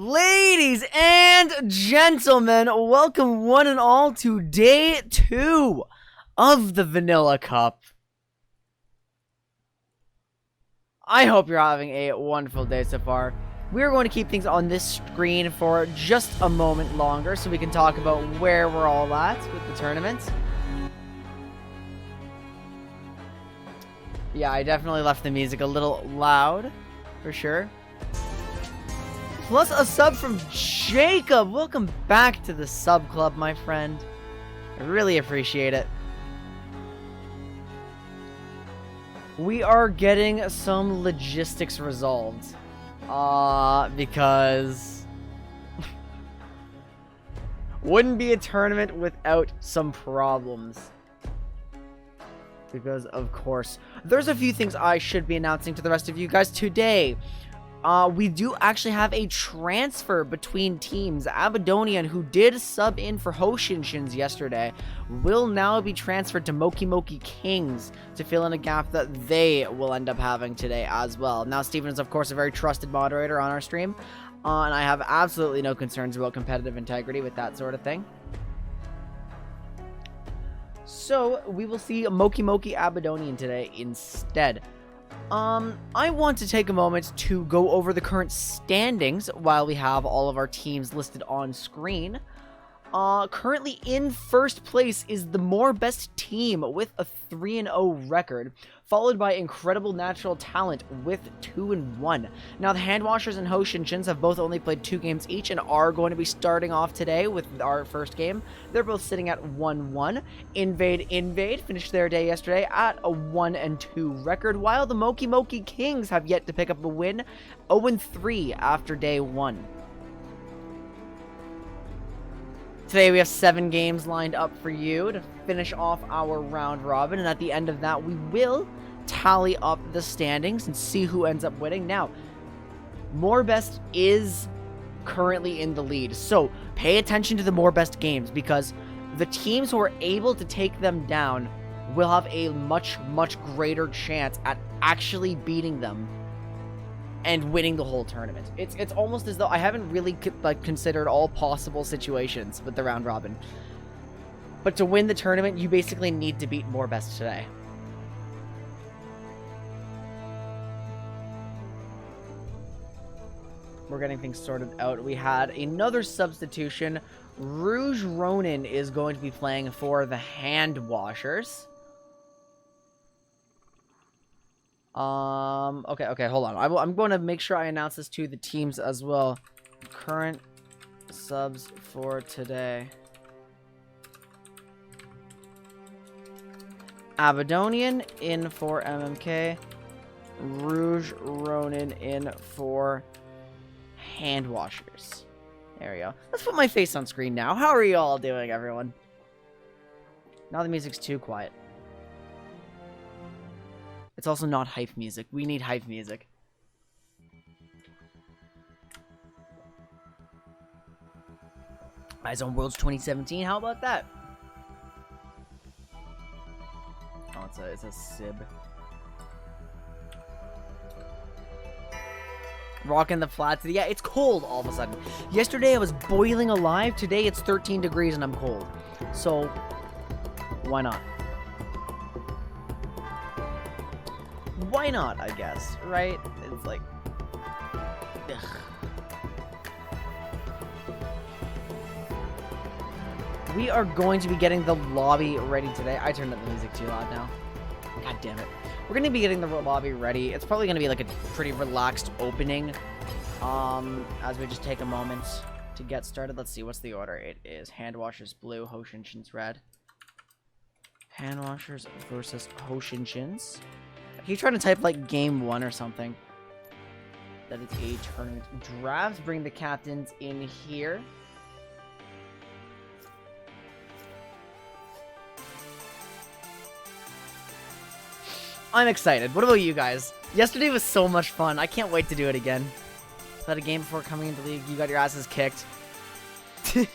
Ladies and gentlemen, welcome one and all to day 2 of the Vanilla Cup. I hope you're having a wonderful day so far. We're going to keep things on this screen for just a moment longer so we can talk about where we're all at with the tournament. Yeah, I definitely left the music a little loud, for sure. Plus a sub from Jacob. Welcome back to the sub club, my friend. I really appreciate it. We are getting some logistics resolved. Because wouldn't be a tournament without some problems. Because, of course, there's a few things I should be announcing to the rest of you guys today. We do actually have a transfer between teams. Abadonian, who did sub in for Hoshinshins yesterday, will now be transferred to Moki Moki Kings to fill in a gap that they will end up having today as well. Now, Steven is, of course, a very trusted moderator on our stream, and I have absolutely no concerns about competitive integrity with that sort of thing. So, we will see Moki Moki Abadonian today instead. I want to take a moment to go over the current standings while we have all of our teams listed on screen. Currently in first place is the More Best team with a 3-0 record, followed by Incredible Natural Talent with 2-1. Now, the Handwashers and Hoshinshins have both only played 2 games each and are going to be starting off today with our first game. They're both sitting at 1-1. Invade finished their day yesterday at a 1-2 record, while the Moki Moki Kings have yet to pick up a win, 0-3 after day 1. Today we have 7 games lined up for you to finish off our round robin, and at the end of that we will tally up the standings and see who ends up winning. Now, More Best is currently in the lead, so pay attention to the More Best games, because the teams who are able to take them down will have a much greater chance at actually beating them and winning the whole tournament. It's almost as though I haven't really considered all possible situations with the round robin. But to win the tournament, you basically need to beat More Best today. We're getting things sorted out. We had another substitution. Rouge Ronin is going to be playing for the Handwashers. Okay, hold on. I'm going to make sure I announce this to the teams as well. Current subs for today. Abadonian in for MMK. Rouge Ronin in for Handwashers. There we go. Let's put my face on screen now. How are you all doing, everyone? Now the music's too quiet. It's also not hype music. We need hype music. Eyes on Worlds 2017. How about that? Oh, it's a sib. Rocking the flats. Yeah, it's cold all of a sudden. Yesterday I was boiling alive. Today it's 13 degrees and I'm cold. So, why not? Why not, I guess, right? It's like, ugh. We are going to be getting the lobby ready today. I turned up the music too loud now. God damn it. We're going to be getting the lobby ready. It's probably going to be like a pretty relaxed opening. As we just take a moment to get started. Let's see, what's the order? It is Handwashers blue, Hoshinshins red. Handwashers versus Hoshinshins. Are you trying to type like game 1 or something? That is a tournament. Drafts, bring the captains in here. I'm excited. What about you guys? Yesterday was so much fun. I can't wait to do it again. Had a game before coming into league. You got your asses kicked. Oh,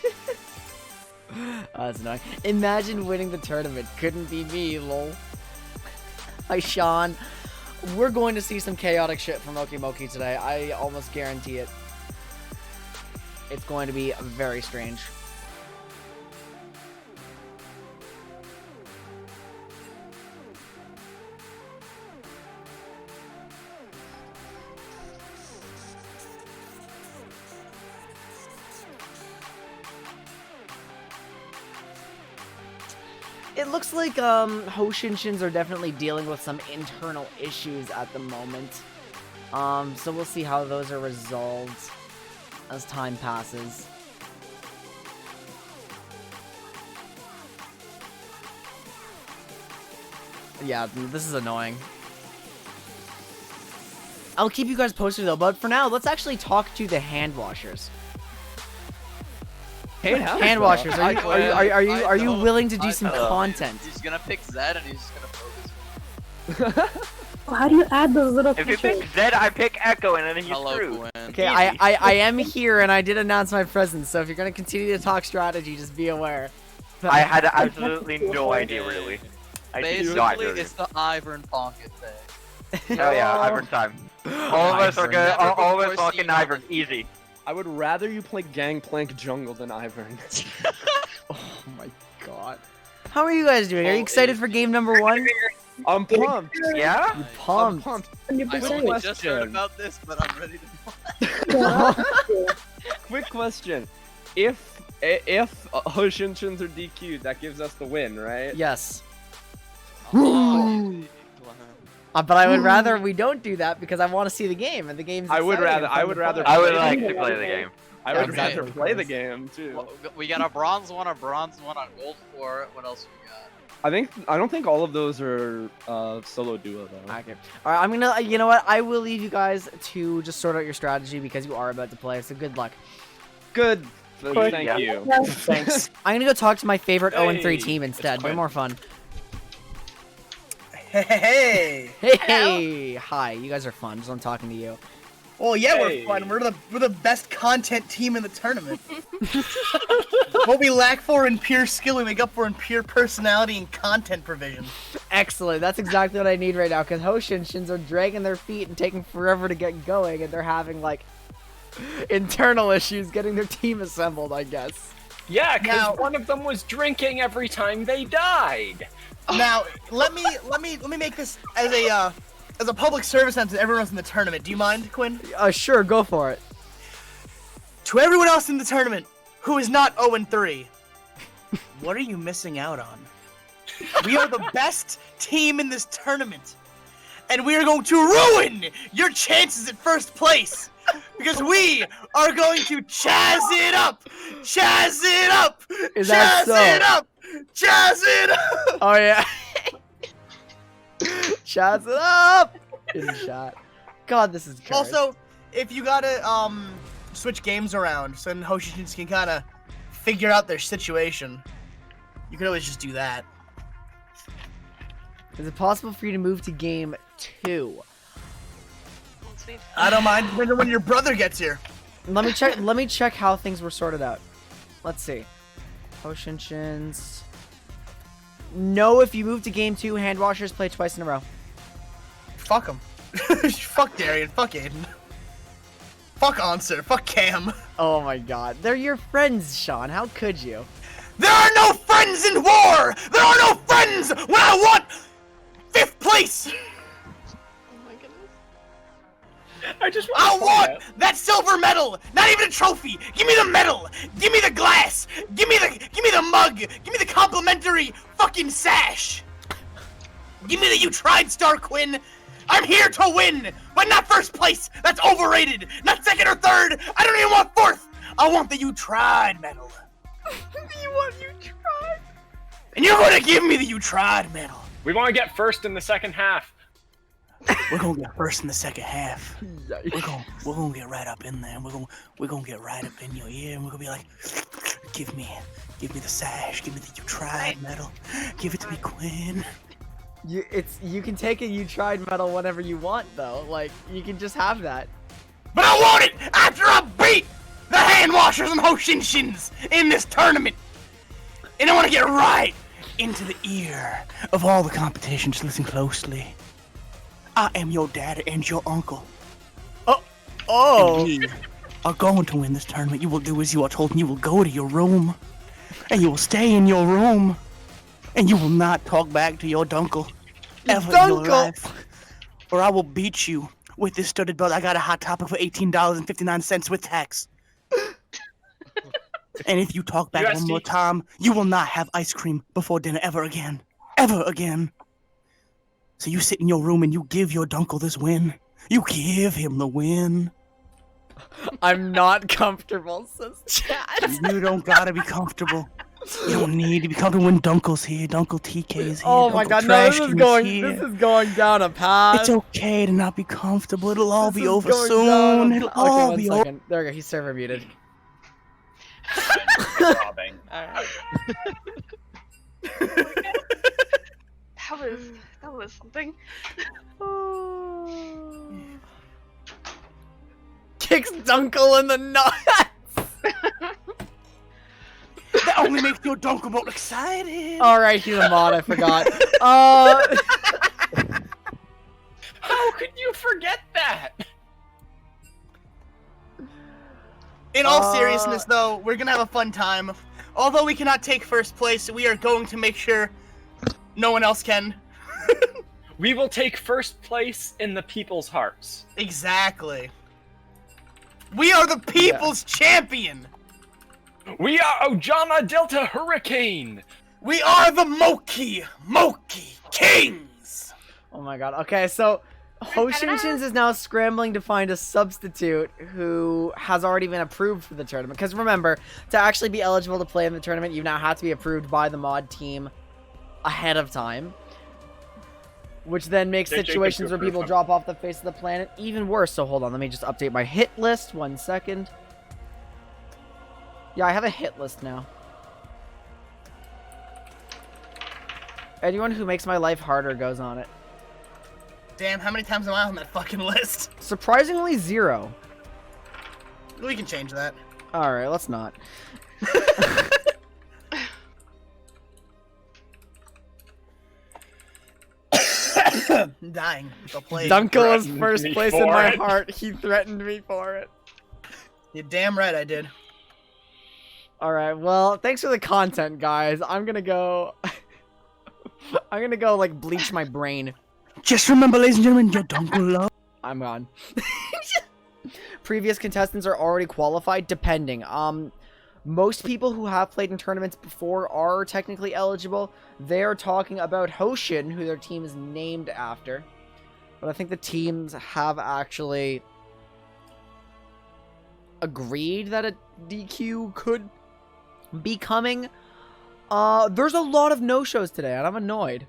that's annoying. Imagine winning the tournament. Couldn't be me, lol. Hi, Sean. We're going to see some chaotic shit from Moki Moki today. I almost guarantee it. It's going to be very strange. It looks like Hoshinshins are definitely dealing with some internal issues at the moment. So we'll see how those are resolved as time passes. Yeah, this is annoying. I'll keep you guys posted though, but for now, let's actually talk to the hand washers. Hand washers, are you willing to do some content? He's gonna pick Zed and he's just gonna focus. How do you add those little If you pictures? pick Zed, I pick Echo, and then he's Hello, screwed. Gwen. Okay, I am here and I did announce my presence, so if you're gonna continue to talk strategy, just be aware. I had absolutely no idea, really. I did not Basically, know it's the Ivern Pocket thing. Hell yeah, Ivern time. All of us are good. All of us fucking Ivern, easy. I would rather you play Gangplank Jungle than Ivern. Oh my god. How are you guys doing? Are you excited for game number 1? I'm pumped. Yeah? You I'm pumped. pumped. I 100%. only just heard about this, but I'm ready to play. Yeah. Quick question. If Hoshinshins are DQ'd, that gives us the win, right? Yes. Oh, But I would rather we don't do that because I want to see the game and the game's I would exciting rather- and fun I would to rather- play. I would like to play the game. I Yeah, would exactly. rather play the game too. Well, we got a bronze one, a gold 4. What else we got? I don't think all of those are solo duo though. Okay. All right, I'm gonna. You know what? I will leave you guys to just sort out your strategy because you are about to play. So good luck. Good. Quick. Thank Yeah. you. Thanks. I'm gonna go talk to my favorite 0-3 Hey, team instead. it's Way Quinn. more fun. Hey! Hey, hi. You guys are fun. Just I'm talking to you. Well, yeah, Hey. we're fun. We're the best content team in the tournament. What we lack for in pure skill, we make up for in pure personality and content provision. Excellent. That's exactly what I need right now because Hoshinshins are dragging their feet and taking forever to get going, and they're having like internal issues getting their team assembled. I guess. Yeah, Now- because one of them was drinking every time they died. Now, let me make this as a public service announcement to everyone else in the tournament. Do you mind, Quinn? Sure. Go for it. To everyone else in the tournament who is not 0-3, what are you missing out on? We are the best team in this tournament, and we are going to ruin your chances at first place because we are going to Chaz it up, Chaz it up, Is that Chaz so? it up, Chaz it up. Oh yeah. Shots it up. In shot. God, this is cursed. Also, if you gotta switch games around so then Hoshinshins can kind of figure out their situation, you can always just do that. Is it possible for you to move to game 2? I don't mind depending on when your brother gets here. Let me check. Let me check how things were sorted out. Let's see. Hoshinshins. No, if you move to game 2, hand washers play twice in a row. Fuck him. Fuck Darian. Fuck Aiden. Fuck Answer. Fuck Cam. Oh my god. They're your friends, Sean. How could you? There are no friends in war! There are no friends when I want 5th place! I want that silver medal! Not even a trophy! Give me the medal! Give me the glass! Give me the mug! Give me the complimentary fucking sash! Give me the you tried, Star Quinn! I'm here to win! But not 1st place! That's overrated! Not 2nd or 3rd! I don't even want 4th! I want the you tried medal! You want you tried? And you're gonna give me the you tried medal! We want to get first in the second half. We're gonna get first in the second half. Yikes. We're gonna get right up in there. We're gonna get right up in your ear, and we're gonna be like, give me the sash, give me the you tried medal, give it to me, Quinn. You can take a you tried medal whenever you want though. Like you can just have that. But I want it after I beat the hand washers and Hoshinshins in this tournament, and I want to get right into the ear of all the competition. Just listen closely. I am your dad and your uncle. Oh. Indeed, are going to win this tournament, you will do as you are told, and you will go to your room, and you will stay in your room, and you will not talk back to your dunkle ever in your life, or I will beat you with this studded belt. I got a Hot Topic for $18.59 with tax. And if you talk back one more time, you will not have ice cream before dinner ever again. Ever again. So you sit in your room and you give your dunkle this win. You give him the win. I'm not comfortable, says Chad. You don't gotta be comfortable. You don't need to be comfortable when Dunkle's here. Dunkle TK's here. Oh my Dunkle god, no, Trash this King's is going down a path. It's okay to not be comfortable. It'll all This be is over going soon. down a It'll pa- Okay, all one be over. second. There we go, he's server muted. Sobbing. Alright. That was something. Kicks Dunkle in the nuts! That only makes your Dunkle more excited. Alright, he's a mod, I forgot. How could you forget that? In all seriousness, though, we're gonna have a fun time. Although we cannot take first place, we are going to make sure no one else can. We will take first place in the people's hearts. Exactly. We are the people's champion. We are Ojama Delta Hurricane. We are the Moki Kings. Oh my god, okay, so Hoshinchins is now scrambling to find a substitute who has already been approved for the tournament. Because remember, to actually be eligible to play in the tournament, you now have to be approved by the mod team ahead of time. Which then makes situations where people drop off the face of the planet even worse. So hold on, let me just update my hit list. 1 second. Yeah, I have a hit list now. Anyone who makes my life harder goes on it. Damn, how many times am I on that fucking list? Surprisingly, 0. We can change that. Alright, let's not. I'm dying. The plague. Dunkel is threatened first me place in for my it. heart. He threatened me for it. You're damn right I did. Alright, well, thanks for the content, guys. I'm gonna go... I'm gonna go, like, bleach my brain. Just remember, ladies and gentlemen, your Dunkel love. I'm gone. Previous contestants are already qualified, depending. Most people who have played in tournaments before are technically eligible. They're talking about Hoshin, who their team is named after. But I think the teams have actually agreed that a DQ could be coming. There's a lot of no-shows today, and I'm annoyed.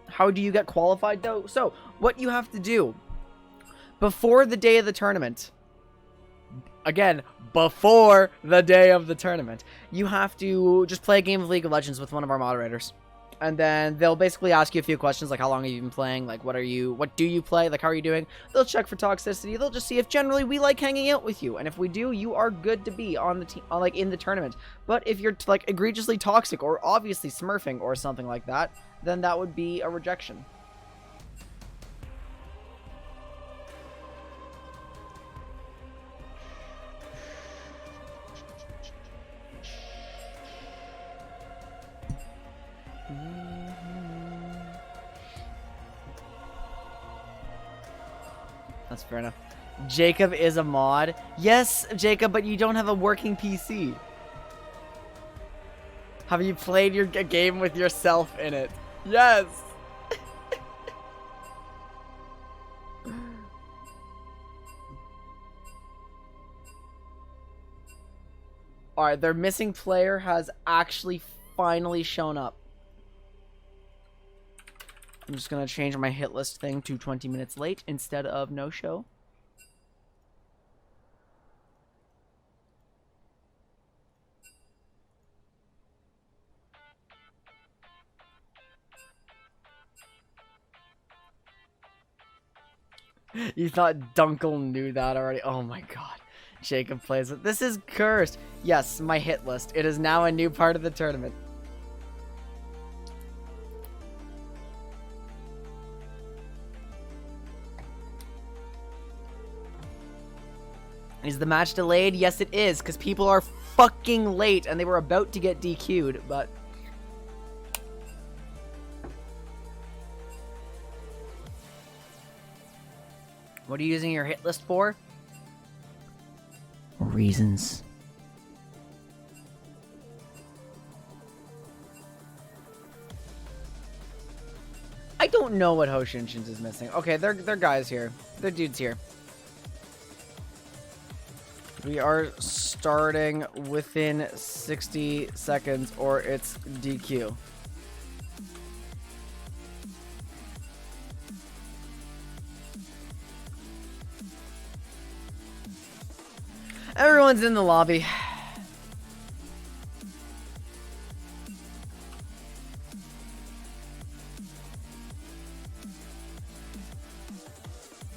How do you get qualified, though? So, what you have to do before the day of the tournament, again, before the day of the tournament, you have to just play a game of League of Legends with one of our moderators. And then they'll basically ask you a few questions, like how long have you been playing, like what do you play, like how are you doing? They'll check for toxicity. They'll just see if generally we like hanging out with you. And if we do, you are good to be on the team, like in the tournament. But if you're like egregiously toxic or obviously smurfing or something like that, then that would be a rejection. That's fair enough. Jacob is a mod. Yes, Jacob, but you don't have a working PC. Have you played a game with yourself in it? Yes! Alright, their missing player has actually finally shown up. I'm just gonna change my hit list thing to 20 minutes late instead of no show. You thought Dunkel knew that already? Oh my god. Jacob plays it. This is cursed. Yes, my hit list. It is now a new part of the tournament. Is the match delayed? Yes, it is, because people are fucking late, and they were about to get DQ'd, but... What are you using your hit list for? Reasons. I don't know what Hoshinshins is missing. Okay, they're guys here. They're dudes here. We are starting within 60 seconds or it's DQ. Everyone's in the lobby.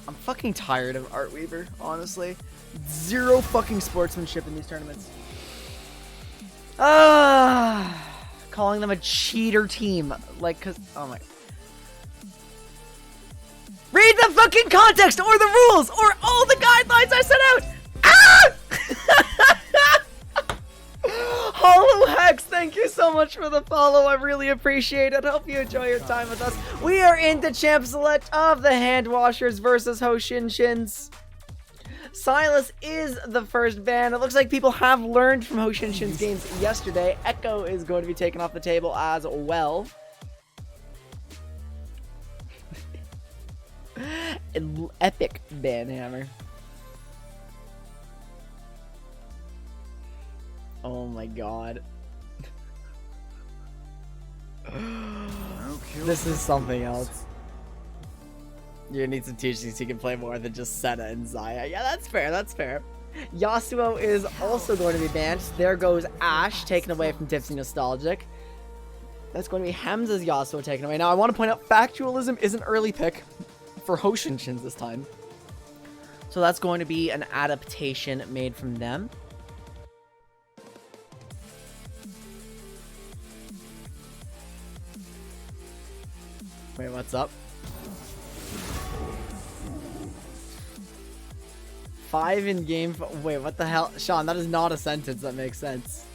I'm fucking tired of Art Weaver, honestly. Zero fucking sportsmanship in these tournaments. Calling them a cheater team. Like, cause, oh my. Read the fucking context or the rules or all the guidelines I set out! Ah! Hollow Hex, thank you so much for the follow. I really appreciate it. Hope you enjoy your time with us. We are in the champ select of the Hand Washers versus Hoshinshins. Silas is the first ban. It looks like people have learned from Hoshinshin's games yesterday. Echo is going to be taken off the table as well. An epic ban hammer. Oh my god. This is something else. You need to teach these so you can play more than just Senna and Zaya. Yeah, that's fair, that's fair. Yasuo is also going to be banned. There goes Ash, taken away from Tipsy Nostalgic. That's going to be Hamza's Yasuo taken away. Now, I want to point out, Factualism is an early pick for Hoshinshins this time. So that's going to be an adaptation made from them. Wait, what's up? 5 in game. Wait, what the hell? Sean, that is not a sentence that makes sense.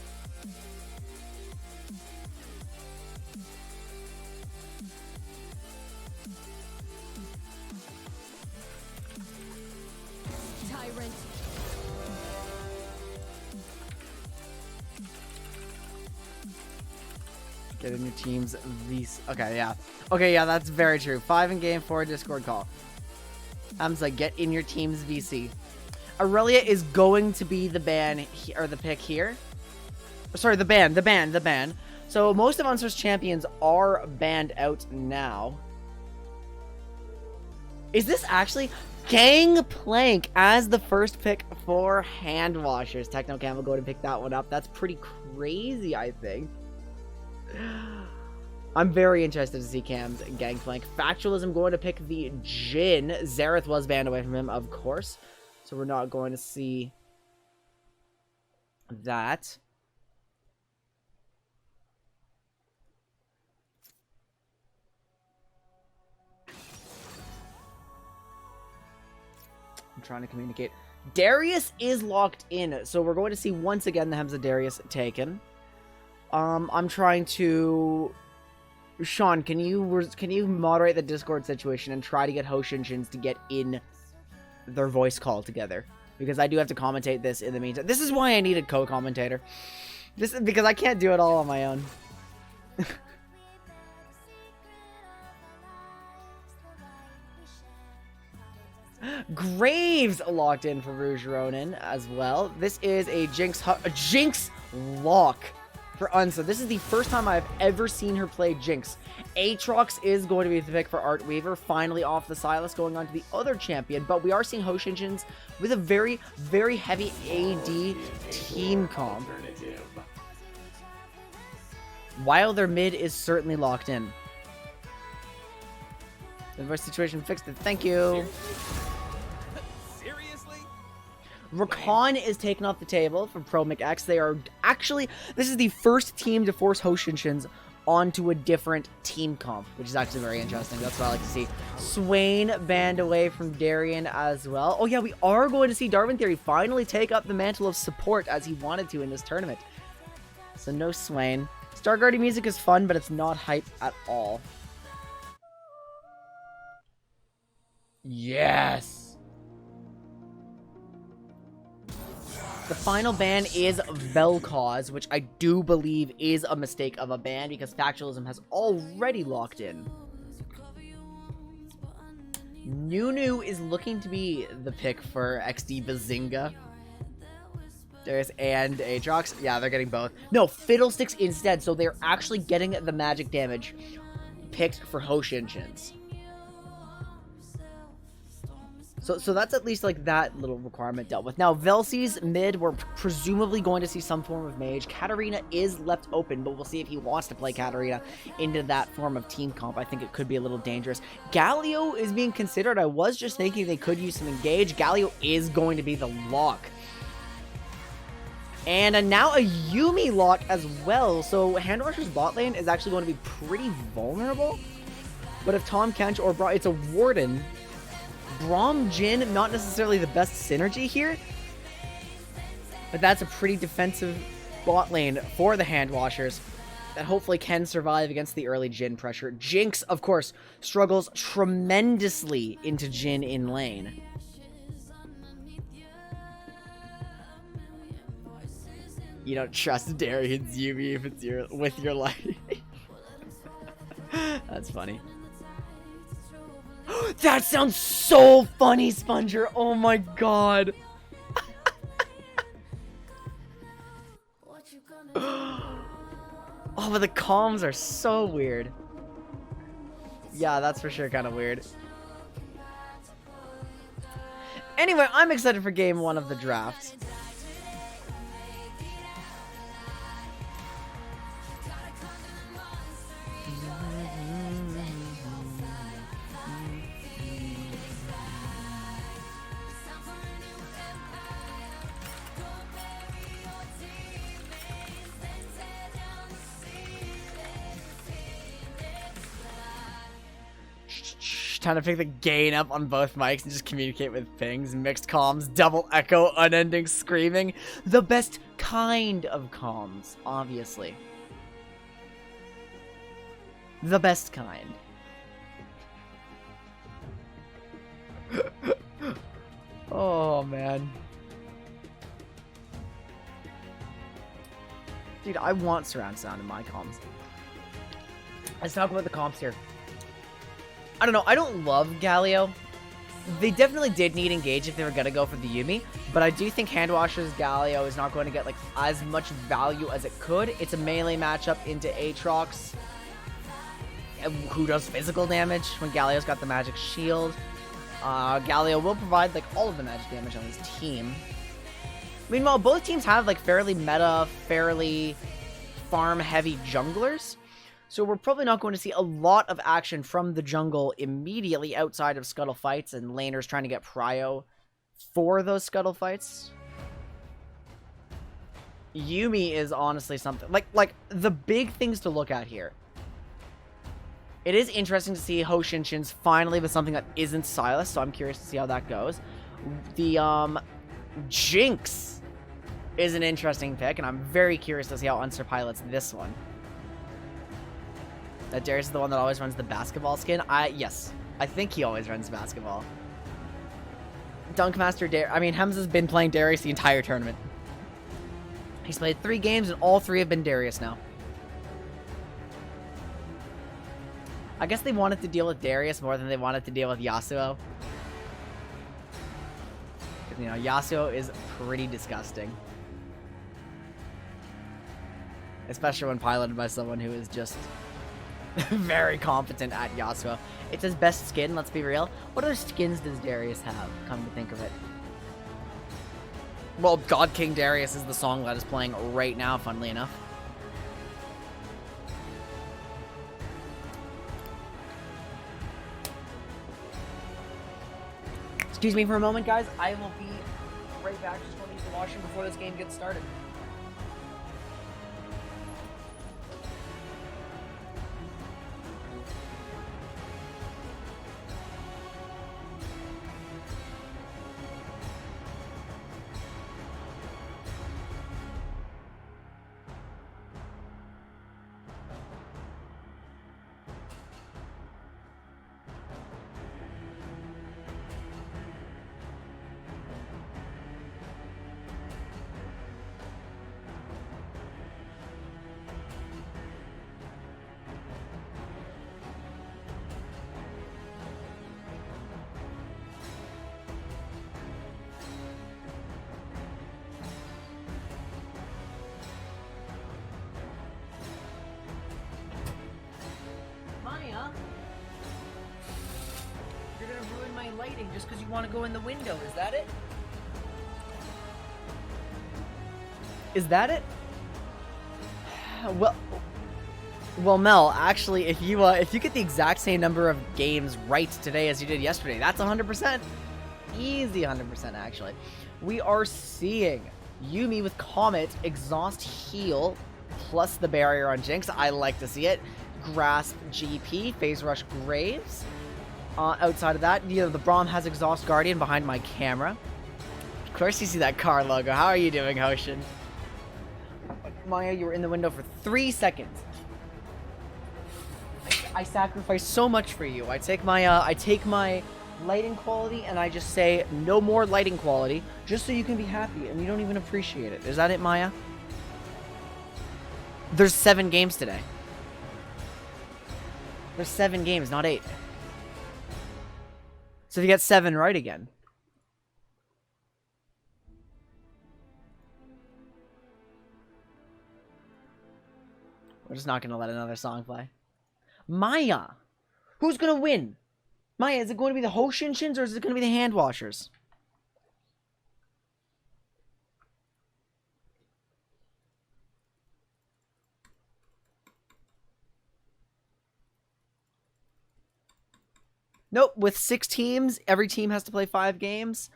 Tyrant. Get in your team's these. Okay, yeah. Okay, yeah, that's very true. 5 in game, 4 Discord call. Hamza, get in your team's VC. Aurelia is going to be the ban or the pick here. Sorry, the ban. So most of Unser's champions are banned out now. Is this actually Gangplank as the first pick for Hand Washers? Techno Cam will go and pick that one up. That's pretty crazy, I think. I'm very interested to see Cam's Gangplank. Factualism going to pick the Jin. Zareth was banned away from him, of course. So we're not going to see that. I'm trying to communicate. Darius is locked in. So we're going to see once again the Hamza Darius taken. I'm trying to... Sean, can you moderate the Discord situation and try to get Hoshinshins to get in their voice call together? Because I do have to commentate this in the meantime. This is why I needed co-commentator. This is because I can't do it all on my own. Graves locked in for Rouge Ronin as well. This is a Jinx lock for Unsa. This is the first time I've ever seen her play Jinx. Aatrox is going to be the pick for Art Weaver, finally off the Silas, going on to the other champion, but we are seeing Hoshinshins with a very, very heavy AD team comp. While their mid is certainly locked in. The voice situation fixed it. Thank you. Rakan is taken off the table for Pro McX. They are actually, this is the first team to force Hoshinshins onto a different team comp, which is actually very interesting. That's what I like to see. Swain banned away from Darien as well. Oh yeah, we are going to see Darwin Theory finally take up the mantle of support as he wanted to in this tournament. So no Swain. Stargardy music is fun, but it's not hype at all. Yes! The final ban is Vel'Koz, which I do believe is a mistake of a ban because Factualism has already locked in. Nunu is looking to be the pick for XD Bazinga. Darius and Aatrox. Yeah, they're getting both. No, Fiddlesticks instead, so they're actually getting the magic damage picked for Hoshinchins. So that's at least like that little requirement dealt with. Now, Velcy's mid, we're presumably going to see some form of mage. Katarina is left open, but we'll see if he wants to play Katarina into that form of team comp. I think it could be a little dangerous. Galio is being considered. I was just thinking they could use some engage. Galio is going to be the lock. And now a Yuumi lock as well. So Handwasher's bot lane is actually going to be pretty vulnerable. But if Tom Kench or it's a Warden... Braum Jin, not necessarily the best synergy here, but that's a pretty defensive bot lane for the Handwashers that hopefully can survive against the early Jin pressure. Jinx, of course, struggles tremendously into Jin in lane. You don't trust Darian's Yuumi if it's with your life. That's funny. That sounds so funny, Sponger. Oh my god. Oh, but the comms are so weird. Yeah, that's for sure kind of weird. Anyway, I'm excited for game 1 of the draft. Trying to pick the gain up on both mics and just communicate with pings. Mixed comms, double echo, unending screaming. The best kind of comms, obviously. The best kind. Oh, man. Dude, I want surround sound in my comms. Let's talk about the comps here. I don't know, I don't love Galio. They definitely did need engage if they were gonna go for the Yuumi, but I do think Handwasher's Galio is not going to get like as much value as it could. It's a melee matchup into Aatrox, who does physical damage when Galio's got the magic shield. Galio will provide like all of the magic damage on his team. Meanwhile, both teams have like fairly meta, fairly farm-heavy junglers. So we're probably not going to see a lot of action from the jungle immediately outside of scuttle fights and laners trying to get prio for those scuttle fights. Yuumi is honestly something like the big things to look at here. It is interesting to see Hoshinchins finally with something that isn't Silas, so I'm curious to see how that goes. The Jinx is an interesting pick, and I'm very curious to see how Unser pilots this one. That Darius is the one that always runs the basketball skin? Yes. I think he always runs basketball. Dunkmaster Darius. I mean, Hems has been playing Darius the entire tournament. He's played 3 games, and all 3 have been Darius now. I guess they wanted to deal with Darius more than they wanted to deal with Yasuo. You know, Yasuo is pretty disgusting. Especially when piloted by someone who is just... very competent at Yasuo. It's his best skin, let's be real. What other skins does Darius have, come to think of it? Well, God King Darius is the song that is playing right now, funnily enough. Excuse me for a moment, guys. I will be right back. Just going to use the washroom before this game gets started. lighting just because you want to go in the window. Is that it? Is that it? Well, Mel, actually, if you get the exact same number of games right today as you did yesterday, that's 100%. Easy 100%, actually. We are seeing Yumi with Comet, Exhaust Heal, plus the barrier on Jinx. I like to see it. Grasp GP, Phase Rush Graves. Outside of that, the Braum has Exhaust Guardian behind my camera. Of course you see that car logo. How are you doing, Hoshin? Maya, you were in the window for 3 seconds. I sacrifice so much for you. I take my lighting quality and I just say no more lighting quality just so you can be happy and you don't even appreciate it. Is that it, Maya? There's 7 games today. There's 7 games, not 8. So if you get 7 right again. We're just not going to let another song play. Maya! Who's going to win? Maya, is it going to be the Hoshinshins or is it going to be the Hand Washers? Nope, with 6 teams, every team has to play 5 games.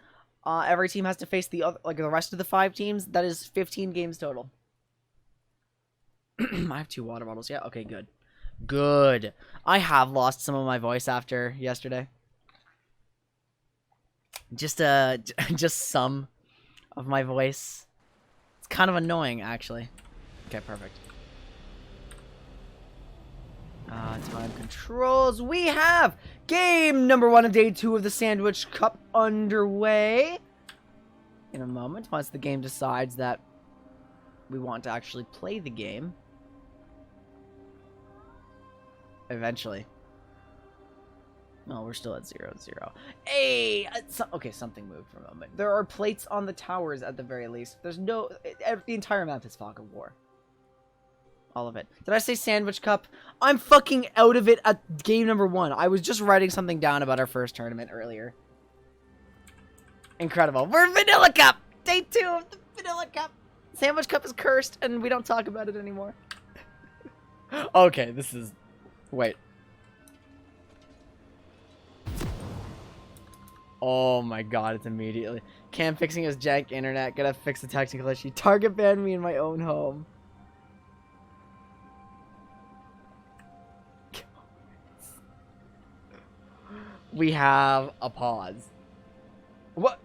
Every team has to face the rest of the 5 teams. That is 15 games total. I have 2 water bottles. Yeah, okay, good. Good. I have lost some of my voice after yesterday. Just some of my voice. It's kind of annoying, actually. Okay, perfect. Time controls. We have game number 1 of day 2 of the Sandwich Cup underway. In a moment, once the game decides that we want to actually play the game. Eventually. No, we're still at 0-0. Hey! Okay, something moved for a moment. There are plates on the towers at the very least. There's no... the entire map is Fog of War. All of it. Did I say Sandwich Cup? I'm fucking out of it at game number 1. I was just writing something down about our first tournament earlier. Incredible. We're Vanilla Cup! Day 2 of the Vanilla Cup. Sandwich Cup is cursed, and we don't talk about it anymore. Okay, this is... Wait. Oh my god, it's immediately. Cam fixing his jank internet. Gotta fix the technical issue. Target banned me in my own home. We have a pause. What?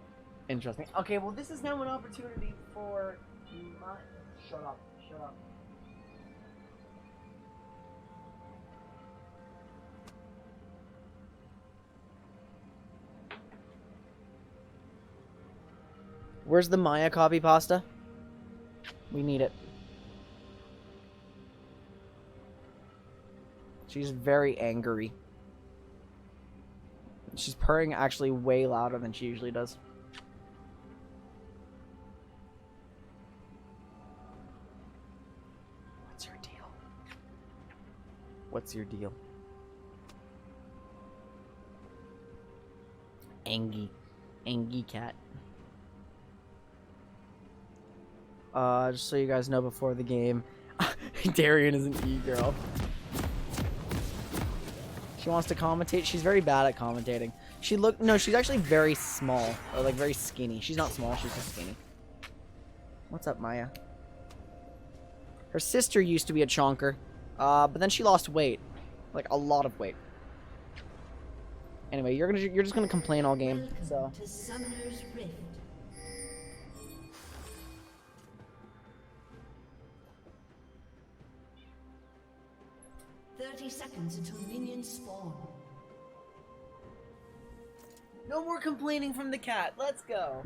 Interesting. Okay, well this is now an opportunity for my... Shut up. Shut up. Where's the Maya copy pasta? We need it. She's very angry. She's purring actually way louder than she usually does. What's your deal? What's your deal? Angie. Angie cat. Just so you guys know before the game, Darian is an e-girl. She wants to commentate. She's very bad at commentating. No, she's actually very small. Or, like, very skinny. She's not small, she's just skinny. What's up, Maya? Her sister used to be a chonker. But then she lost weight. Like, a lot of weight. Anyway, you're just gonna complain all game, so... To Summoner's Rift. 30 seconds until minions spawn. No more complaining from the cat. Let's go.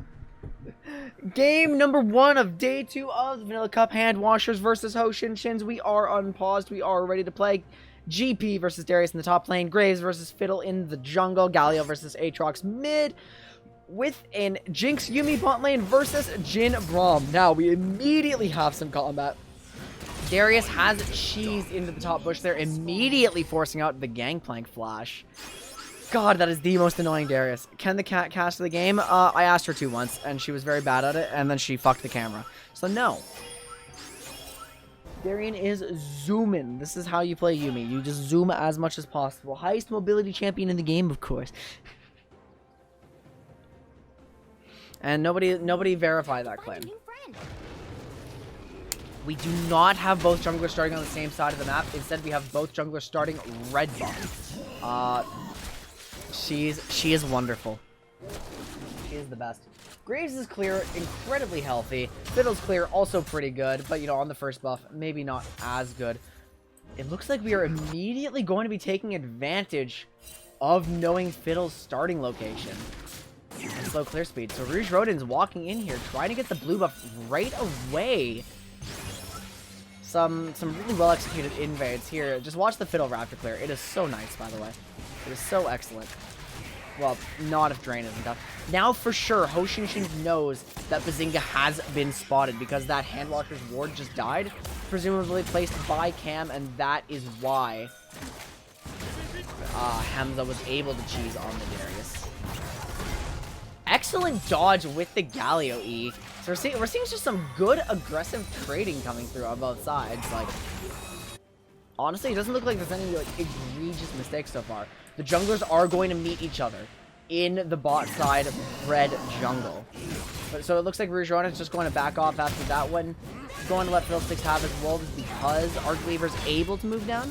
Game number 1 of day 2 of the Vanilla Cup. Hand Washers versus Hoshinshins. We are unpaused. We are ready to play. GP versus Darius in the top lane. Graves versus Fiddle in the jungle. Galio versus Aatrox mid. With an Jinx Yumi bot lane versus Jhin Braum. Now, we immediately have some combat. Darius has cheesed into the top bush there, immediately forcing out the Gangplank flash. God, that is the most annoying Darius. Can the cat cast the game? I asked her to once, and she was very bad at it, and then she fucked the camera. So no. Darian is zooming. This is how you play Yuumi. You just zoom as much as possible. Highest mobility champion in the game, of course. And nobody verified that claim. We do not have both junglers starting on the same side of the map. Instead, we have both junglers starting red bot. She is wonderful. She is the best. Graves is clear, incredibly healthy. Fiddle's clear, also pretty good, but you know, on the first buff, maybe not as good. It looks like we are immediately going to be taking advantage of knowing Fiddle's starting location. And slow clear speed. So Rouge Rodin's walking in here, trying to get the blue buff right away. Some really well executed invades here. Just watch the Fiddle Raptor clear. It is so nice, by the way. It is so excellent. Well, not if Drain isn't up. Now for sure, Ho Shin knows that Bazinga has been spotted because that Handwalker's ward just died, presumably placed by Cam, and that is why Hamza was able to cheese on the Darius. Excellent dodge with the Galio E. So we're seeing just some good aggressive trading coming through on both sides. Like, honestly, it doesn't look like there's any like egregious mistakes so far. The junglers are going to meet each other in the bot side red jungle. But so it looks like Rouge is just going to back off after that one. Going to let Fiddlesticks have his wolves because Archweaver's able to move down.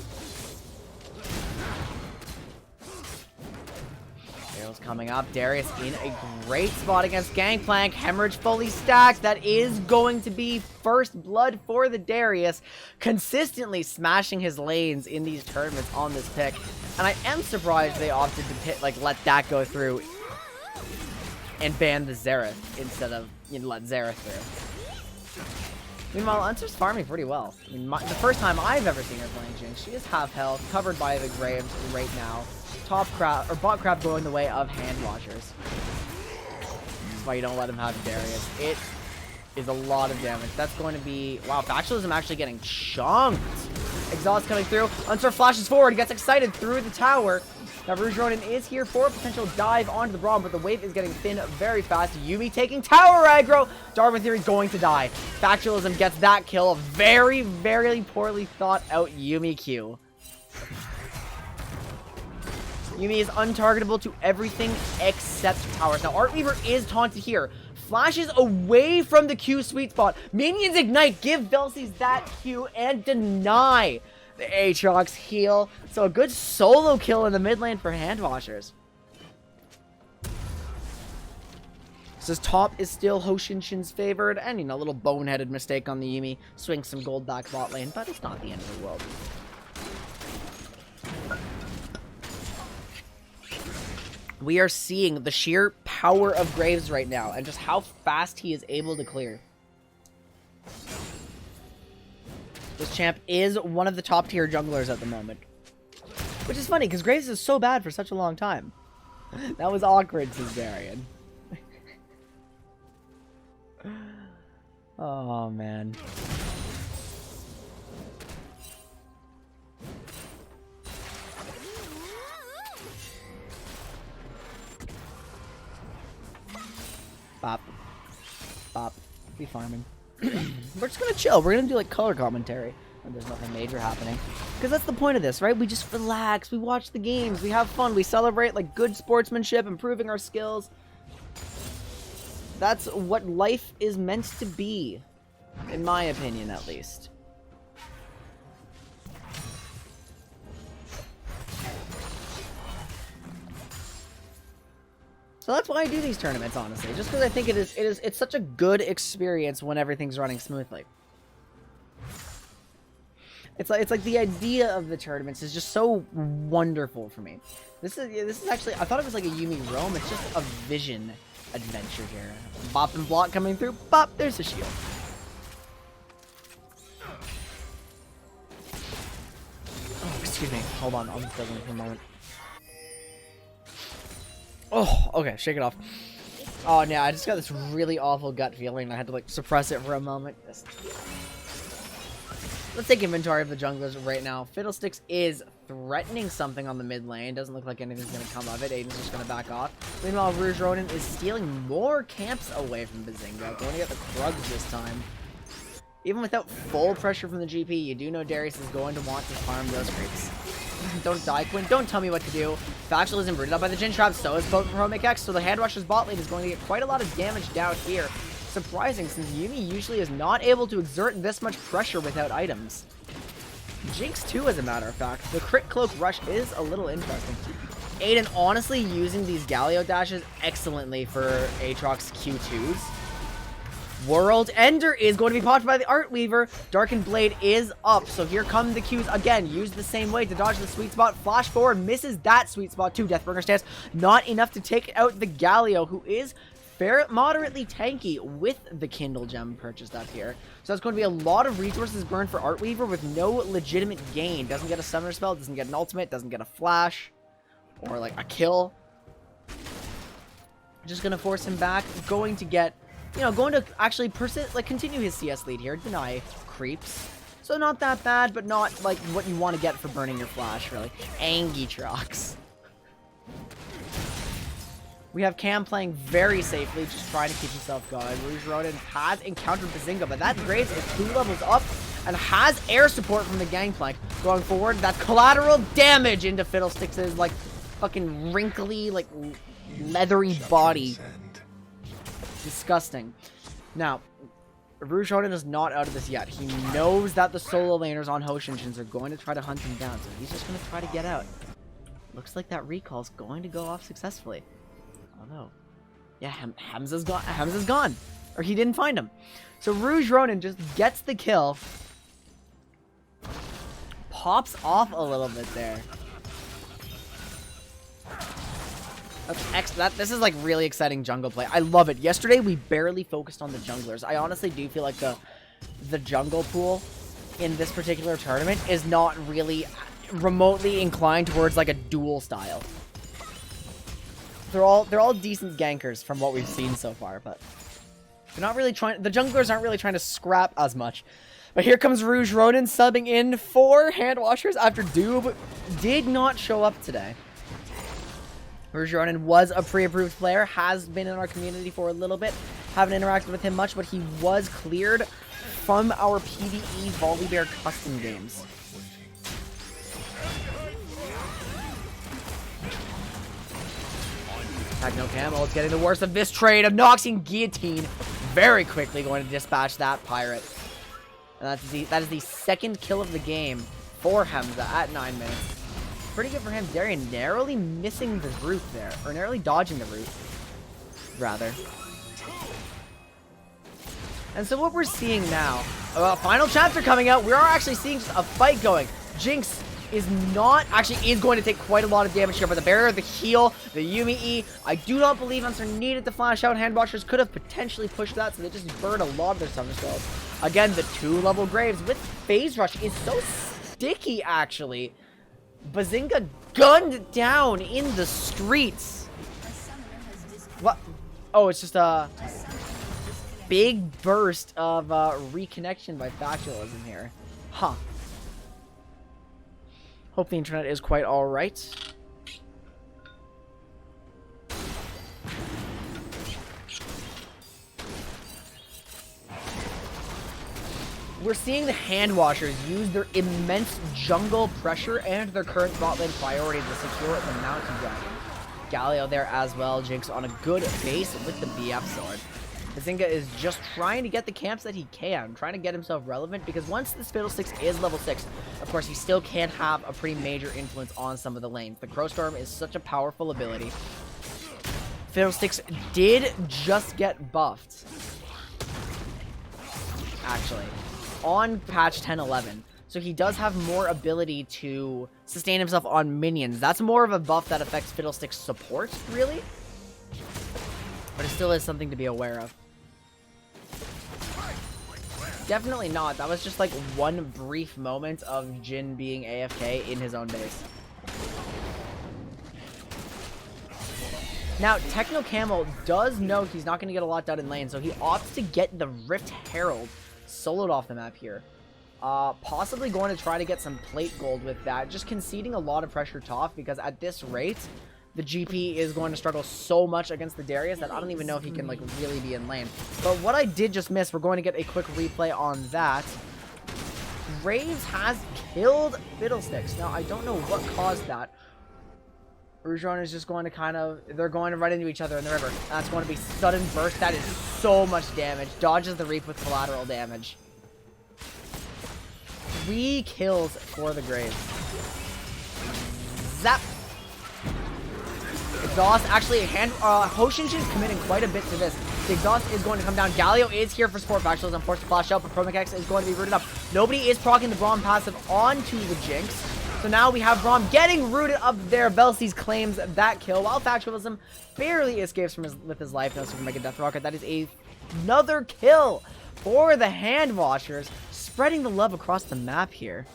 Daryl's coming up. Darius in a great spot against Gangplank. Hemorrhage fully stacked. That is going to be first blood for the Darius. Consistently smashing his lanes in these tournaments on this pick. And I am surprised they opted to let that go through and ban the Xerath instead of let Xerath through. Meanwhile, Unser's farming pretty well. I mean, the first time I've ever seen her playing Jinx, she is half health, covered by the Graves right now. Top crab or bot crab going the way of hand washers. That's why you don't let him have Darius. It is a lot of damage. That's going to be wow. Factualism actually getting chunked. Exhaust coming through. Unser flashes forward, gets excited through the tower. Now Rouge Rodin is here for a potential dive onto the Braum, but the wave is getting thin very fast. Yuumi taking tower aggro. Darwin Theory going to die. Factualism gets that kill. Very, very poorly thought out Yuumi Q. Yuumi is untargetable to everything except towers. Now Artweaver is taunted here. Flashes away from the Q sweet spot. Minions ignite, give Velsies that Q, and deny the Aatrox heal. So a good solo kill in the mid lane for Handwashers. Says top is still Ho Shin-Shin's favored, and a little boneheaded mistake on the Yuumi. Swing some gold back bot lane, but it's not the end of the world. We are seeing the sheer power of Graves right now and just how fast he is able to clear. This champ is one of the top tier junglers at the moment. Which is funny because Graves is so bad for such a long time. That was awkward, says Darian. Oh, man. Bop. Bop. Be farming. We're just gonna chill. We're gonna do like color commentary when there's nothing major happening. Because that's the point of this, right? We just relax. We watch the games. We have fun. We celebrate like good sportsmanship, improving our skills. That's what life is meant to be. In my opinion, at least. So that's why I do these tournaments, honestly. Just because I think it's such a good experience when everything's running smoothly. It's like the idea of the tournaments is just so wonderful for me. This is actually, I thought it was like a Yuumi roam. It's just a vision adventure here. Bop and block coming through. Bop, there's a shield. Oh, excuse me. Hold on, I'm struggling for a moment. Oh, okay, shake it off. Oh, yeah, I just got this really awful gut feeling. I had to, like, suppress it for a moment. Let's take inventory of the junglers right now. Fiddlesticks is threatening something on the mid lane. Doesn't look like anything's going to come of it. Aiden's just going to back off. Meanwhile, Rouge Ronin is stealing more camps away from Bazinga. Going to get the Krugs this time. Even without full pressure from the GP, you do know Darius is going to want to farm those creeps. Don't die, Quinn. Don't tell me what to do. Factual isn't rooted up by the Jin Trap, so is both from Heroic X, so the Handwasher's bot lane is going to get quite a lot of damage down here. Surprising, since Yuumi usually is not able to exert this much pressure without items. Jinx too, as a matter of fact. The crit cloak rush is a little interesting. Aiden honestly using these Galio dashes excellently for Aatrox's Q2s. World Ender is going to be popped by the Art Weaver. Darkened Blade is up, so here come the Qs again. Used the same way to dodge the sweet spot. Flash forward, misses that sweet spot too. Deathbringer stance, not enough to take out the Galio, who is moderately tanky with the Kindle gem purchased up here. So that's going to be a lot of resources burned for Art Weaver with no legitimate gain. Doesn't get a summoner spell, doesn't get an ultimate, doesn't get a flash, or like a kill. Just going to force him back. Going to get, you know, going to actually continue his CS lead here. Deny creeps. So not that bad, but not like what you want to get for burning your flash, really. Angitrox. We have Cam playing very safely, just trying to keep himself going. Rouge Ronin has encountered Bazinga, but that Graves is 2 levels up and has air support from the Gangplank. Going forward, that collateral damage into Fiddlesticks' like fucking wrinkly, like leathery body. Disgusting. Now, Rouge Ronin is not out of this yet. He knows that the solo laners on Hoshinshins are going to try to hunt him down, so he's just going to try to get out. Looks like that recall is going to go off successfully. Although, yeah, Hamza's gone. Or he didn't find him. So Rouge Ronin just gets the kill. Pops off a little bit there. This is like really exciting jungle play. I love it. Yesterday we barely focused on the junglers. I honestly do feel like the jungle pool in this particular tournament is not really remotely inclined towards like a duel style. They're all decent gankers from what we've seen so far, but they're not really trying. The junglers aren't really trying to scrap as much. But here comes Rouge Ronin subbing in for Handwashers after Doob did not show up today. Rouge Ronin was a pre-approved player, has been in our community for a little bit. Haven't interacted with him much, but he was cleared from our PvE Volibear custom games. Techno Camo is getting the worst of this trade of Noxian Guillotine. Very quickly going to dispatch that pirate. And that is the second kill of the game for Hamza at 9 minutes. Pretty good for him. Darian narrowly missing the root there. Or narrowly dodging the root, rather. And so what we're seeing now, final chapter coming out, we are actually seeing just a fight going. Jinx is going to take quite a lot of damage here, but the barrier, the heal, the Yuumi E, I do not believe Hunter needed to flash out. Handwashers could have potentially pushed that, so they just burned a lot of their summoner spells. Again, the 2-level Graves with Phase Rush is so sticky, actually. Bazinga gunned down in the streets. What? Oh, it's just a big burst of reconnection by Factualism here. Huh. Hope the internet is quite alright. We're seeing the Handwashers use their immense jungle pressure and their current bot lane priority to secure the Mountain Dragon. Galio there as well. Jinx on a good base with the BF sword. Bazinga is just trying to get the camps that he can, trying to get himself relevant, because once this Fiddlesticks is level 6, of course, he still can have a pretty major influence on some of the lanes. The Crowstorm is such a powerful ability. Fiddlesticks did just get buffed, actually, on patch 10.11. So he does have more ability to sustain himself on minions. That's more of a buff that affects Fiddlesticks' support, really. But it still is something to be aware of. Definitely not. That was just like one brief moment of Jin being AFK in his own base. Now, Techno Camel does know he's not going to get a lot done in lane, so he opts to get the Rift Herald soloed off the map here. Possibly going to try to get some plate gold with that. Just conceding a lot of pressure top because at this rate, the GP is going to struggle so much against the Darius that I don't even know if he can like really be in lane. But what I did just miss, we're going to get a quick replay on that. Graves has killed Fiddlesticks. Now, I don't know what caused that. Rougeron is just going to they're going to run into each other in the river. That's going to be sudden burst. That is so much damage. Dodges the Reap with collateral damage. 3 kills for the Graves. Zap. Exhaust, actually, Hoshinshin is committing quite a bit to this. The exhaust is going to come down. Galio is here for support. Factuals and forced to flash out, but Promex is going to be rooted up. Nobody is proccing the Braum passive onto the Jinx. So now we have Braum getting rooted up there. Velsies claims that kill, while Factualism barely escapes from with his life. No Super Mega Death Rocket. That is another kill for the Hand Washers, spreading the love across the map here.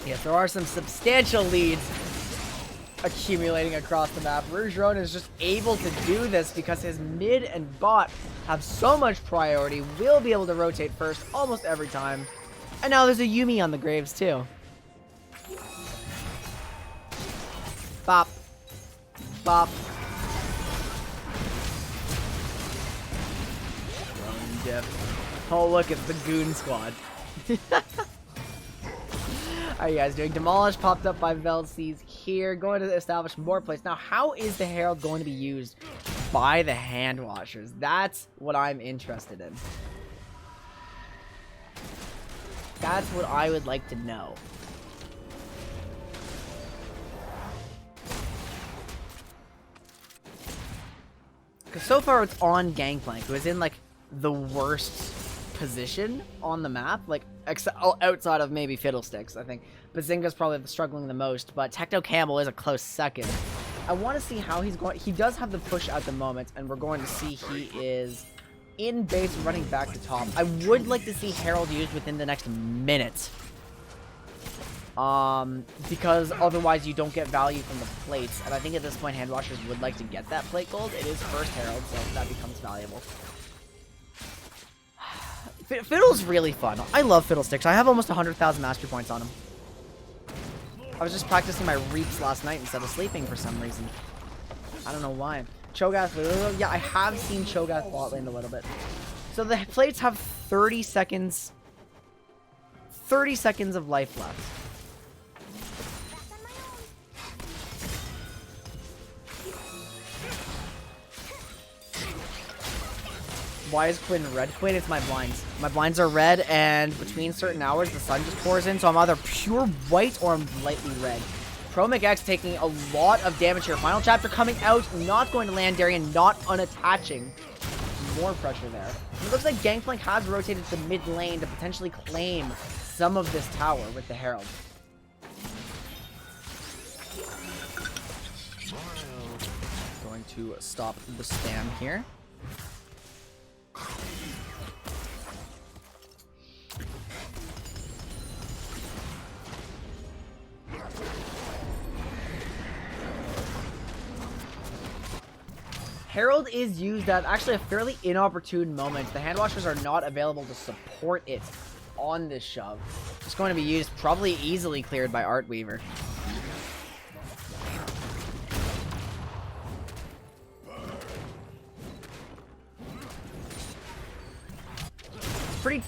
Yes, there are some substantial leads accumulating across the map. Rougeron is just able to do this because his mid and bot have so much priority. Will be able to rotate first almost every time. And now there's a Yuumi on the Graves too. Bop. Bop. Drone diff. Oh, look, it's the Goon Squad. How are you guys doing? Demolish popped up by Velsies here. Going to establish more plays. Now, how is the Herald going to be used by the Hand Washers? That's what I'm interested in. That's what I would like to know. Because so far it's on Gangplank, who is in like the worst position on the map, like outside of maybe Fiddlesticks. I think Bazinga's probably struggling the most, but Techno Campbell is a close second. I want to see how he's going. He does have the push at the moment, and we're going to see he is in base running back to top. I would like to see Herald used within the next minute. Because otherwise you don't get value from the plates, and I think at this point Hand Washers would like to get that plate gold. It is first Herald, so that becomes valuable. Fiddle's really fun. I love Fiddlesticks. I have almost 100,000 mastery points on him. I was just practicing my reaps last night instead of sleeping for some reason. I don't know why. Cho'Gath, yeah, I have seen Cho'Gath bot lane a little bit. So the plates have 30 seconds. 30 seconds of life left. Why is Quinn red? Quinn, it's my blinds. My blinds are red, and between certain hours, the sun just pours in, so I'm either pure white or I'm lightly red. ProMcX taking a lot of damage here. Final chapter coming out, not going to land Darien, not unattaching. More pressure there. It looks like Gangplank has rotated to mid lane to potentially claim some of this tower with the Herald. Going to stop the spam here. Herald is used at actually a fairly inopportune moment. The Hand Washers are not available to support it on this shove. It's going to be used, probably easily cleared by Artweaver. Pretty...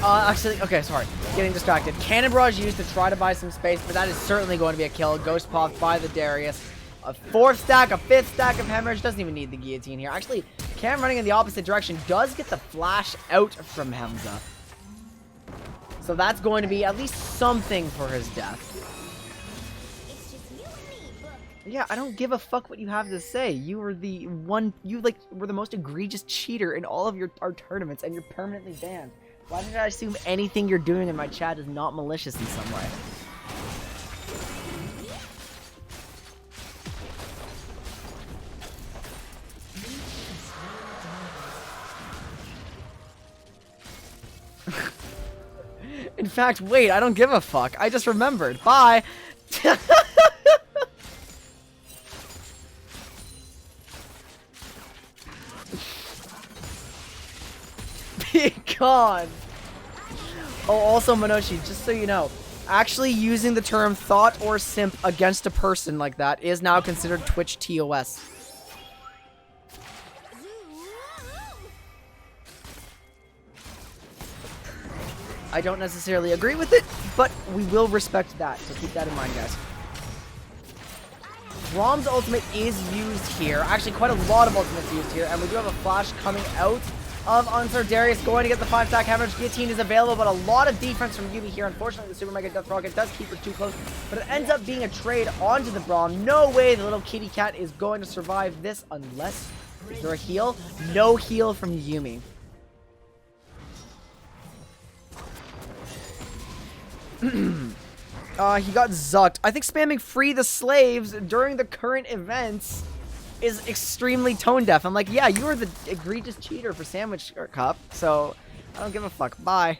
actually, okay, sorry. Getting distracted. Cannon Barrage used to try to buy some space, but that is certainly going to be a kill. Ghost popped by the Darius. A 4th stack, a 5th stack of Hemorrhage. Doesn't even need the guillotine here. Actually, Cam running in the opposite direction does get the flash out from Hemza. So that's going to be at least something for his death. Yeah, I don't give a fuck what you have to say. You were the one, you like were the most egregious cheater in all of our tournaments, and you're permanently banned. Why did I assume anything you're doing in my chat is not malicious in some way? In fact, wait, I don't give a fuck. I just remembered. Bye! god. Oh, also, Minoshi, just so you know, actually using the term thought or simp against a person like that is now considered Twitch TOS. I don't necessarily agree with it, but we will respect that, so keep that in mind, guys. Rom's ultimate is used here. Actually, quite a lot of ultimates used here, and we do have a flash coming out of Unsir. Darius going to get the 5-stack hemorrhage. Guillotine is available, but a lot of defense from Yumi here. Unfortunately, the Super Mega Death Rocket does keep her too close, but it ends up being a trade onto the Braum. No way the little kitty cat is going to survive this unless... Is there a heal? No heal from Yumi. He got zucked. I think spamming free the slaves during the current events is extremely tone deaf. I'm like, yeah, you are the egregious cheater for Sandwich Cup, so I don't give a fuck. Bye.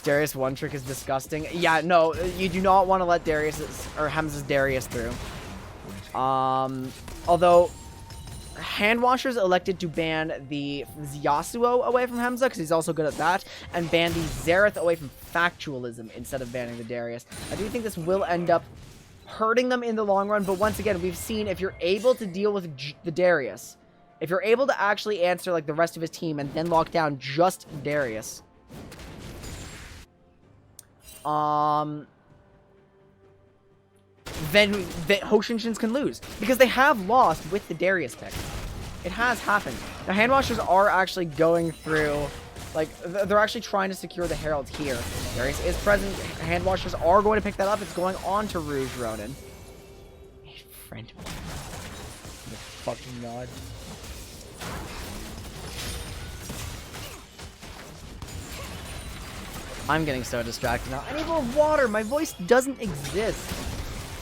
Darius one trick is disgusting. Yeah, no, you do not want to let Darius's or Hem's Darius through. Although Hand Washers elected to ban the Yasuo away from Hemza because he's also good at that, and ban the Xerath away from Factualism instead of banning the Darius. I do think this will end up hurting them in the long run, but once again, we've seen if you're able to deal with the Darius, if you're able to actually answer like the rest of his team and then lock down just Darius, then Hoshinshins can lose. Because they have lost with the Darius pick. It has happened. Now, Hand Washers are actually going through, like, they're actually trying to secure the Herald here. Darius is present. Hand Washers are going to pick that up. It's going on to Rouge Ronin. Friend. The fucking god. I'm getting so distracted now. I need more water. My voice doesn't exist.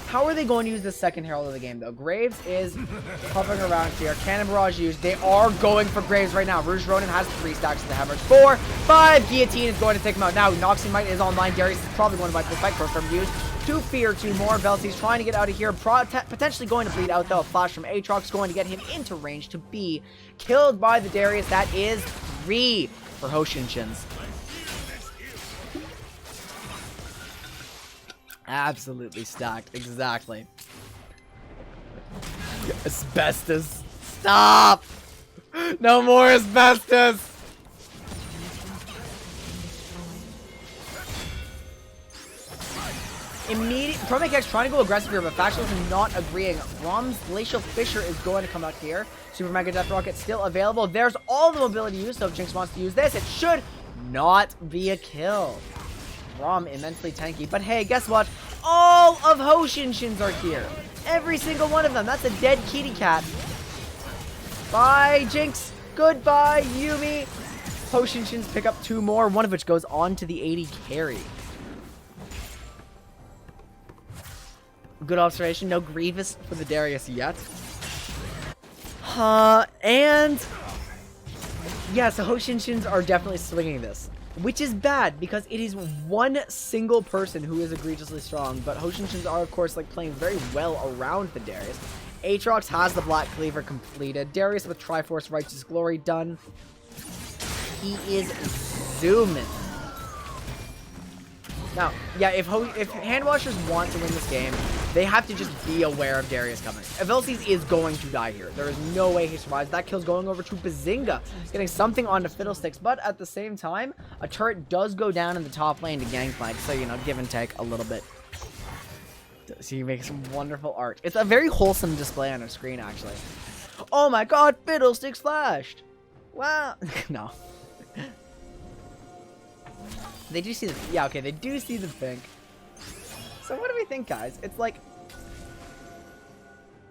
How are they going to use the second Herald of the game, though? Graves is hovering around here. Cannon Barrage used. They are going for Graves right now. Rouge Ronin has 3 stacks of the Hemorrhage. 4, 5. Guillotine is going to take him out. Now, Noxie Might is online. Darius is probably going to wipe the fight from used. 2 Fear, 2 more. Velcy's trying to get out of here. Potentially going to bleed out, though. A flash from Aatrox going to get him into range to be killed by the Darius. That is 3 for Hoshinshins. Absolutely stacked. Exactly. Asbestos. Stop! No more asbestos! Promic X trying to go aggressive here, but Factualism not agreeing. Rom's Glacial Fissure is going to come out here. Super Mega Death Rocket still available. There's all the mobility used, so if Jinx wants to use this, it should not be a kill. Rom immensely tanky, but hey, guess what? All of Hoshinshins are here. Every single one of them. That's a dead kitty cat. Bye, Jinx. Goodbye, Yumi. Hoshinshins pick up 2 more, one of which goes on to the 80 carry. Good observation. No Grievous for the Darius yet. And yeah, so Hoshinshins are definitely swinging this. Which is bad, because it is one single person who is egregiously strong, but Hoshinshins are, of course, like, playing very well around the Darius. Aatrox has the Black Cleaver completed. Darius with Triforce Righteous Glory done. He is zooming. Now, yeah, if Hand Washers want to win this game, they have to just be aware of Darius coming. Velcy's is going to die here. There is no way he survives. That kill's going over to Bazinga, getting something onto Fiddlesticks, but at the same time, a turret does go down in the top lane to Gangplank, so, you know, give and take a little bit. So you make some wonderful art. It's a very wholesome display on our screen, actually. Oh my god, Fiddlesticks flashed! Wow. No. They do see the... Yeah, okay, they do see the pink. So what do we think, guys? It's like...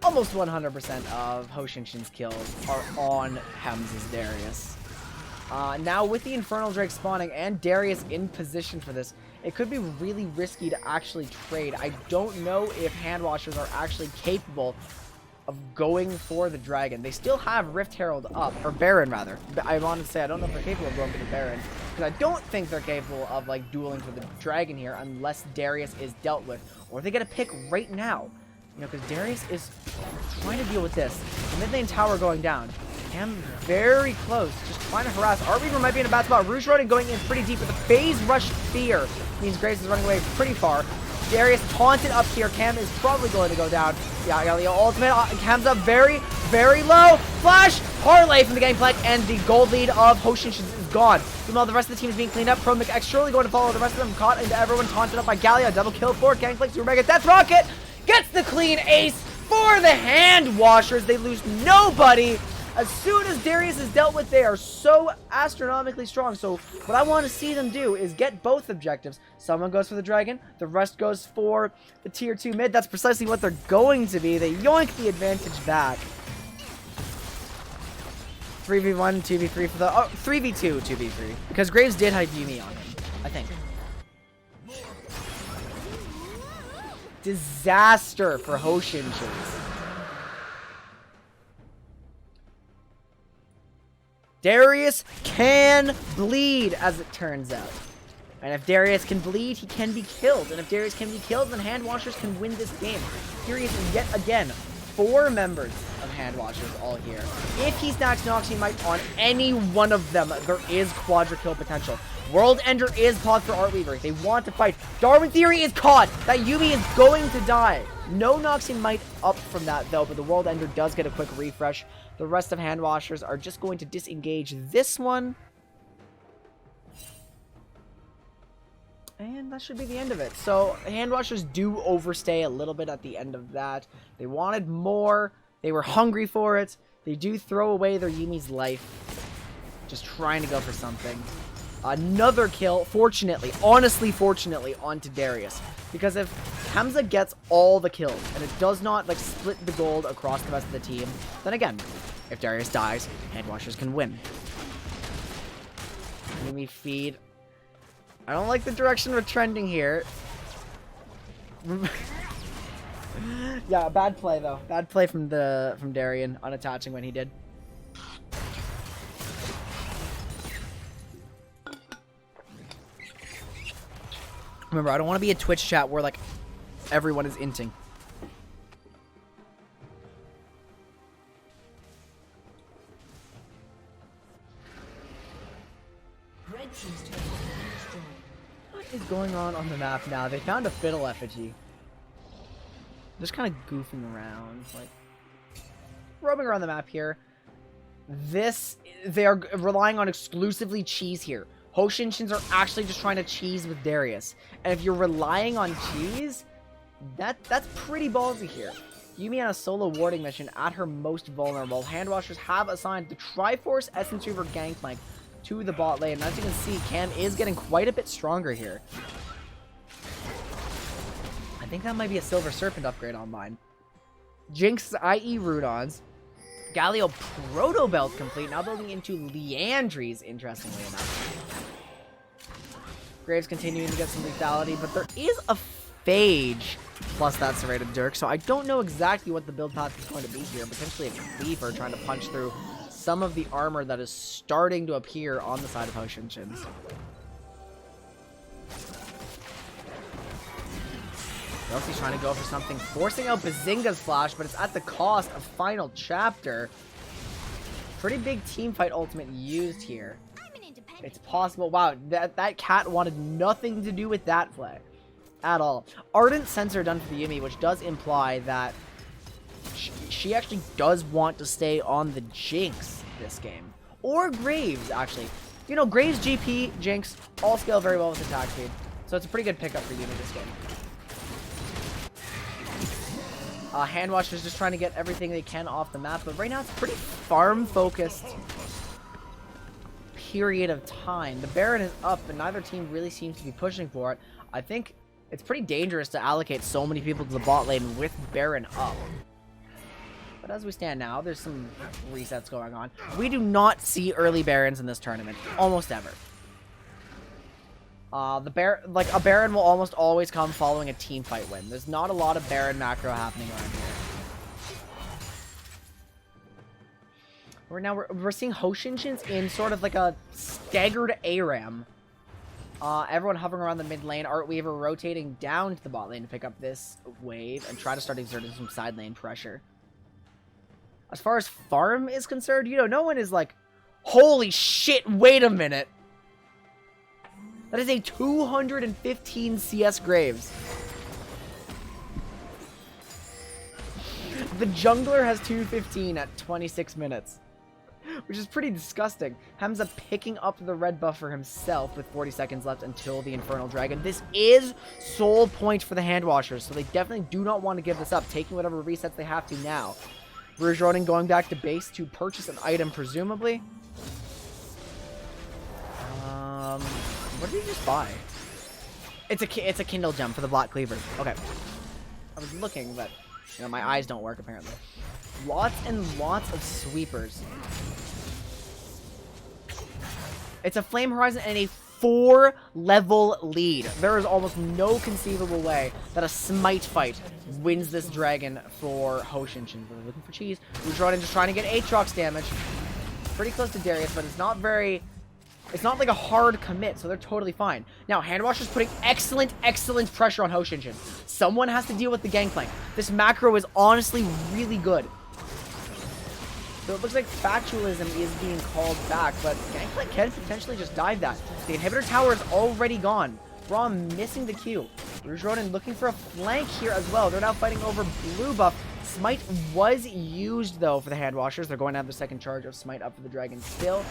almost 100% of Hoshinshin's kills are on Hem's Darius. Now, with the Infernal Drake spawning and Darius in position for this, it could be really risky to actually trade. I don't know if Hand Washers are actually capable of going for the dragon. They still have Rift Herald up, or Baron rather. I wanted to say I don't know if they're capable of going for the Baron, because I don't think they're capable of like dueling for the dragon here unless Darius is dealt with, or they get a pick right now. You know, because Darius is trying to deal with this. The mid lane tower going down. Cam very close, just trying to harass. Artweaver might be in a bad spot. Rouge Rodent going in pretty deep, but the phase rush fear means Graves is running away pretty far. Darius taunted up here. Cam is probably going to go down. Yeah, Galio ultimate. Cam's up very, very low. Flash! Parlay from the gangplank, and the gold lead of Hoshin is gone. Meanwhile, the rest of the team is being cleaned up. Chrome X surely going to follow the rest of them. Caught into everyone, taunted up by Galio. Double kill for Gangplank. Super Mega Death Rocket gets the clean ace for the Hand Washers. They lose nobody. As soon as Darius is dealt with, they are so astronomically strong. So what I want to see them do is get both objectives. Someone goes for the dragon. The rest goes for the tier 2 mid. That's precisely what they're going to be. They yoink the advantage back. 3v1, 2v3 for the... Oh, 3v2, 2v3. Because Graves did have Yumi on him, I think. Disaster for Hoshin Chase. Darius can bleed, as it turns out. And if Darius can bleed, he can be killed. And if Darius can be killed, then Hand Washers can win this game. Furious is yet again 4 members of Hand Washers all here. If he stacks Noxie Might on any one of them, there is quadra kill potential. World Ender is caught for Artweaver. They want to fight. Darwin Theory is caught. That Yumi is going to die. No Noxie Might up from that, though, but the World Ender does get a quick refresh. The rest of Hand Washers are just going to disengage this one. And that should be the end of it. So, Hand Washers do overstay a little bit at the end of that. They wanted more. They were hungry for it. They do throw away their Yumi's life. Just trying to go for something. Another kill, fortunately, honestly fortunately, onto Darius. Because if Hamza gets all the kills, and it does not, like, split the gold across the rest of the team, then again, if Darius dies, Hand Washers can win. Yumi feed. I don't like the direction we're trending here. Yeah, bad play, though. Bad play from Darien, unattaching when he did. Remember, I don't want to be a Twitch chat where, like, everyone is inting. Red team's turret has been destroyed. What is going on the map now? They found a fiddle effigy. Just kind of goofing around, like, roaming around the map here. They are relying on exclusively cheese here. Hoshinshins are actually just trying to cheese with Darius. And if you're relying on cheese, that's pretty ballsy here. Yumi on a solo warding mission at her most vulnerable. Hand Washers have assigned the Triforce Essence Reaver Gangplank to the bot lane. And as you can see, Cam is getting quite a bit stronger here. I think that might be a Silver Serpent upgrade on mine. Jinx, i.e. Rudons. Galio Proto Belt complete, now building into Leandries, interestingly enough. Graves continuing to get some lethality, but there is a Phage plus that Serrated Dirk, so I don't know exactly what the build path is going to be here. Potentially a Cleaver trying to punch through some of the armor that is starting to appear on the side of Hoshinshins. Elsie's trying to go for something, forcing out Bazinga's flash, but it's at the cost of Final Chapter. Pretty big team fight ultimate used here. It's possible. Wow, that cat wanted nothing to do with that play at all. Ardent Sensor done for the Yumi, which does imply that she actually does want to stay on the Jinx this game. Or Graves, actually. You know, Graves, GP, Jinx, all scale very well with attack speed. So it's a pretty good pickup for Yumi this game. Hand Washers just trying to get everything they can off the map, but right now it's pretty farm-focused period of time. The Baron is up, and neither team really seems to be pushing for it. I think it's pretty dangerous to allocate so many people to the bot lane with Baron up. But as we stand now, there's some resets going on. We do not see early Barons in this tournament, almost ever. A Baron will almost always come following a team fight win. There's not a lot of Baron macro happening around here. We're seeing Hoshinshins in sort of like a staggered ARAM. Everyone hovering around the mid lane. Art Weaver rotating down to the bot lane to pick up this wave and try to start exerting some side lane pressure. As far as farm is concerned, you know, no one is like, holy shit, wait a minute. That is a 215 CS Graves. The jungler has 215 at 26 minutes. Which is pretty disgusting. Hamza picking up the red buff for himself with 40 seconds left until the Infernal Dragon. This is soul point for the Handwashers, so they definitely do not want to give this up, taking whatever resets they have to now. Rouge Ronin going back to base to purchase an item, presumably. What did he just buy? It's a Kindle gem for the Black Cleaver. Okay. I was looking, but you know, my eyes don't work apparently. Lots and lots of sweepers. It's a Flame Horizon and a 4-level lead. There is almost no conceivable way that a smite fight wins this dragon for Hoshinshin. We're looking for cheese. Rouge Ronin just trying to get Aatrox damage. Pretty close to Darius, but it's not very... It's not like a hard commit, so they're totally fine. Now, Handwasher's putting excellent pressure on Hoshinshin. Someone has to deal with the Gangplank. This macro is honestly really good. So it looks like Factualism is being called back, but Gangplank can potentially just dive that. The inhibitor tower is already gone. Braum missing the Q. Rouge Ronin looking for a flank here as well. They're now fighting over blue buff. Smite was used, though, for the Handwashers. They're going to have the second charge of Smite up for the Dragon still.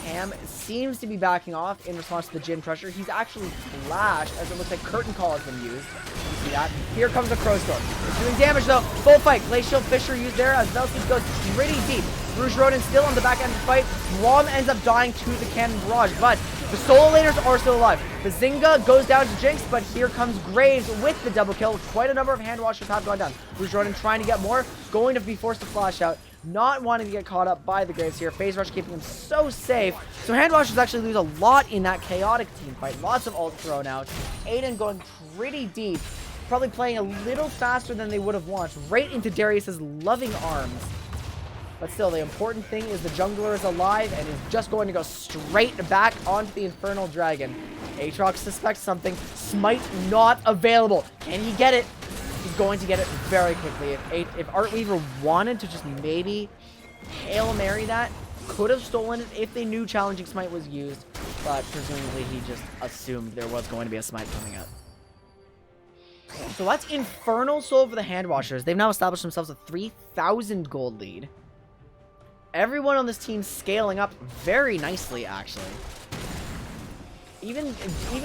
Cam seems to be backing off in response to the Jhin pressure. He's actually flashed as it looks like Curtain Call has been used. You see that? Here comes the Crow Storm. It's doing damage though. Full fight. Glacial Fissure used there as Velsies goes pretty deep. Rouge Ronin still on the back end of the fight. Braum ends up dying to the Cannon Barrage, but the Soul Eaters are still alive. The Zynga goes down to Jinx, but here comes Graves with the double kill. Quite a number of Handwashers have gone down. Rouge Ronin trying to get more, going to be forced to flash out. Not wanting to get caught up by the Graves here. Phase Rush keeping him so safe. So Handwashers actually lose a lot in that chaotic team fight. Lots of ult thrown out. Aiden going pretty deep. Probably playing a little faster than they would have wanted. Right into Darius's loving arms. But still, the important thing is the jungler is alive and is just going to go straight back onto the Infernal Dragon. Aatrox suspects something. Smite not available. Can he get it? He's going to get it very quickly. If Art Weaver wanted to just maybe Hail Mary that, could have stolen it if they knew Challenging Smite was used, but presumably he just assumed there was going to be a Smite coming up. So that's Infernal Soul for the Handwashers. They've now established themselves a 3,000 gold lead. Everyone on this team scaling up very nicely, actually. Even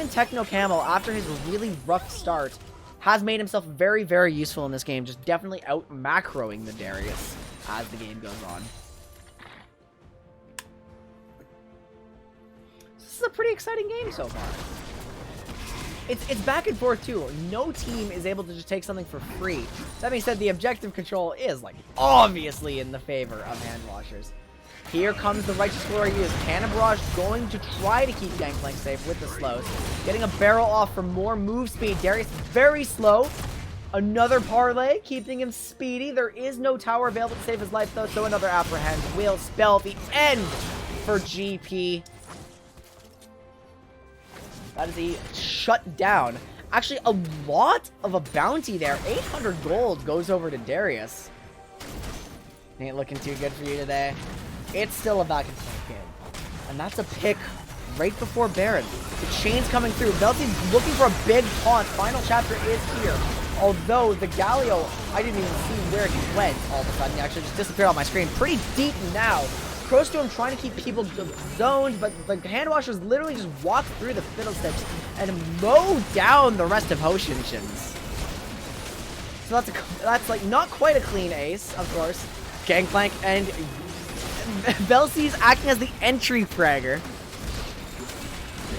Techno Camel, after his really rough start, has made himself very, very useful in this game. Just definitely out-macroing the Darius as the game goes on. This is a pretty exciting game so far. It's back and forth, too. No team is able to just take something for free. That being said, the objective control is, like, obviously in the favor of Handwashers. Here comes the Righteous Glory use. Cannon Barrage going to try to keep Gangplank safe with the slows. Getting a barrel off for more move speed. Darius very slow. Another parlay, keeping him speedy. There is no tower available to save his life, though, so another Apprehend will spell the end for GP. That is a shutdown. Actually, a lot of a bounty there. 800 gold goes over to Darius. Ain't looking too good for you today. It's still a back and forth game. And that's a pick right before Baron. The chain's coming through. Velsi's looking for a big taunt. Final chapter is here. Although the Galio, I didn't even see where he went all of a sudden. He actually just disappeared on my screen. Pretty deep now. Crowstorm trying to keep people zoned, but the Handwashers literally just walk through the Fiddlesticks and mow down the rest of Hoshinshins. So that's like not quite a clean ace, of course. Gangplank and Velsi's acting as the entry fragger.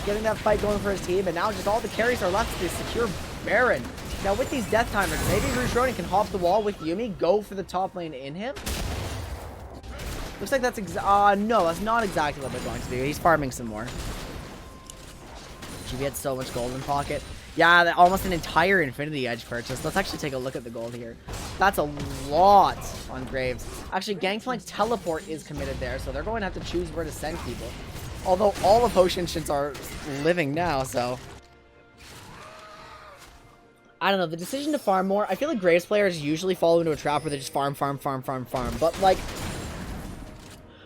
Getting that fight going for his team, and now just all the carries are left to secure Baron. Now with these death timers, maybe Rouge Ronin can hop the wall with Yuumi, go for the top lane in him. Looks like that's no, that's not exactly what they're going to do. He's farming some more. GB had so much gold in pocket. Yeah, almost an entire Infinity Edge purchase. Let's actually take a look at the gold here. That's a lot on Graves. Actually, Gangplank's teleport is committed there, so they're going to have to choose where to send people. Although all of Ho Shin-Shin's are living now, so... I don't know, the decision to farm more, I feel like Graves players usually fall into a trap where they just farm. But, like,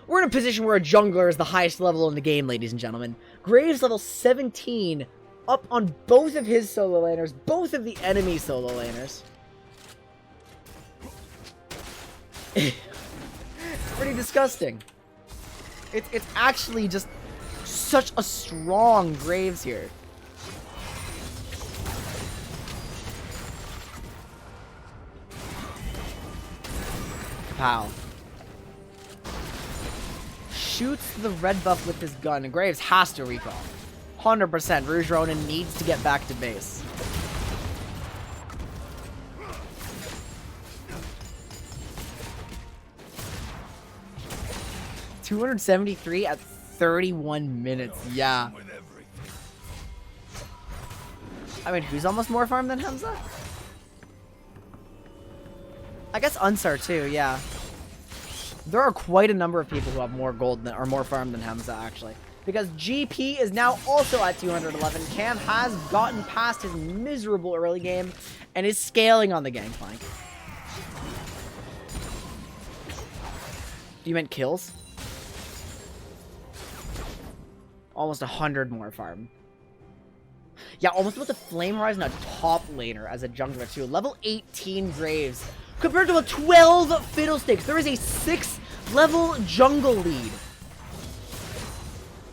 we're in a position where a jungler is the highest level in the game, ladies and gentlemen. Graves level 17, up on both of his solo laners, both of the enemy solo laners. Pretty disgusting. It's actually just such a strong Graves here. Pow. Shoots the red buff with his gun, and Graves has to recall. 100%. Rouge Ronin needs to get back to base. $273 at 31 minutes. Yeah. I mean, who's almost more farm than Hamza? I guess Unsar too, yeah. There are quite a number of people who have more gold than, or more farm than Hamza, actually. Because GP is now also at 211. Cam has gotten past his miserable early game and is scaling on the gangplank. You meant kills? Almost 100 more farm. Yeah, almost with the Flame Horizon, a top laner as a jungler too. Level 18 Graves. Compared to a 12 Fiddlesticks, there is a 6 level jungle lead.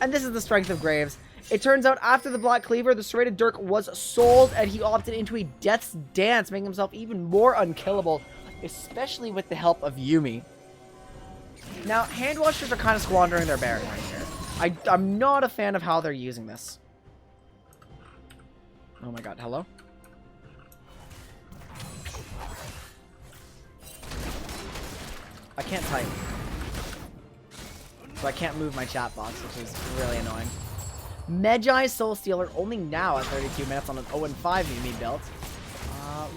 And this is the strength of Graves. It turns out after the Black Cleaver, the Serrated Dirk was sold and he opted into a Death's Dance, making himself even more unkillable, especially with the help of Yumi. Now, Hand Washers are kind of squandering their Baron right here. I'm not a fan of how they're using this. Oh my god, hello? I can't type. So I can't move my chat box, which is really annoying. Medjai Soul Stealer only now at 32 minutes on an 0-5 Yumi build.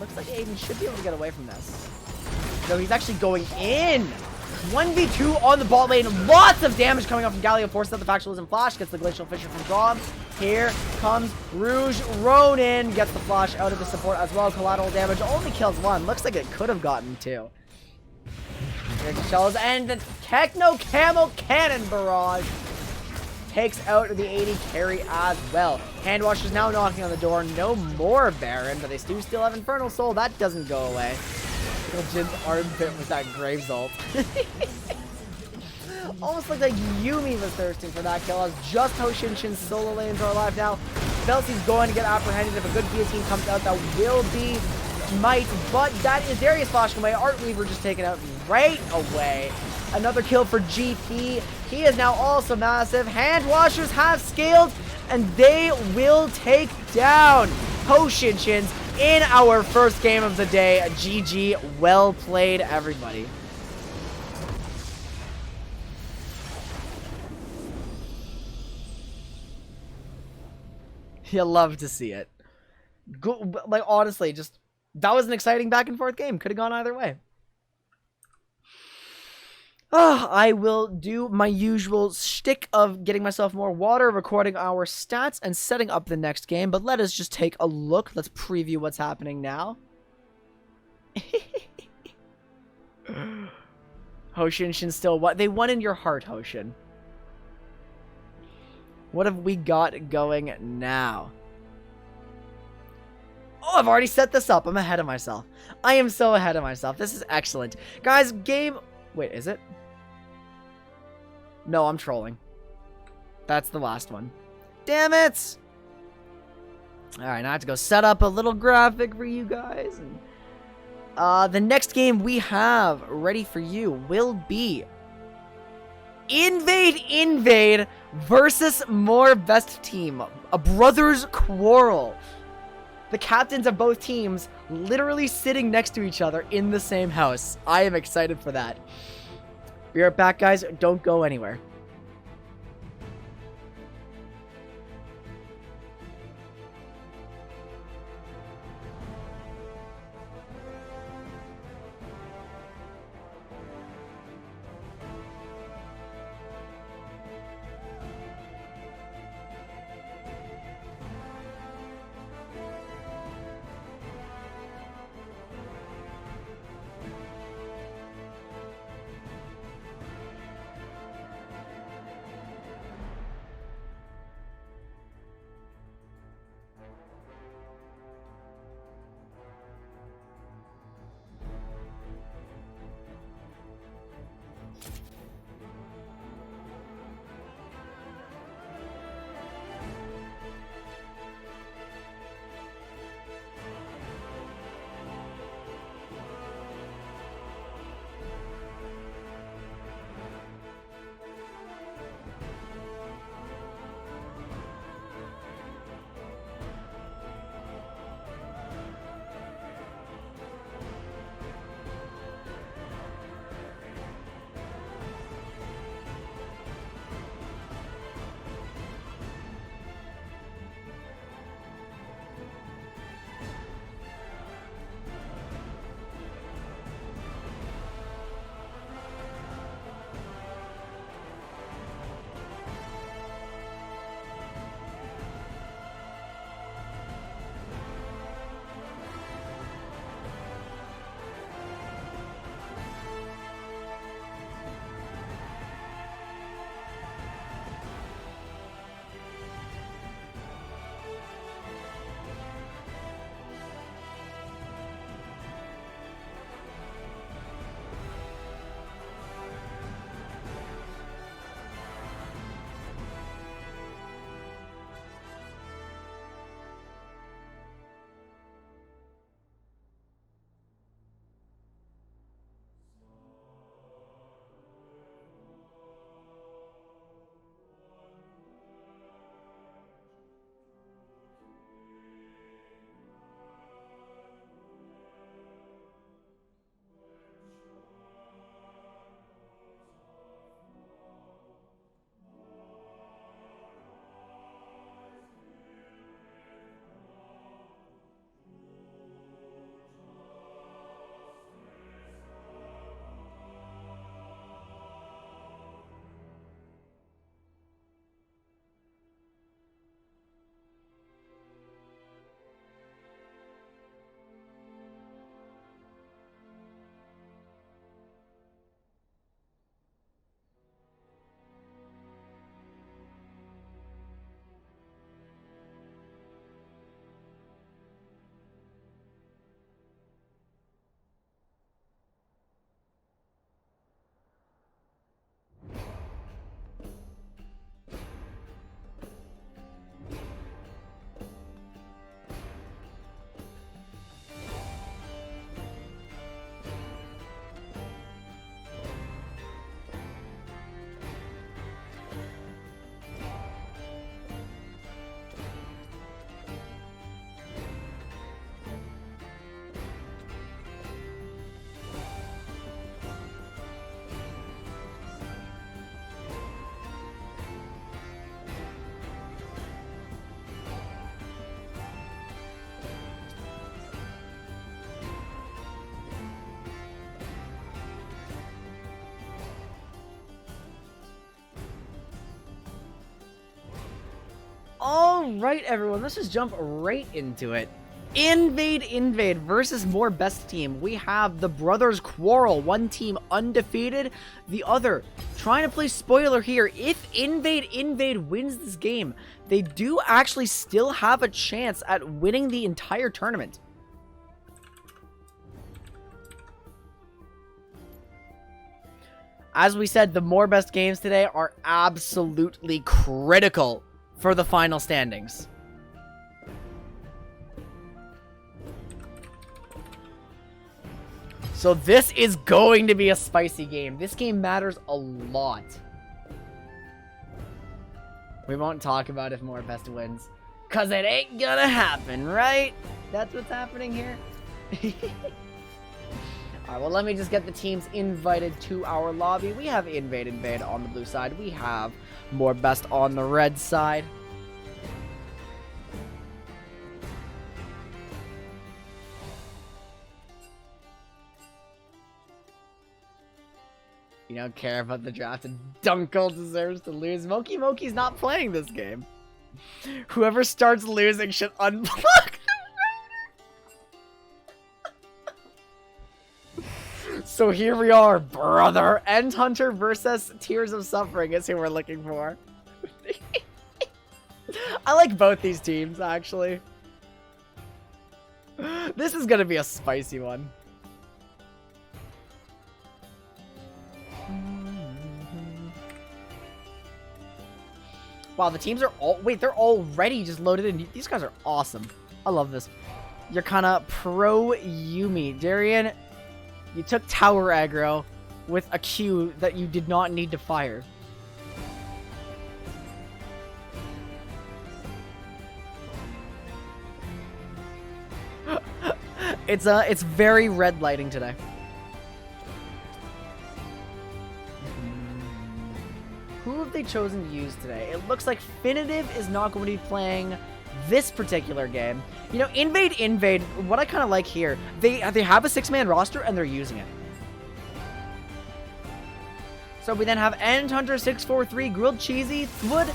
Looks like Aiden should be able to get away from this. No, he's actually going in! 1v2 on the bot lane. Lots of damage coming off from Galio. Forces out the Factualism Flash. Gets the Glacial Fissure from Grob. Here comes Rouge Ronin. Gets the Flash out of the support as well. Collateral damage only kills one. Looks like it could have gotten two. Here's the shells. And the Techno Camo Cannon Barrage takes out the 80 carry as well. Handwasher's now knocking on the door. No more Baron, but they do still have Infernal Soul. That doesn't go away. Jin's armpit with that Graves ult. Almost looked like Yumi was thirsting for that kill, as just Ho Shin-Shin's solo lanes are alive now. Velcy's going to get apprehended if a good guillotine comes out. That will be Might, but that is Darius flashing away. Art Weaver just taken out right away. Another kill for GP. He is now also massive. Hand Washers have scaled, and they will take down Ho Shin-Shin's in our first game of the day. GG, well played, everybody. You love to see it. Go, like, honestly, just, that was an exciting back and forth game. Could have gone either way. I will do my usual shtick of getting myself more water, recording our stats, and setting up the next game. But let us just take a look. Let's preview what's happening now. Ho Shin-Shin still what? They won in your heart, Ho Shin. What have we got going now? Oh, I've already set this up. I'm ahead of myself. I am so ahead of myself. This is excellent. Guys, game... Wait, is it? No, I'm trolling. That's the last one. Damn it! Alright, now I have to go set up a little graphic for you guys. And, the next game we have ready for you will be Invade versus More Best Team. A brother's quarrel. The captains of both teams literally sitting next to each other in the same house. I am excited for that. Be right back, guys. Don't go anywhere. Alright, everyone, let's just jump right into it. Invade versus more best team. We have the brothers quarrel. One team undefeated, the other trying to play spoiler here. If Invade wins this game, they do actually still have a chance at winning the entire tournament. As we said, the more best games today are absolutely critical for the final standings. So this is going to be a spicy game. This game matters a lot. We won't talk about if more best wins, cause it ain't gonna happen, right? That's what's happening here. Alright, well, let me just get the teams invited to our lobby. We have Invade on the blue side. We have more best on the red side. You don't care about the draft, and Dunkel deserves to lose. Moki's not playing this game. Whoever starts losing should unblock. So here we are, brother. End Hunter versus Tears of Suffering is who we're looking for. I like both these teams, actually. This is gonna be a spicy one. Wow, the teams are all... Wait, they're already just loaded in. These guys are awesome. I love this. You're kind of pro Yumi. Darian, you took tower aggro with a Q that you did not need to fire. It's very red lighting today. Who have they chosen to use today? It looks like Finitive is not going to be playing this particular game. You know, Invade, what I kind of like here, they have a 6-man roster and they're using it. So we then have End Hunter 643, Grilled Cheesy, Thwood,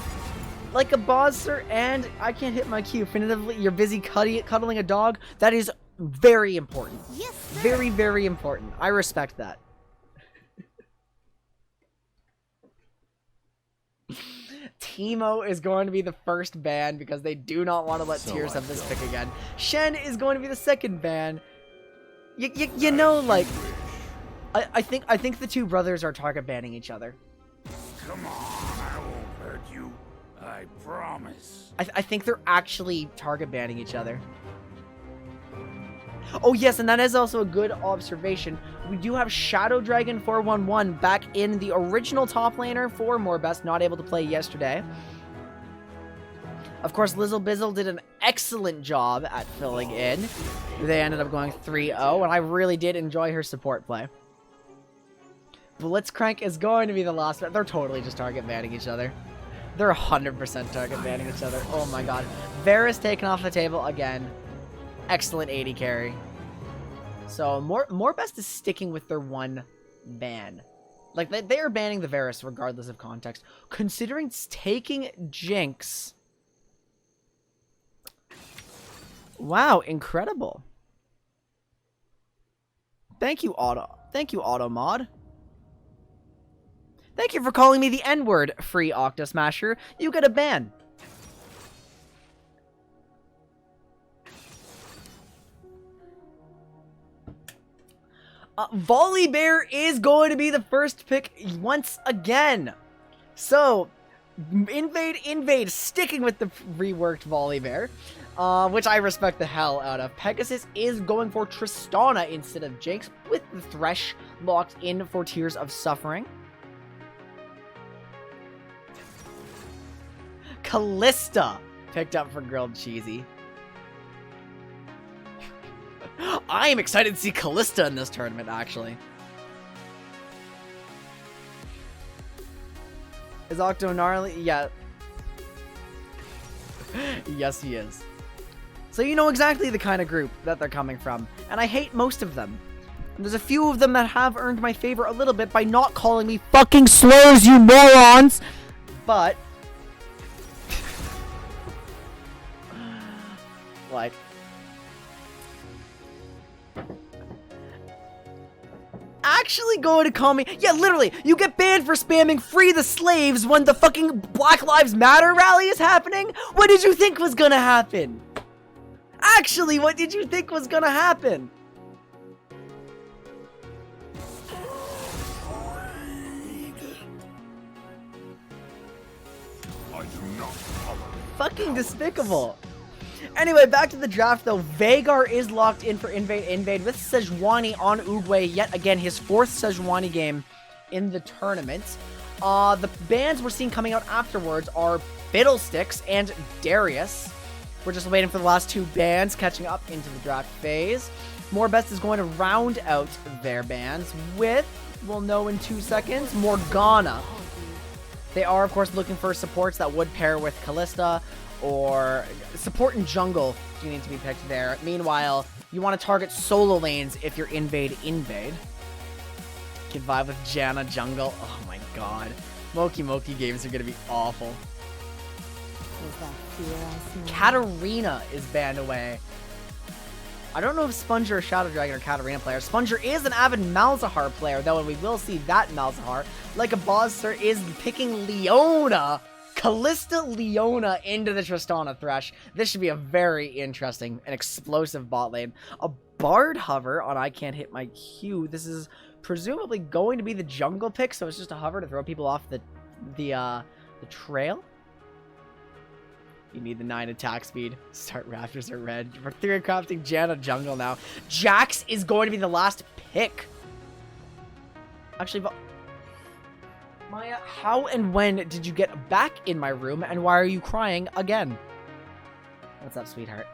like a bosser, and I can't hit my Q. Finitively, you're busy cuddling a dog. That is very important. Yes, sir. Very, very important. I respect that. Teemo is going to be the first ban because they do not want to let Tears have this pick again. Shen is going to be the second ban. You know, like, I think the two brothers are target banning each other. Come on, I won't hurt you. I promise. I think they're actually target banning each other. Oh yes, and that is also a good observation. We do have Shadow Dragon 411 back in the original top laner for Morebest, not able to play yesterday. Of course, Lizzle Bizzle did an excellent job at filling in. They ended up going 3-0, and I really did enjoy her support play. Blitzcrank is going to be the last one. They're totally just target banning each other. They're 100% target banning each other. Oh my god. Varus taken off the table again. Excellent 80 carry. So Morebest is sticking with their one ban. Like they are banning the Varus regardless of context. Considering taking Jinx. Wow, incredible. Thank you, Automod. Thank you for calling me the N-word, free Octa Smasher. You get a ban. Volibear is going to be the first pick once again. So, Invade, sticking with the reworked Volibear, which I respect the hell out of. Pegasus is going for Tristana instead of Jinx, with the Thresh locked in for Tears of Suffering. Callista picked up for Grilled Cheesy. I am excited to see Callista in this tournament, actually. Is Octo gnarly? Yeah. Yes, he is. So you know exactly the kind of group that they're coming from. And I hate most of them. And there's a few of them that have earned my favor a little bit by not calling me fucking slurs, you morons! But... look like. Actually going to call me. Yeah, literally, you get banned for spamming free the slaves when the fucking Black Lives Matter rally is happening? What did you think was gonna happen? Actually, what did you think was gonna happen? I do not tolerate. Fucking despicable. Anyway, back to the draft though. Vagar is locked in for Invade with Sejuani on Uguay. Yet again, his 4th Sejuani game in the tournament. The bans we're seeing coming out afterwards are Fiddlesticks and Darius. We're just waiting for the last 2 bans catching up into the draft phase. Morebest is going to round out their bans with, we'll know in 2 seconds, Morgana. They are, of course, looking for supports that would pair with Kalista, or support in jungle do need to be picked there. Meanwhile, you want to target solo lanes if you're invade. Can vibe with Janna jungle. Oh my god. Moki games are going to be awful. Katarina is banned away. I don't know if Sponger or Shadow Dragon are Katarina players. Sponger is an avid Malzahar player, though, and we will see that Malzahar, like a Bozzer, is picking Leona. Kalista Leona into the Tristana Thresh. This should be a very interesting and explosive bot lane. A Bard hover on I Can't Hit My Q. This is presumably going to be the jungle pick, so it's just a hover to throw people off the trail. You need the 9 attack speed. Start Raptors are red. We're 3 crafting Janna jungle now. Jax is going to be the last pick. Actually, Maya, how and when did you get back in my room, and why are you crying again? What's up, sweetheart?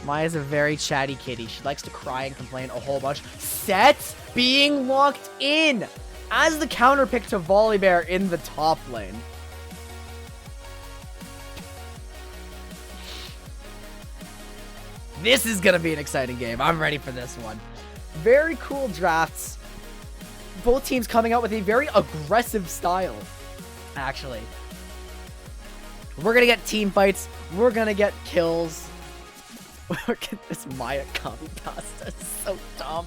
Maya's a very chatty kitty. She likes to cry and complain a whole bunch. Set being locked in as the counter pick to Volibear in the top lane. This is gonna be an exciting game. I'm ready for this one. Very cool drafts. Both teams coming out with a very aggressive style, actually. We're gonna get team fights. We're gonna get kills. Look at this Maya copy pasta. It's so dumb.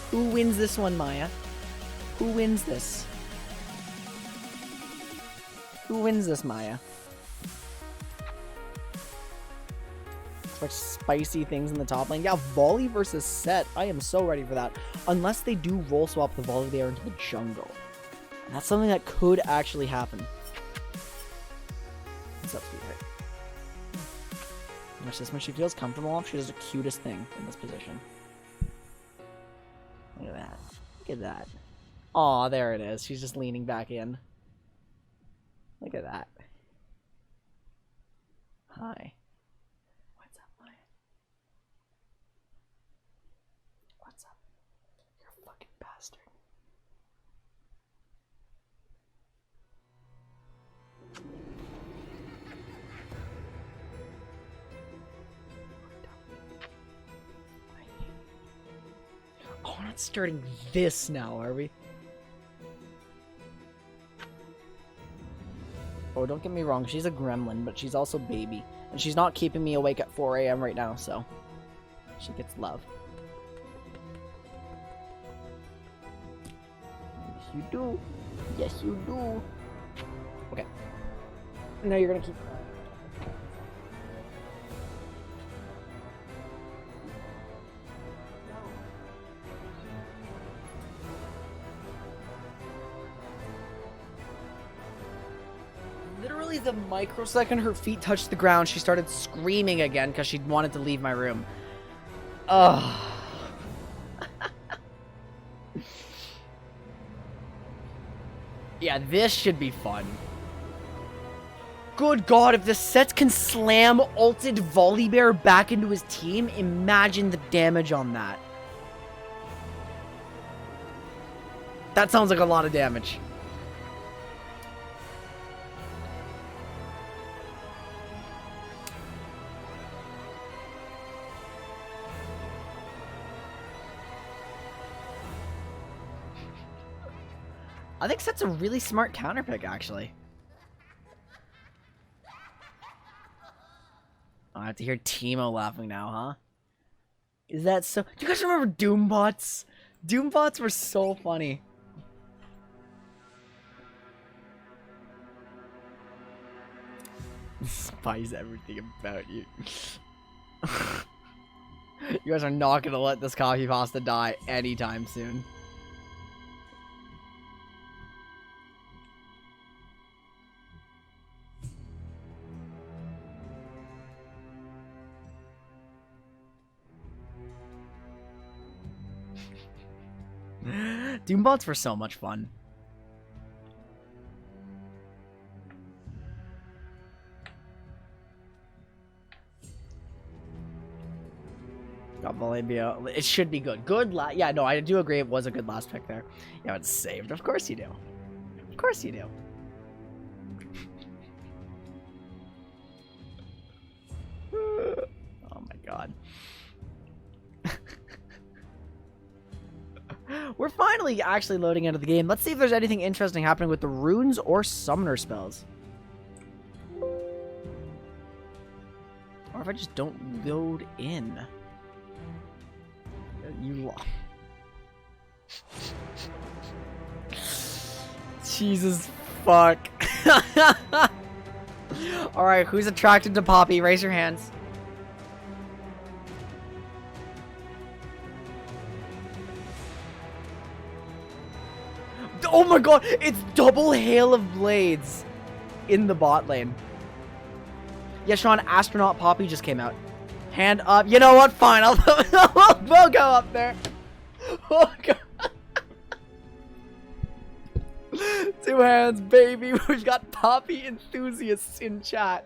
Who wins this one, Maya? Who wins this? Who wins this, Maya? Expect spicy things in the top lane. Yeah, Volley versus Set. I am so ready for that. Unless they do roll swap the Volley there into the jungle. And that's something that could actually happen. What's up, sweetheart? Watch this when she feels comfortable. She does the cutest thing in this position. Look at that. Look at that. Aw, there it is. She's just leaning back in. Look at that. Hi. What's up, Maya? What's up? You're a fucking bastard. Oh, we're not starting this now, are we? Oh, don't get me wrong, she's a gremlin, but she's also baby. And she's not keeping me awake at 4 a.m. right now, so she gets love. Yes, you do. Yes, you do. Okay. Now you're gonna keep crying. Literally the microsecond her feet touched the ground, she started screaming again because she wanted to leave my room. Ugh. Yeah, this should be fun. Good God, if the Set can slam ulted Volibear back into his team, imagine the damage on that. That sounds like a lot of damage. I think Set's a really smart counter pick, actually. I have to hear Teemo laughing now, huh? Is that so? Do you guys remember Doombots? Doombots were so funny. Spies everything about you. You guys are not gonna let this coffee pasta die anytime soon. Doombots were so much fun. Got Volebia. It should be good. Yeah, no, I do agree it was a good last pick there. Yeah, it's saved. Of course you do. Of course you do. Oh my god. We're finally actually loading into the game. Let's see if there's anything interesting happening with the runes or summoner spells. Or if I just don't load in. You Jesus fuck. Alright, who's attracted to Poppy? Raise your hands. Oh my god, it's double Hail of Blades in the bot lane. Yeah, Sean, Astronaut Poppy just came out. Hand up. You know what? Fine, we'll go up there. We'll go. 2 hands, baby. We've got Poppy enthusiasts in chat.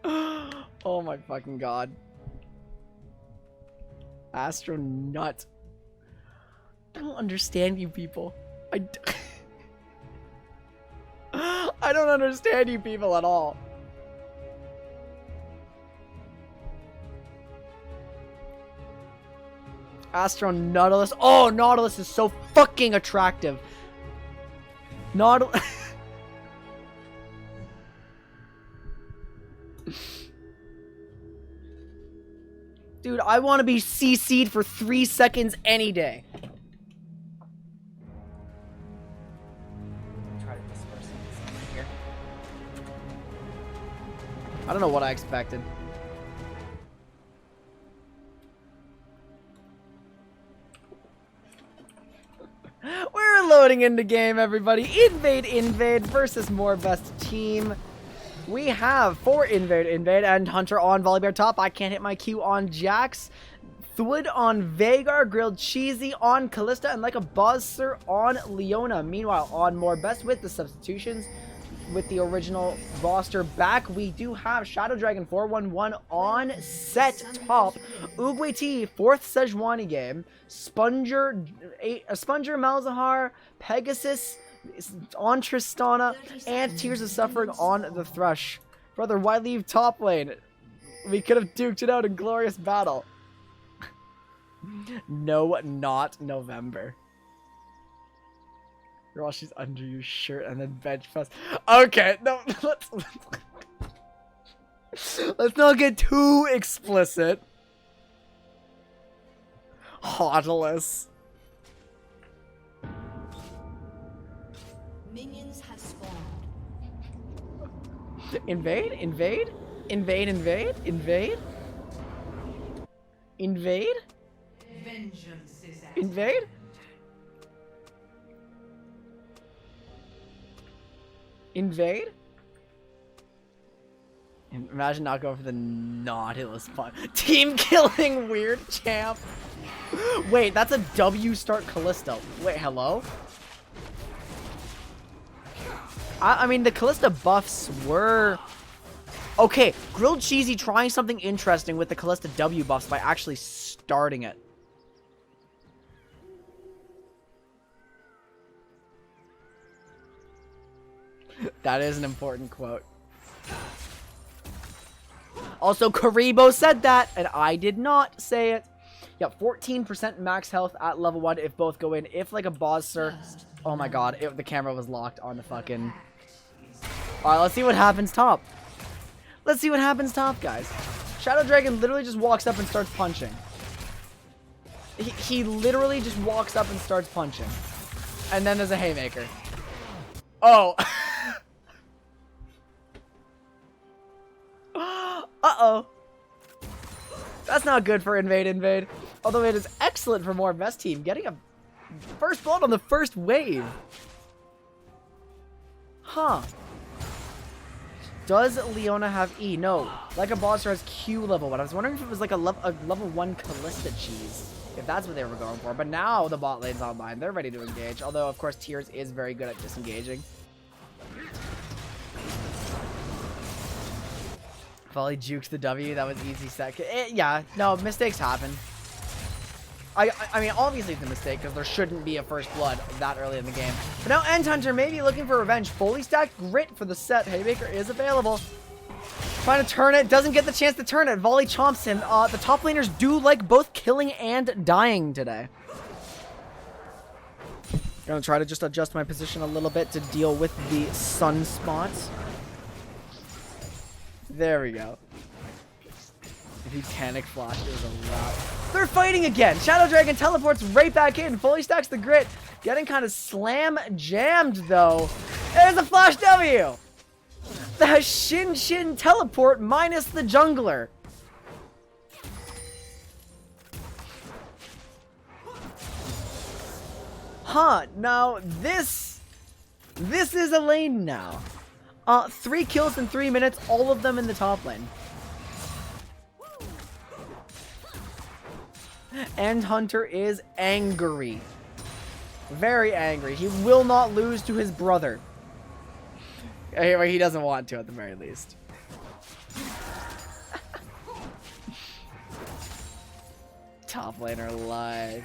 Oh my fucking god. Astronut. I don't understand you people. I don't understand you people at all. Astro Nautilus. Oh, Nautilus is so fucking attractive. Nautilus. Dude, I want to be CC'd for 3 seconds any day. Try to disperse something here. I don't know what I expected. We're loading into game, everybody. Invade versus more best team. We have 4 Invade, and Hunter on Volibear top. I can't hit my Q on Jax. Thwood on Veigar, Grilled Cheesy on Callista, and like a buzzer on Leona. Meanwhile, on more best with the substitutions, with the original roster back, we do have Shadow Dragon 411 on set top, Oogway T 4th Sejuani game, Sponger Malzahar, Pegasus on Tristana, and Tears of Suffering on the Thrush. Brother, why leave top lane? We could have duked it out in glorious battle. No, not November. While she's under your shirt and then bench press. Okay, no, let's not get too explicit. Nautilus. Minions have spawned. Invade. Invade. Vengeance is at Invade. Invade? Imagine not going for the Nautilus fun. Team killing weird champ. Wait, that's a W start Callista. Wait, hello? I mean, the Callista buffs were... Okay, Grilled Cheesy trying something interesting with the Callista W buffs by actually starting it. That is an important quote. Also, Karibo said that, and I did not say it. Yeah, 14% max health at level 1 if both go in. If like a boss, sir. Oh my god, the camera was locked on the fucking... Alright, let's see what happens top. Let's see what happens top, guys. Shadow Dragon literally just walks up and starts punching. He literally just walks up and starts punching. And then there's a haymaker. Oh. Uh-oh. That's not good for Invade. Although it is excellent for more best team. Getting a first blood on the first wave. Huh. Does Leona have E? No. Like a boss has Q level 1. I was wondering if it was like a level 1 Callista cheese. If that's what they were going for. But now the bot lane's online. They're ready to engage. Although, of course, Tears is very good at disengaging. Volley jukes the W. That was easy second. Yeah. No, mistakes happen. I mean, obviously it's a mistake because there shouldn't be a first blood that early in the game. But now Endhunter may be looking for revenge. Fully stacked Grit for the set. Haymaker is available. Trying to turn it. Doesn't get the chance to turn it. Volley chomps him. The top laners do like both killing and dying today. Gonna try to just adjust my position a little bit to deal with the sunspots. There we go. If he panic flashes a lot. They're fighting again. Shadow Dragon teleports right back in. Fully stacks the Grit. Getting kind of slam jammed though. There's a flash W. The Shin teleport minus the jungler. Huh, now this is a lane now. 3 kills in 3 minutes, all of them in the top lane. And Hunter is angry. Very angry. He will not lose to his brother. Anyway, he doesn't want to at the very least. Top laner live.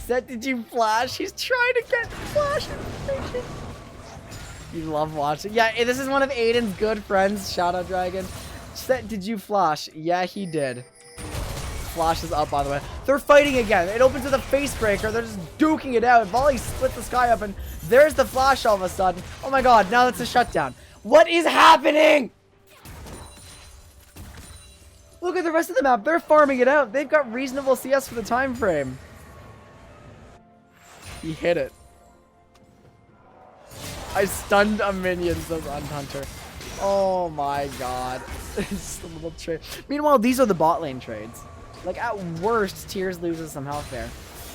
Set, did you flash? He's trying to get flash information. You love watching. Yeah, this is one of Aiden's good friends, Shadow Dragon. Set, did you flash? Yeah, he did. Flash is up, by the way. They're fighting again. It opens with a face breaker. They're just duking it out. Volley splits the sky up, and there's the flash all of a sudden. Oh my god, now it's a shutdown. What is happening? Look at the rest of the map. They're farming it out. They've got reasonable CS for the time frame. He hit it. I stunned a minion, says Unhunter. Oh my god. Just a little trade. Meanwhile, these are the bot lane trades. Like, at worst, Tears loses some health there.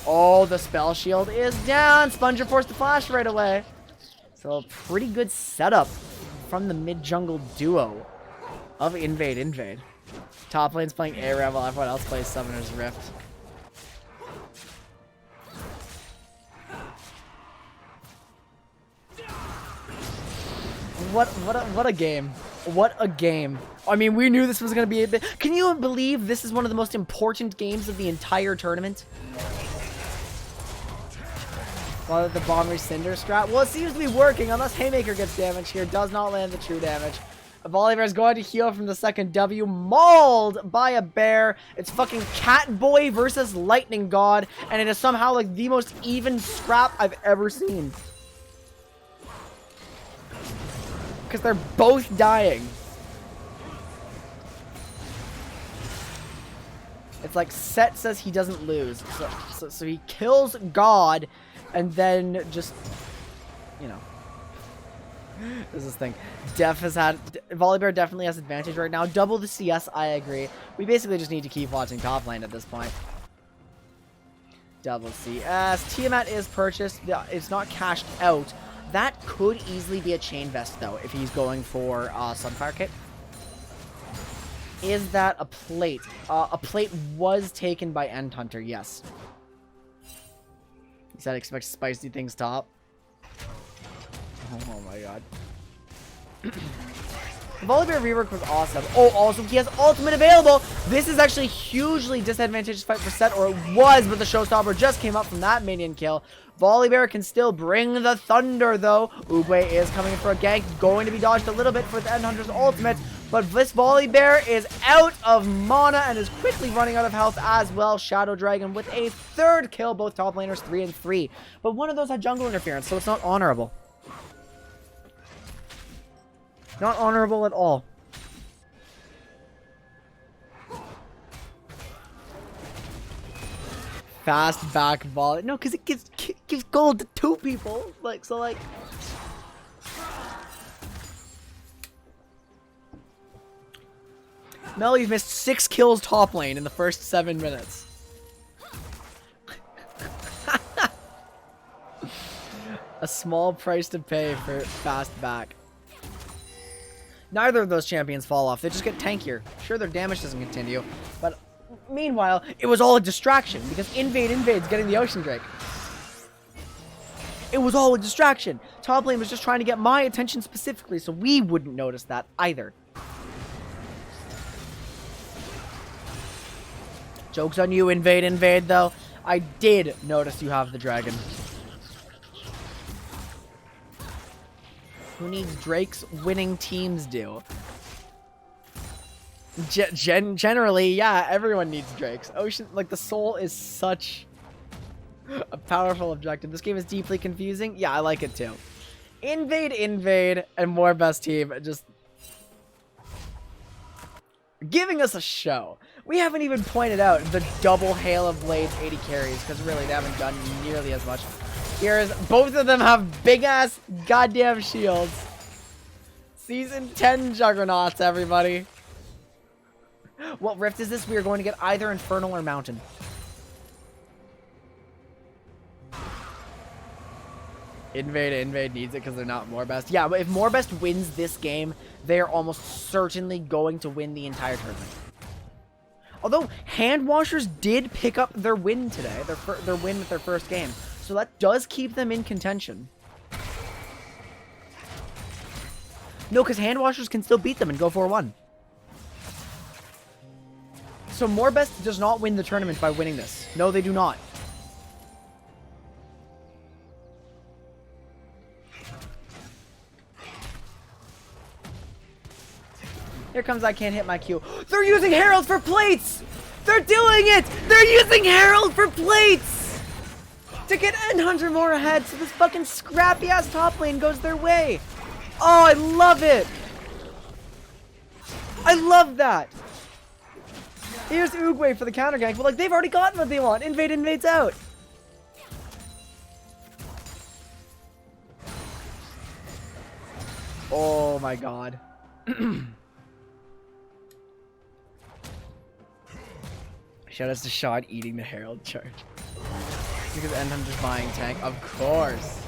Oh, the spell shield is down. Sponger forced the flash right away. So, a pretty good setup from the mid-jungle duo of Invade. Top lane's playing ARAM while everyone else plays Summoner's Rift. What a game. What a game. I mean, we knew this was going to be a bit... Can you believe this is one of the most important games of the entire tournament? Well, the Bomber Cinder strat. Well, it seems to be working unless Haymaker gets damage here. Does not land the true damage. Volibear is going to heal from the second W. Mauled by a bear. It's fucking Catboy versus Lightning God. And it is somehow like the most even scrap I've ever seen. Because they're both dying. It's like Set says he doesn't lose. So he kills God and then just, you know. This is this thing. Volibear definitely has advantage right now. Double the CS, I agree. We basically just need to keep watching top lane at this point. Double CS. Tiamat is purchased. It's not cashed out. That could easily be a chain vest, though, if he's going for Sunfire Kit. Is that a plate? A plate was taken by Endhunter, yes. He said expect spicy things top. Oh my god. Volibear rework was awesome. Oh, also, he has ultimate available. This is actually hugely disadvantageous fight for Set, or it was, but the showstopper just came up from that minion kill. Volibear can still bring the thunder, though. Ube is coming in for a gank, going to be dodged a little bit for the Endhunter's ultimate, But this Volibear is out of mana and is quickly running out of health as well. Shadow Dragon with a third kill, both top laners 3 and 3. But one of those had jungle interference, so it's not honorable. Not honorable at all. Fast back volley. No, because it gives gold to 2 people. Like, so like... Mel, you've missed 6 kills top lane in the first 7 minutes. A small price to pay for fast back. Neither of those champions fall off. They just get tankier. Sure, their damage doesn't continue, but meanwhile, it was all a distraction because Invade's getting the Ocean Drake. It was all a distraction. Top lane was just trying to get my attention specifically, so we wouldn't notice that either. Joke's on you, Invade, though. I did notice you have the dragon. Who needs Drakes? Winning teams do. Generally, yeah, everyone needs Drakes. Ocean, like, the soul is such a powerful objective. This game is deeply confusing. Yeah, I like it too. Invade, and more best team just giving us a show. We haven't even pointed out the double Hail of Blades 80 carries, because really, they haven't done nearly as much. Here's, both of them have big-ass goddamn shields. Season 10 Juggernauts, everybody. What rift is this? We are going to get either Infernal or Mountain. Invade needs it because they're not Morebest. Yeah, but if Morebest wins this game, they are almost certainly going to win the entire tournament. Although, Hand Washers did pick up their win today, their win with their first game. So that does keep them in contention. No, because Hand Washers can still beat them and go 4-1. So Morebest does not win the tournament by winning this. No, they do not. Here comes I can't hit my Q. They're using Herald for plates! They're doing it! They're using Herald for plates! To get N100 more ahead so this fucking scrappy ass top lane goes their way. Oh, I love it! I love that! Here's Oogway for the counter gank, but like they've already gotten what they want. Invade's out. Oh my god. Shout out to Shad eating the Herald charge. Because N100's buying tank, of course.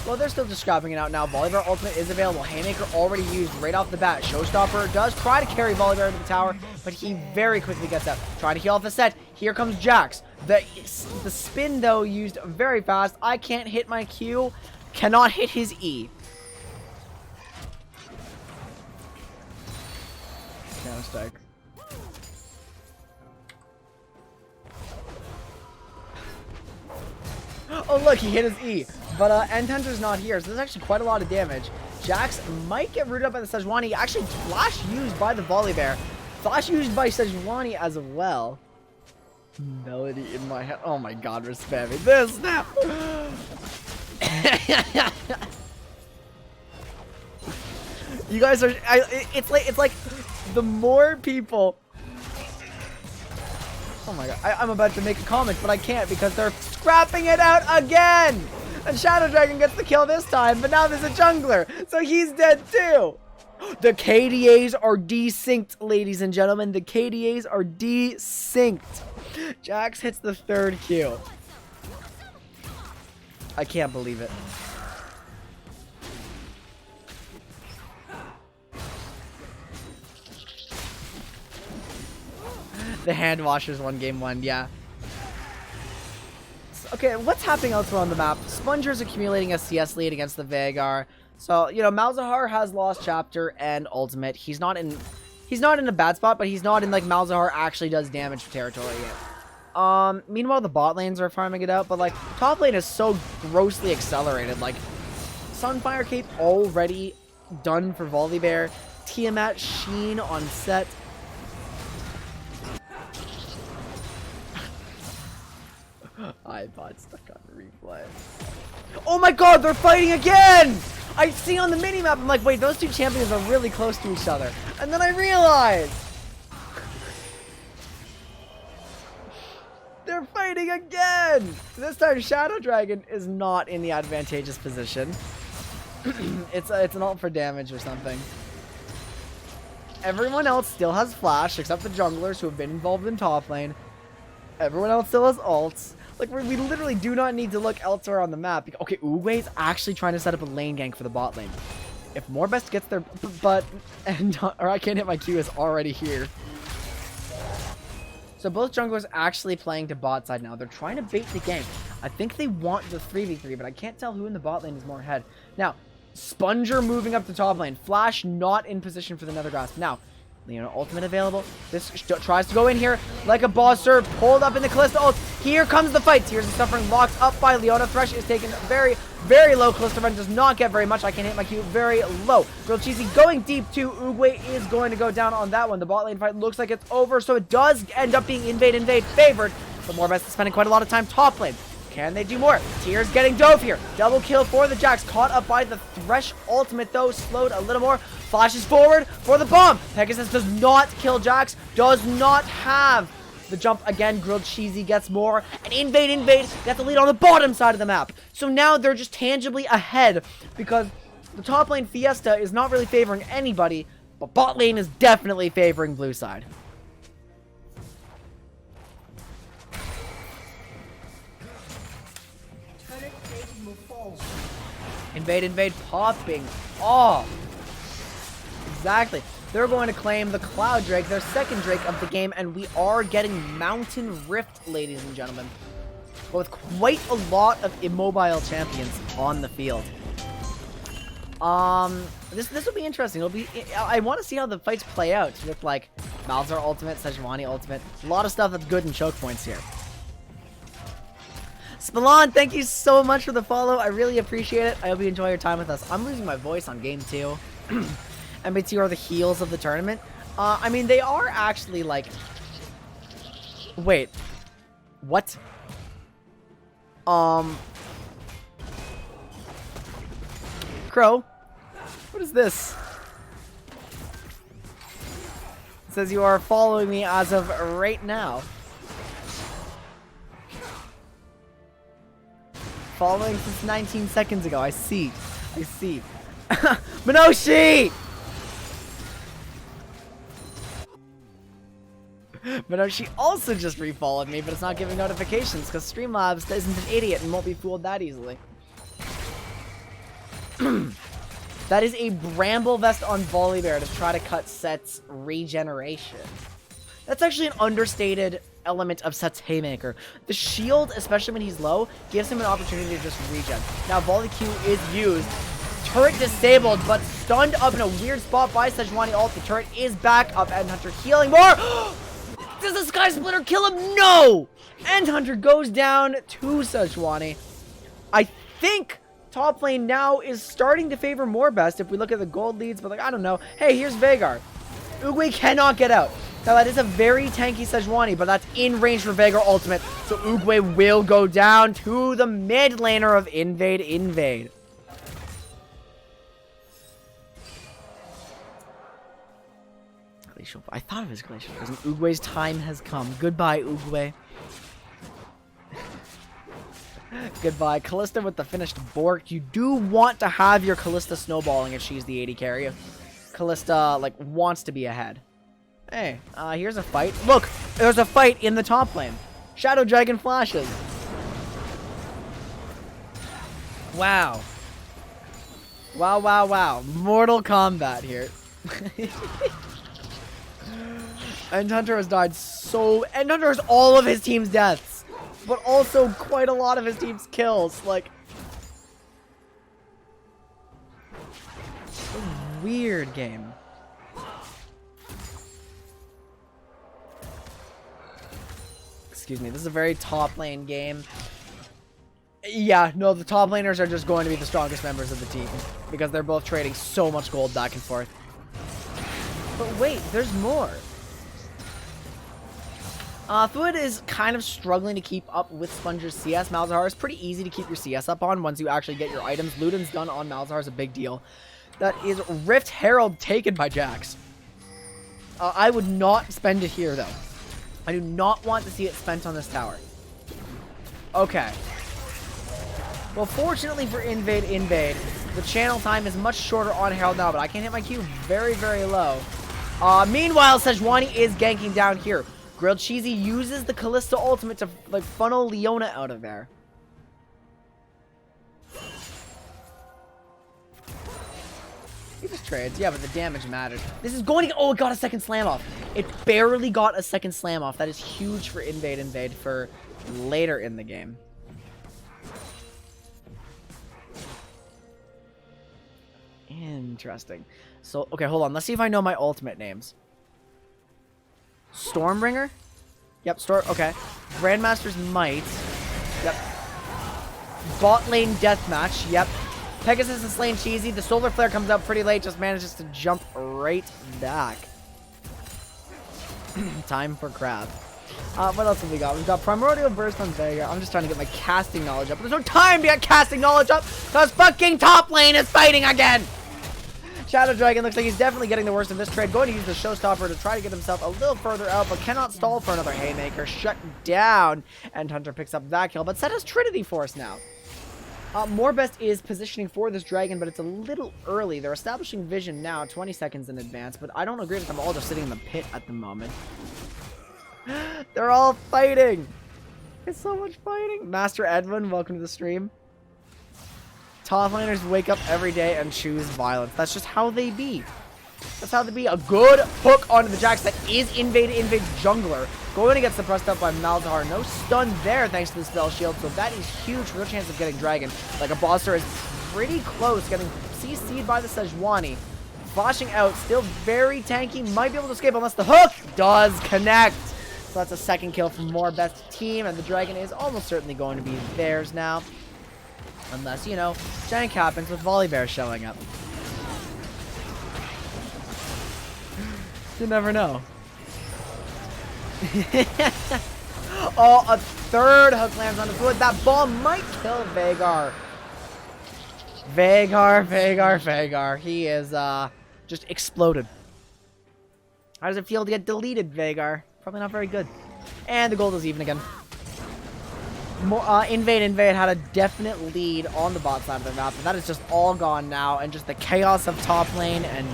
Well, they're still just scrapping it out now. Volibear ultimate is available. Haymaker already used right off the bat. Showstopper does try to carry Volibear into the tower, but he very quickly gets out. Trying to heal off the set. Here comes Jax. The spin, though, used very fast. I can't hit my Q. Cannot hit his E. Counter strike. Oh, look, he hit his E. But N-Hunter's not here, so there's actually quite a lot of damage. Jax might get rooted up by the Sejuani. Actually, Flash used by the Volibear. Flash used by Sejuani as well. Melody in my head. Oh my god, we're spamming this now. You guys are... It's like the more people... Oh my god, I'm about to make a comment, but I can't because they're scrapping it out again! And Shadow Dragon gets the kill this time, but now there's a jungler, so he's dead too! The KDAs are desynced, ladies and gentlemen. The KDAs are desynced. Jax hits the third Q. I can't believe it. The Hand Washers won game 1, yeah. Okay, what's happening elsewhere on the map? Spongers accumulating a CS lead against the Veigar. So, you know, Malzahar has lost chapter and ultimate. He's not in a bad spot, but he's not in like Malzahar actually does damage territory yet. Meanwhile, the bot lanes are farming it out, but like top lane is so grossly accelerated. Like Sunfire Cape already done for Volibear. Tiamat Sheen on set. iPod stuck on replay. Oh my god, they're fighting again! I see on the minimap, I'm like, wait, those two champions are really close to each other. And then I realized they're fighting again! This time Shadow Dragon is not in the advantageous position. It's an ult for damage or something. Everyone else still has flash, except the junglers who have been involved in top lane. Everyone else still has ults. Like, we literally do not need to look elsewhere on the map. Okay, Uguay's actually trying to set up a lane gank for the bot lane. If Morbest gets their butt, or I can't hit my Q, is already here. So both junglers actually playing to bot side now. They're trying to bait the gank. I think they want the 3v3, but I can't tell who in the bot lane is more ahead. Now, Sponger moving up the top lane. Flash not in position for the Nether Grasp. Now, Leona ultimate available. This tries to go in here like a boss serve. Pulled up in the Kalista ult. Here comes the fight. Tears of Suffering locked up by Leona. Thresh is taken very, very low. Kalista Run does not get very much. I can hit my Q very low. Real Cheesy going deep too. Uguay is going to go down on that one. The bot lane fight looks like it's over, so it does end up being invade favored. But Morbest is spending quite a lot of time top lane. Can they do more? Tears getting dove here. Double kill for the Jax. Caught up by the Thresh ultimate though. Slowed a little more. Flashes forward for the bomb. Pegasus does not kill Jax. Does not have the jump again. Grilled Cheesy gets more. And invade gets the lead on the bottom side of the map. So now they're just tangibly ahead because the top lane Fiesta is not really favoring anybody, but bot lane is definitely favoring blue side. Invade popping off. Exactly. They're going to claim the Cloud Drake, their second Drake of the game, and we are getting Mountain Rift, ladies and gentlemen. But with quite a lot of immobile champions on the field. This will be interesting. I want to see how the fights play out with like Malzahar ultimate, Sejuani ultimate. A lot of stuff that's good in choke points here. Spalon, thank you so much for the follow. I really appreciate it. I hope you enjoy your time with us. I'm losing my voice on game 2. MBT are the heels of the tournament. I mean, they are actually like... Wait. What? Crow? What is this? It says you are following me as of right now. Following since 19 seconds ago. I see. Minoshi! Minoshi also just refollowed me, but it's not giving notifications because Streamlabs isn't an idiot and won't be fooled that easily. That is a Bramble Vest on Volibear to try to cut Set's regeneration. That's actually an understated element of Set's Haymaker. The shield, especially when he's low, gives him an opportunity to just regen. Now, Volley Q is used. Turret disabled, but stunned up in a weird spot by Sejuani ult. The turret is back up. Endhunter healing more. Does the Sky Splitter kill him? No! Endhunter goes down to Sejuani. I think top lane now is starting to favor Morbest if we look at the gold leads, but like, I don't know. Hey, here's Veigar. Uguay cannot get out. Now, that is a very tanky Sejuani, but that's in range for Veigar ultimate. So Uguay will go down to the mid laner of Invade. Glacial. I thought it was Glacial Prison. Uguay's time has come. Goodbye, Uguay. Goodbye. Kalista with the finished Bork. You do want to have your Kalista snowballing if she's the AD carry. Kalista, like, wants to be ahead. Hey, here's a fight. Look, there's a fight in the top lane. Shadow Dragon flashes. Wow. Wow. Mortal Kombat here. Endhunter has died so... Endhunter has all of his team's deaths. But also quite a lot of his team's kills. Like... a weird game. Excuse me, this is a very top lane game. Yeah, no, the top laners are just going to be the strongest members of the team because they're both trading so much gold back and forth. But wait, there's more. Thuid is kind of struggling to keep up with Sponger's CS. Malzahar is pretty easy to keep your CS up on once you actually get your items. Luden's done on Malzahar is a big deal. That is Rift Herald taken by Jax. I would not spend it here, though. I do not want to see it spent on this tower. Okay. Well, fortunately for Invade, the channel time is much shorter on Herald now, but I can hit my Q very, very low. Meanwhile, Sejuani is ganking down here. Grilled Cheesy uses the Kalista ultimate to, like, funnel Leona out of there. He just trades. Yeah, but the damage matters. This is going to... Oh, it got a second slam off. It barely got a second slam off. That is huge for Invade for later in the game. Interesting. So, okay, hold on. Let's see if I know my ultimate names. Stormbringer? Yep, okay. Grandmaster's Might. Yep. Bot lane Deathmatch. Yep. Pegasus is slaying Cheesy. The Solar Flare comes out pretty late. Just manages to jump right back. Time for Crab. What else have we got? We've got Primordial Burst on Vega. I'm just trying to get my casting knowledge up. There's no time to get casting knowledge up because fucking top lane is fighting again! Shadow Dragon looks like he's definitely getting the worst of this trade. Going to use the Showstopper to try to get himself a little further out, but cannot stall for another Haymaker. Shut down. And Hunter picks up that kill, but Set has Trinity Force now. Morebest is positioning for this dragon, but it's a little early. They're establishing vision now, 20 seconds in advance, but I don't agree with them all just sitting in the pit at the moment. They're all fighting. It's so much fighting. Master Edwin, welcome to the stream. Top laners wake up every day and choose violence. That's just how they be. That's how they be. A good hook onto the Jax that is Invade jungler. Going to get suppressed up by Malzahar. No stun there thanks to the spell shield. So that is huge. Real chance of getting Dragon. Like a Boster is pretty close. Getting CC'd by the Sejuani. Flashing out. Still very tanky. Might be able to escape unless the hook does connect. So that's a second kill from Morebest team. And the Dragon is almost certainly going to be theirs now. Unless, you know, Jank happens with Volibear showing up. You never know. Oh, a third hook lands on the wood. That ball might kill Veigar. Veigar. He is, just exploded. How does it feel to get deleted, Veigar? Probably not very good. And the gold is even again. Invade had a definite lead on the bot side of the map, but that is just all gone now, and just the chaos of top lane and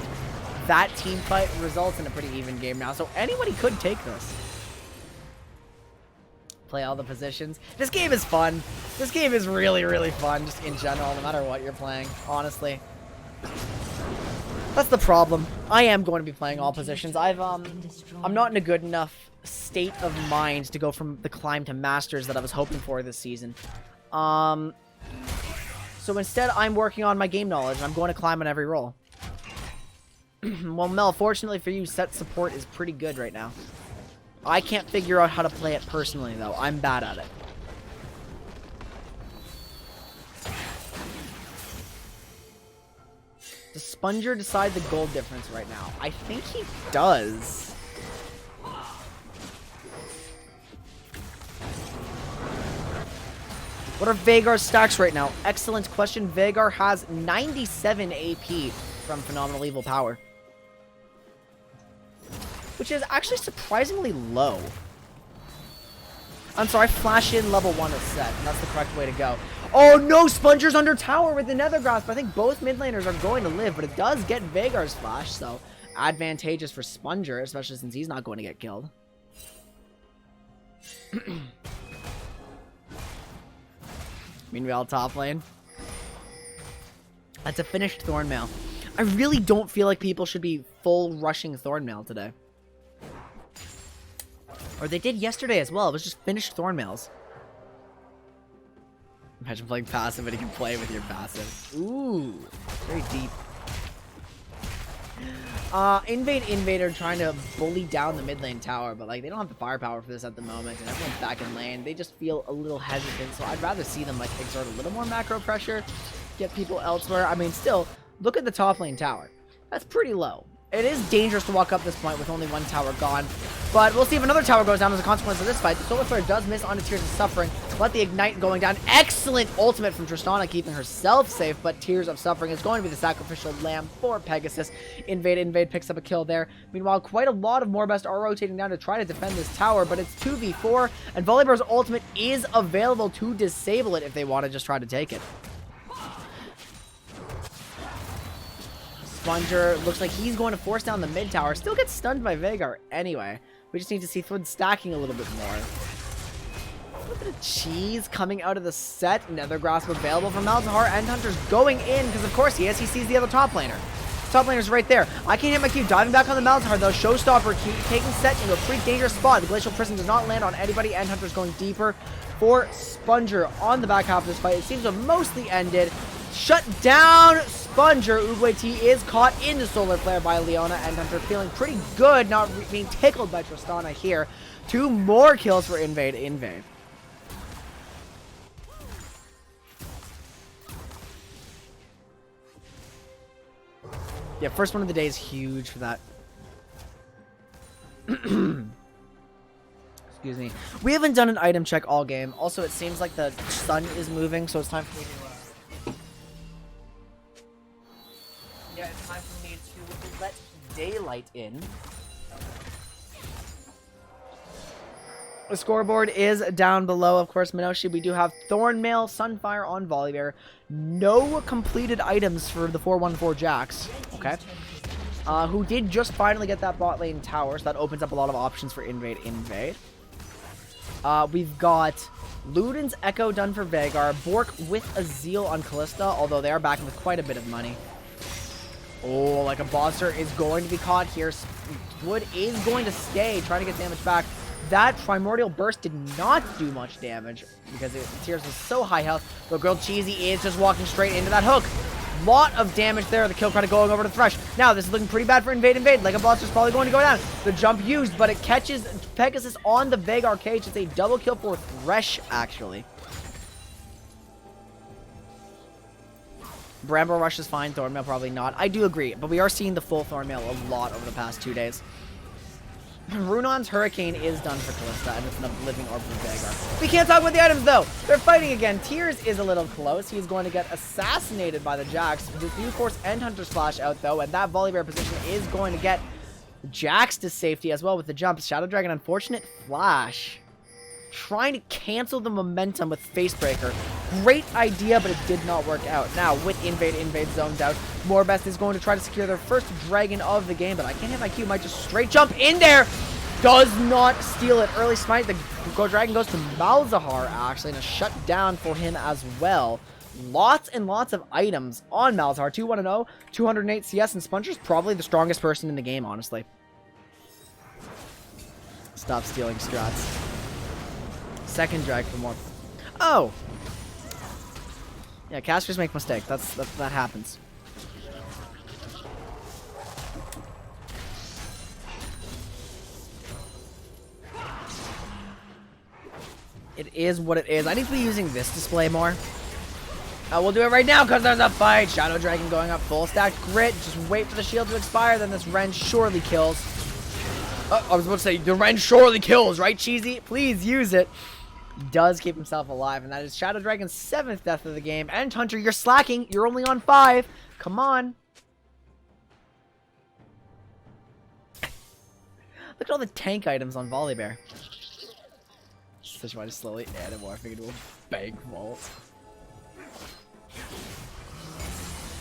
that team fight results in a pretty even game now, so anybody could take this. Play all the positions. This game is fun. This game is really, really fun, just in general, no matter what you're playing, honestly. That's the problem. I am going to be playing all positions. I'm not in a good enough state of mind to go from the climb to Masters that I was hoping for this season. So instead, I'm working on my game knowledge, and I'm going to climb on every role. Well, Mel, fortunately for you, set support is pretty good right now. I can't figure out how to play it personally, though. I'm bad at it. Does Sponger decide the gold difference right now? I think he does. What are Veigar's stacks right now? Excellent question. Veigar has 97 AP from Phenomenal Evil Power, which is actually surprisingly low. I'm sorry, flash in level 1 is set, and that's the correct way to go. Oh no, Sponger's under tower with the Nether Grasp. I think both mid laners are going to live, but it does get Veigar's flash, so advantageous for Sponger, especially since he's not going to get killed. Meanwhile, top lane. That's a finished Thornmail. I really don't feel like people should be full rushing Thornmail today. Or they did yesterday as well. It was just finished Thornmails. Imagine playing passive and you can play with your passive. Ooh, very deep. Invader trying to bully down the mid lane tower, but like they don't have the firepower for this at the moment, and everyone's back in lane. They just feel a little hesitant, so I'd rather see them like exert a little more macro pressure, get people elsewhere. I mean, still, look at the top lane tower. That's pretty low. It is dangerous to walk up this point with only one tower gone. But we'll see if another tower goes down as a consequence of this fight. The Solar Flare does miss onto Tears of Suffering. Let the Ignite going down. Excellent ultimate from Tristana, keeping herself safe. But Tears of Suffering is going to be the sacrificial lamb for Pegasus. Invade picks up a kill there. Meanwhile, quite a lot of Morbest are rotating down to try to defend this tower. But it's 2v4. And Volibear's ultimate is available to disable it if they want to just try to take it. Sponger looks like he's going to force down the mid tower. Still gets stunned by Veigar anyway. We just need to see Thwid stacking a little bit more. A little bit of cheese coming out of the set. Nether Grasp available from Malzahar. Endhunter's going in because of course he is. He sees the other top laner. Top laner's right there. I can't hit my Q. Diving back on the Malzahar though. Showstopper taking set into a pretty dangerous spot. The Glacial Prison does not land on anybody. Endhunter's going deeper for Sponger on the back half of this fight. It seems to have mostly ended. Shut down Sponger. Oogway T is caught in the Solar Flare by Leona. Endhunter feeling pretty good, not being tickled by Tristana here. 2 more kills for Invade. Yeah, first one of the day is huge for that. Excuse me. We haven't done an item check all game. Also, it seems like the sun is moving, so it's time for me to... Yeah, it's time for me to let daylight in. The scoreboard is down below, of course, Minoshi. We do have Thornmail, Sunfire on Volibear. No completed items for the 414 Jax. Okay. Who did just finally get that bot lane tower, so that opens up a lot of options for Invade. We've got Luden's Echo done for Veigar. Bork with Azeel on Callista, although they are backing with quite a bit of money. Oh, like a Boster is going to be caught here. Wood is going to stay, trying to get damage back. That Primordial Burst did not do much damage because Tears was so high health. But Grilled Cheesy is just walking straight into that hook. Lot of damage there. The kill kind of going over to Thresh. Now, this is looking pretty bad for Invade. Like a Boster's probably going to go down. The jump used, but it catches Pegasus on the Veigar cage. It's a double kill for Thresh, actually. Bramble Rush is fine. Thornmail probably not. I do agree, but we are seeing the full Thornmail a lot over the past 2 days. Runon's Hurricane is done for Callista, and it's an Living Orb for Veigar. We can't talk about the items, though. They're fighting again. Tears is a little close. He's going to get assassinated by the Jax. The new Force Endhunter Slash out, though, and that Volibear position is going to get Jax to safety as well with the jump. Shadow Dragon, unfortunate flash. Trying to cancel the momentum with Facebreaker. Great idea, but it did not work out. Now, with Invade zones out, Morbest is going to try to secure their first dragon of the game, but I can't hit my Q. Might just straight jump in there. Does not steal it. Early smite. The dragon goes to Malzahar, actually, and a shutdown for him as well. Lots and lots of items on Malzahar. 2-1-0, 208 CS, and Sponger's probably the strongest person in the game, honestly. Stop stealing strats. Second drag for more. Oh! Yeah, casters make mistakes. That happens. It is what it is. I need to be using this display more. We'll do it right now because there's a fight. Shadow Dragon going up full stack grit. Just wait for the shield to expire. Then this Ren surely kills. I was about to say, the Ren surely kills, right, Cheesy? Please use it. Does keep himself alive, and that is Shadow Dragon's 7th death of the game. And Hunter, you're slacking. You're only on 5. Come on. Look at all the tank items on Volibear. Sejuani slowly anamorphing into a bank vault.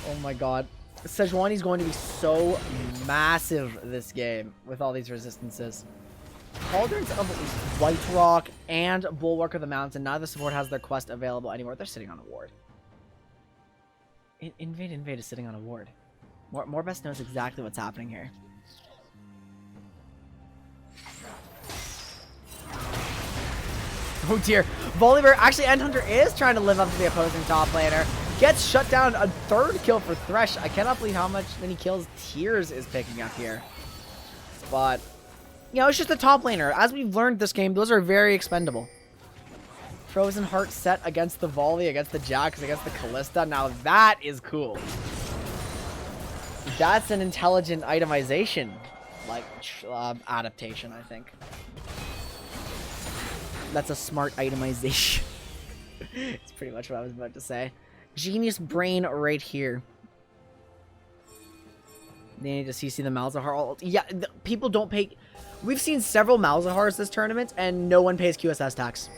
Oh my god. Sejuani's going to be so massive this game with all these resistances. Cauldrons of White Rock and Bulwark of the Mountain. Neither support has their quest available anymore. They're sitting on a ward. Invade is sitting on a ward. Morbest knows exactly what's happening here. Oh dear. Volibear, actually Endhunter is trying to live up to the opposing top laner. Gets shut down. A 3rd kill for Thresh. I cannot believe how many kills Tears is picking up here. But... you know, it's just a top laner. As we've learned this game, those are very expendable. Frozen Heart set against the Volley, against the Jax, against the Callista. Now that is cool. That's an intelligent itemization, like, adaptation, I think. That's a smart itemization. It's pretty much what I was about to say. Genius brain right here. They need to CC the Malzahar. Yeah, people don't pay... We've seen several Malzahars this tournament, and no one pays QSS tax.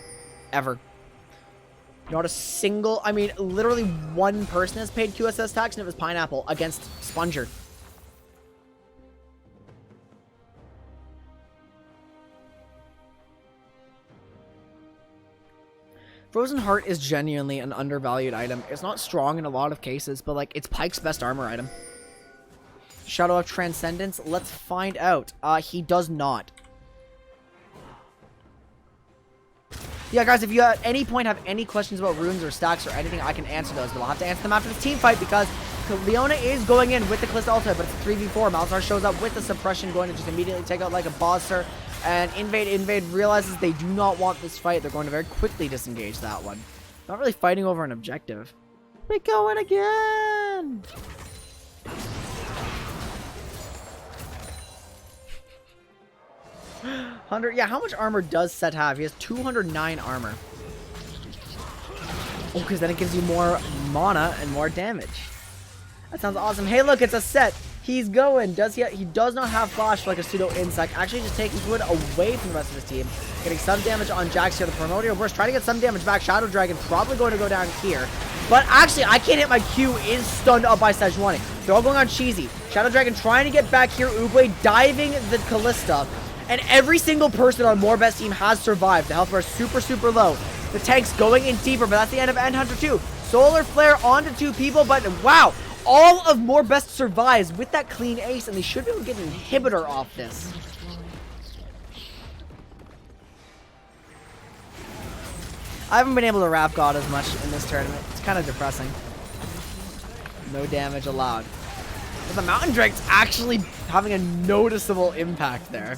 Ever. Not a single... I mean, literally one person has paid QSS tax, and it was Pineapple against Sponger. Frozen Heart is genuinely an undervalued item. It's not strong in a lot of cases, but, like, it's Pyke's best armor item. Shadow of Transcendence? Let's find out. He does not. Yeah, guys, if you at any point have any questions about runes or stacks or anything, I can answer those. But I'll have to answer them after the team fight because Leona is going in with the Calista ultimate, but it's 3v4. Malzahar shows up with the suppression, going to just immediately take out like a bosser. And Invade realizes they do not want this fight. They're going to very quickly disengage that one. Not really fighting over an objective. We going again! Yeah, how much armor does Set have? He has 209 armor. Oh, because then it gives you more mana and more damage. That sounds awesome. Hey, look, it's a Set. He's going. He does not have flash like a pseudo insect. Actually, just taking Fluid away from the rest of his team. Getting some damage on Jax here. The Primordial Burst. Trying to get some damage back. Shadow Dragon probably going to go down here. But actually, I can't hit my Q. Is stunned up by Sejuani. They're all going on Cheesy. Shadow Dragon trying to get back here. Ugwe diving the Callista. And every single person on Morbest's team has survived. The health bar is super, super low. The tank's going in deeper, but that's the end of End Hunter 2. Solar Flare onto 2 people, but wow. All of Morbest survives with that clean ace, and they should be able to get an inhibitor off this. I haven't been able to Wrap God as much in this tournament. It's kind of depressing. No damage allowed. But the Mountain Drake's actually having a noticeable impact there.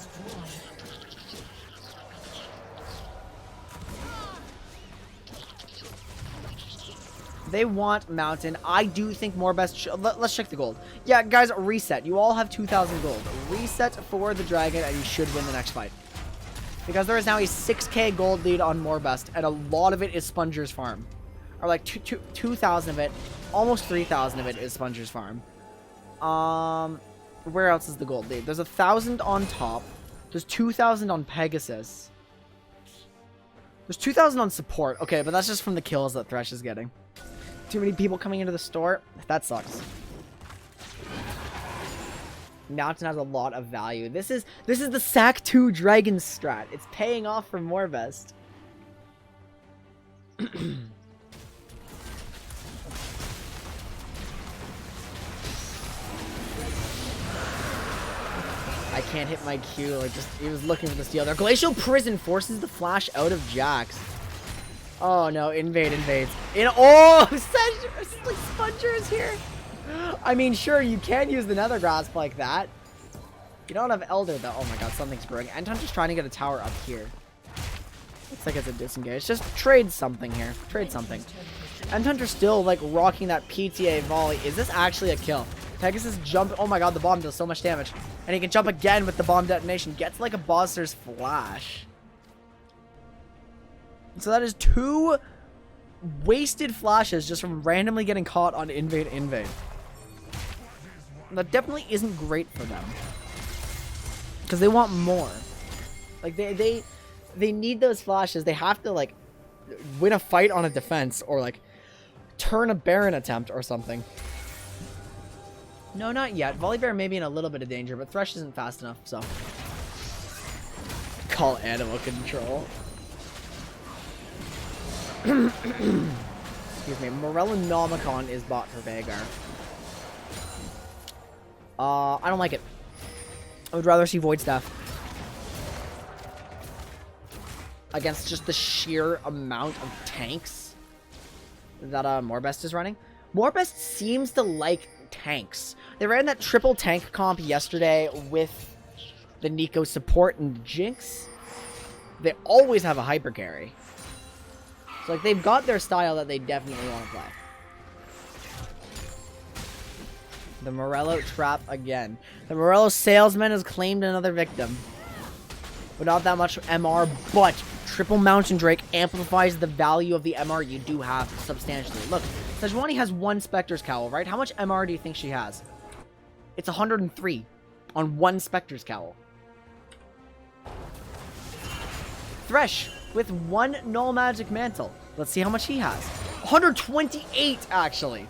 They want Mountain. I do think Morbest... Let's check the gold. Yeah, guys, reset. You all have 2,000 gold. Reset for the Dragon, and you should win the next fight. Because there is now a 6k gold lead on Morbest, and a lot of it is Sponger's farm. Or like 2,000 of it, almost 3,000 of it is Sponger's farm. Where else is the gold lead? There's 1,000 on top. There's 2,000 on Pegasus. There's 2,000 on support. Okay, but that's just from the kills that Thresh is getting. Too many people coming into the store. That sucks. Mountain has a lot of value. This is the Sack 2 Dragon strat. It's paying off for Morbest. I can't hit my Q. Like, just he was looking for the steal there. Glacial Prison forces the flash out of Jax. Oh no! Invades. Oh, such like Sponger is here. I mean, sure, you can use the Nether Grasp like that. You don't have Elder though. Oh my God, something's brewing. Anton's just trying to get a tower up here. Looks like it's a disengage. Just trade something here. Trade something. Anton's still like rocking that PTA volley. Is this actually a kill? Pegasus jump. Oh my God, the bomb does so much damage. And he can jump again with the bomb detonation. Gets like a Bosser's flash. So that is 2 wasted flashes just from randomly getting caught on Invade. That definitely isn't great for them. Because they want more. Like, they need those flashes. They have to, like, win a fight on a defense or, like, turn a Baron attempt or something. No, not yet. Volibear may be in a little bit of danger, but Thresh isn't fast enough, so. Call animal control. Excuse me. Morellonomicon is bought for Veigar. I don't like it. I would rather see Void Staff. Against just the sheer amount of tanks that Morbest is running. Morbest seems to like tanks. They ran that triple tank comp yesterday with the Nico support and Jinx. They always have a hyper carry. So, like, they've got their style that they definitely want to play. The Morello trap again. The Morello salesman has claimed another victim. But not that much MR, but triple Mountain Drake amplifies the value of the MR you do have substantially. Look, Sejuani has 1 Spectre's Cowl, right? How much MR do you think she has? It's 103 on 1 Spectre's Cowl. Thresh with 1 Null Magic Mantle. Let's see how much he has. 128, actually.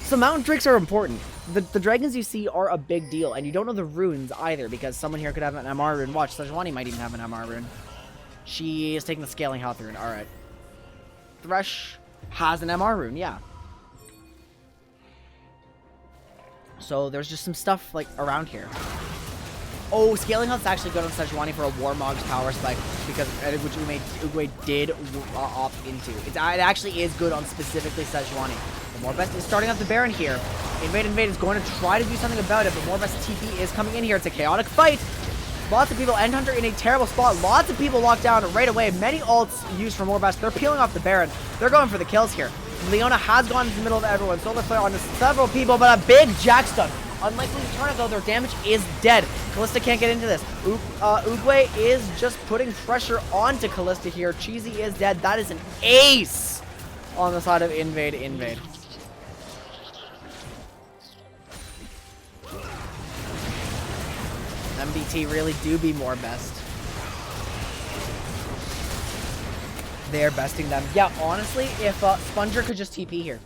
So Mountain Drakes are important. The dragons you see are a big deal, and you don't know the runes either, because someone here could have an MR rune. Watch, Sejuani might even have an MR rune. She is taking the Scaling Health rune. Alright. Thresh has an MR rune, yeah. So there's just some stuff, like, around here. Oh, Scaling Health's actually good on Sejuani for a Warmog's Power Spike, because which Uguay did opt into. It actually is good on specifically Sejuani. But Morbest is starting up the Baron here. Invade is going to try to do something about it, but Morbest's TP is coming in here. It's a chaotic fight. Lots of people, End Hunter in a terrible spot. Lots of people locked down right away. Many ults used for Morbest. They're peeling off the Baron. They're going for the kills here. Leona has gone into the middle of everyone. Solar Flare onto several people, but a big Jack stun. Unlikely to turn it, though. Their damage is dead. Kalista can't get into this. Uguay is just putting pressure onto Kalista here. Cheesy is dead. That is an ace on the side of Invade. MBT really do be more best. They're besting them. Yeah, honestly, if Sponger could just TP here.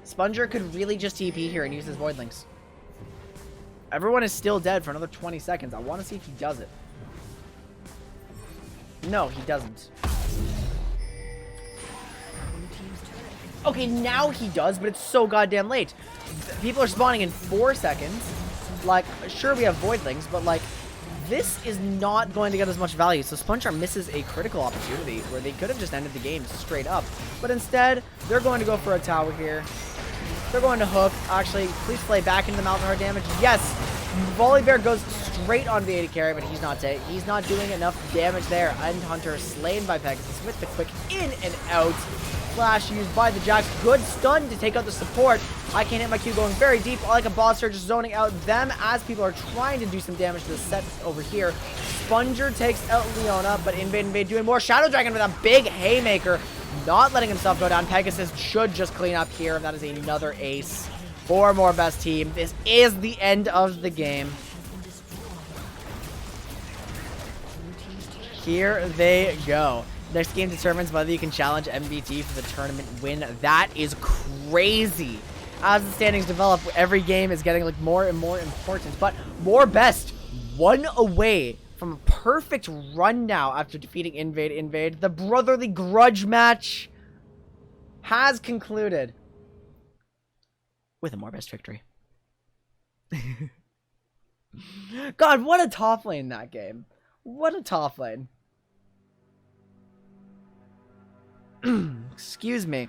Sponger could really just TP here and use his Voidlings. Everyone is still dead for another 20 seconds. I want to see if he does it. No, he doesn't. Okay, now he does, but it's so goddamn late. People are spawning in 4 seconds. Like, sure, we have Voidlings, but, like, this is not going to get as much value. So Sponger misses a critical opportunity where they could have just ended the game straight up. But instead, they're going to go for a tower here. They're going to hook. Actually, please play back into the mouth of her damage. Yes! Volley Bear goes straight onto the AD carry, but he's not doing enough damage there. End Hunter slain by Pegasus with the quick in and out. Flash used by the Jax. Good stun to take out the support. I can't hit my Q going very deep. I like a boss surge just zoning out them as people are trying to do some damage to the set over here. Sponger takes out Leona, but Invade doing more. Shadow Dragon with a big haymaker. Not letting himself go down. Pegasus should just clean up here. That is another ace for Morbest team. This is the end of the game. Here they go. Next game determines whether you can challenge MBT for the tournament win. That is crazy. As the standings develop, every game is getting like more and more important. But Morbest 1 away from a perfect run now after defeating Invade. The brotherly grudge match has concluded with a Morbest victory. God, what a top lane that game. What a top lane. Excuse me.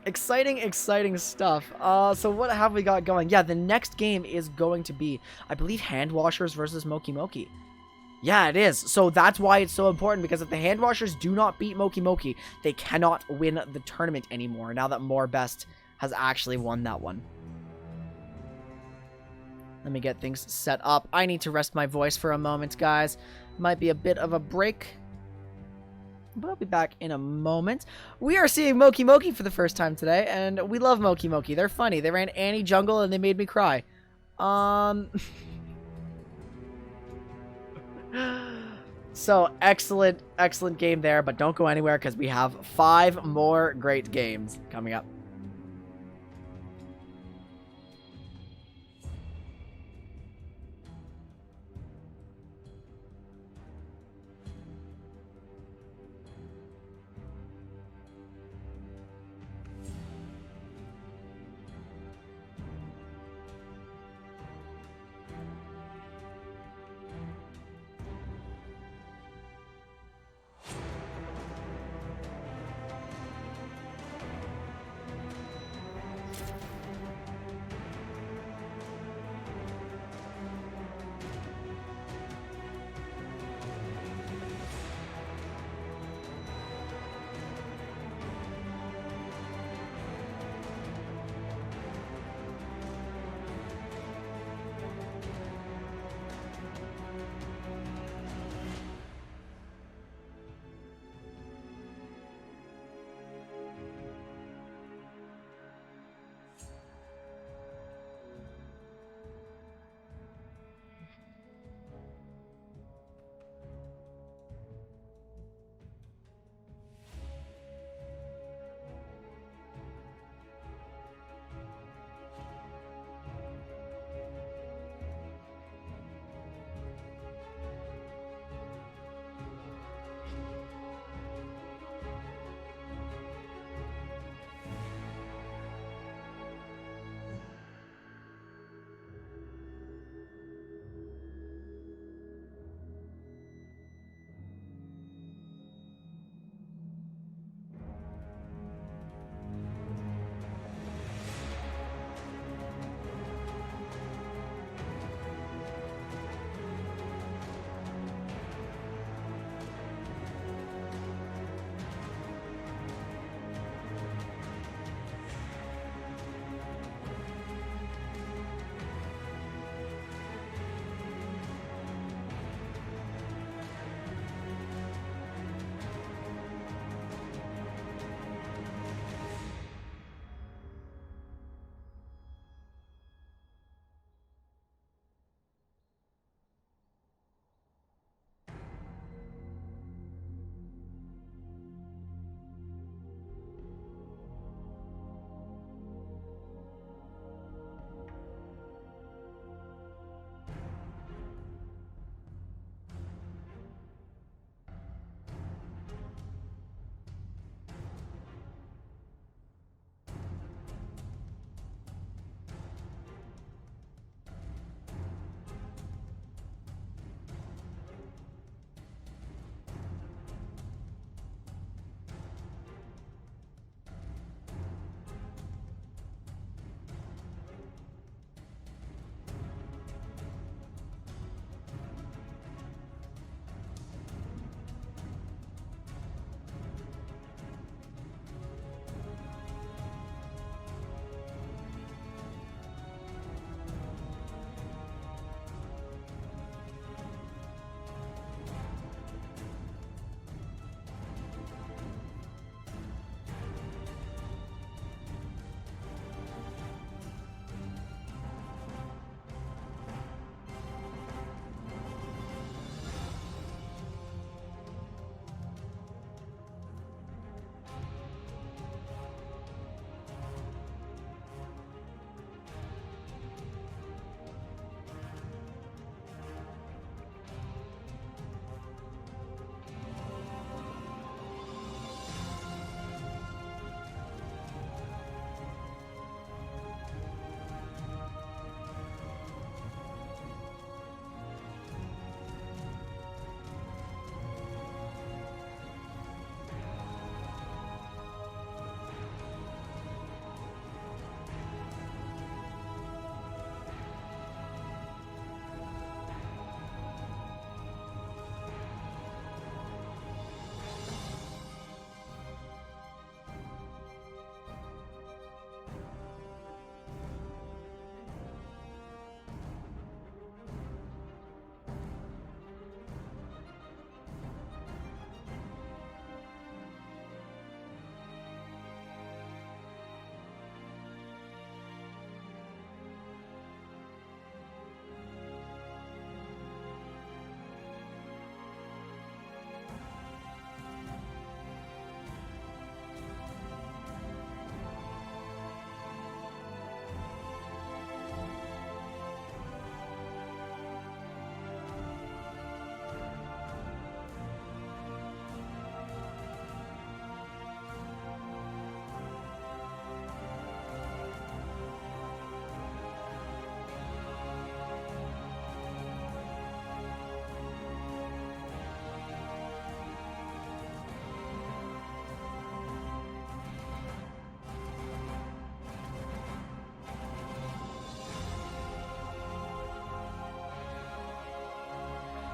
Exciting stuff. So what have we got going? Yeah, the next game is going to be, I believe, Hand Washers versus Moki. Yeah, it is. So that's why it's so important, because if the Hand Washers do not beat Moki, they cannot win the tournament anymore, now that Morbest has actually won that one. Let me get things set up. I need to rest my voice for a moment, guys. Might be a bit of a break, but I'll be back in a moment. We are seeing Moki for the first time today, and we love Moki. They're funny. They ran Annie Jungle, and they made me cry. So, excellent game there, but don't go anywhere, because we have 5 more great games coming up.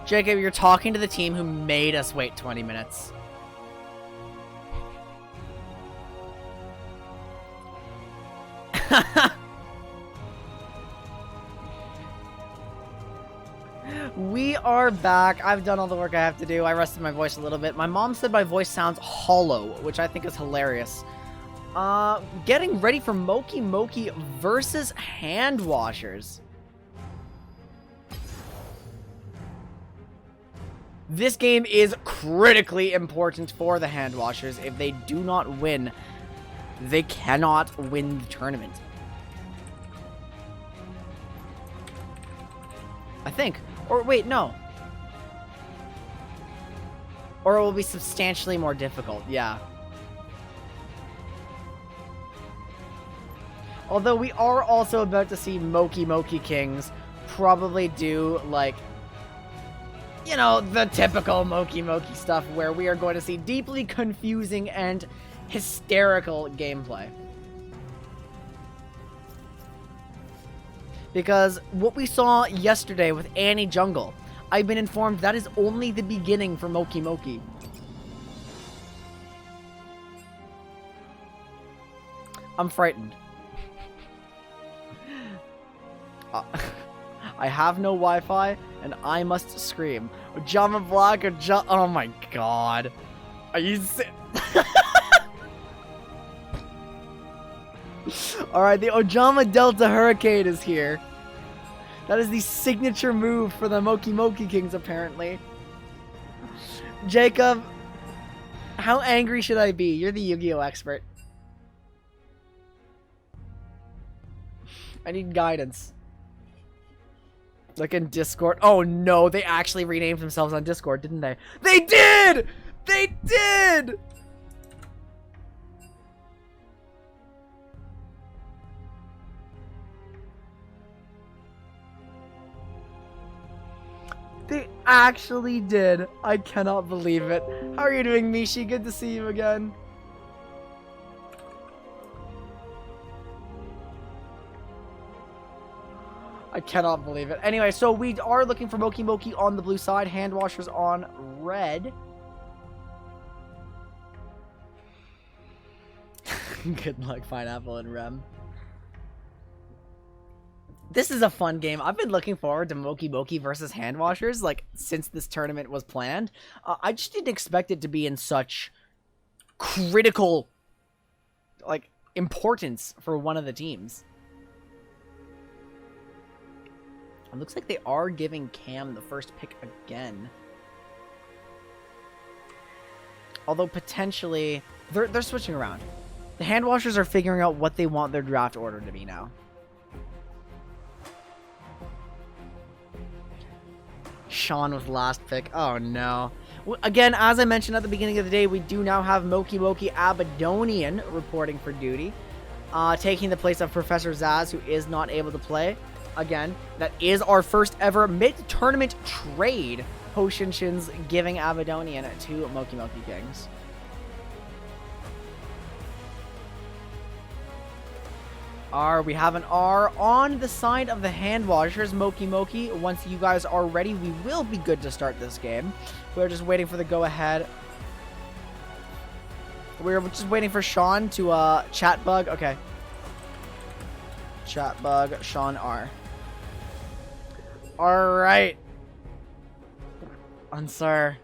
Jacob, you're talking to the team who made us wait 20 minutes. We are back. I've done all the work I have to do. I rested my voice a little bit. My mom said my voice sounds hollow, which I think is hilarious. Getting ready for Moki Moki versus Hand Washers. This game is critically important for the Hand Washers. If they do not win, they cannot win the tournament. I think. Or wait, no. Or it will be substantially more difficult, yeah. Although we are also about to see Moki Moki Kings probably do, like, you know, the typical Moki Moki stuff where we are going to see deeply confusing and hysterical gameplay. Because what we saw yesterday with Annie Jungle, I've been informed that is only the beginning for Moki Moki. I'm frightened. I have no Wi-Fi, and I must scream. Ojama Black or oh my god. Are you Alright, the Ojama Delta Hurricane is here. That is the signature move for the Moki Moki Kings, apparently. Jacob, how angry should I be? You're the Yu-Gi-Oh! Expert. I need guidance. Like in Discord. Oh no, they actually renamed themselves on Discord, didn't they? They did! They did! They actually did. I cannot believe it. How are you doing, Mishi? Good to see you again. I cannot believe it. Anyway, so we are looking for Moki Moki on the blue side, Hand Washers on red. Good luck, Pineapple and Rem. This is a fun game. I've been looking forward to Moki Moki versus Hand Washers, like, since this tournament was planned. I just didn't expect it to be in such critical, like, importance for one of the teams. It looks like they are giving Cam the first pick again. Although, potentially, they're switching around. The Hand Washers are figuring out what they want their draft order to be now. Sean with last pick. Oh no. Again, as I mentioned at the beginning of the day, we do now have Moki Moki Abadonian reporting for duty. Taking the place of Professor Zaz, who is not able to play. Again, that is our first ever mid-tournament trade. Hoshinshin's giving Abadonian to Moki Moki Kings. We have an R on the side of the Hand Washers, Moki Moki. Once you guys are ready, we will be good to start this game. We're just waiting for the go-ahead. We're just waiting for Sean to chat bug. Okay. Chat bug, Sean R. Alright. Answer.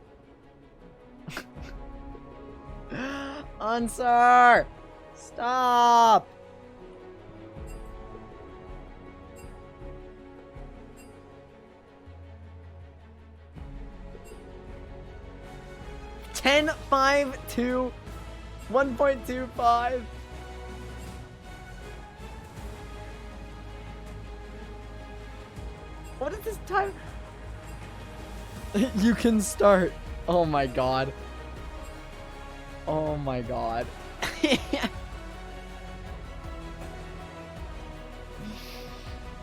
Answer! Stop! $10.52 1.25. What is this time? You can start. Oh my god. Oh my god.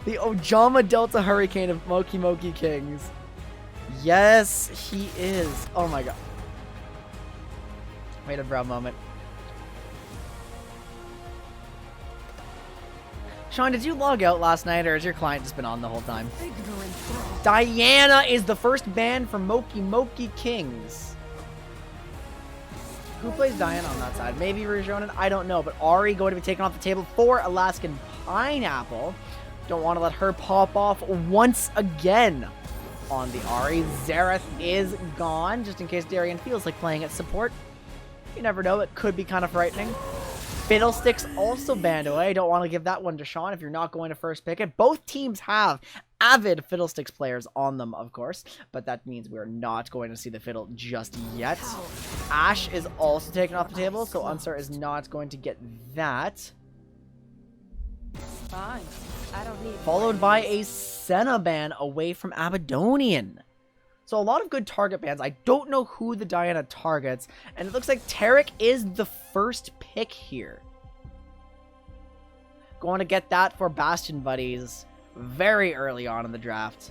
The Ojama Delta Hurricane of Moki Moki Kings. Yes, he is. Oh my god. Wait a brow moment. Sean, did you log out last night, or has your client just been on the whole time? Diana is the first ban for Moki Moki Kings. Who plays Diana on that side? Maybe Rajonen? I don't know. But Ari going to be taken off the table for Alaskan Pineapple. Don't want to let her pop off once again on the Ari. Zareth is gone, just in case Darian feels like playing at support. You never know. It could be kind of frightening. Fiddlesticks also banned away. Don't want to give that one to Sean if you're not going to first pick it. Both teams have avid Fiddlesticks players on them, of course, but that means we're not going to see the Fiddle just yet. Ashe is also taken off the table, so Unsar is not going to get that. Fine. I don't need Followed by a Senna ban away from Abadonian. So a lot of good target bans. I don't know who the Diana targets, and it looks like Tarek is the first pick here. Going to get that for Bastion Buddies very early on in the draft.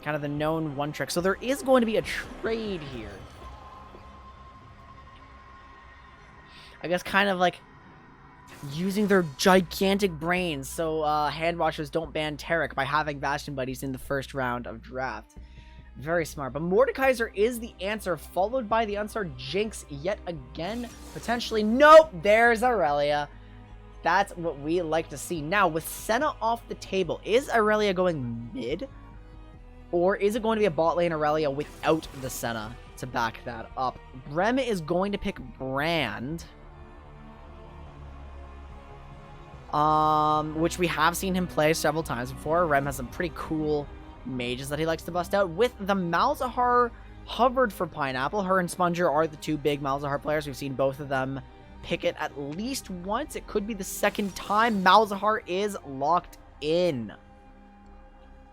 Kind of the known one trick. So there is going to be a trade here. I guess kind of like using their gigantic brains so hand washers don't ban Tarek by having Bastion Buddies in the first round of draft. Very smart. But Mordekaiser is the answer, followed by the Unsar Jinx yet again. Potentially. Nope! There's Aurelia. That's what we like to see. Now, with Senna off the table, is Aurelia going mid? Or is it going to be a bot lane Aurelia without the Senna to back that up? Rem is going to pick Brand. Which we have seen him play several times before. Rem has some pretty cool mages that he likes to bust out. With the Malzahar hovered for Pineapple, her and Sponger are the two big Malzahar players. We've seen both of them pick it at least once. It could be the second time. Malzahar is locked in.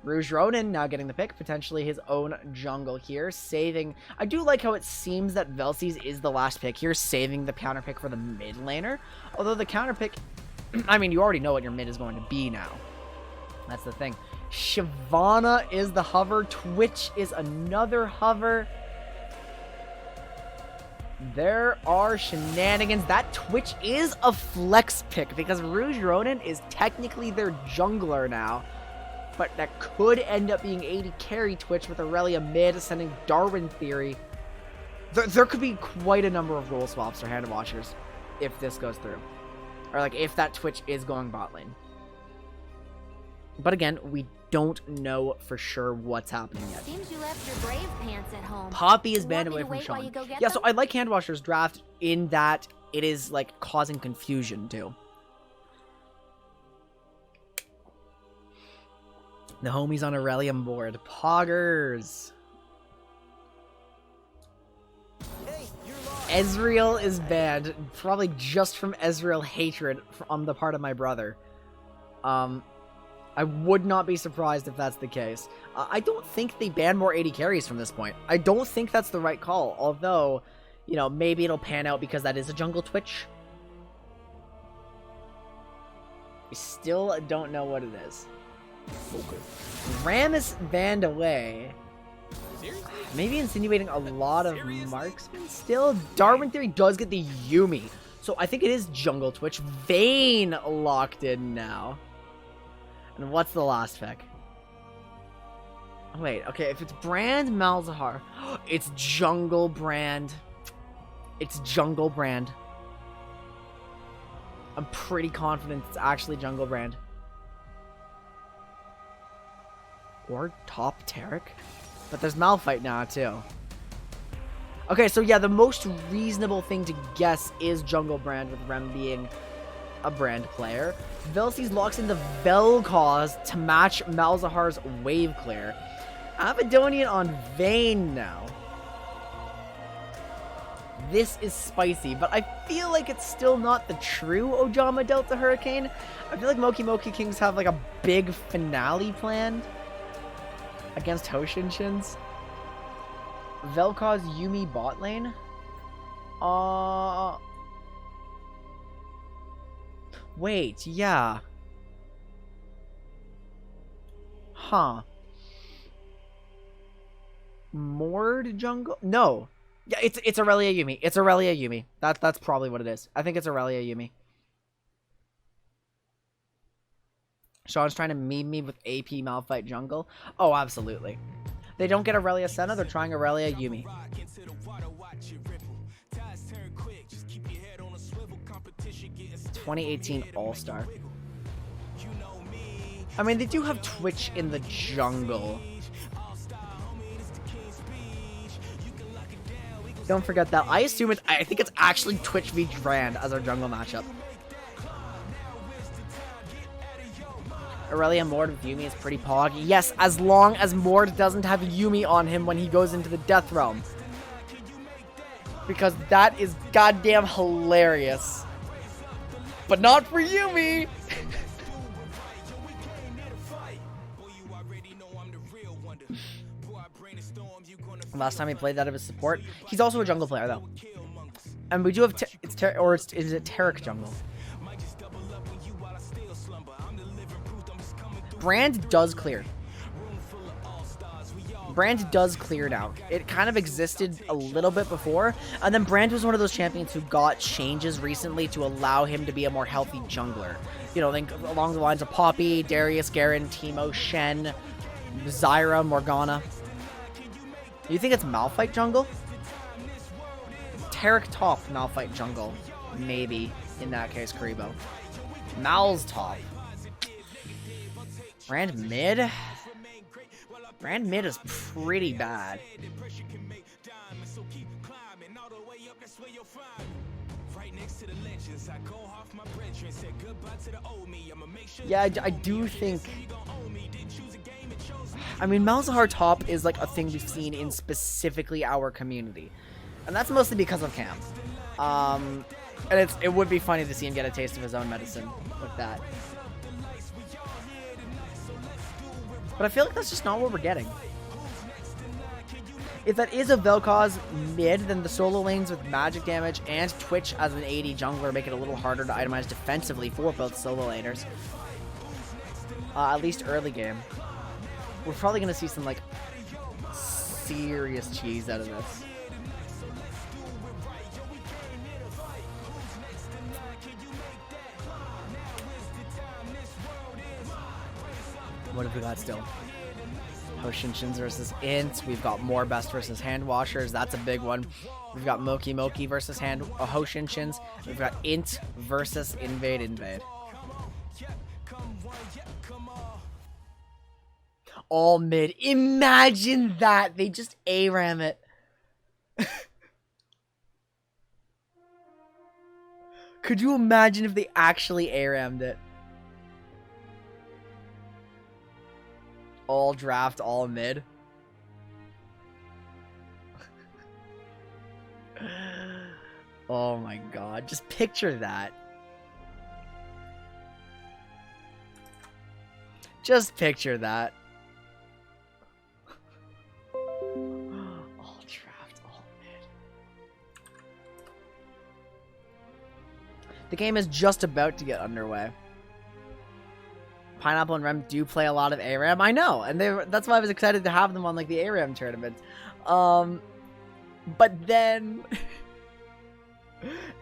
Rouge Ronin now getting the pick, potentially his own jungle here, saving... I do like how it seems that Velsies is the last pick here, saving the counter pick for the mid laner. Although the counter pick... I mean, you already know what your mid is going to be now. That's the thing. Shyvana is the hover. Twitch is another hover. There are shenanigans. That Twitch is a flex pick because Rouge Ronin is technically their jungler now. But that could end up being 80 carry Twitch with Aurelia mid, sending Darwin Theory. There could be quite a number of role swaps or hand washers if this goes through. Or like if that Twitch is going bot lane. But again, we don't know for sure what's happening yet. Seems you left your brave pants at home. Poppy is banned away from while Sean. you go get Yeah, them? so I like hand washers draft in that it is like causing confusion too. The homies on Aurelium board. Poggers. Ezreal is banned, probably just from Ezreal hatred on the part of my brother. I would not be surprised if that's the case. I don't think they ban more 80 carries from this point. I don't think that's the right call, although, you know, maybe it'll pan out because that is a jungle Twitch. We still don't know what it is. Ram is banned away. Maybe insinuating a lot of marksmen still. Darwin Theory does get the Yumi. So I think it is jungle Twitch. Vayne locked in now. And what's the last pick? Oh, wait, okay, if it's Brand Malzahar, it's Jungle Brand. It's Jungle Brand. I'm pretty confident it's actually Jungle Brand. Or top Tarek? But there's Malphite now, too. Okay, so yeah, the most reasonable thing to guess is Jungle Brand, with Rem being a Brand player. Velsies locks in the Vel'Koz to match Malzahar's Wave Clear. Abadonian on Vayne now. This is spicy, but I feel like it's still not the true Ojama Delta Hurricane. I feel like Moki Moki Kings have like a big finale planned against Hoshinshins. Vel'Koz Yumi bot lane. Wait, yeah. Huh. Mord jungle? No. Yeah, it's Aurelia Yumi. It's Aurelia Yumi. That's probably what it is. I think it's Aurelia Yumi. Sean's trying to meme me with AP Malphite jungle. Oh, absolutely. They don't get Aurelia Senna, they're trying Aurelia Yumi. 2018 All-Star. I mean, they do have Twitch in the jungle. Don't forget that. I think it's actually Twitch v Drand as our jungle matchup. Aurelia Mord with Yumi is pretty pog. Yes, as long as Mord doesn't have Yumi on him when he goes into the Death Realm. Because that is goddamn hilarious. But not for Yumi! Last time he played that of his support. He's also a jungle player, though. And we do have... is it Tarek jungle? Brand does clear. Brand does clear now. It kind of existed a little bit before, and then Brand was one of those champions who got changes recently to allow him to be a more healthy jungler. You know, think along the lines of Poppy, Darius, Garen, Teemo, Shen, Zyra, Morgana. You think it's Malphite jungle? Tarek top Malphite jungle. Maybe, in that case, Karibo. Mal's top. Brand mid? Brand mid is pretty bad. Yeah, I do think... I mean, Malzahar top is like a thing we've seen in specifically our community. And that's mostly because of Cam. And it would be funny to see him get a taste of his own medicine with that. But I feel like that's just not what we're getting. If that is a Vel'Koz mid, then the solo lanes with magic damage and Twitch as an AD jungler make it a little harder to itemize defensively for both solo laners. At least early game. We're probably going to see some, like, serious cheese out of this. What have we got still? Hoshinshins versus Int. We've got more Best versus Hand Washers. That's a big one. We've got Moki Moki versus Hoshinshins. We've got Int versus Invade. All mid. Imagine that. They just ARAM it. Could you imagine if they actually ARAM'd it? All draft, all mid. Oh my god. Just picture that. Just picture that. All draft, all mid. The game is just about to get underway. Pineapple and Rem do play a lot of ARAM. I know, and that's why I was excited to have them on like the ARAM tournament. But then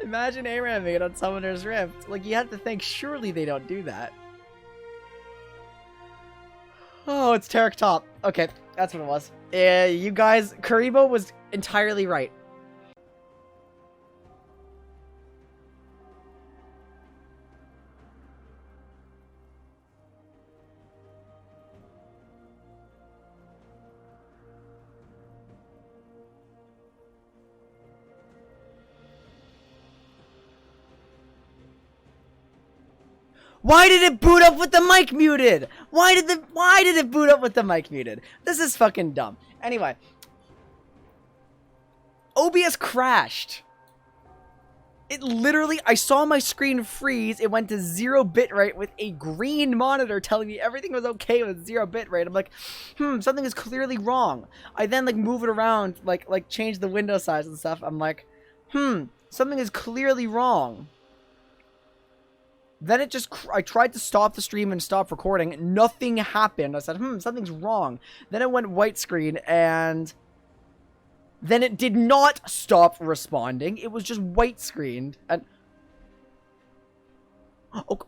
imagine ARAMing it on Summoner's Rift. Like, you have to think, surely they don't do that. Oh, it's Tarek top. Okay, that's what it was. You guys, Karibo was entirely right. Why did it boot up with the mic muted? Why did it boot up with the mic muted? This is fucking dumb. Anyway. OBS crashed. It literally, I saw my screen freeze. It went to 0 bitrate with a green monitor telling me everything was okay with 0 bitrate. I'm like, something is clearly wrong. I then like move it around, like change the window size and stuff. I'm like, something is clearly wrong. Then it just, I tried to stop the stream and stop recording. Nothing happened. I said, something's wrong. Then it went white screen, and then it did not stop responding. It was just white screened. And oh,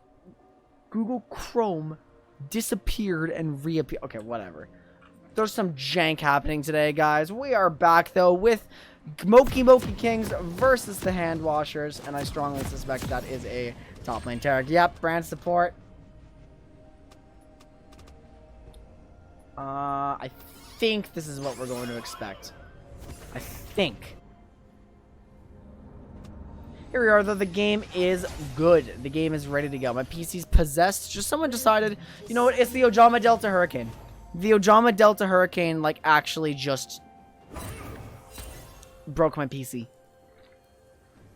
Google Chrome disappeared and reappeared. Okay, whatever. There's some jank happening today, guys. We are back, though, with Moki Kings versus the Hand Washers, and I strongly suspect that is a top lane Tarek. Yep, brand support. I think this is what we're going to expect. I think. Here we are, though. The game is good. The game is ready to go. My PC's possessed. Just someone decided, you know what? It's the Ojama Delta Hurricane. The Ojama Delta Hurricane, like, actually just broke my PC.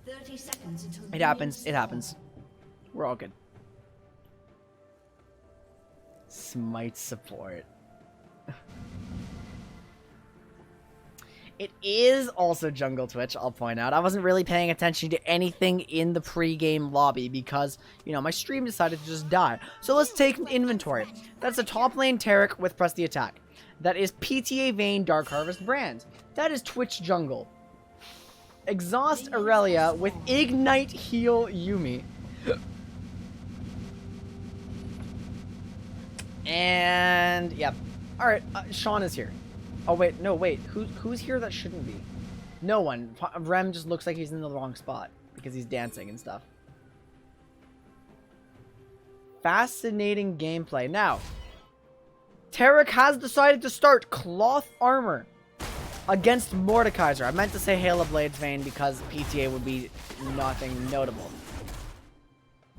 30 seconds until It happens. It happens. We're all good. Smite support. It is also Jungle Twitch, I'll point out. I wasn't really paying attention to anything in the pre-game lobby because, you know, my stream decided to just die. So let's take inventory. That's a top lane Tarek with Press the Attack. That is PTA Vayne Dark Harvest Brand. That is Twitch Jungle. Exhaust Aurelia with Ignite Heal Yumi. And, yep. Alright, Sean is here. Oh, wait, no, wait. Who's here that shouldn't be? No one. Rem just looks like he's in the wrong spot because he's dancing and stuff. Fascinating gameplay. Now, Tarek has decided to start Cloth Armor against Mordekaiser. I meant to say Hail of Blades Vayne because PTA would be nothing notable.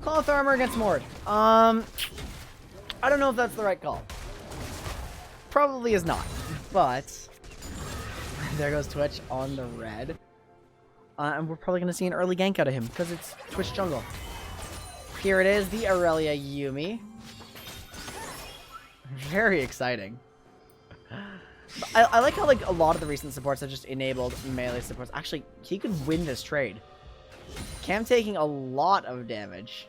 Cloth Armor against Mord. I don't know if that's the right call. Probably is not. But there goes Twitch on the red. And we're probably going to see an early gank out of him because it's Twitch Jungle. Here it is, the Aurelia Yumi. Very exciting. I like how like a lot of the recent supports have just enabled melee supports. Actually, he could win this trade. Cam taking a lot of damage.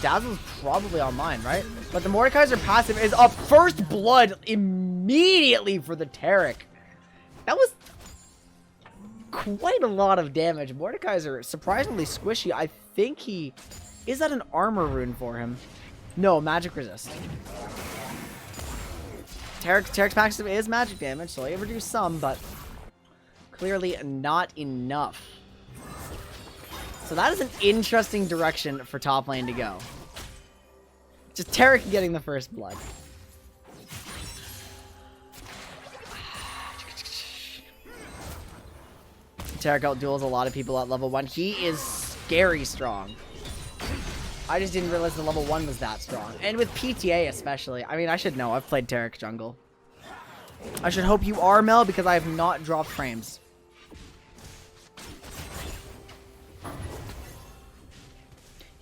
Dazzle's probably online, right? But the Mordekaiser passive is up. First blood immediately for the Tarek. That was quite a lot of damage. Mordekaiser, surprisingly squishy. I think he... Is that an armor rune for him? No, magic resist. Tarek's passive is magic damage, so he'll reduce some, but clearly not enough. So that is an interesting direction for top lane to go. Just Tarek getting the first blood. Tarek outduels a lot of people at level 1. He is scary strong. I just didn't realize the level 1 was that strong. And with PTA especially. I mean, I should know. I've played Tarek jungle. I should hope you are, Mel, because I have not dropped frames.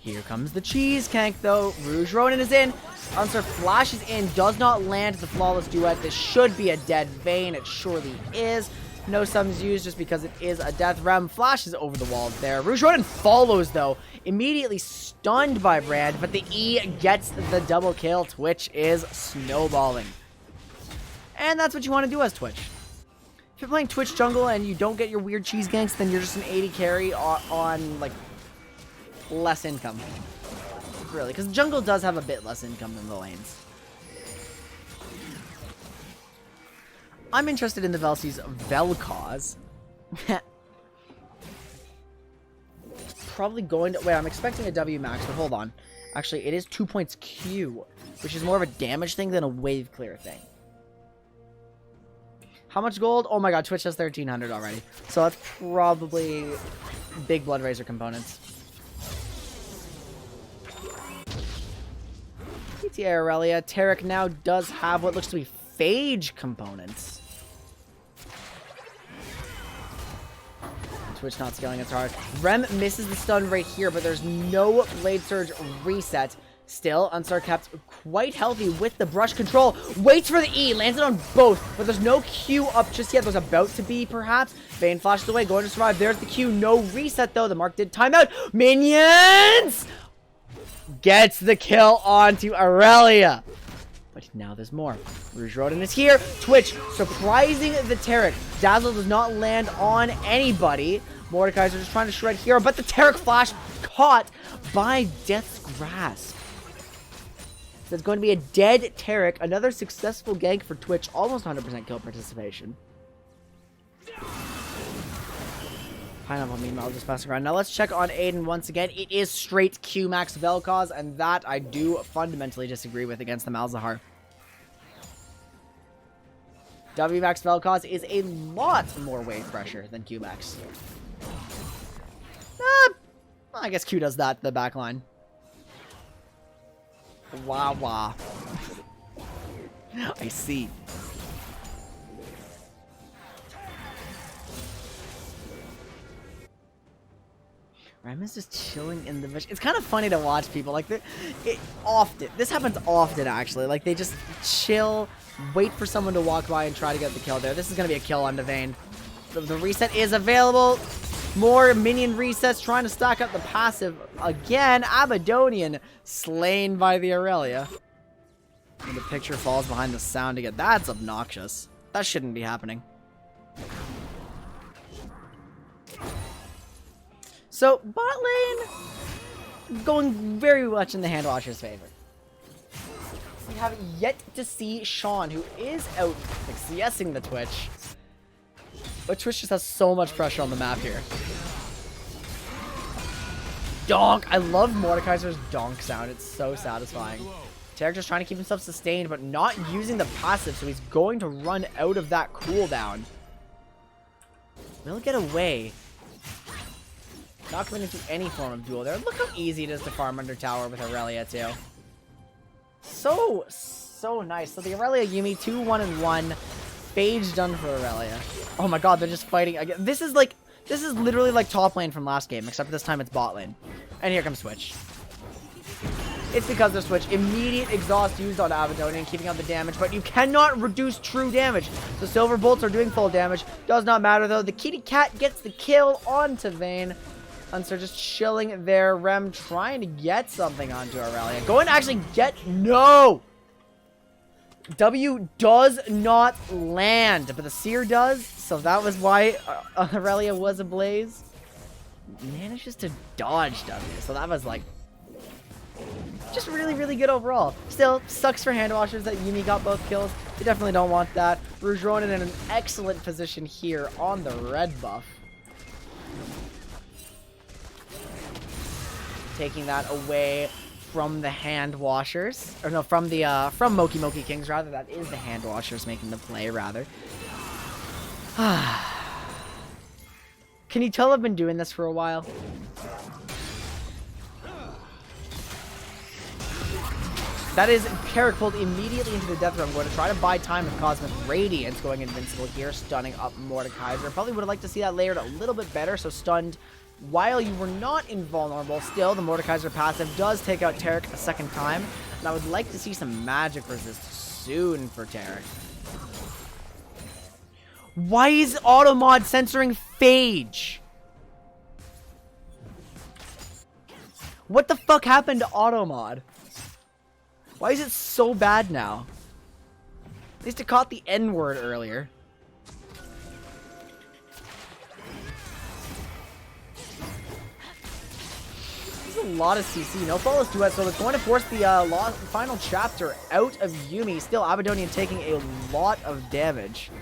Here comes the cheese kank, though. Rouge Ronin is in. Unser flashes in, does not land the flawless duet. This should be a dead Vayne. It surely is. No sums used just because it is a death. Rem flashes over the wall there. Rouge Ronin follows, though. Immediately stunned by Brand, but the E gets the double kill. Twitch is snowballing. And that's what you want to do as Twitch. If you're playing Twitch jungle and you don't get your weird cheese ganks, then you're just an 80 carry on like, less income. Really, because jungle does have a bit less income than the lanes. I'm interested in the Velcy's Vel'Koz. Probably going to... Wait, I'm expecting a W max, but hold on. Actually, it is 2 points Q, which is more of a damage thing than a wave clear thing. How much gold? Oh my god, Twitch has 1,300 already. So that's probably big Blood Razor components. PTA Aurelia. Tarek now does have what looks to be Phage components. Twitch not scaling as hard. Rem misses the stun right here, but there's no Blade Surge reset. Still, Unsar kept quite healthy with the brush control. Waits for the E, lands it on both, but there's no Q up just yet. There's about to be, perhaps. Vayne flashes away, going to survive. There's the Q. No reset, though. The mark did time out. Minions! Gets the kill onto Aurelia. But now there's more. Rouge Ronin is here. Twitch surprising the Tarek. Dazzle does not land on anybody. Mordekaiser just trying to shred here, but the Tarek flash caught by Death's Grasp. So it's going to be a dead Tarek. Another successful gank for Twitch. Almost 100% kill participation. Pineapple meanwhile just passing around. Now let's check on Aiden once again. It is straight Q max Vel'Koz, and that I do fundamentally disagree with against the Malzahar. W max Vel'Koz is a lot more wave pressure than Q max. I guess Q does that to the back line. Wah wah. I see. Rem is just chilling in the vision. It's kind of funny to watch people like this happens often actually. Like they just chill, wait for someone to walk by and try to get the kill there. This is gonna be a kill on Devane. The reset is available. More minion resets trying to stack up the passive again. Abadonian slain by the Aurelia. And the picture falls behind the sound again. That's obnoxious. That shouldn't be happening. So, bot lane going very much in the Handwasher's favor. We have yet to see Sean, who is out CSing the Twitch. But Twitch just has so much pressure on the map here. Donk! I love Mordekaiser's donk sound. It's so satisfying. Tarek just trying to keep himself sustained, but not using the passive, so he's going to run out of that cooldown. Will get away. Not committing to any form of duel there. Look how easy it is to farm under tower with Aurelia, too. So nice. So the Aurelia Yuumi, 2-1-1. Phage done for Aurelia. Oh my god, they're just fighting again. This is literally like top lane from last game, except this time it's bot lane. And here comes Switch. It's because of Switch. Immediate exhaust used on Abadonian, keeping up the damage, but you cannot reduce true damage. The silver bolts are doing full damage. Does not matter though. The kitty cat gets the kill onto Vayne. Unser just chilling there. Rem trying to get something onto Aurelia. Going to actually get... No! W does not land, but the Seer does. So that was why Aurelia was ablaze. Manages to dodge W. So that was like... just really, really good overall. Still, sucks for Handwashers that Yuumi got both kills. You definitely don't want that. Rouge Ronin in an excellent position here on the red buff. Taking that away from the Handwashers. Or no, from the, from Moki Moki Kings, rather. That is the Handwashers making the play, rather. Can you tell I've been doing this for a while? That is Carrick pulled immediately into the death room. Going to try to buy time with Cosmic Radiance going invincible here, stunning up Mordekaiser. Probably would have liked to see that layered a little bit better, so stunned while you were not invulnerable. Still, the Mordekaiser passive does take out Tarek a second time, and I would like to see some magic resist soon for Tarek. Why is Automod censoring Phage? What the fuck happened to Automod? Why is it so bad now? At least it caught the N-word earlier. There's a lot of CC. No follows duet, so it's going to force the final chapter out of Yuumi. Still, Abadonian taking a lot of damage.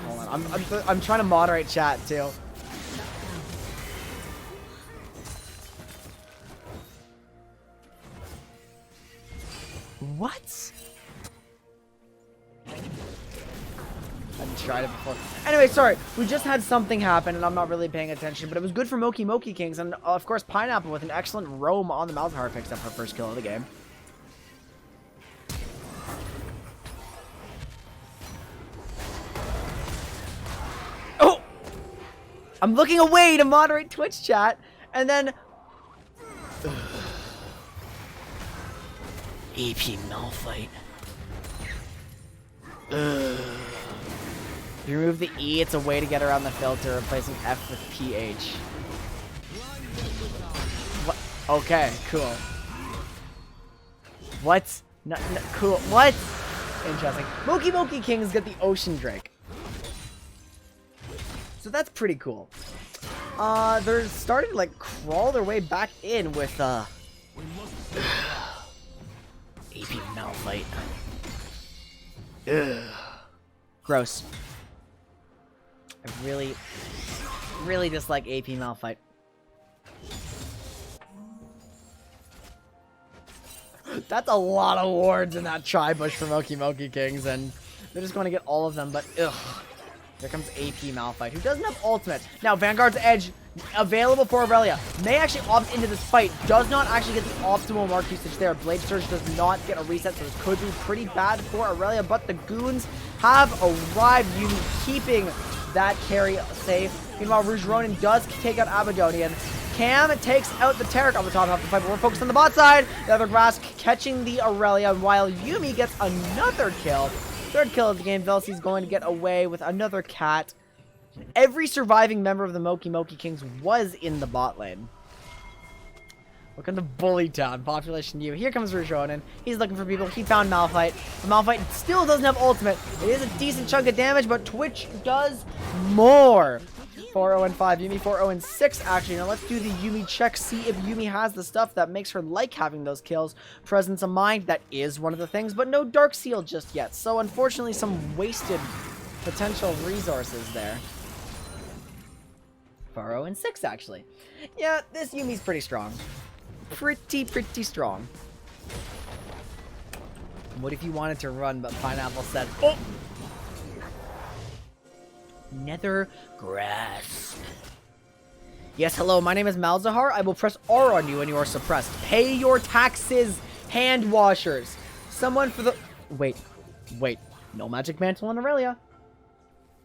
Hold on, I'm trying to moderate chat too. What? I haven't tried it before. Anyway, sorry. We just had something happen, and I'm not really paying attention, but it was good for Moki Moki Kings, and of course, Pineapple with an excellent roam on the Malzahar picks up her first kill of the game. Oh! I'm looking away to moderate Twitch chat, and then... AP Malphite. If you remove the E, it's a way to get around the filter, replacing F with PH. What? Okay, cool. What? No, cool. What? Interesting. Moki Moki Kings get the Ocean Drake. So that's pretty cool. They're starting to like crawl their way back in with AP Malphite. Ugh. Gross. I really dislike AP Malphite. That's a lot of wards in that tri-bush for Moki Kings, and they're just going to get all of them, but ugh. There comes AP Malphite, who doesn't have ultimate. Now, Vanguard's Edge, available for Aurelia. May actually opt into this fight. Does not actually get the optimal mark usage there. Blade Surge does not get a reset, so this could be pretty bad for Aurelia, but the goons have arrived. Yumi keeping that carry safe. Meanwhile, Rouge Ronin does take out Abaddonian. Cam takes out the Taric on the top half of the fight, but we're focused on the bot side. The other Grass catching the Aurelia, while Yumi gets another kill. Third kill of the game. Velcy's going to get away with another cat. Every surviving member of the Moki Kings was in the bot lane. Welcome to Bully Town, population U. Here comes Rouge Ronin. He's looking for people. He found Malphite. But Malphite still doesn't have ultimate. It is a decent chunk of damage, but Twitch does more. 4-0-5. Yumi 4-0-6, actually. Now let's do the Yumi check. See if Yumi has the stuff that makes her like having those kills. Presence of mind, that is one of the things, but no Dark Seal just yet. So unfortunately, some wasted potential resources there. 4-0-6, actually. Yeah, this Yumi's pretty strong. Pretty strong. What if you wanted to run, but Pineapple said, oh! Nether Grasp. Yes, hello, my name is Malzahar. I will press R on you when you are suppressed. Pay your taxes, hand washers. Someone for the... Wait. No magic mantle on Aurelia.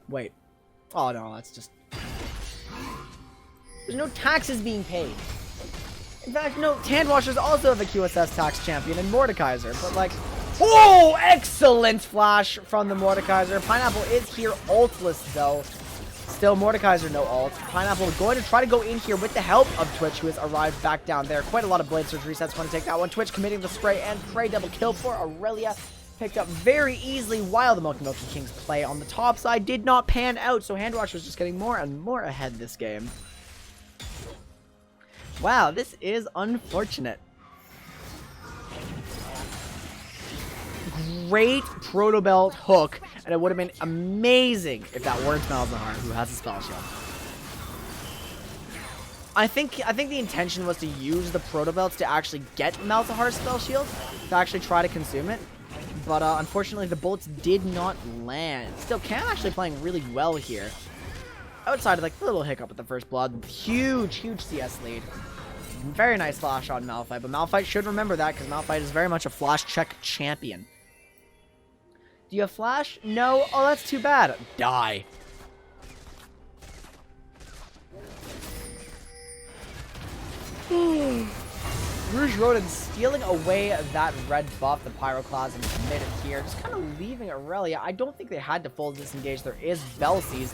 Wait. Oh, no, that's just... There's no taxes being paid. In fact, no, hand washers also have a QSS tax champion and Mordekaiser, but like... Oh, excellent flash from the Mordekaiser. Pineapple is here ultless, though. Still, Mordekaiser, no ult. Pineapple going to try to go in here with the help of Twitch, who has arrived back down there. Quite a lot of Blade Surge resets. Want to take that one. Twitch committing the spray and pray double kill for Aurelia. Picked up very easily while the Moki Kings play on the top side did not pan out. So Handwash was just getting more and more ahead this game. Wow, this is unfortunate. Great Proto Belt hook, and it would have been amazing if that weren't Malzahar, who has a spell shield. I think the intention was to use the Proto Belts to actually get Malzahar's spell shield, to actually try to consume it, but unfortunately the bullets did not land. Still, Cam actually playing really well here. Outside of like the little hiccup at the first blood, huge CS lead. Very nice flash on Malphite, but Malphite should remember that because Malphite is very much a flash check champion. Do you have flash? No? Oh, that's too bad. Die. Rouge Ronin stealing away that red buff, the Pyroclasm committed here. Just kind of leaving Aurelia. I don't think they had to full disengage. There is Velcy's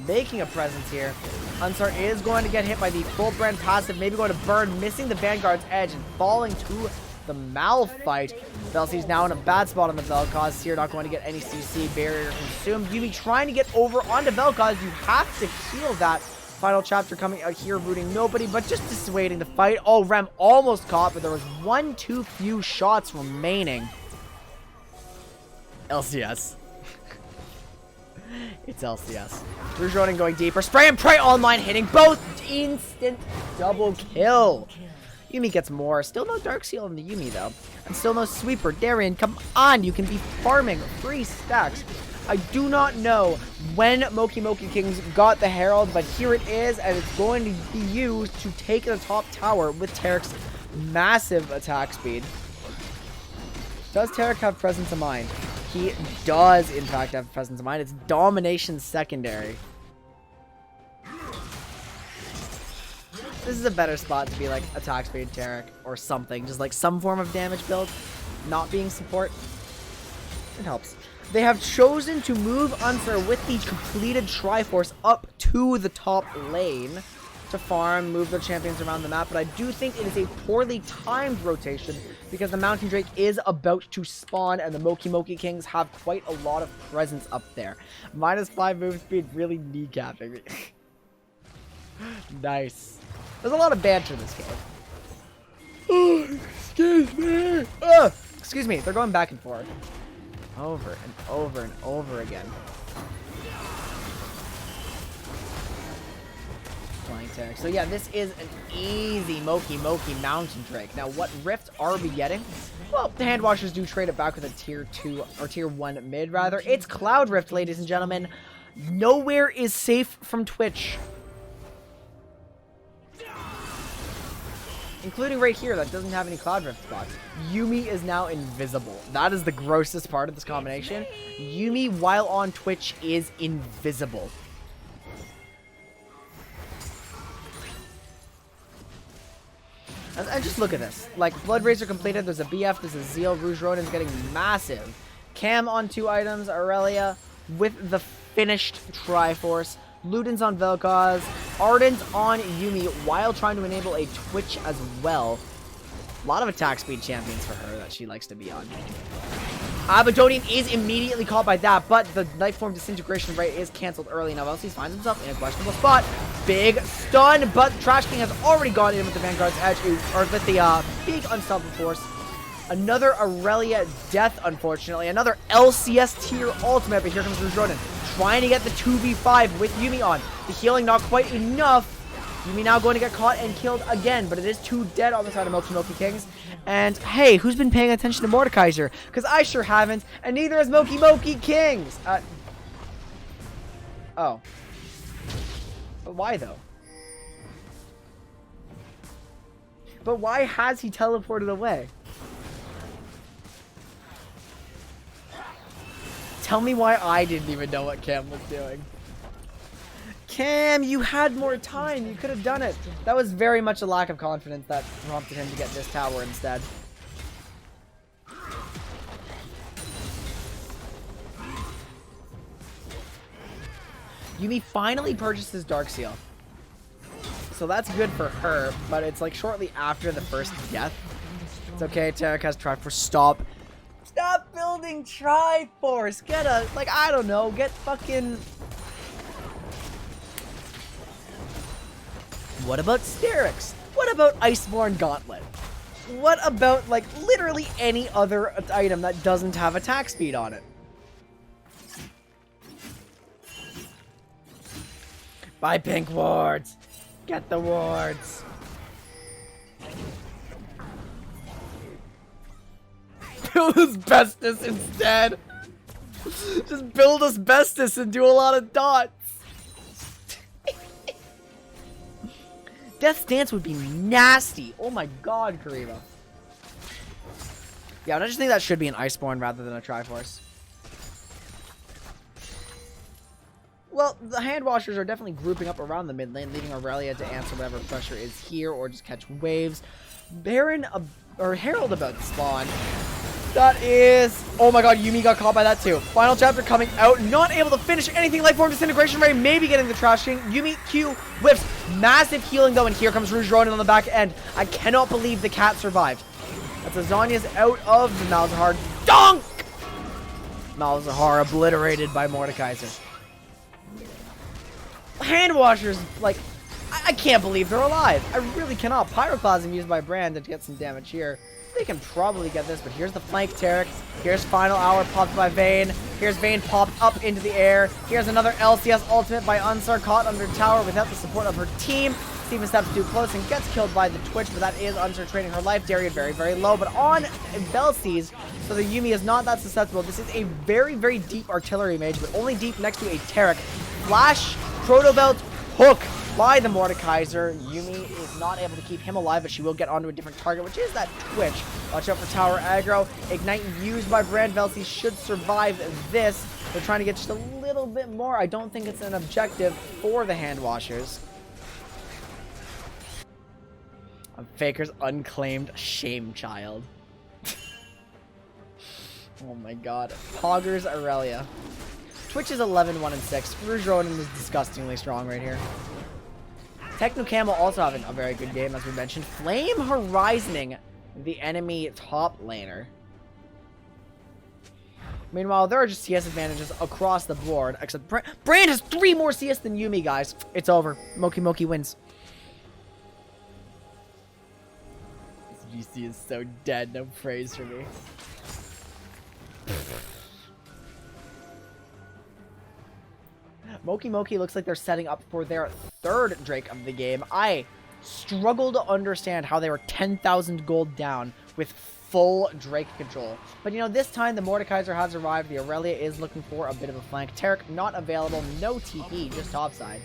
making a presence here. Unsar is going to get hit by the full brand passive, maybe going to burn, missing the Vanguard's edge and falling to the Malphite. Velcy's now in a bad spot on the Vel'Koz. Seer not going to get any CC. Barrier consumed. Yumi trying to get over onto Vel'Koz. You have to heal that. Final chapter coming out here, rooting nobody, but just dissuading the fight. Oh, Rem almost caught, but there was one too few shots remaining. LCS. It's LCS. Rouge Ronin going deeper. Spray and pray online, hitting both. Instant double kill. Yumi gets more. Still no Dark Seal in the Yumi, though. And still no Sweeper. Darian, come on. You can be farming 3 stacks. I do not know when Moki Kings got the Herald, but here it is, and it's going to be used to take the top tower with Taric's massive attack speed. Does Taric have presence of mind? He does, in fact, have presence of mind. It's domination secondary. This is a better spot to be like attack speed Taric or something. Just like some form of damage build. Not being support. It helps. They have chosen to move Unsur with the completed Triforce up to the top lane to farm, move their champions around the map, but I do think it is a poorly timed rotation because the Mountain Drake is about to spawn and the Moki Kings have quite a lot of presence up there. -5 move speed really kneecapping me. Nice. There's a lot of banter in this game. Oh, excuse me. Oh, excuse me. They're going back and forth. Over and over and over again. Flying Taric. So yeah, this is an easy Moki Mountain Drake. Now, what rift are we getting? Well, the hand washers do trade it back with a tier 2 or tier 1 mid rather. It's Cloud Rift, ladies and gentlemen. Nowhere is safe from Twitch. Including right here that doesn't have any Cloud Rift spots. Yuumi is now invisible. That is the grossest part of this combination. Yuumi, while on Twitch, is invisible. And just look at this. Like, Blood Razor completed, there's a BF, there's a Zeal, Rouge Rodin's getting massive. Cam on 2 items, Aurelia with the finished Triforce. Luden's on Vel'Koz, Ardent on Yuumi while trying to enable a Twitch as well. A lot of attack speed champions for her that she likes to be on. Abaddonian is immediately caught by that, but the Knife Form disintegration rate is cancelled early. Now Vel'Koz finds himself in a questionable spot. Big stun, but Trash King has already gone in with the Vanguard's Edge, or with the big Unstoppable Force. Another Aurelia death, unfortunately. Another LCS tier ultimate, but here comes Rouge Rodin, trying to get the 2v5 with Yuumi on. The healing not quite enough. Yuumi now going to get caught and killed again, but it is 2 dead on the side of Moki Kings. And hey, who's been paying attention to Mordekaiser? Because I sure haven't, and neither has Moki Kings. Oh. But why though? But why has he teleported away? Tell me why I didn't even know what Cam was doing. Cam, you had more time. You could have done it. That was very much a lack of confidence that prompted him to get this tower instead. Yuumi finally purchases Dark Seal. So that's good for her, but it's like shortly after the first death. It's okay, Taric has Triforce. Stop building Triforce. Get a, like, I don't know, get fucking... What about Sterix? What about Iceborne Gauntlet? What about, like, literally any other item that doesn't have attack speed on it? Buy pink wards. Get the wards. Build Asbestos instead. Just build Asbestos and do a lot of dots. Death's Dance would be nasty. Oh my god, Kariba. Yeah, I just think that should be an Iceborne rather than a Triforce. Well, the hand washers are definitely grouping up around the mid lane, leaving Aurelia to answer whatever pressure is here or just catch waves. Baron or Herald about to spawn. That is... Oh my god, Yuumi got caught by that too. Final chapter coming out. Not able to finish anything. Life Form Disintegration Ray, maybe getting the Trash King. Yuumi Q whips. Massive healing though, and here comes Rouge Rodin on the back end. I cannot believe the cat survived. That's Azania's out of the Malzahar. Donk! Malzahar obliterated by Mordekaiser. Hand washers, like, I can't believe they're alive. I really cannot. Pyroclasm used by Brand to get some damage here. They can probably get this, but here's the flank Taric. Here's Final Hour popped by Vayne. Here's Vayne popped up into the air. Here's another LCS ultimate by Unsar caught under tower without the support of her team. Steven steps too close and gets killed by the Twitch, but that is Unsar trading her life. Darian very, very low, but on Vel'Koz, so the Yuumi is not that susceptible. This is a very, very deep artillery mage, but only deep next to a Taric. Flash, Proto Belt, hook by the Mordekaiser. Yuumi is not able to keep him alive, but she will get onto a different target, which is that Twitch. Watch out for tower aggro. Ignite used by Brand. Vel'Koz should survive this. They're trying to get just a little bit more. I don't think it's an objective for the hand washers. Faker's unclaimed shame child. Oh my god. Poggers Aurelia. Twitch is 11-1-6. Rouge Rodin is disgustingly strong right here. Techno Camel also having a very good game, as we mentioned. Flame Horizoning the enemy top laner. Meanwhile, there are just CS advantages across the board, except Brand has 3 more CS than Yumi, guys. It's over. Moki Moki wins. This GC is so dead. No praise for me. Moki Moki looks like they're setting up for their 3rd Drake of the game. I struggle to understand how they were 10,000 gold down with full Drake control. But, you know, this time the Mordekaiser has arrived. The Aurelia is looking for a bit of a flank. Tarek not available. No TP, just topside.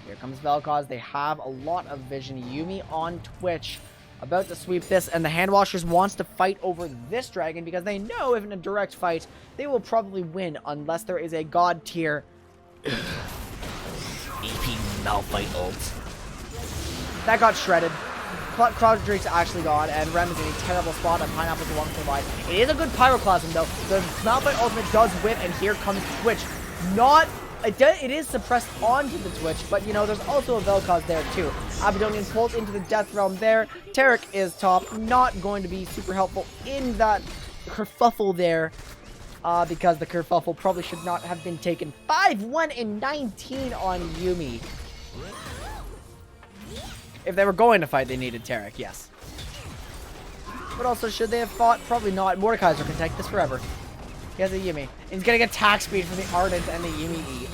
Here comes Vel'Koz. They have a lot of vision. Yumi on Twitch, about to sweep this, and the Handwashers wants to fight over this dragon because they know if in a direct fight, they will probably win unless there is a god tier AP Malphite ult. That got shredded. Crowd Drake's actually gone, and Rem is in a terrible spot, and Pineapple's the one to survive. It is a good Pyroclasm, though. The Malphite ultimate does whip, and here comes Twitch. It is suppressed onto the Twitch, but, you know, there's also a Vel'Koz there, too. Abadonian pulls into the Death Realm there. Tarek is top. Not going to be super helpful in that kerfuffle there. Because the kerfuffle probably should not have been taken. 5-1 and 19 on Yumi. If they were going to fight, they needed Tarek, yes. But also, should they have fought? Probably not. Mordekaiser can take this forever. He has a Yumi. And he's getting attack speed from the Ardent and the Yumi E.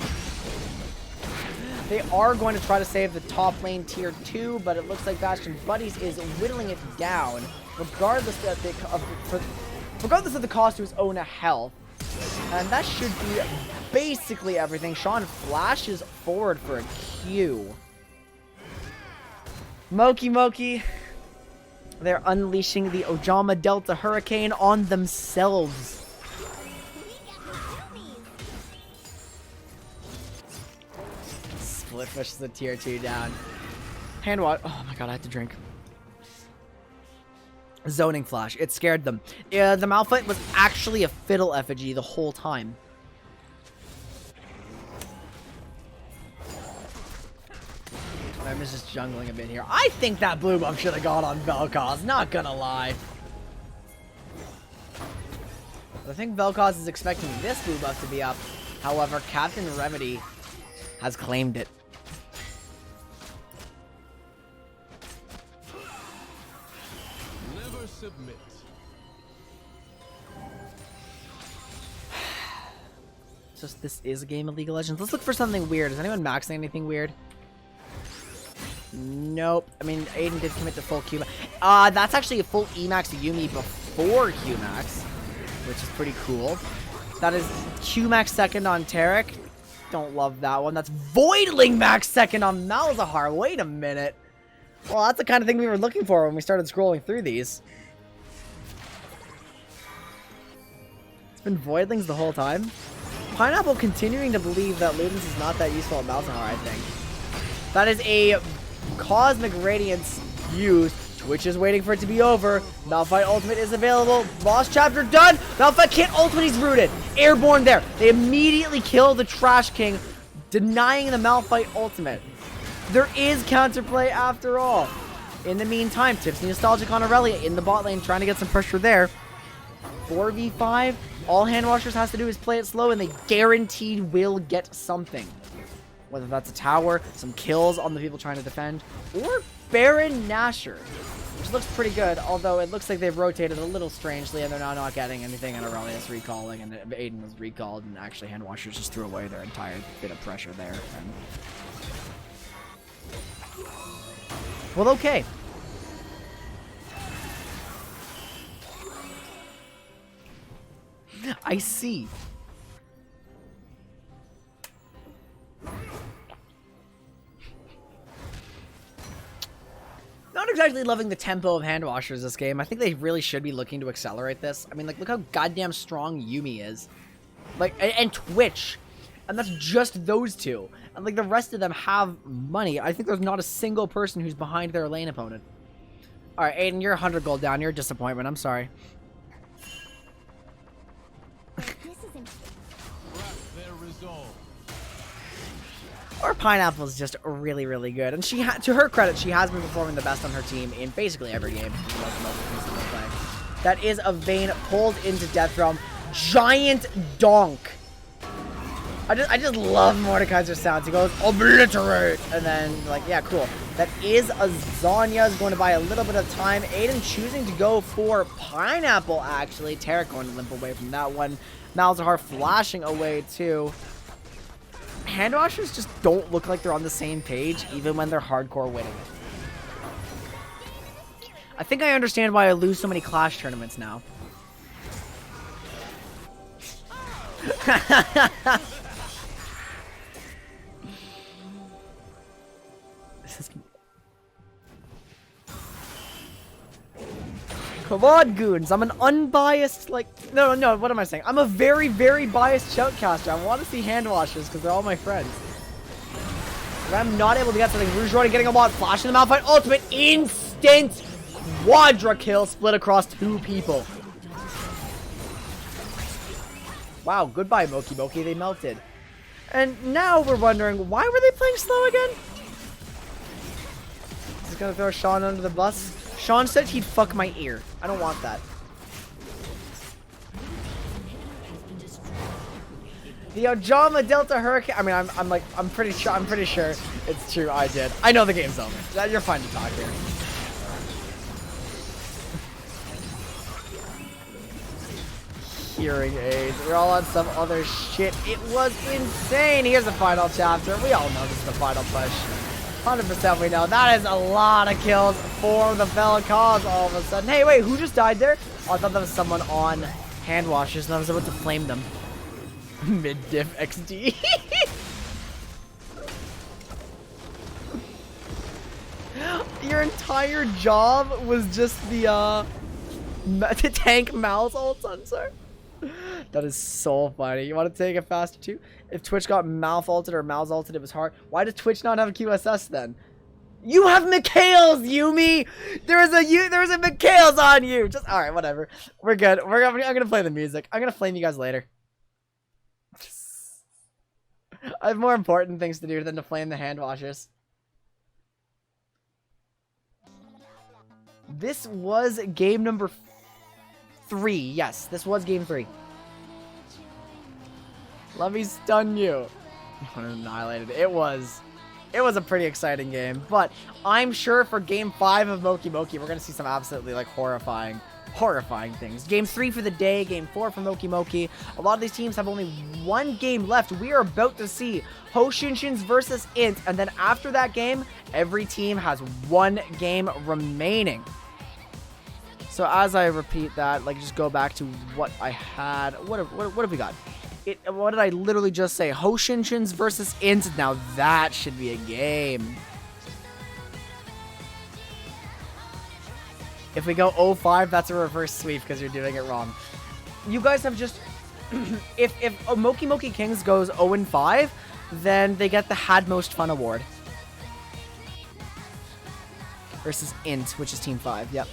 They are going to try to save the top lane tier 2, but it looks like Bastion Buddies is whittling it down, regardless of the cost to his own health. And that should be basically everything. Sean flashes forward for a Q. Moki Moki, they're unleashing the Ojama Delta Hurricane on themselves. Split pushes the tier 2 down. Handwash. Oh my god, I had to drink. Zoning flash. It scared them. The Malphite was actually a fiddle effigy the whole time. I'm just jungling a bit here. I think that blue buff should have gone on Vel'Koz, not gonna lie. I think Vel'Koz is expecting this blue buff to be up. However, Captain Remedy has claimed it. Never submit. Just this is a game of League of Legends. Let's look for something weird. Is anyone maxing anything weird? Nope. I mean, Aiden did commit to full Q. That's actually a full Emax Yumi before Qmax, which is pretty cool. That is Qmax second on Tarek. Don't love that one. That's Voidling Max second on Malzahar. Wait a minute. Well, that's the kind of thing we were looking for when we started scrolling through these. It's been Voidlings the whole time. Pineapple continuing to believe that Ludens is not that useful at Malzahar, I think. That is a Cosmic Radiance used. Twitch is waiting for it to be over. Malphite ultimate is available. Lost chapter done. Malphite can't ultimate. He's rooted. Airborne there. They immediately kill the Trash King, denying the Malphite ultimate. There is counterplay after all. In the meantime, Tipsy Nostalgic on Aurelia in the bot lane, trying to get some pressure there. 4v5. All Handwashers has to do is play it slow, and they guaranteed will get something. Whether that's a tower, some kills on the people trying to defend, or Baron Nashor, which looks pretty good, although it looks like they've rotated a little strangely, and they're now not getting anything, and Aurelius recalling, and Aiden was recalled, and actually Handwashers just threw away their entire bit of pressure there. And... well, okay. I see. Not exactly loving the tempo of Handwashers this game. I think they really should be looking to accelerate this. I mean, like, look how goddamn strong Yumi is. Like, and Twitch. And that's just those two. And, like, the rest of them have money. I think there's not a single person who's behind their lane opponent. Alright, Aiden, you're 100 gold down. You're a disappointment. I'm sorry. Or Pineapple's just really, really good. And she, to her credit, she has been performing the best on her team in basically every game. That is a Vayne pulled into Death Realm. giant donk. I just love Mordekaiser's sounds. He goes, obliterate! And then, like, yeah, cool. That is Azania is going to buy a little bit of time. Aiden choosing to go for Pineapple, actually. Tarek going to limp away from that one. Malzahar flashing away, too. Hand washers just don't look like they're on the same page, even when they're hardcore winning. I think I understand why I lose so many Clash tournaments now. Come on, goons. I'm an unbiased, like... No, what am I saying? I'm a very, very biased shoutcaster. I want to see hand washers because they're all my friends. But I'm not able to get something. Rouge Rory getting a mod. Flash in the Malphite ultimate. Instant quadra kill split across 2 people. Wow, goodbye, Moki Moki. They melted. And now we're wondering, why were they playing slow again? Just gonna throw Sean under the bus. Sean said he'd fuck my ear. I don't want that. The Ojama Delta Hurricane. I mean, I'm pretty sure it's true. I did. I know the game's over. You're fine to talk here. Hearing aids. We're all on some other shit. It was insane. Here's the final chapter. We all know this is the final push. 100% we know. That is a lot of kills for the fellow cause all of a sudden. Hey, wait, who just died there? Oh, I thought that was someone on hand washers and I was about to flame them. Mid-diff XD. Your entire job was just the tank Mal's ult sensor. That is so funny. You want to take it faster too? If Twitch got mouth ulted or Mal's ulted, it was hard. Why does Twitch not have a QSS then? You have Mikhail's, Yumi! There is a Mikhail's on you! Just alright, whatever. We're good. I'm gonna play the music. I'm gonna flame you guys later. I have more important things to do than to flame the hand washers. This was game number 3. Yes, this was game 3. Let me stun you. Annihilated. It was a pretty exciting game, but I'm sure for game 5 of Moki Moki, we're gonna see some absolutely like horrifying things. Game 3 for the day, game 4 for Moki Moki. A lot of these teams have only 1 game left. We are about to see Hoshinshins versus Int, and then after that game, every team has 1 game remaining. So as I repeat that, like just go back to what I had. What have we got? What did I literally just say? Hoshinshins versus Int. Now that should be a game. If we go 0-5, that's a reverse sweep because you're doing it wrong. You guys have just... if Moki Moki Kings goes 0-5, then they get the Had Most Fun award. Versus Int, which is Team 5. Yep.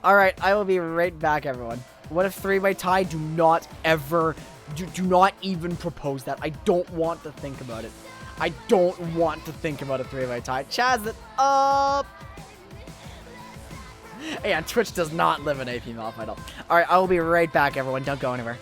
Alright, I will be right back, everyone. What if 3-way tie? Do not ever... Do not even propose that. I don't want to think about it. I don't want to think about a 3-way tie. Chaz it up! Yeah, Twitch does not live in AP Malphite. Alright, I will be right back, everyone. Don't go anywhere.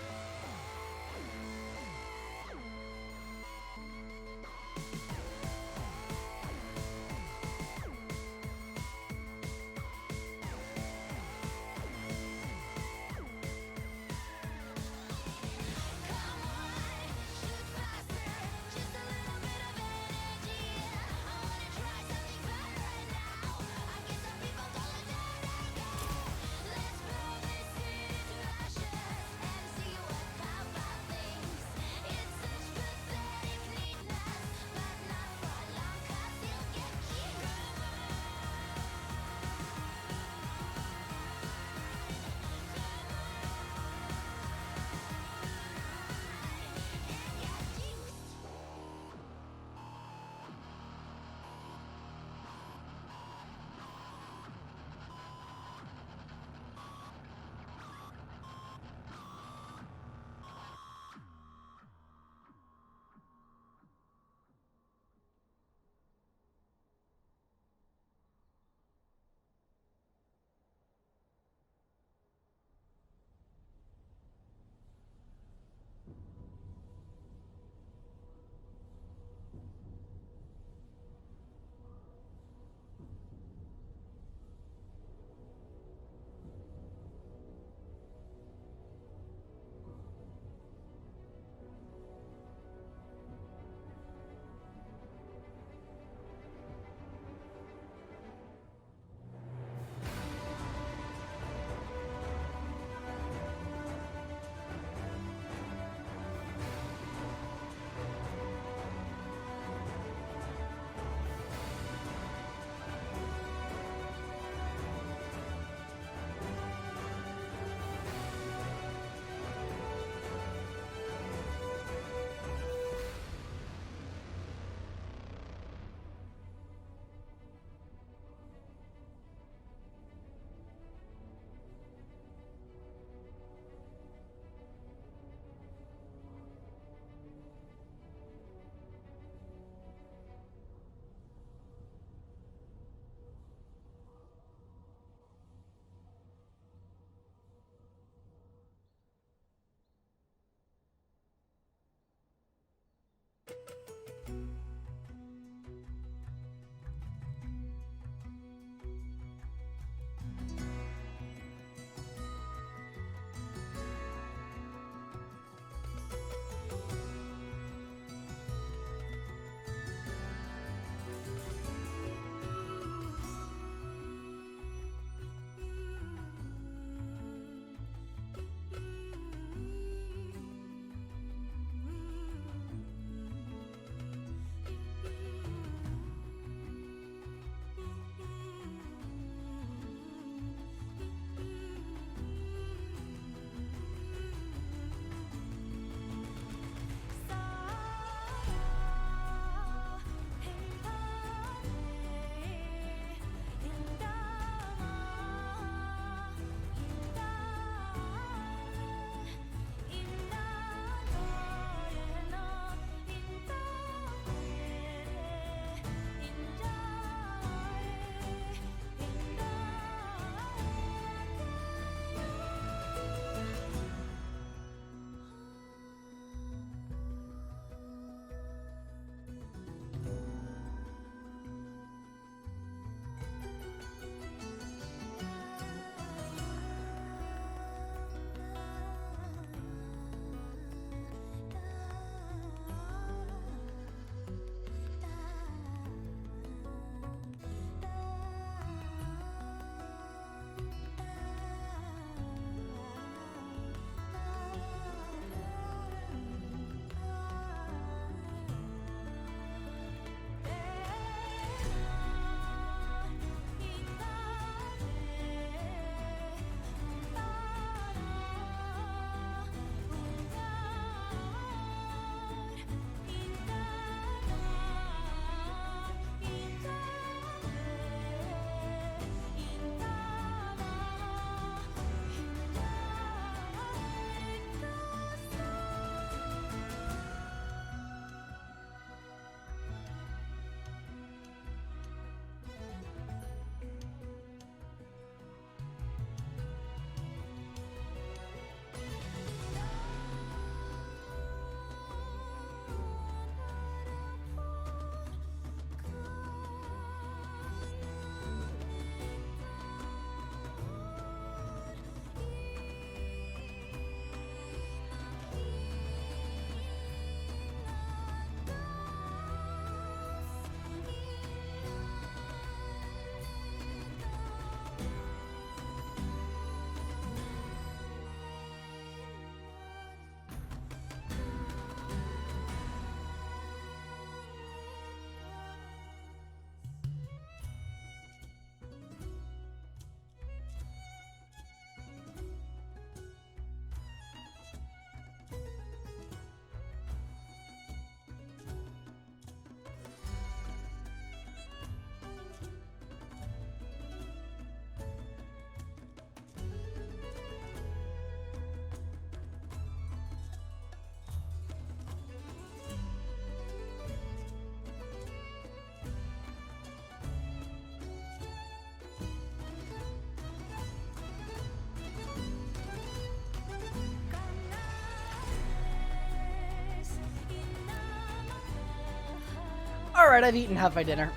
alright, I've eaten half my dinner.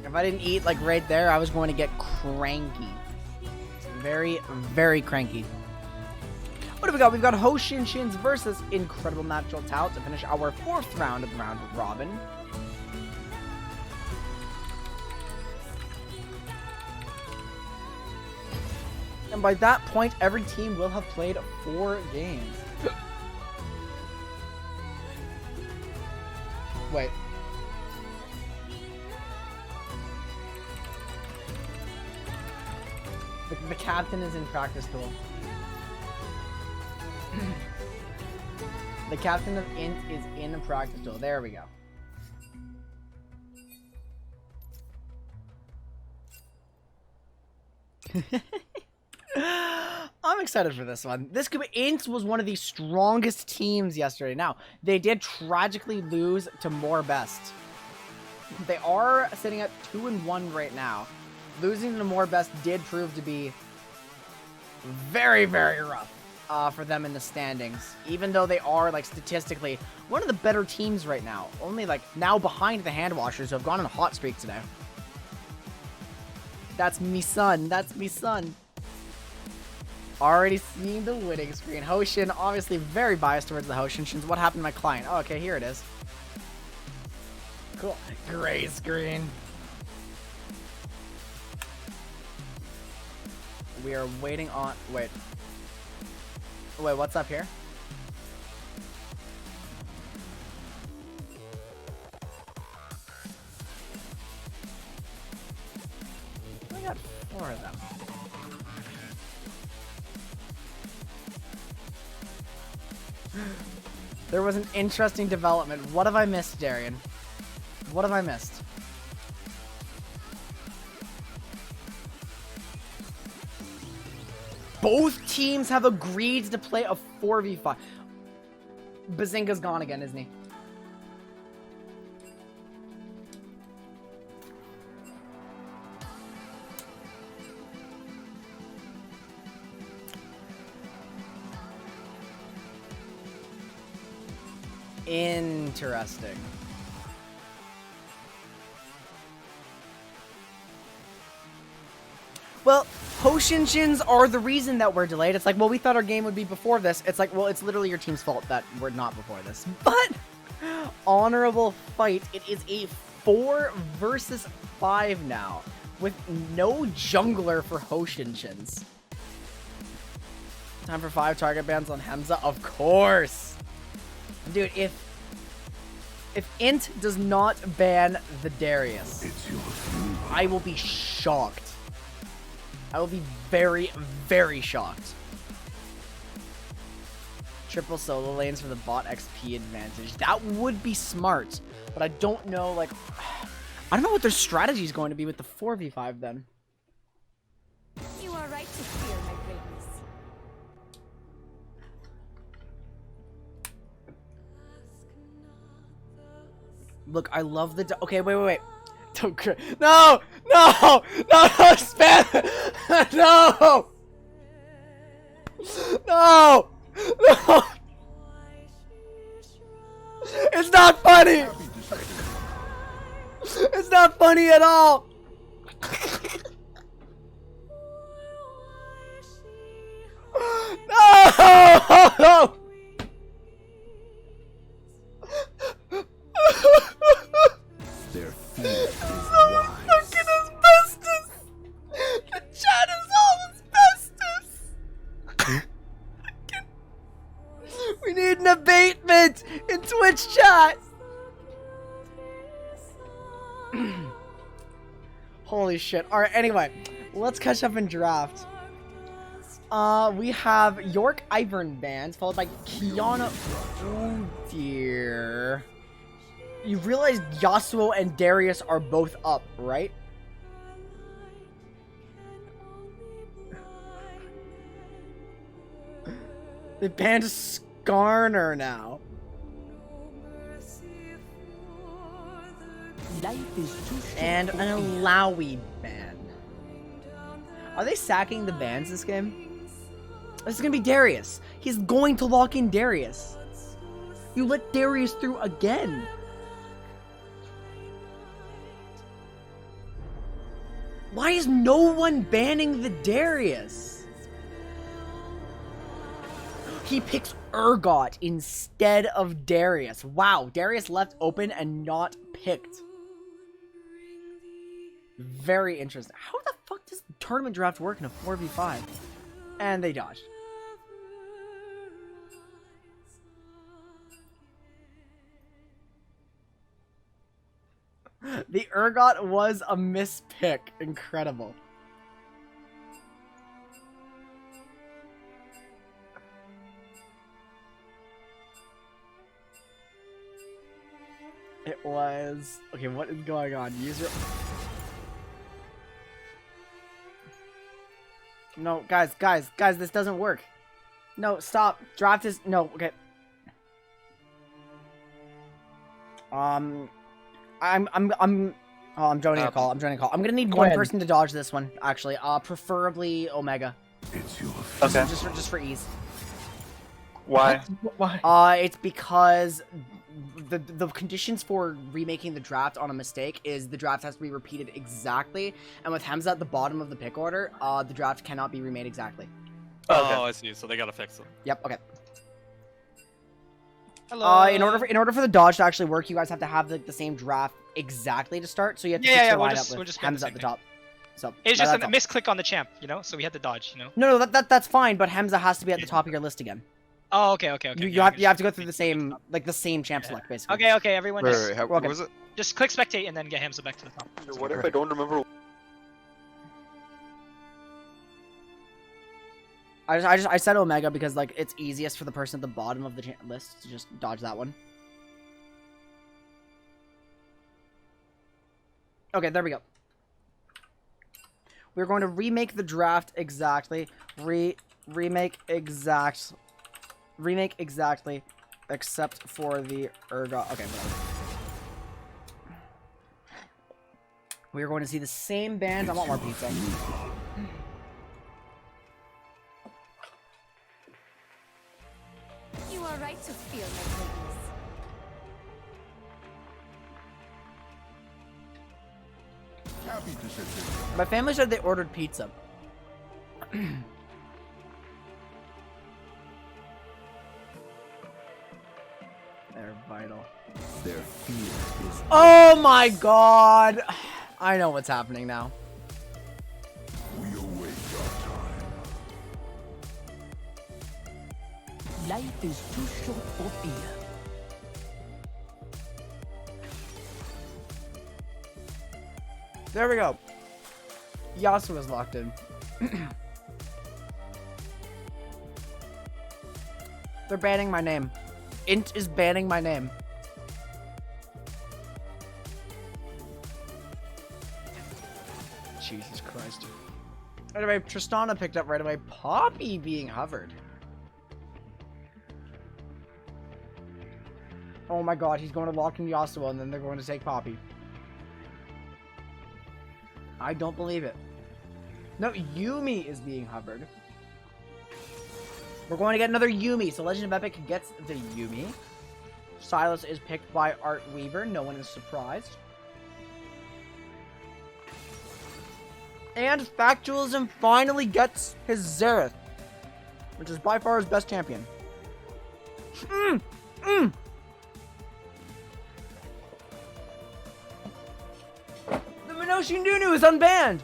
If I didn't eat, like, right there, I was going to get cranky. Very, very cranky. What do we got? We've got Ho Shin Shins versus Incredible Natural Talent to finish our 4th round of round robin. And by that point, every team will have played 4 games. Wait. The captain is in practice pool. The captain of Int is in the practice pool. There we go. I'm excited for this one. This could be, Int was one of the strongest teams yesterday. Now, they did tragically lose to More Best. They are sitting at 2-1 right now. Losing to More Best did prove to be very, very rough for them in the standings. Even though they are, like, statistically one of the better teams right now. Only, like, now behind the Hand Washers, who have gone on a hot streak today. That's me son. That's me son. Already seeing the winning screen. Hoshin, obviously very biased towards the Hoshinshins. What happened to my client? Oh, okay, here it is. Cool. Gray screen. We are waiting on... Wait. Wait, what's up here? I got 4 of them. There was an interesting development. What have I missed, Darian? What have I missed? Both teams have agreed to play a 4v5. Bazinga's gone again, isn't he? Interesting. Well, Hoshinshins are the reason that we're delayed. It's like, well, we thought our game would be before this. It's like, well, it's literally your team's fault that we're not before this. But, honorable fight. It is a 4 versus 5 now, with no jungler for Hoshinshins. Time for 5 target bans on Hamza, of course. Dude, if Int does not ban the Darius, I will be shocked. I will be very, very shocked. Triple solo lanes for the bot XP advantage. That would be smart, but I don't know, like... I don't know what their strategy is going to be with the 4v5 then. You are right to fear my greatness. Look, I love the... Okay, wait. Don't cry. No! No! No! Spam! No! No! No! It's not funny! It's not funny at all! No! Their fear is Someone's wise. fucking asbestos! The chat is all asbestos! We need an abatement in Twitch chat! Holy shit. Alright, anyway. Let's catch up in draft. We have York Ivern banned, followed by Kiana. Oh dear. You realize Yasuo and Darius are both up, right? They banned Skarner now. And an Alawi ban. Are they sacking the bans this game? This is gonna be Darius. He's going to lock in Darius. You let Darius through again. Why is no one banning the Darius? He picks Urgot instead of Darius. Wow, Darius left open and not picked. Very interesting. How the fuck does the tournament draft work in a 4v5? And they dodged. The Urgot was a mispick. Incredible. It was... Okay, what is going on? User... No, guys, this doesn't work. No, stop. Draft is... No, okay. I'm joining a call. I'm gonna need one person to dodge this one, actually. Preferably Omega. It's your Okay. Just for ease. Why? Why? It's because the conditions for remaking the draft on a mistake is the draft has to be repeated exactly, and with Hamza at the bottom of the pick order, the draft cannot be remade exactly. Okay. I see. So they gotta fix them. Yep. Okay. Hello. In order for the dodge to actually work, you guys have to have the same draft exactly to start. So you have to fix the lineup with Hamza at the top. So It's just a all. misclick on the champ, you know. So we had to dodge, you know. No, that's fine. But Hamza has to be at the top of your list again. Oh, okay. You have to go through the same champ select basically. Okay, everyone. Just, what was it? just click spectate and then get Hamza back to the top. What if I don't remember? I said Omega because like it's easiest for the person at the bottom of the list to just dodge that one. Okay, there we go. We're going to remake the draft exactly. Remake exactly, except for the Urgot. Okay, whatever. We are going to see the same bands. I want more pizza. You are right to fear my greatness. happy to sit there. My family said they ordered pizza. They're vital. Their fear is Oh my god! I know what's happening now. we await our time. Life is too short for fear. There we go. Yasu is locked in. They're banning my name. Int is banning my name. Jesus Christ. Anyway, Tristana picked up right away. Poppy being hovered. Oh my god, he's going to lock in Yasuo and then they're going to take Poppy. I don't believe it. No, Yumi is being hovered. We're going to get another Yumi, so Legend of Epic gets the Yumi. Silas is picked by Art Weaver. No one is surprised. And Factualism finally gets his Xerath, which is by far his best champion. The Minoshi Nunu is unbanned!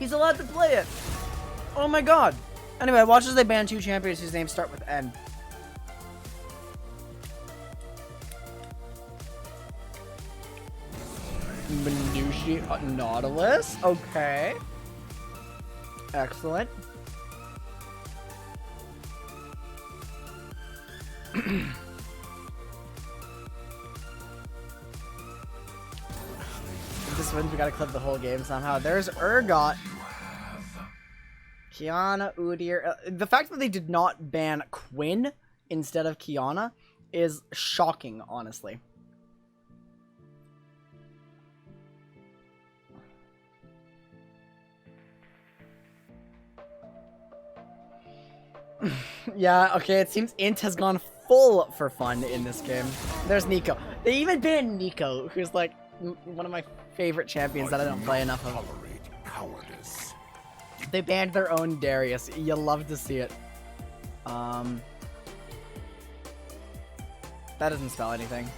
He's allowed to play it! Oh my god! Anyway, watch as they ban two champions whose names start with N. Minushi Nautilus? Okay. Excellent. If this wins, we gotta clip the whole game somehow. There's Urgot. Kiana, Udyr. The fact that they did not ban Quinn instead of Kiana is shocking, honestly. Yeah, okay, it seems Int has gone full for fun in this game. There's Nico. They even banned Nico, who's like one of my favorite champions that I don't play enough of. Cowardice. They banned their own Darius. You'll love to see it. That doesn't spell anything.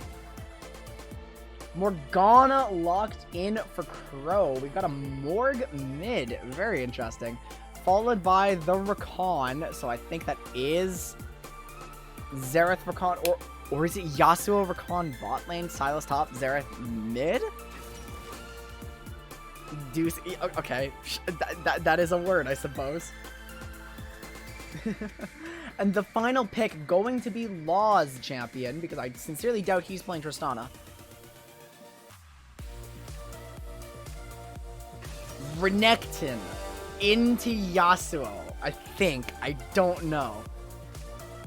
Morgana locked in for Crow. We got a Morg mid. Very interesting. Followed by the Rakan. So I think that is Xerath Rakan. Or is it Yasuo Rakan bot lane? Silas top, Xerath mid? Deuce. Okay. That is a word, I suppose. And the final pick going to be Law's champion, because I sincerely doubt he's playing Tristana. Renekton into Yasuo, I think. I don't know.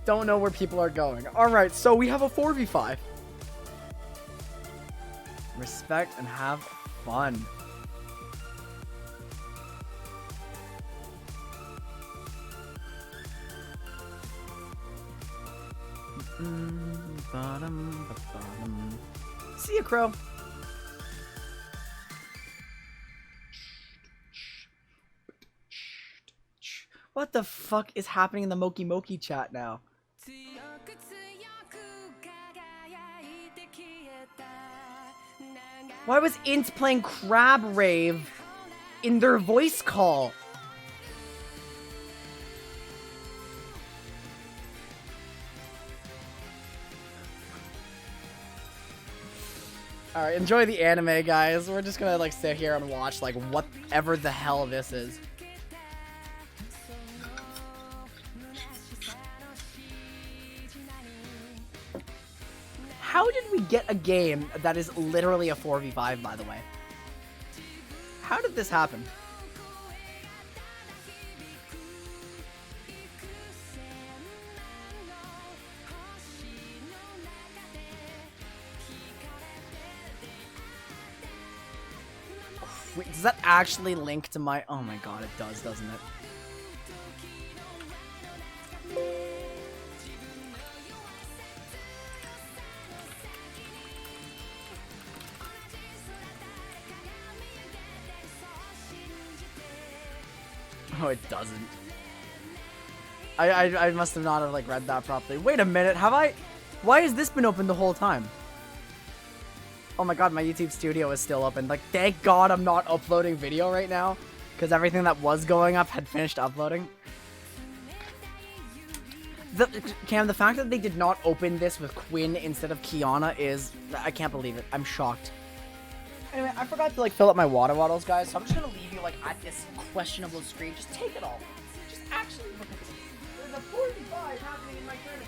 Don't know where people are going. Alright, so we have a 4v5. Respect and have fun. See ya, Crow. What the fuck is happening in the Moki Moki chat now? Why was Int playing Crab Rave in their voice call? Alright, enjoy the anime, guys. We're just gonna, like, sit here and watch, like, whatever the hell this is. How did we get a game that is literally a 4v5, by the way? How did this happen? Wait, does that actually link to my... Oh my god, it does, doesn't it? Oh, it doesn't. I must have not have, like, read that properly. Wait a minute, have I... Why has this been open the whole time? Oh my god, my YouTube studio is still open. Like, thank god I'm not uploading video right now. Because everything that was going up had finished uploading. Cam, the fact that they did not open this with Quinn instead of Kiana is... I can't believe it. I'm shocked. Anyway, I forgot to, like, fill up my water bottles, guys. So I'm just gonna leave you, like, at this questionable screen. Just take it all. Just actually look at it. There's a 45 happening in my tournament.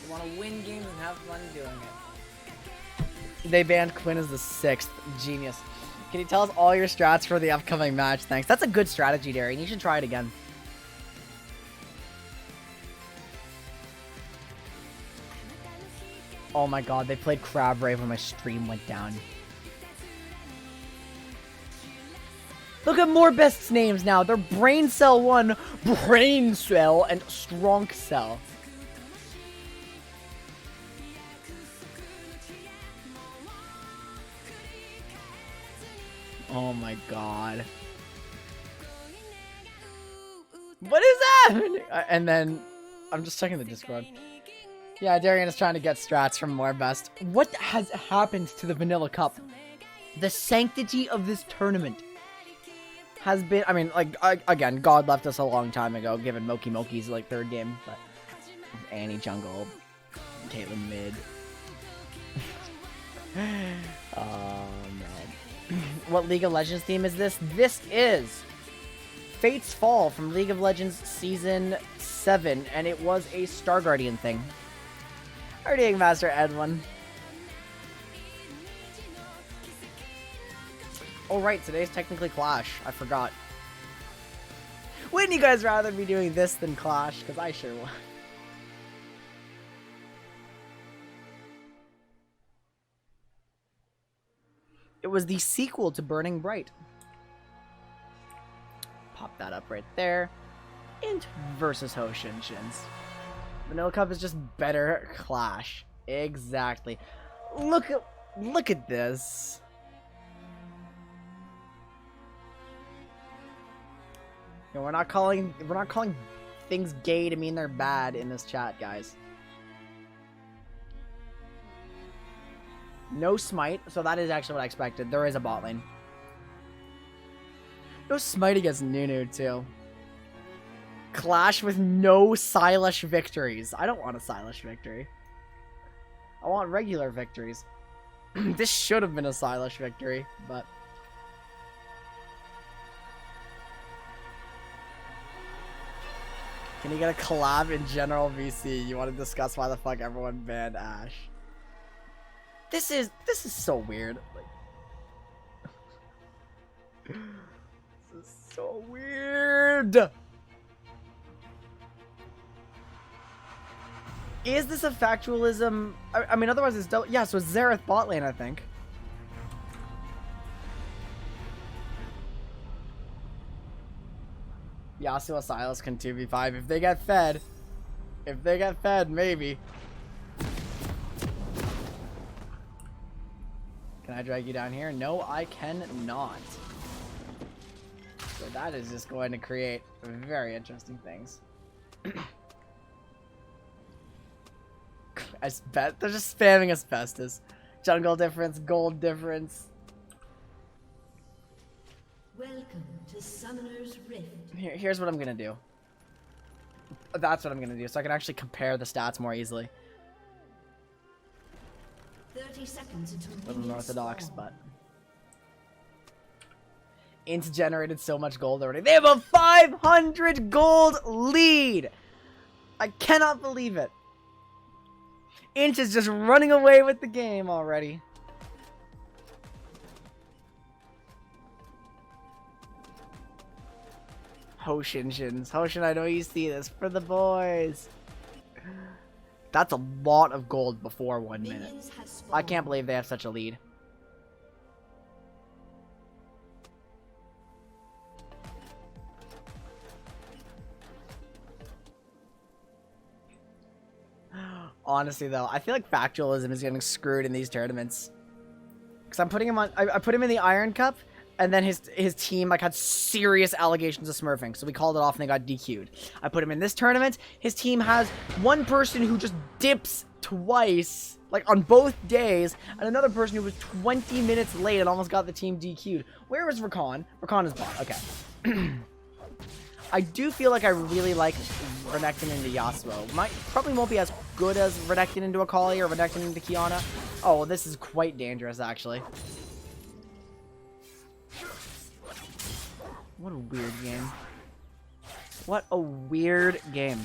Want to win games and have fun doing it. They banned Quinn as the 6th. Genius. Can you tell us all your strats for the upcoming match? Thanks. That's a good strategy, Darian. You should try it again. Oh my god, they played Crab Rave when my stream went down. Look at more bests names now. They're Brain Cell 1, Brain Cell, and Strong Cell. Oh my god. What is happening? And then, I'm just checking the Discord. Yeah, Darian is trying to get strats from more best. What has happened to the Vanilla Cup? The sanctity of this tournament has been... I mean, like, again, God left us a long time ago, given Moki Moki's, like, 3rd game. But Annie jungle, Caitlyn mid. Oh, no. What League of Legends theme is this? This is Fate's Fall from League of Legends Season 7, and it was a Star Guardian thing. Partying Master Edwin. Oh right, today's technically Clash. I forgot. Wouldn't you guys rather be doing this than Clash? Because I sure would. It was the sequel to Burning Bright. Pop that up right there. Int versus Hoshinshins. Vanilla Cup is just better Clash. Exactly. Look at this. You know, we're not calling things gay to mean they're bad in this chat, guys. No smite, so that is actually what I expected. There is a bot lane. No smite against Nunu, too. Clash with no Silash victories. I don't want a Silash victory. I want regular victories. This should have been a Silash victory, but... Can you get a collab in general VC? You want to discuss why the fuck everyone banned Ashe? This is so weird. Like, this is so weird. Is this a factualism? I mean, otherwise it's yeah. So it's Xerath bot lane, I think. Yasuo Silas can 2v5 if they get fed. If they get fed, maybe. Can I drag you down here? No, I cannot. So that is just going to create very interesting things. They're just spamming asbestos. Jungle difference, gold difference. Welcome to Summoner's Rift. Here's what I'm gonna do. That's what I'm gonna do, so I can actually compare the stats more easily. 30 seconds until A little unorthodox, but Int generated so much gold already. They have a 500 gold lead. I cannot believe it. Int is just running away with the game already. Hoshinshins. Hoshin, I know you see this. For the boys. That's a lot of gold before 1 minute. I can't believe they have such a lead. Honestly, though, I feel like factualism is getting screwed in these tournaments. Because I'm putting him on... I put him in the Iron Cup, and then his team like had serious allegations of smurfing, so we called it off and they got DQ'd. I put him in this tournament. His team has one person who just dips twice, like on both days, and another person who was 20 minutes late and almost got the team DQ'd. Where is Rakan? Rakan is bot. Okay. I do feel like I really like Renekton into Yasuo. Probably won't be as good as Renekton into Akali or Renekton into Kiana. Oh, well, this is quite dangerous, actually. What a weird game. What a weird game.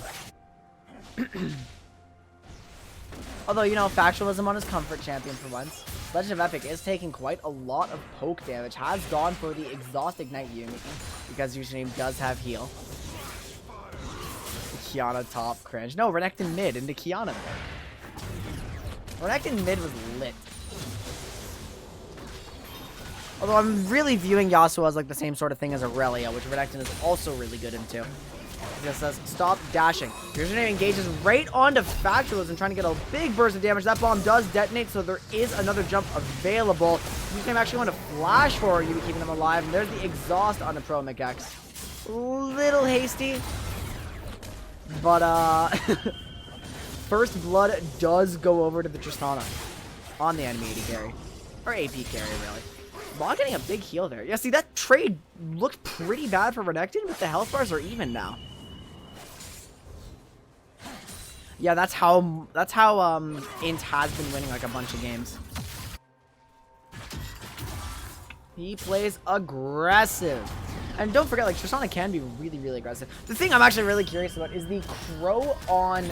Although, you know, factualism on his comfort champion for once. Legend of Epic is taking quite a lot of poke damage. Has gone for the Exhaust Ignite Yumi because username does have heal. Kiana top cringe. No, Renekton mid into Kiana. Renekton mid was lit. Although I'm really viewing Yasuo as like the same sort of thing as Aurelia, which Renekton is also really good into. It just says, stop dashing. Username engages right onto Factualism, trying to get a big burst of damage. That bomb does detonate, so there is another jump available. Username actually want to flash forward, you be keeping them alive. And there's the exhaust on the Pro McX. Little hasty. But, First Blood does go over to the Tristana on the enemy AD carry. Or AP carry, really. Law getting a big heal there. Yeah, see, that trade looked pretty bad for Renekton, but the health bars are even now. Yeah, that's how Int has been winning like a bunch of games. He plays aggressive. And don't forget, like, Tristana can be really, really aggressive. The thing I'm actually really curious about is the Crow on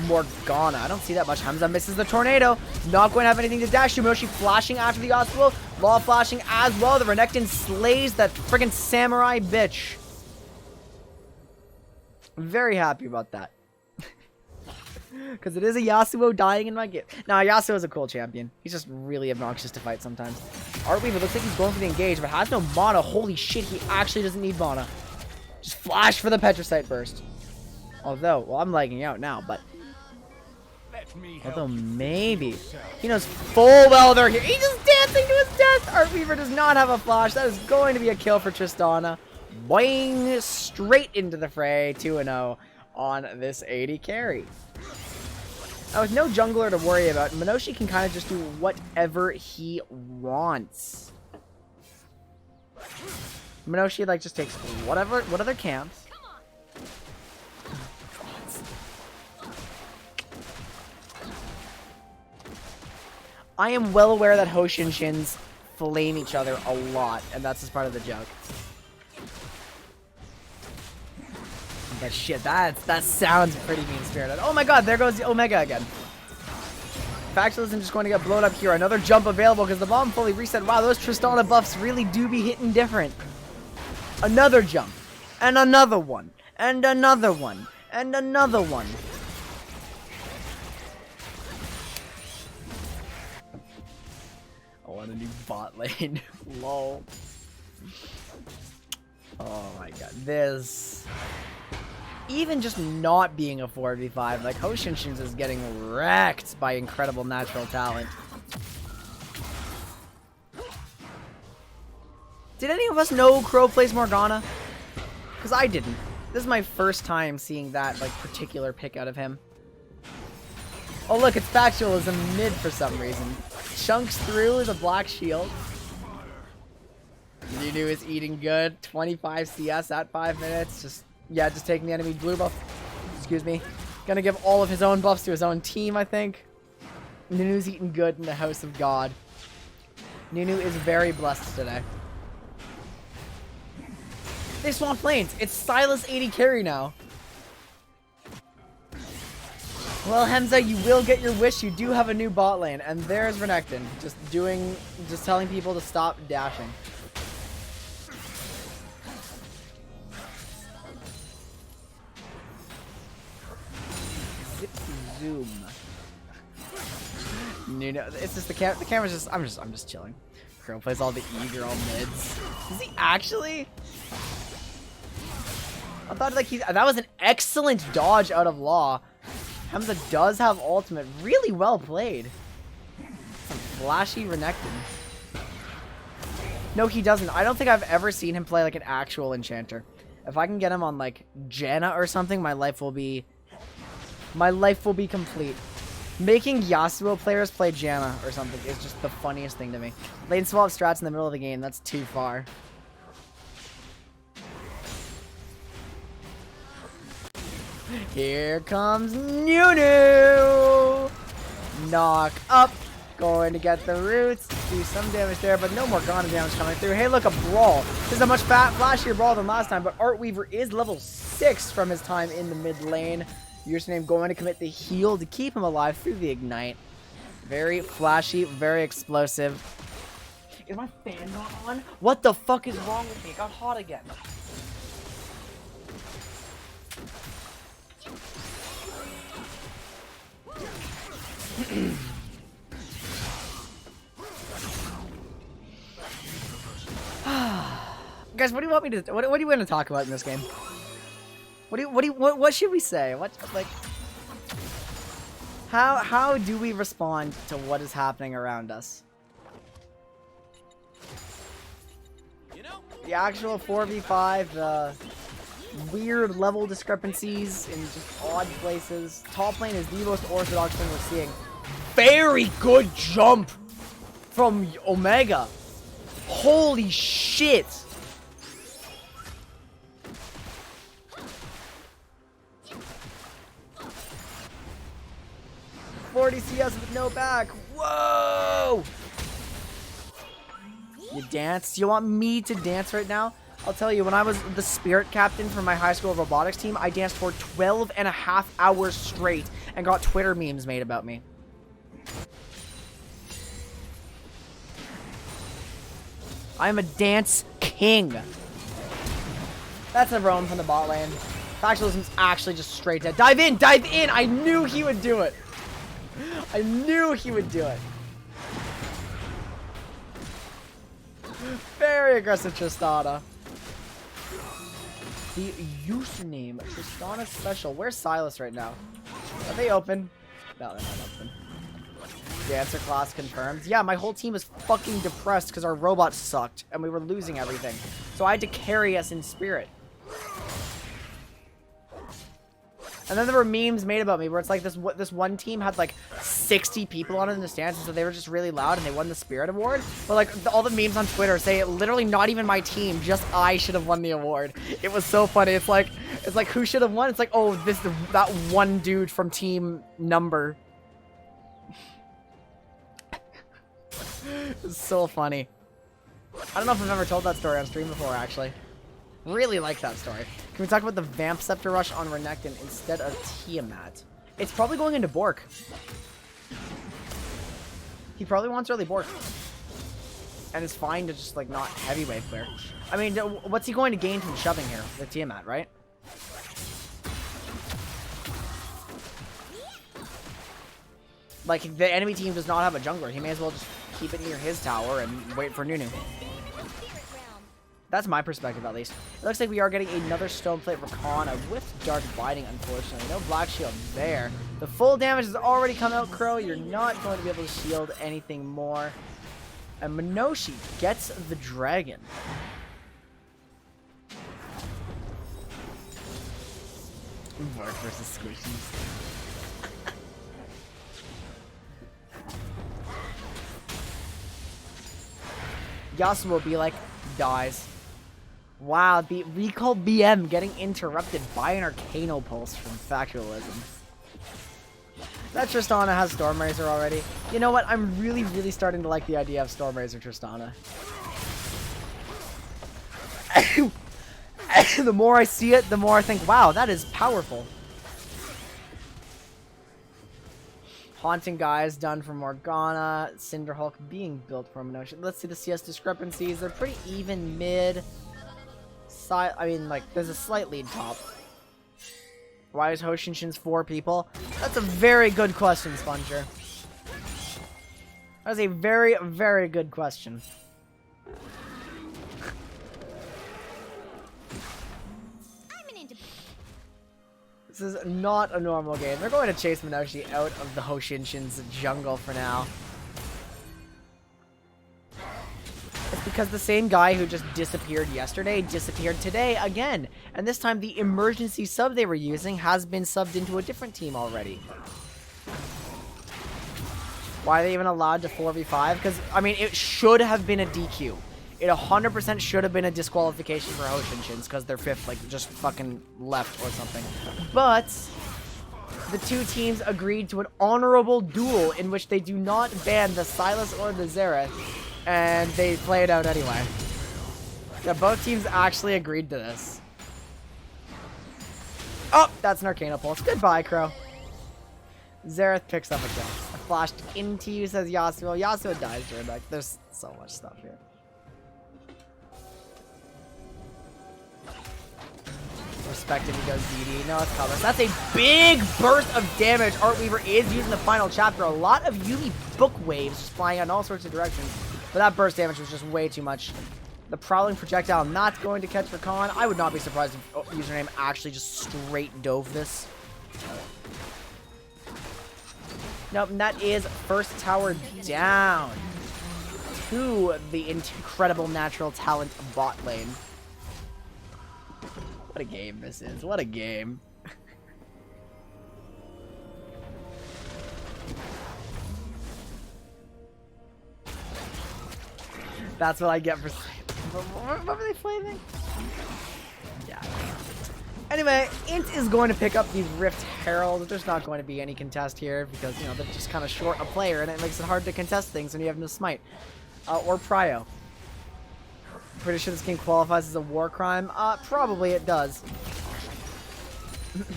Morgana. I don't see that much. Hamza misses the tornado. Not going to have anything to dash to. Moshi flashing after the Yasuo. Law flashing as well. The Renekton slays that friggin' samurai bitch. Very happy about that. Because it is a Yasuo dying in my game. Nah, Yasuo is a cool champion. He's just really obnoxious to fight sometimes. Artweaver looks like he's going for the engage, but has no mana. Holy shit, he actually doesn't need mana. Just flash for the Petricite burst. Although, well, I'm lagging out now, but... Although, maybe. He knows full well they're here. He's just dancing to his death! Artweaver does not have a flash. That is going to be a kill for Tristana. Boing! Straight into the fray. 2-0 on this 80 carry. Now, with no jungler to worry about, Minoshi can kind of just do whatever he wants. Minoshi, like, just takes what other camps. I am well aware that Hoshinshins flame each other a lot, and that's just part of the joke. But shit, that sounds pretty mean-spirited. Oh my god, there goes the Omega again. Factualism just going to get blown up here. Another jump available because the bomb fully reset. Wow, those Tristana buffs really do be hitting different. Another jump. And another one. And another one. And another one. I want a new bot lane. Lol. Oh my god. This... Even just not being a 4v5, like, Hoshinshins is getting wrecked by incredible natural talent. Did any of us know Crow plays Morgana? Because I didn't. This is my first time seeing that, like, particular pick out of him. Oh look, it's Factualism mid for some reason. Chunks through is a black shield. Nunu is eating good. 25 CS at 5 minutes. Just taking the enemy blue buff. Excuse me. Gonna give all of his own buffs to his own team, I think. Nunu's eating good in the house of God. Nunu is very blessed today. They swamped lanes. It's Silas 80 carry now. Well, Hemza, you will get your wish. You do have a new bot lane. And there's Renekton. Just telling people to stop dashing. Zoom. No, it's just the camera's just. I'm just chilling. Crow plays all the e-girl mids. Is he actually? I thought like that was an excellent dodge out of Law. Hamza does have ultimate. Really well played. Some flashy Renekton. No, he doesn't. I don't think I've ever seen him play like an actual enchanter. If I can get him on like Janna or something, my life will be complete. Making Yasuo players play Janna or something is just the funniest thing to me. Lane swap strats in the middle of the game, that's too far. Here comes Nunu! Knock up. Going to get the roots. Do some damage there, but no Morgana damage coming through. Hey, look, a brawl. This is a much flashier brawl than last time, but Artweaver is level 6 from his time in the mid lane. Username going to commit the heal to keep him alive through the ignite. Very flashy, very explosive. Is my fan not on? What the fuck is wrong with me? It got hot again. Guys, what do you want me to? What do you want to talk about in this game? What should we say? What, like, how do we respond to what is happening around us? The actual 4v5, the weird level discrepancies in just odd places. Top lane is the most orthodox thing we're seeing. Very good jump from Omega. Holy shit. $40 CS with no back. Whoa! You dance? You want me to dance right now? I'll tell you, when I was the spirit captain for my high school robotics team, I danced for 12.5 hours straight and got Twitter memes made about me. I'm a dance king. That's a roam from the bot lane. Factualism's actually just straight dead. Dive in! Dive in! I knew he would do it. I knew he would do it. Very aggressive Tristana. The username, Tristana Special. Where's Silas right now? Are they open? No, they're not open. Dancer class confirmed. Yeah, my whole team was fucking depressed because our robots sucked and we were losing everything. So I had to carry us in spirit. And then there were memes made about me where it's like this one team had like 60 people on it in the stands, and so they were just really loud and they won the Spirit Award. But like all the memes on Twitter say literally not even my team, just I should have won the award. It was so funny. It's like who should have won? It's like, oh, that one dude from team number. It's so funny. I don't know if I've ever told that story on stream before, actually. Really like that story. Can we talk about the Vamp Scepter Rush on Renekton instead of Tiamat? It's probably going into Bork. He probably wants early Bork. And it's fine to just, like, not heavy wave clear. I mean, what's he going to gain from shoving here with Tiamat, right? Like, the enemy team does not have a jungler. He may as well just keep it near his tower and wait for Nunu. That's my perspective, at least. It looks like we are getting another Stone Plate Rakana with Dark Binding, unfortunately. No Black Shield there. The full damage has already come out, Crow. You're not going to be able to shield anything more. And Minoshi gets the dragon. Vork versus Squishies. Yasuo will be like, dies. Wow, the recall BM getting interrupted by an Arcano Pulse from Factualism. That Tristana has Stormrazor already. You know what? I'm really, really starting to like the idea of Stormrazor Tristana. The more I see it, the more I think, wow, that is powerful. Haunting Guys done for Morgana. Cinderhulk being built for Minoshi. Let's see the CS discrepancies. They're pretty even mid. I mean, like, there's a slight lead top. Why is Hoshinshin's 4 people? That's a very good question, Sponger. That is a very, very good question. This is not a normal game. They're going to chase Minoshi out of the Hoshinshin's jungle for now. It's because the same guy who just disappeared yesterday disappeared today again. And this time the emergency sub they were using has been subbed into a different team already. Why are they even allowed to 4v5? Because, I mean, it should have been a DQ. It 100% should have been a disqualification for Hoshinshins because they're 5th, like, just fucking left or something. But the two teams agreed to an honorable duel in which they do not ban the Sylas or the Xerath. And they play it out anyway. Yeah, both teams actually agreed to this. Oh, that's an Arcana Pulse. Goodbye, Crow. Xerath picks up a kill. I flashed into you, says Yasuo. Yasuo dies during that. There's so much stuff here. Respect if he goes DD. No, it's colors. That's a big burst of damage. Art Weaver is using the final chapter. A lot of Yumi book waves just flying in all sorts of directions. But that burst damage was just way too much. The Prowling Projectile not going to catch Rakan. I would not be surprised if username actually just straight dove this. Nope, and that is first tower down to the incredible natural talent bot lane. What a game this is. What a game. That's what I get for... What were they flaming? Yeah. Anyway, Int is going to pick up the Rift Herald. There's not going to be any contest here because, you know, they're just kind of short a player and it makes it hard to contest things when you have no smite. Or Prio. Pretty sure this game qualifies as a war crime. Probably it does.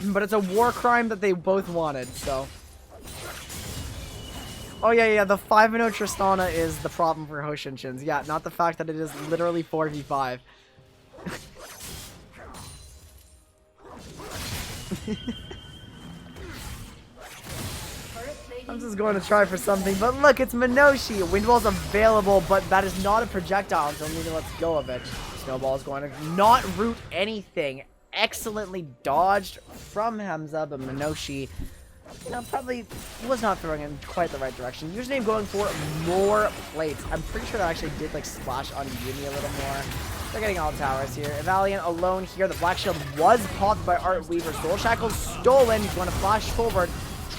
But it's a war crime that they both wanted, so. Oh yeah, the 5-0 Tristana is the problem for Hoshinshins. Yeah, not the fact that it is literally 4v5. I'm just going to try for something, but look, it's Minoshi. Wind Wall's available, but that is not a projectile, so we need to let go of it. Snowball is going to not root anything. Excellently dodged from Hamza, but Minoshi, you know, probably was not throwing in quite the right direction. Username going for more plates. I'm pretty sure that actually did like splash on Yumi a little more. They're getting all towers here. Valiant alone here. The Black Shield was popped by Art Weaver. Soul Shackle's stolen. He's going to flash forward.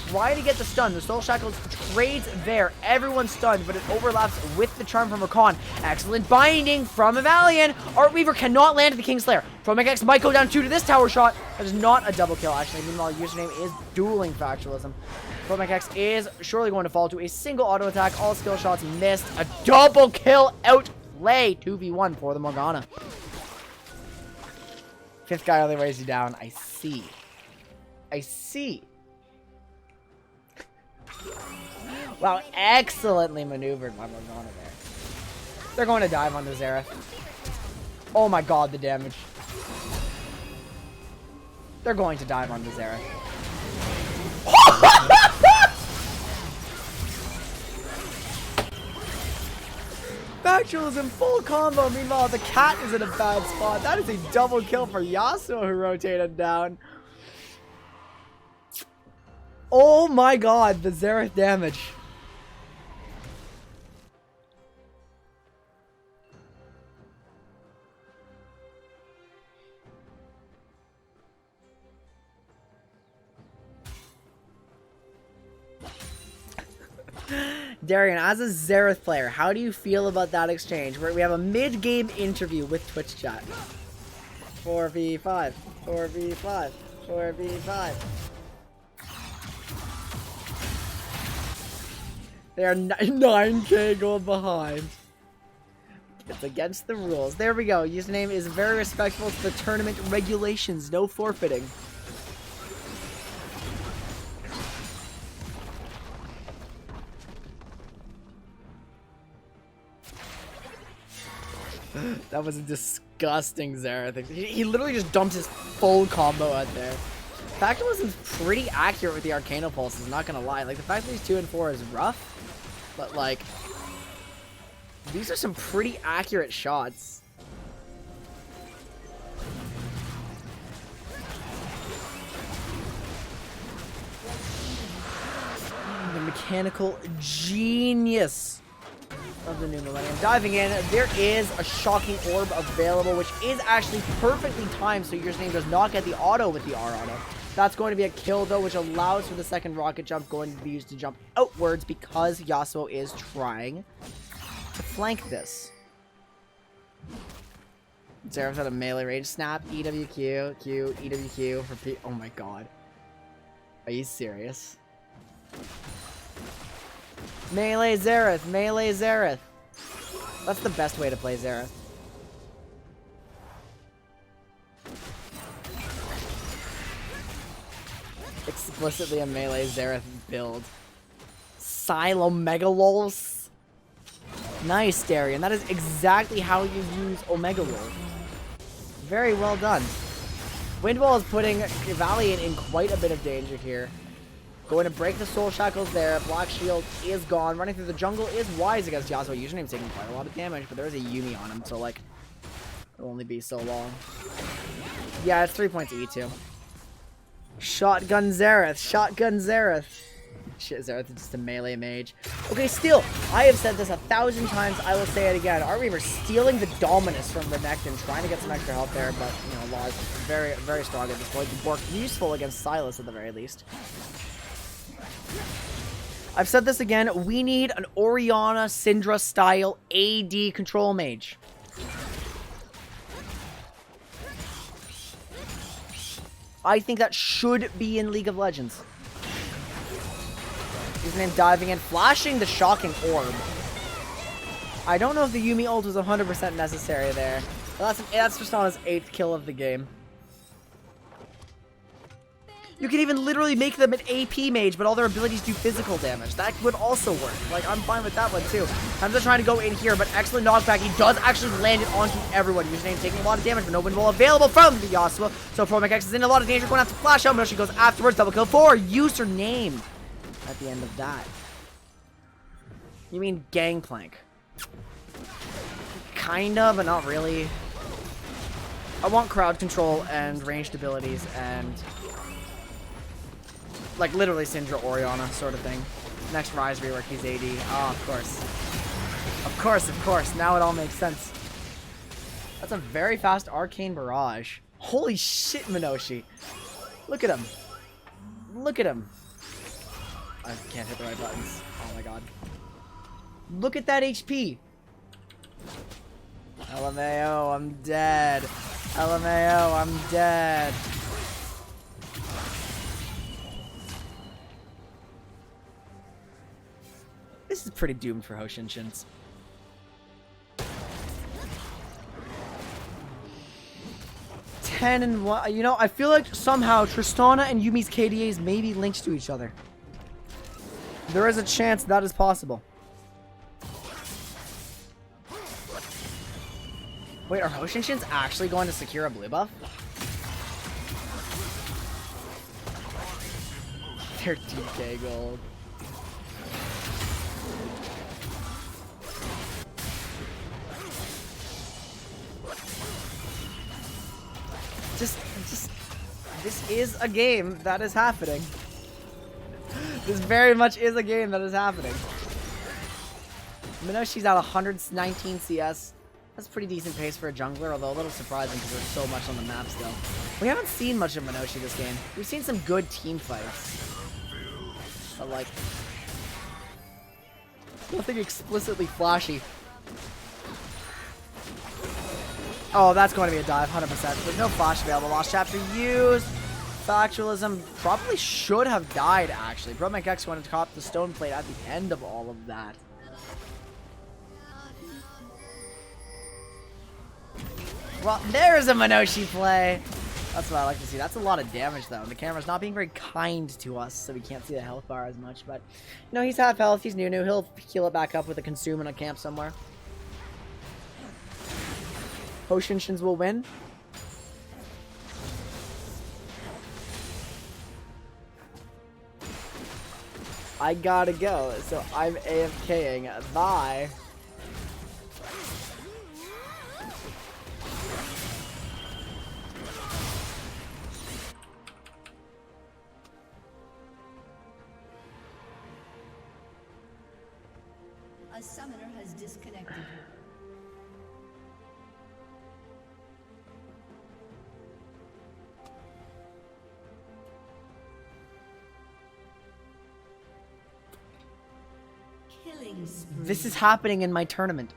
Try to get the stun. The Soul Shackles trades there. Everyone's stunned, but it overlaps with the charm from Rakan. Excellent binding from Valiant. Art Weaver cannot land the Kingslayer. Promex might go down 2 to this tower shot. That is not a double kill, actually. Meanwhile, username is dueling factualism. Promex is surely going to fall to a single auto attack. All skill shots missed. A double kill outplay. 2v1 for the Morgana. 5th guy only weighs you down. I see. I see. Wow, excellently maneuvered by Morgana there. They're going to dive onto Xerath. Oh my god, the damage. They're going to dive onto Xerath. Factualism full combo. Meanwhile, the cat is in a bad spot. That is a double kill for Yasuo, who rotated down. Oh my god, the Xerath damage. Darian, as a Xerath player, how do you feel about that exchange where we have a mid-game interview with Twitch chat? 4v5, 4v5, 4v5. They are 9k gold behind. It's against the rules. There we go. Username is very respectful to the tournament regulations. No forfeiting. That was a disgusting Xerath. He literally just dumped his full combo out there. Factualism's pretty accurate with the Arcano Pulses, not gonna lie. Like, the fact that he's 2 and 4 is rough, but like, these are some pretty accurate shots. The mechanical genius of the new millennium. Diving in, there is a shocking orb available, which is actually perfectly timed, so your name does not get the auto with the R auto. That's going to be a kill, though, which allows for the second rocket jump going to be used to jump outwards because Yasuo is trying to flank this. Xerath had a melee range snap. EWQ, Q, EWQ for P. Oh my god. Are you serious? Melee Xerath, melee Xerath. That's the best way to play Xerath. Explicitly a melee Xerath build. Silo Megalols. Nice, Darian. That is exactly how you use Omega Roll. Very well done. Windwall is putting Valiant in quite a bit of danger here. Going to break the Soul Shackles there. Black Shield is gone. Running through the jungle is wise against Yasuo. Username's taking quite a lot of damage, but there is a Yumi on him, so like, it'll only be so long. Yeah, it's 3 points E2. Shotgun Xerath. Shotgun Xerath. Shit, Xerath is just a melee mage. Okay, still, I have said this 1,000 times. I will say it again. Art Weaver stealing the Dominus from Renekton, trying to get some extra help there, but, you know, Law is very, very strong at this point. The work useful against Silas at the very least. I've said this again. We need an Orianna Syndra style AD control mage. I think that should be in League of Legends. His name diving in, flashing the shocking orb. I don't know if the Yumi ult was 100% necessary there. But that's Tristana's 8th kill of the game. You can even literally make them an AP mage, but all their abilities do physical damage. That would also work. Like, I'm fine with that one, too. I'm just trying to go in here, but excellent knockback. He does actually land it onto everyone. Username taking a lot of damage, but no windwall available from the Yasuo. So ProMakeX is in a lot of danger, going to have to flash out. Minoshi goes afterwards. Double kill for Username at the end of that. You mean Gangplank? Kinda, but not really. I want crowd control and ranged abilities and... like, literally Syndra Orianna sort of thing. Next Rise rework, he's AD. Oh, of course. Of course, of course. Now it all makes sense. That's a very fast Arcane Barrage. Holy shit, Minoshi. Look at him. Look at him. I can't hit the right buttons. Oh my god. Look at that HP. LMAO, I'm dead. LMAO, I'm dead. This is pretty doomed for Hoshinshins. And 1. You know, I feel like somehow Tristana and Yumi's KDAs may be linked to each other. There is a chance that is possible. Wait, are Hoshinshins actually going to secure a blue buff? 13k gold. This is a game that is happening. This very much is a game that is happening. Minoshi's at 119 CS. That's a pretty decent pace for a jungler, although a little surprising because there's so much on the map still. We haven't seen much of Minoshi this game. We've seen some good team fights. But like... nothing explicitly flashy. Oh, that's going to be a dive, 100%. There's no flash available. Lost chapter used. Factualism probably should have died, actually. ProMakeX wanted to cop the stone plate at the end of all of that. Well, there's a Minoshi play. That's what I like to see. That's a lot of damage, though. The camera's not being very kind to us, so we can't see the health bar as much. But, you know, he's half health. He's new. He'll heal it back up with a consume in a camp somewhere. Hoshinshins will win. I gotta go, so I'm AFKing. Bye. A summoner has disconnected. Killing spree. This is happening in my tournament.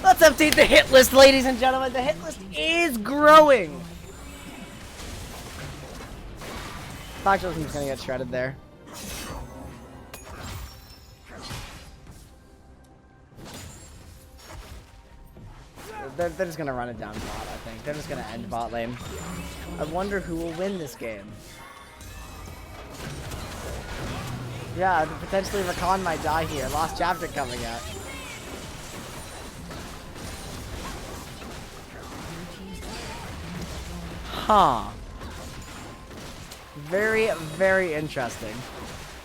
Let's update the hit list, ladies and gentlemen. The hit list is growing. Factualism is gonna get shredded there. They're just gonna run it down bot, I think. They're just gonna end bot lane. I wonder who will win this game. Yeah, potentially Rakan might die here. Lost chapter coming out. Huh. Very, very interesting.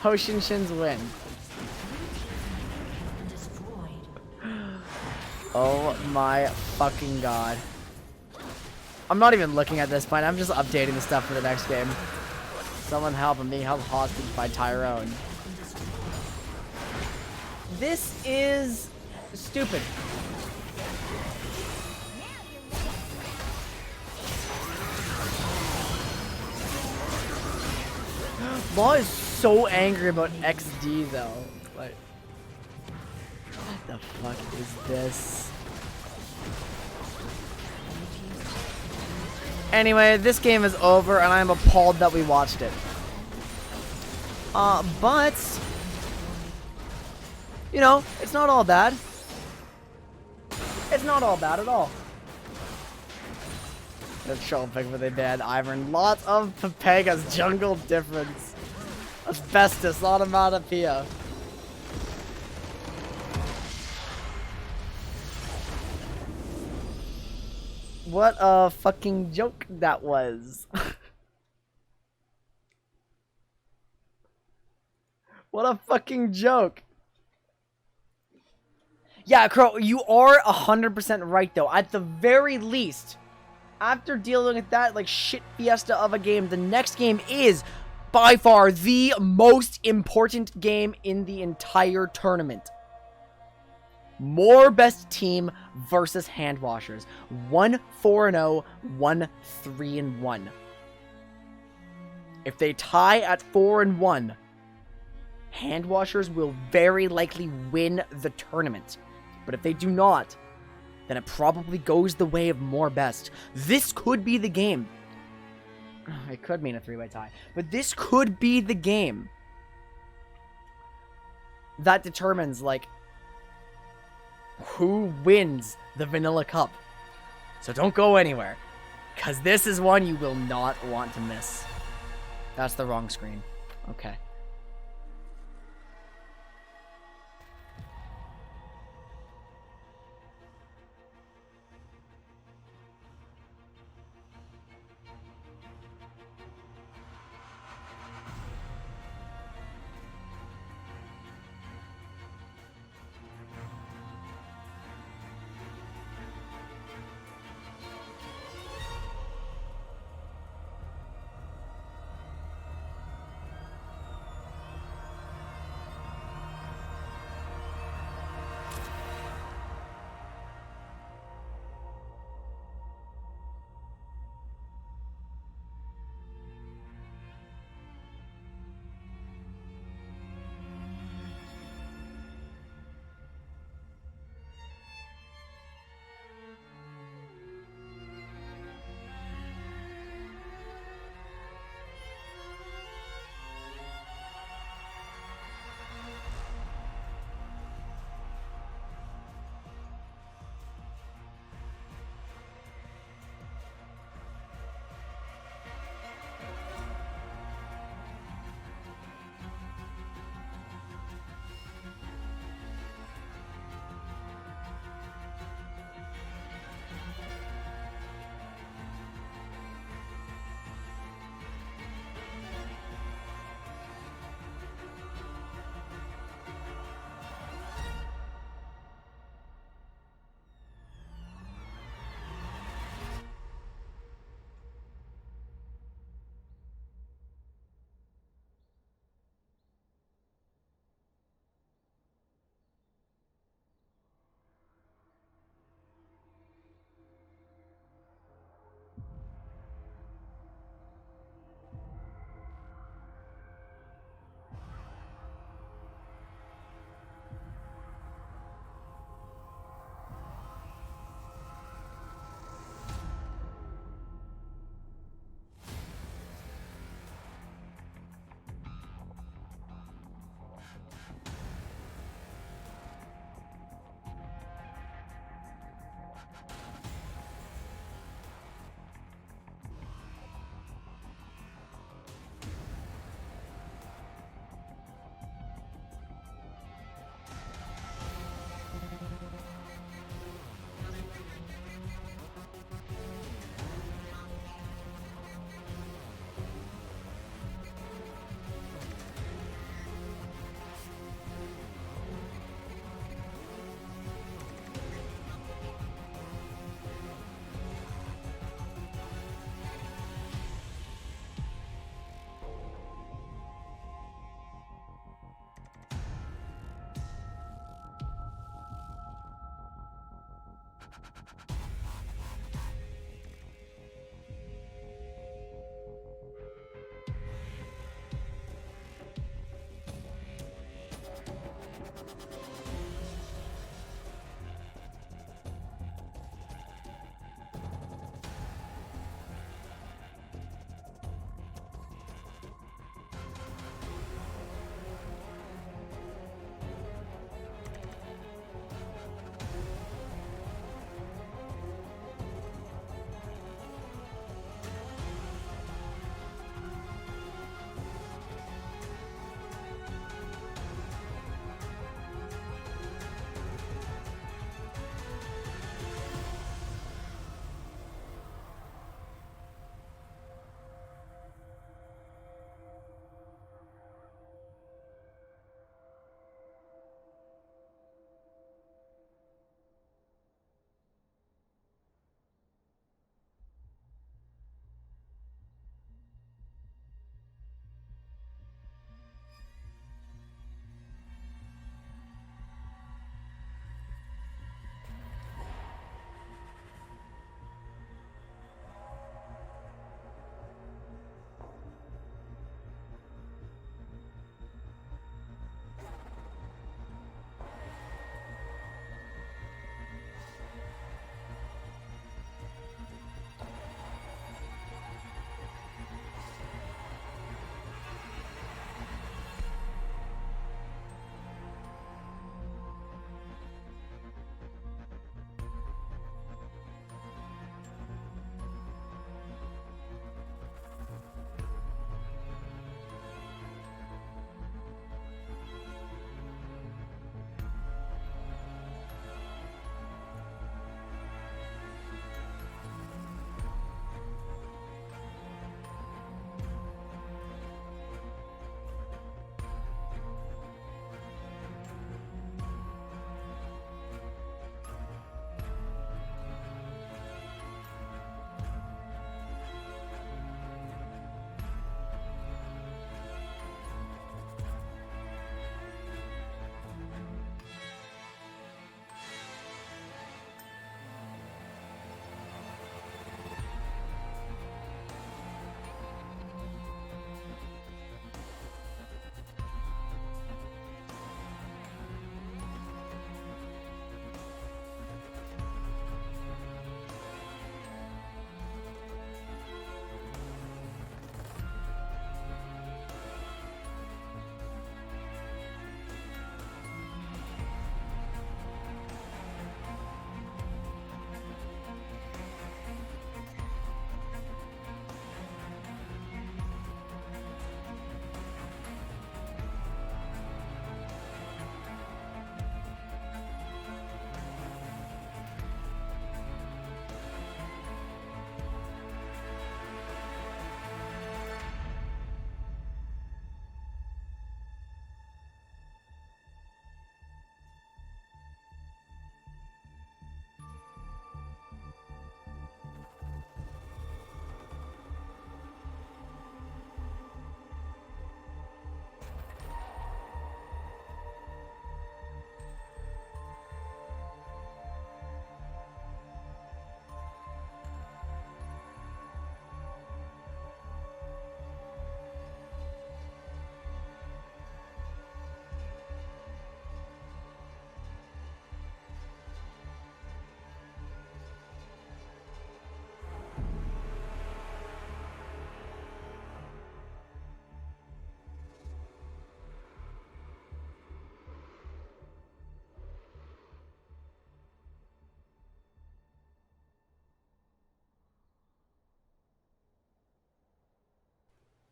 Hoshinshins win. Oh my fucking god. I'm not even looking at this point. I'm just updating the stuff for the next game. Someone help. I'm being held hostage by Tyrone. This is stupid. Law is so angry about XD though. Like, what The fuck is this? Anyway, this game is over, and I'm appalled that we watched it. But you know, it's not all bad. It's not all bad at all. Let's show pick with a bad Ivern. Lots of Pepega's jungle difference. Asbestos, onomatopoeia. What a fucking joke that was. What a fucking joke. Yeah, Crow, you are 100% right, though. At the very least, after dealing with that, like, shit fiesta of a game, the next game is, by far, the most important game in the entire tournament. More best team versus hand washers. 1 4-0, 1 3-1. If they tie at 4-1, hand washers will very likely win the tournament. But if they do not, then it probably goes the way of more best. This could be the game. It could mean a 3-way tie. But this could be the game that determines, like, who wins the Vanilla Cup. So don't go anywhere, because this is one you will not want to miss. That's the wrong screen. Okay.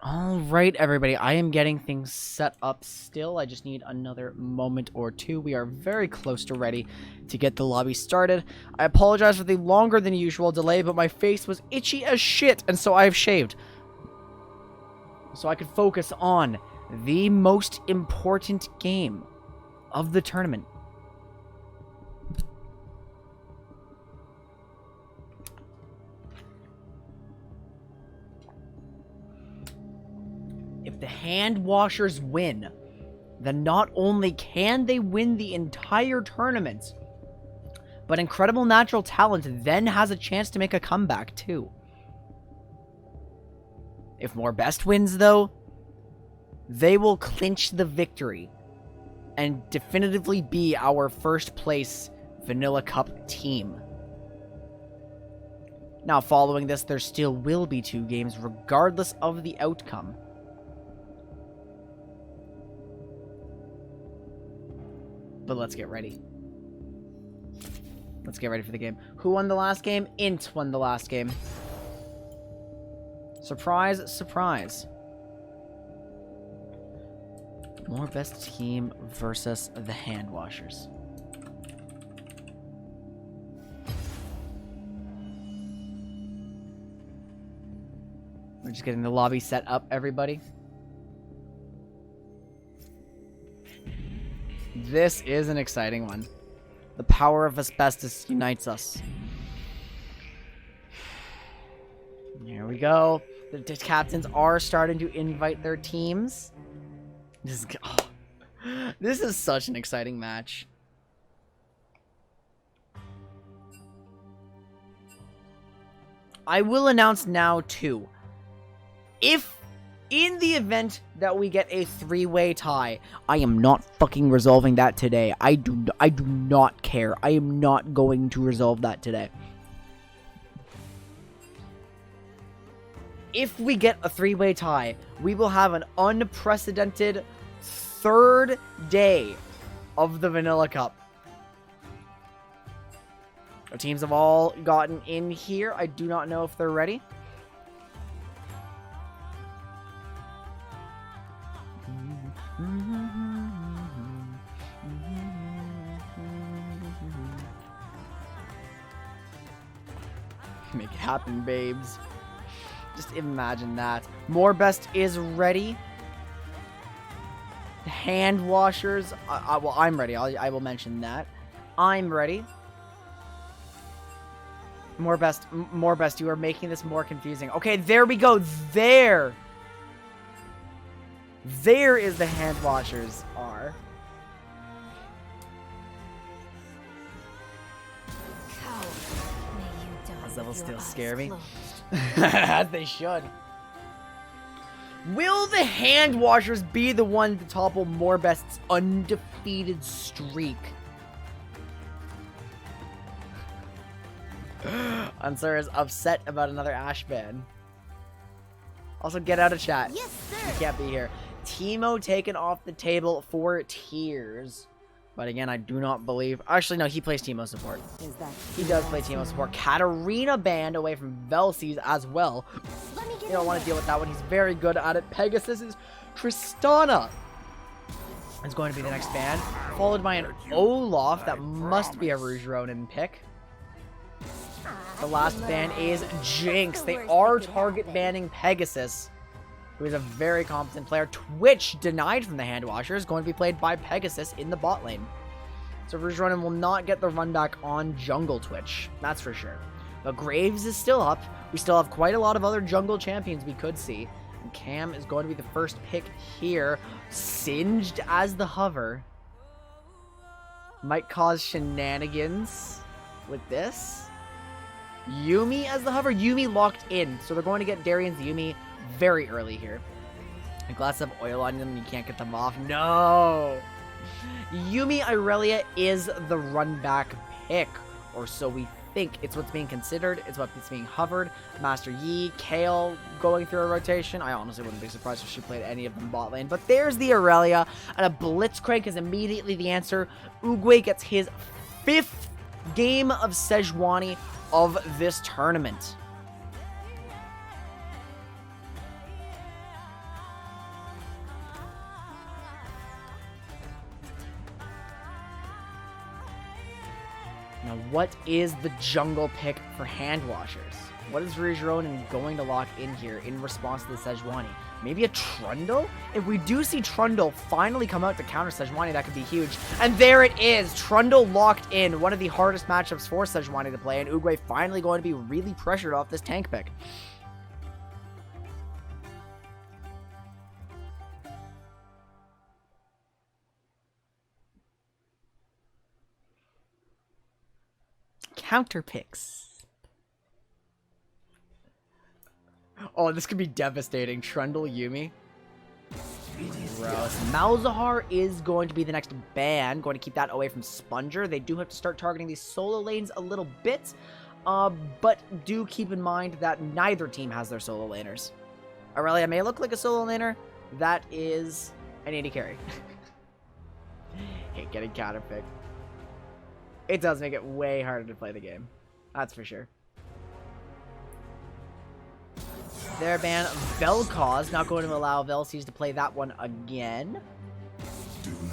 All right, everybody. I am getting things set up still. I just need another moment or two. We are very close to ready to get the lobby started. I apologize for the longer than usual delay, but my face was itchy as shit, and so I have shaved. So I could focus on the most important game of the tournament. If the hand washers win, then not only can they win the entire tournament, but Incredible Natural Talent then has a chance to make a comeback too. If More Best wins, though, they will clinch the victory and definitively be our first place Vanilla Cup team. Now, following this, there still will be 2 games regardless of the outcome. But let's get ready. Let's get ready for the game. Who won the last game? Int won the last game. Surprise, surprise. More Best team versus the Hand Washers. We're just getting the lobby set up, everybody. This is an exciting one. The power of asbestos unites us. Here we go. The captains are starting to invite their teams. This is such an exciting match. I will announce now, too. If in the event that we get a 3-way tie, I am not fucking resolving that today. I do not care. I am not going to resolve that today. If we get a 3-way tie, we will have an unprecedented 3rd day of the Vanilla Cup. Our teams have all gotten in here. I do not know if they're ready. Make it happen, babes. Just imagine that. More Best is ready. The Hand Washers. Well, I'm ready. I will mention that. I'm ready. More Best. You are making this more confusing. Okay, there we go. There is the Hand Washers are. Those levels still scare me. As they should. Will the Hand Washers be the one to topple More Best's undefeated streak? Answer is upset about another Ash ban. Also, get out of chat. Yes, sir. You can't be here. Teemo taken off the table for Tears. But again, I do not believe... Actually, no, he plays Teemo support. He does play Teemo support. Katarina banned away from Velsies as well. You don't want to deal with that one. He's very good at it. Pegasus is Tristana. Is going to be the next ban. Followed by an Olaf. That must be a Rouge Ronin pick. The last ban is Jinx. They are target banning Pegasus, who is a very competent player. Twitch denied from the Hand Washers, going to be played by Pegasus in the bot lane. So Rouge Ronin will not get the run back on jungle Twitch, that's for sure. But Graves is still up. We still have quite a lot of other jungle champions we could see. And Cam is going to be the first pick here. Singed as the hover. Might cause shenanigans with this. Yuumi as the hover. Yuumi locked in. So they're going to get Darian's Yuumi very early here. A glass of oil on them, you can't get them off. No! Yuumi Irelia is the run back pick. Or so we think. It's what's being considered. It's what's being hovered. Master Yi, Kale going through a rotation. I honestly wouldn't be surprised if she played any of them bot lane. But there's the Irelia. And a Blitzcrank is immediately the answer. Oogway gets his 5th game of Sejuani of this tournament. What is the jungle pick for hand washers? What is Rougeronin going to lock in here in response to the Sejuani? Maybe a Trundle? If we do see Trundle finally come out to counter Sejuani, that could be huge. And there it is! Trundle locked in. One of the hardest matchups for Sejuani to play, and Uguay finally going to be really pressured off this tank pick. Counter picks. Oh, this could be devastating. Trundle, Yumi. Gross. Malzahar is going to be the next ban. Going to keep that away from Sponger. They do have to start targeting these solo lanes a little bit. But do keep in mind that neither team has their solo laners. Aurelia may look like a solo laner. That is an AD carry. Hate getting counterpicked. It does make it way harder to play the game. That's for sure. Their ban Vel'Koz, not going to allow Vel'Cies to play that one again.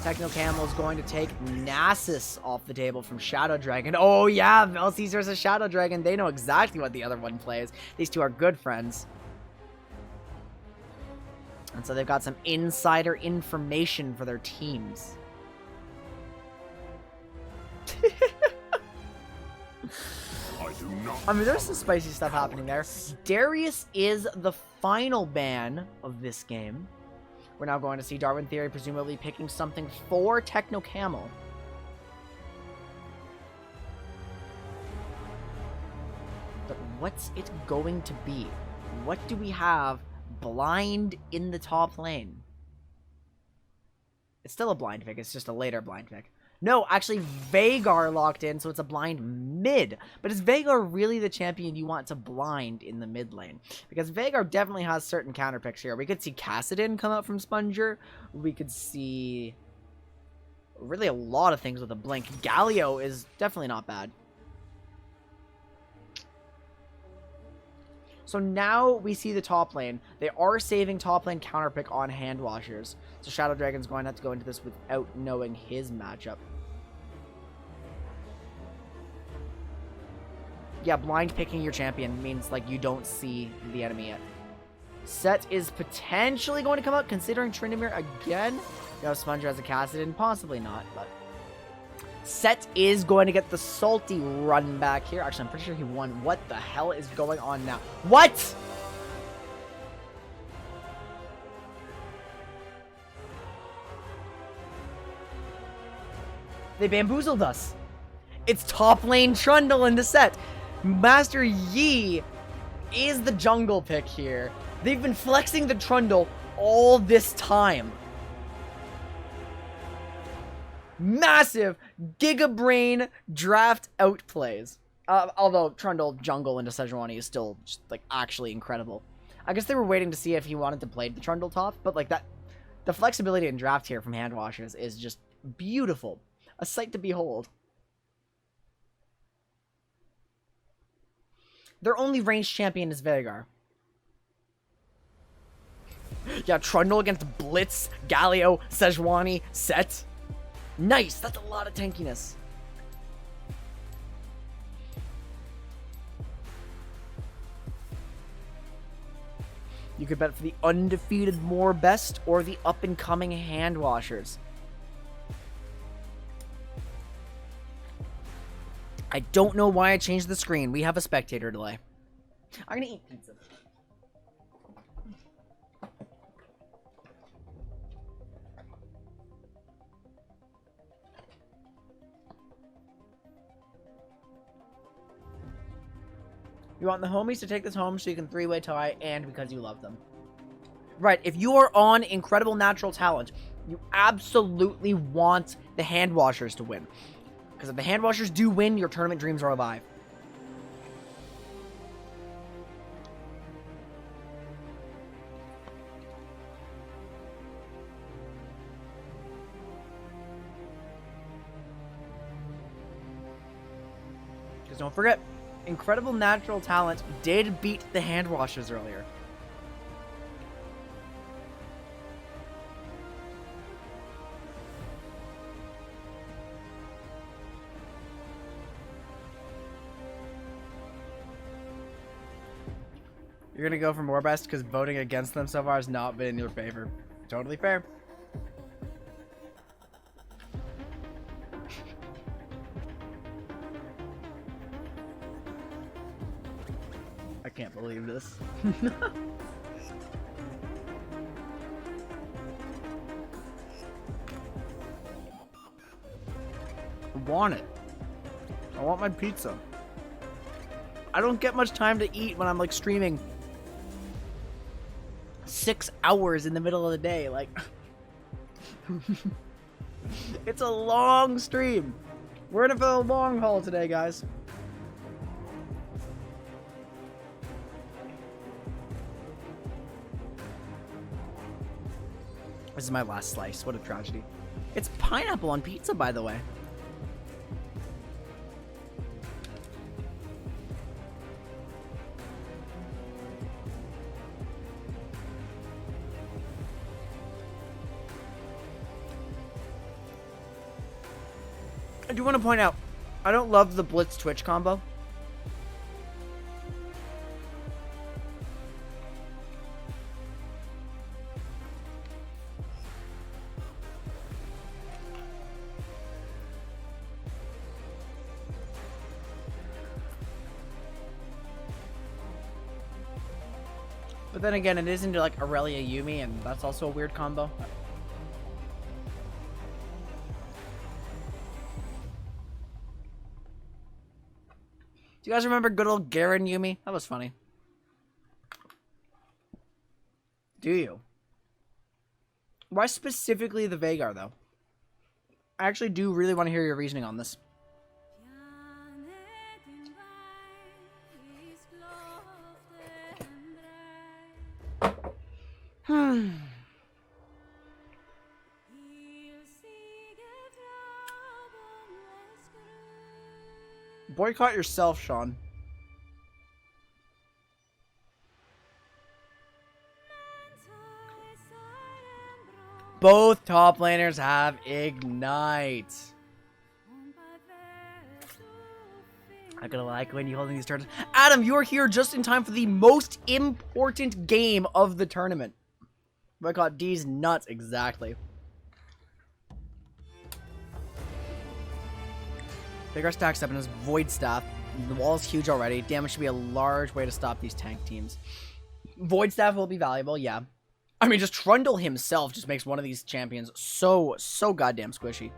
Techno Camel is going to take Nasus off the table from Shadow Dragon. Oh yeah, Vel'Cies versus Shadow Dragon. They know exactly what the other one plays. These two are good friends. And so they've got some insider information for their teams. I mean, there's some spicy stuff happening there. Darius is the final ban of this game. We're now going to see Darwin Theory presumably picking something for Techno Camel. But what's it going to be? What do we have blind in the top lane? It's still a blind pick. It's just a later blind pick. No, actually, Veigar locked in, so it's a blind mid. But is Veigar really the champion you want to blind in the mid lane? Because Veigar definitely has certain counter picks here. We could see Kassadin come out from Sponger. We could see really a lot of things with a blink. Galio is definitely not bad. So now we see the top lane. They are saving top lane counter pick on hand washers. So Shadow Dragon's going to have to go into this without knowing his matchup. Yeah, blind picking your champion means, like, you don't see the enemy yet. Set is potentially going to come out, considering Tryndamere again. You know, Sponger has a Kassadin, possibly not, but... Set is going to get the salty run back here. Actually, I'm pretty sure he won. What the hell is going on now? What?! They bamboozled us. It's top lane Trundle in the set. Master Yi is the jungle pick here. They've been flexing the Trundle all this time. Massive Giga Brain draft outplays. Although Trundle jungle into Sejuani is still just, like, actually incredible. I guess they were waiting to see if he wanted to play the Trundle top, but like that, the flexibility in draft here from hand washers is just beautiful. A sight to behold. Their only ranged champion is Veigar. Yeah, Trundle against Blitz, Galio, Sejuani, Set. Nice! That's a lot of tankiness. You could bet for the undefeated More Best or the up-and-coming hand washers. I don't know why I changed the screen. We have a spectator delay. I'm gonna eat pizza. You want the homies to take this home so you can three-way tie and because you love them. Right, if you are on Incredible Natural Talent, you absolutely want the hand washers to win. Because if the hand washers do win, your tournament dreams are alive. Because don't forget, Incredible Natural Talent did beat the hand washers earlier. You're gonna go for more best because voting against them so far has not been in your favor. Totally fair. I can't believe this. I want it. I want my pizza. I don't get much time to eat when I'm like streaming 6 hours in the middle of the day. Like, it's a long stream. We're in it for the long haul today, guys. This is my last slice. What a tragedy. It's pineapple on pizza, by the way. I do want to point out, I don't love the Blitz Twitch combo. But then again, it is into like Aurelia Yumi, and that's also a weird combo. Do you guys remember good old Garen Yumi? That was funny. Do you? Why specifically the Veigar, though? I actually do really want to hear your reasoning on this. Boycott yourself, Sean. Both top laners have Ignite. I'm gonna like when you holding these turns. Adam, you're here just in time for the most important game of the tournament. Boycott D's nuts, exactly. Veigar stacks up in his Void Staff. The wall is huge already. Damage should be a large way to stop these tank teams. Void Staff will be valuable, yeah. I mean, just Trundle himself just makes one of these champions so goddamn squishy.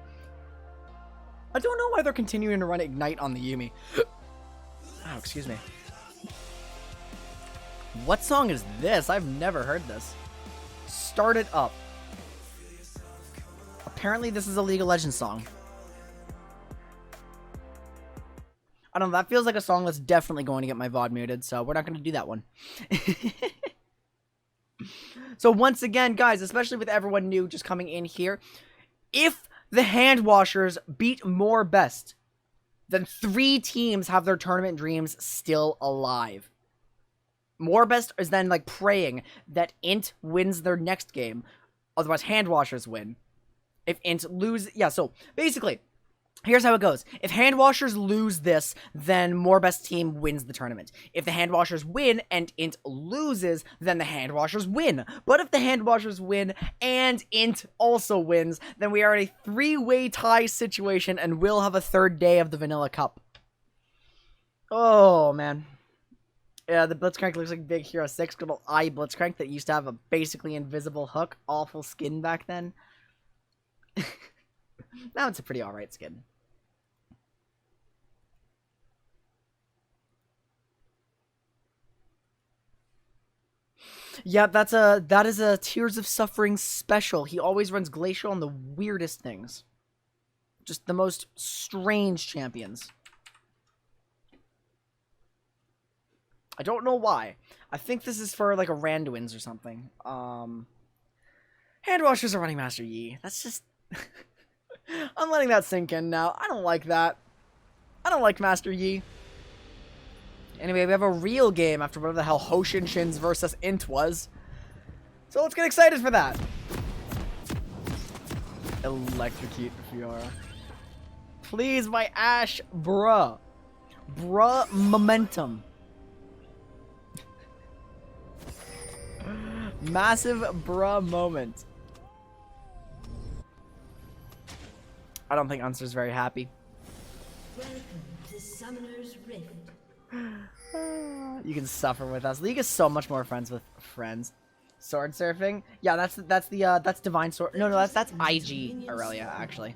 I don't know why they're continuing to run Ignite on the Yuumi. Oh, excuse me. What song is this? I've never heard this. Start it up. Apparently this is a League of Legends song. I don't know, that feels like a song that's definitely going to get my VOD muted, so we're not going to do that one. So once again, guys, especially with everyone new just coming in here, if the Hand Washers beat More Best, then 3 teams have their tournament dreams still alive. More Best is then like praying that Int wins their next game, otherwise Hand Washers win. If Int lose, yeah, so basically, here's how it goes. If Hand Washers lose this, then More Best team wins the tournament. If the Hand Washers win and Int loses, then the Hand Washers win. But if the Hand Washers win and Int also wins, then we are in a 3-way tie situation and we'll have a 3rd day of the Vanilla Cup. Oh, man. Yeah, the Blitzcrank looks like Big Hero 6. Good old eye Blitzcrank that used to have a basically invisible hook. Awful skin back then. Now it's a pretty alright skin. Yeah, that is a Tears of Suffering special. He always runs Glacial on the weirdest things. Just the most strange champions. I don't know why. I think this is for like a Randuin's or something. Hand Washers are running Master Yi. That's just I'm letting that sink in now. I don't like that. I don't like Master Yi. Anyway, we have a real game after whatever the hell Hoshin Shins versus Int was. So let's get excited for that. Electrocute Fiora. Please, my Ash, bruh. Bruh momentum. Massive bruh moment. I don't think Unser's very happy. Welcome to Summoner's Rift. You can suffer with us. League is so much more friends with friends. Sword surfing? Yeah, that's Divine Sword. No, that's IG Aurelia, actually.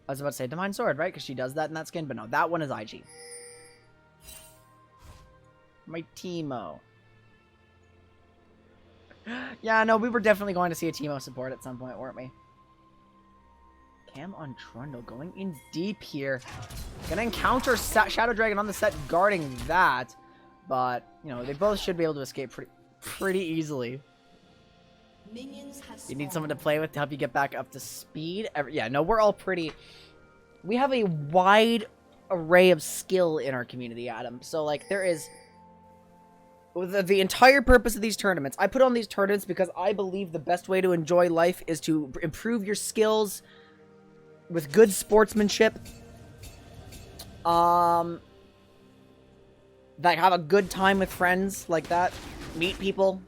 I was about to say Divine Sword, right? Because she does that in that skin, but no, that one is IG. My Teemo. Yeah, no, we were definitely going to see a Teemo support at some point, weren't we? Cam on Trundle going in deep here. Gonna encounter Shadow Dragon on the set guarding that. But, you know, they both should be able to escape pretty easily. Minions have You need someone to play with to help you get back up to speed. Yeah, no, we're all pretty... We have a wide array of skill in our community, Adam. So, like, there is... The entire purpose of these tournaments, I put on these tournaments because I believe the best way to enjoy life is to improve your skills with good sportsmanship. That have a good time with friends like that. Meet people.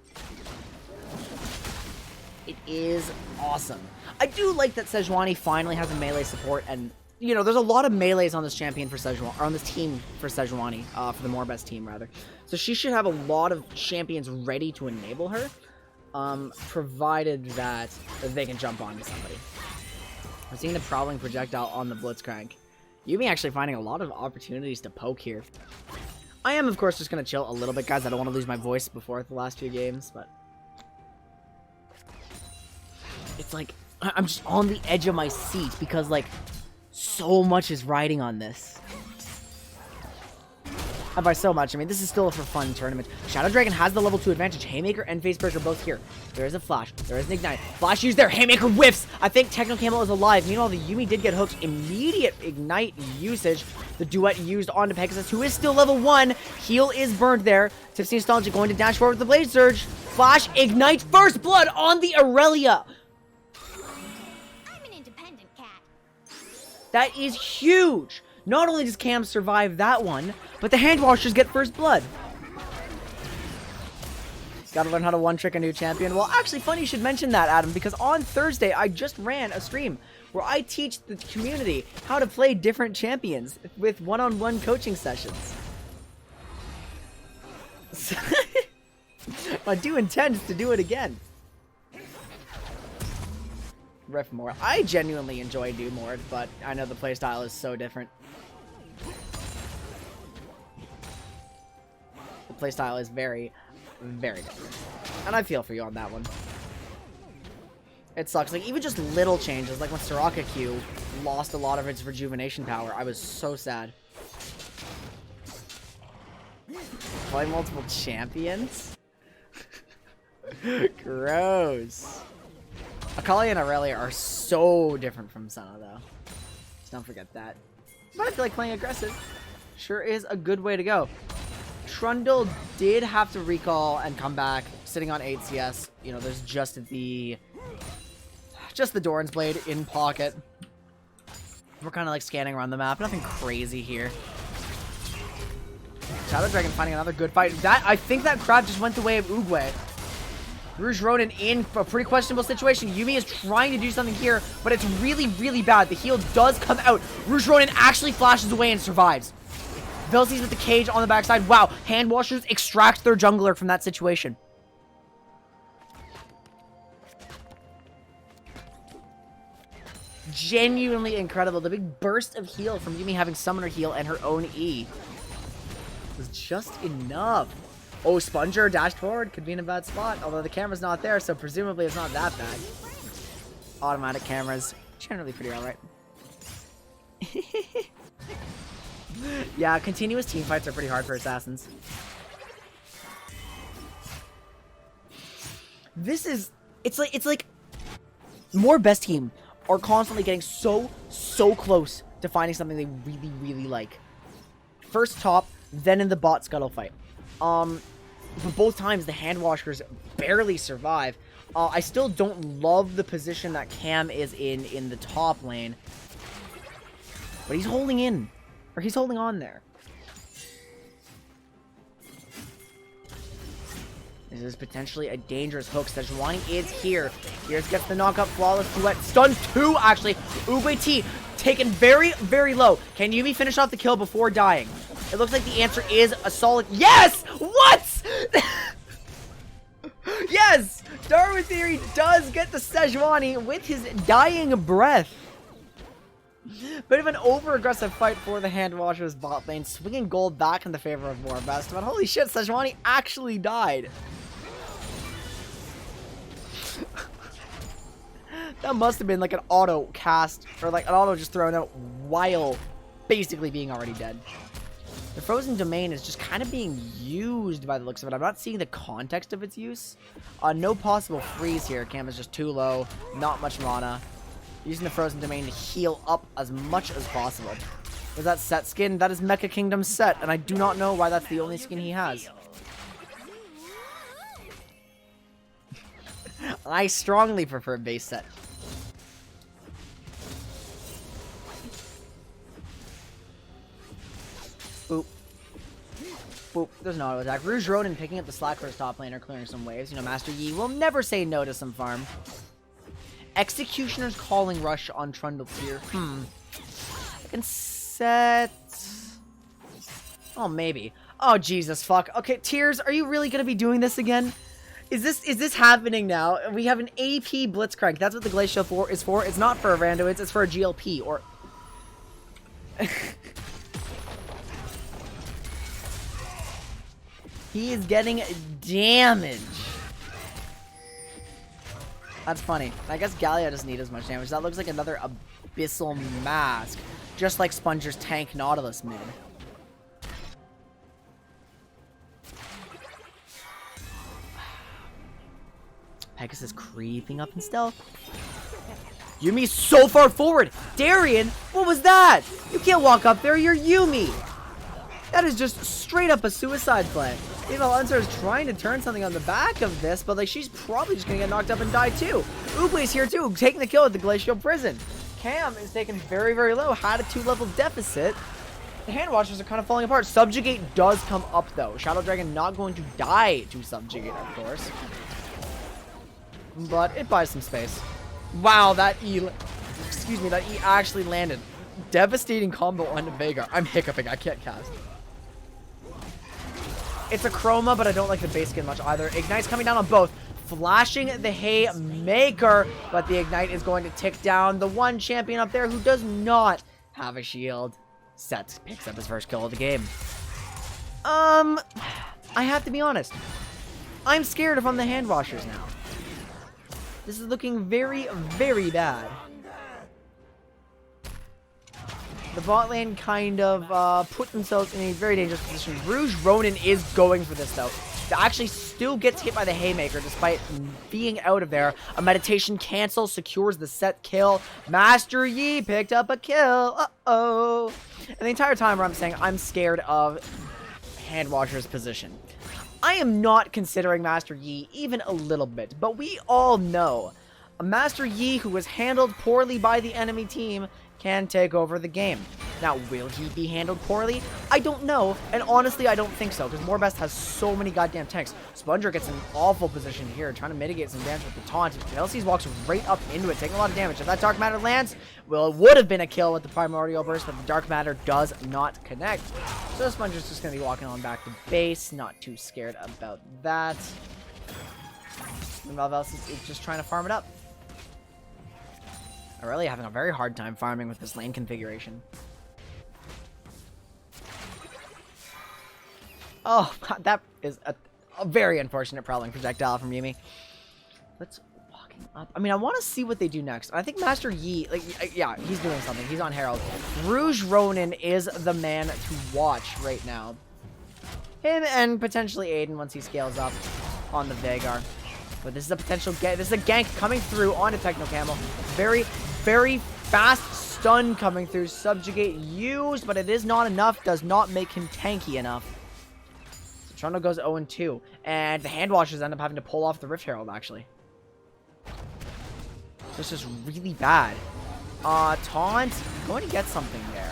It is awesome. I do like that Sejuani finally has a melee support, and you know, there's a lot of melees on this champion for Sejuani, or on this team for Sejuani, for the Morbest team rather. So she should have a lot of champions ready to enable her, provided that they can jump onto somebody. I'm seeing the Prowling Projectile on the Blitzcrank. Yumi actually finding a lot of opportunities to poke here. I am, of course, just going to chill a little bit, guys. I don't want to lose my voice before the last few games, but... It's like, I'm just on the edge of my seat because, like, so much is riding on this. And by so much, I mean, this is still a for fun tournament. Shadow Dragon has the level 2 advantage. Haymaker and Facebreaker both here. There is a Flash. There is an Ignite. Flash used there. Haymaker whiffs. I think Techno Camel is alive. Meanwhile, the Yumi did get hooked. Immediate Ignite usage. The Duet used onto Pegasus, who is still level 1. Heal is burned there. Tipsy Nostalgia going to dash forward with the Blade Surge. Flash, Ignite, First Blood on the Aurelia. I'm an independent cat. That is huge. Not only does Cam survive that one, but the Hand Washers get First Blood. Gotta learn how to one-trick a new champion. Well, actually, funny you should mention that, Adam, because on Thursday, I just ran a stream where I teach the community how to play different champions with one-on-one coaching sessions. I do intend to do it again. Riff more. I genuinely enjoy Do More, but I know the playstyle is so different. The playstyle is very, very different. And I feel for you on that one. It sucks. Like, even just little changes, like when Soraka Q lost a lot of its rejuvenation power, I was so sad. Play multiple champions? Gross. Akali and Aurelia are so different from Senna, though. Just don't forget that. But I feel like playing aggressive sure is a good way to go. Trundle did have to recall and come back, sitting on 8 CS. You know, there's just the Doran's Blade in pocket. We're kind of like scanning around the map. Nothing crazy here. Shadow Dragon finding another good fight. I think that crab just went the way of Oogway. Rouge Ronin in a pretty questionable situation. Yumi is trying to do something here, but it's really, really bad. The heal does come out. Rouge Ronin actually flashes away and survives. Velsies with the cage on the backside. Wow, Hand Washers extract their jungler from that situation. Genuinely incredible. The big burst of heal from Yumi having Summoner heal and her own E was just enough. Oh, Sponger dashed forward. Could be in a bad spot. Although the camera's not there, so presumably it's not that bad. Automatic cameras. Generally pretty alright. Yeah, continuous team fights are pretty hard for assassins. This is... It's like... More best team are constantly getting so close to finding something they really, really like. First top, then in the bot scuttle fight. For both times, the Hand Washers barely survive. I still don't love the position that Cam is in the top lane. But he's holding in. Or he's holding on there. This is potentially a dangerous hook. Sejuani is here. Here's gets the knockup. Flawless duet. Stuns 2, actually. Uguay T taken very, very low. Can Yumi finish off the kill before dying? It looks like the answer is a solid yes! What? Yes! Darwin Theory does get the Sejuani with his dying breath. Bit of an over-aggressive fight for the Hand Washers bot lane, swinging gold back in the favor of Morbest, but holy shit, Sejuani actually died. That must have been like an auto cast, or like an auto just thrown out while basically being already dead. The Frozen Domain is just kind of being used by the looks of it. I'm not seeing the context of its use. No possible freeze here. Cam is just too low, not much mana. Using the Frozen Domain to heal up as much as possible. Was that Set skin? That is Mecha Kingdom Set, and I do not know why that's the only skin he has. I strongly prefer base Set. Boop. Boop. There's an auto attack. Rouge Ronin picking up the slack for his top laner, clearing some waves. You know, Master Yi will never say no to some farm. Executioner's Calling Rush on Trundle here. I can set... Oh, maybe. Oh, Jesus, fuck. Okay, Tears, are you really gonna be doing this again? Is this happening now? We have an AP Blitzcrank. That's what the Glacial 4 is for. It's not for a Randoids, it's for a GLP, or... He is getting damage. That's funny. I guess Gallia doesn't need as much damage. That looks like another Abyssal Mask. Just like Sponger's tank Nautilus mid. Pegasus creeping up in stealth. Yumi's so far forward. Darian, what was that? You can't walk up there. You're Yumi. That is just straight up a suicide play. Evil Unser is trying to turn something on the back of this, but like she's probably just gonna get knocked up and die too. Uguay's here too, taking the kill at the Glacial Prison. Cam is taken very, very low, had a 2-level deficit. The Hand Washers are kind of falling apart. Subjugate does come up though. Shadow Dragon not going to die to Subjugate, of course. But it buys some space. Wow, that E actually landed. Devastating combo on Veigar. I'm hiccuping, I can't cast. It's a Chroma, but I don't like the base skin much either. Ignite's coming down on both. Flashing the Haymaker, but the Ignite is going to tick down the one champion up there who does not have a shield. Set picks up his first kill of the game. I have to be honest. I'm scared if I'm the Hand Washers now. This is looking very, very bad. The bot lane kind of put themselves in a very dangerous position. Rouge Ronin is going for this, though. That actually still gets hit by the Haymaker despite being out of there. A meditation cancel secures the set kill. Master Yi picked up a kill. Uh-oh. And the entire time where I'm saying I'm scared of Hand Washer's position. I am not considering Master Yi even a little bit, but we all know a Master Yi who was handled poorly by the enemy team can take over the game. Now, will he be handled poorly? I don't know, and honestly, I don't think so, because Morbest has so many goddamn tanks. Sponger gets in an awful position here, trying to mitigate some damage with the taunt. Kelsey's walks right up into it, taking a lot of damage. If that Dark Matter lands, well, it would have been a kill with the Primordial Burst, but the Dark Matter does not connect. So Sponger's just going to be walking on back to base, not too scared about that. And Malvelis is just trying to farm it up. I'm really having a very hard time farming with this lane configuration. Oh, that is a very unfortunate prowling projectile from Yumi. Let's walking up. I mean, I want to see what they do next. I think Master Yi, like, yeah, he's doing something. He's on Herald. Rouge Ronin is the man to watch right now. Him and potentially Aiden once he scales up on the Veigar. But this is a potential gank. This is a gank coming through onto Techno Camel. Very, very fast stun coming through. Subjugate used, but it is not enough. Does not make him tanky enough. So Trundle goes 0-2. And the Hand Washers end up having to pull off the Rift Herald, actually. This is really bad. Taunt. Going to get something there.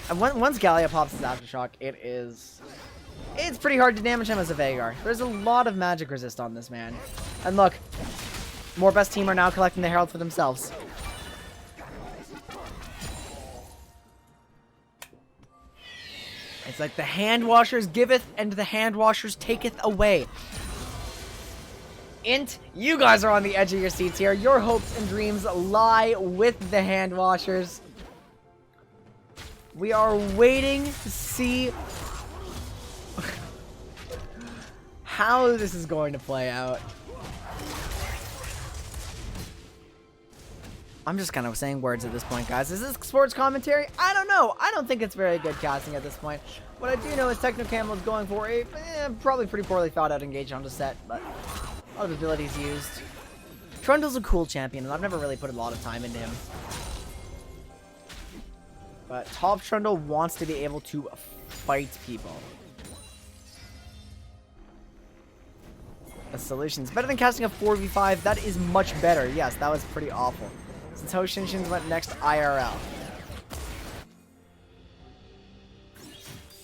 And once Gallia pops his Aftershock, it is it's pretty hard to damage him as a Veigar. There's a lot of magic resist on this man. And look, more best team are now collecting the Herald for themselves. It's like the hand washers giveth and the hand washers taketh away. Int, you guys are on the edge of your seats here. Your hopes and dreams lie with the hand washers. We are waiting to see how this is going to play out. I'm just kind of saying words at this point, guys. Is this sports commentary? I don't know. I don't think it's very good casting at this point. What I do know is Techno Camel is going for a probably pretty poorly thought out engage on the set, but a lot of abilities used. Trundle's a cool champion, and I've never really put a lot of time into him. But top Trundle wants to be able to fight people. The solution's better than casting a 4v5. That is much better. Yes, that was pretty awful. Since Ho Shinshin went next IRL.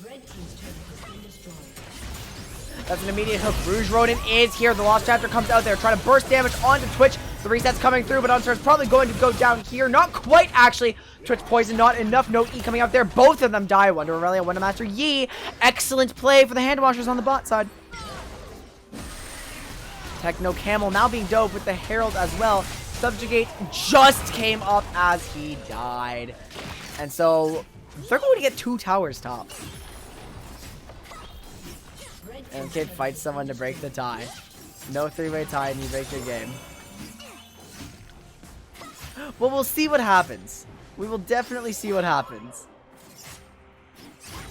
Red team's turret has been destroyed. That's an immediate hook. Rouge Rodent is here. The Lost Chapter comes out there, trying to burst damage onto Twitch. The reset's coming through, but Unser is probably going to go down here. Not quite, actually. Twitch poison, not enough. No E coming out there. Both of them die. Wonder Aurelia, Wonder Master Yi. Excellent play for the hand washers on the bot side. Techno Camel now being dove with the Herald as well. Subjugate just came up as he died. And so they're going to get 2 towers top. And Kid fights someone to break the tie. No 3-way tie and you break your game. Well, we'll see what happens. We will definitely see what happens.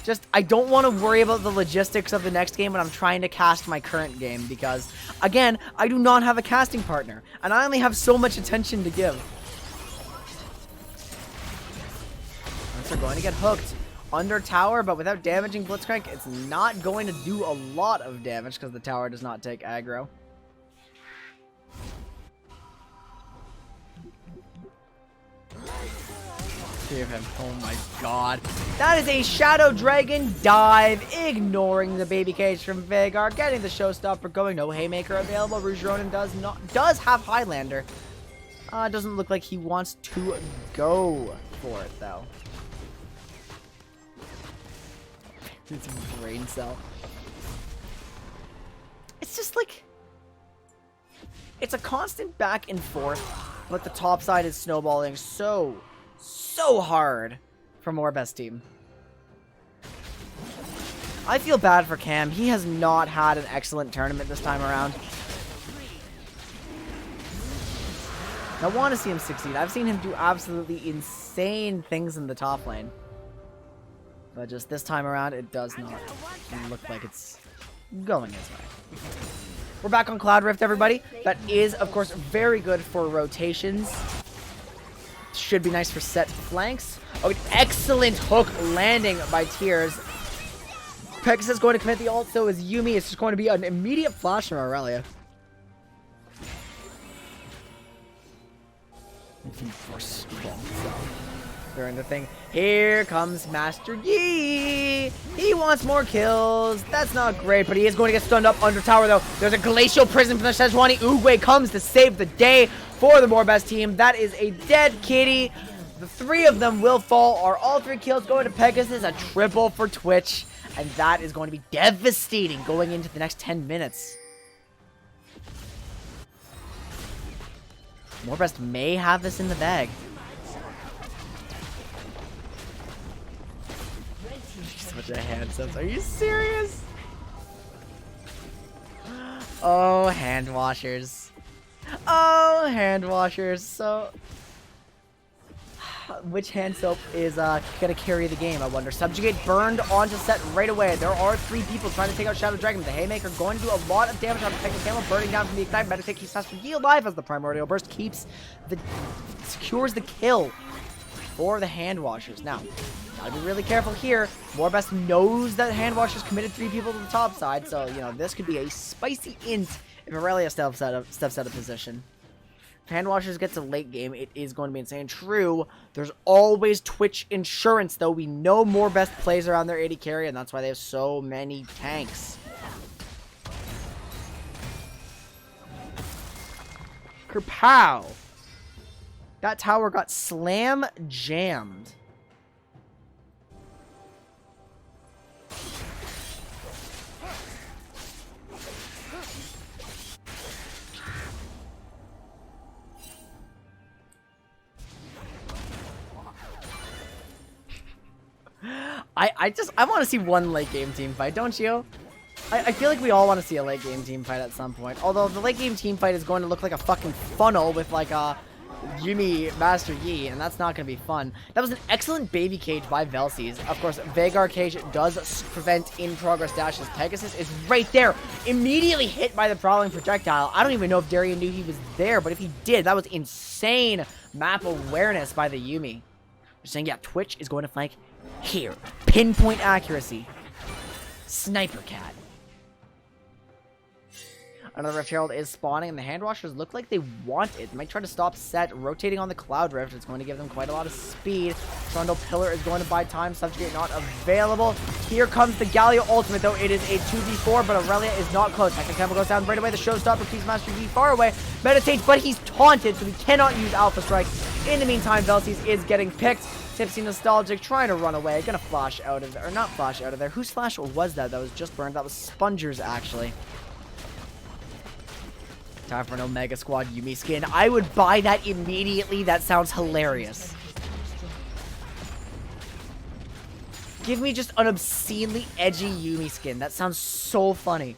Just, I don't want to worry about the logistics of the next game when I'm trying to cast my current game because, again, I do not have a casting partner, and I only have so much attention to give. They're going to get hooked under tower, but without damaging Blitzcrank, it's not going to do a lot of damage because the tower does not take aggro. Hear him. Oh my god. That is a Shadow Dragon dive, ignoring the baby cage from Veigar, getting the showstopper going. No Haymaker available. Rouge Ronin does have Highlander. Doesn't look like he wants to go for it though. It's a brain cell. It's just like, it's a constant back and forth, but the top side is snowballing so hard for Morbest team. I feel bad for Cam. He has not had an excellent tournament this time around. I want to see him succeed. I've seen him do absolutely insane things in the top lane. But just this time around, it does not look like it's going his way. We're back on Cloud Rift, everybody. That is, of course, very good for rotations. Should be nice for set flanks. Oh, an excellent hook landing by Tears. Pegasus is going to commit the ult, so is Yumi. It's just going to be an immediate flash from Aurelia. During the thing. Here comes Master Yi. He wants more kills. That's not great, but he is going to get stunned up under tower, though. There's a Glacial Prison from the Sejuani. Oogway comes to save the day for the Morbest team. That is a dead kitty. The 3 of them will fall. Are all 3 kills going to Pegasus? A triple for Twitch. And that is going to be devastating going into the next 10 minutes. Morbest may have this in the bag. Such a handsome. Are you serious? Oh, hand washers. Oh, hand washers. So, which hand soap is gonna carry the game, I wonder? Subjugate burned onto set right away. There are 3 people trying to take out Shadow Dragon. The Haymaker going to do a lot of damage on the Techno Camel, burning down from the Ignite. Meditate keeps Master Yi alive as the Primordial Burst secures the kill for the hand washers. Now, gotta be really careful here. Morbest knows that hand washers committed 3 people to the top side, so, you know, this could be a spicy int if Aurelia steps out of position. Hand Washers get to late game, it is going to be insane. True, there's always Twitch insurance, though. We know more best plays around their AD carry, and that's why they have so many tanks. Kerpow! That tower got slam jammed. I want to see one late game team fight, don't you? I feel like we all want to see a late game team fight at some point. Although the late game team fight is going to look like a fucking funnel with like a Yuumi Master Yi, and that's not going to be fun. That was an excellent baby cage by Velsies. Of course, Vagar cage does prevent in-progress dashes. Pegasus is right there, immediately hit by the prowling projectile. I don't even know if Darian knew he was there, but if he did, that was insane map awareness by the Yuumi. Just saying, yeah, Twitch is going to flank here. Pinpoint accuracy. Sniper cat. Another Rift Herald is spawning, and the Hand Washers look like they want it. They might try to stop set, rotating on the Cloud Rift. It's going to give them quite a lot of speed. Trundle Pillar is going to buy time. Subjugate not available. Here comes the Galio ultimate, though. It is a 2v4, but Aurelia is not close. Technic Temple goes down right away. The Showstopper keeps Master Yi far away. Meditates, but he's taunted, so he cannot use Alpha Strike. In the meantime, Velsies is getting picked. Tipsy Nostalgic trying to run away. Gonna flash out of there. Or not flash out of there. Whose flash was that? That was just burned. That was Sponger's, actually. Time for an Omega Squad Yuumi skin. I would buy that immediately. That sounds hilarious. Give me just an obscenely edgy Yuumi skin. That sounds so funny.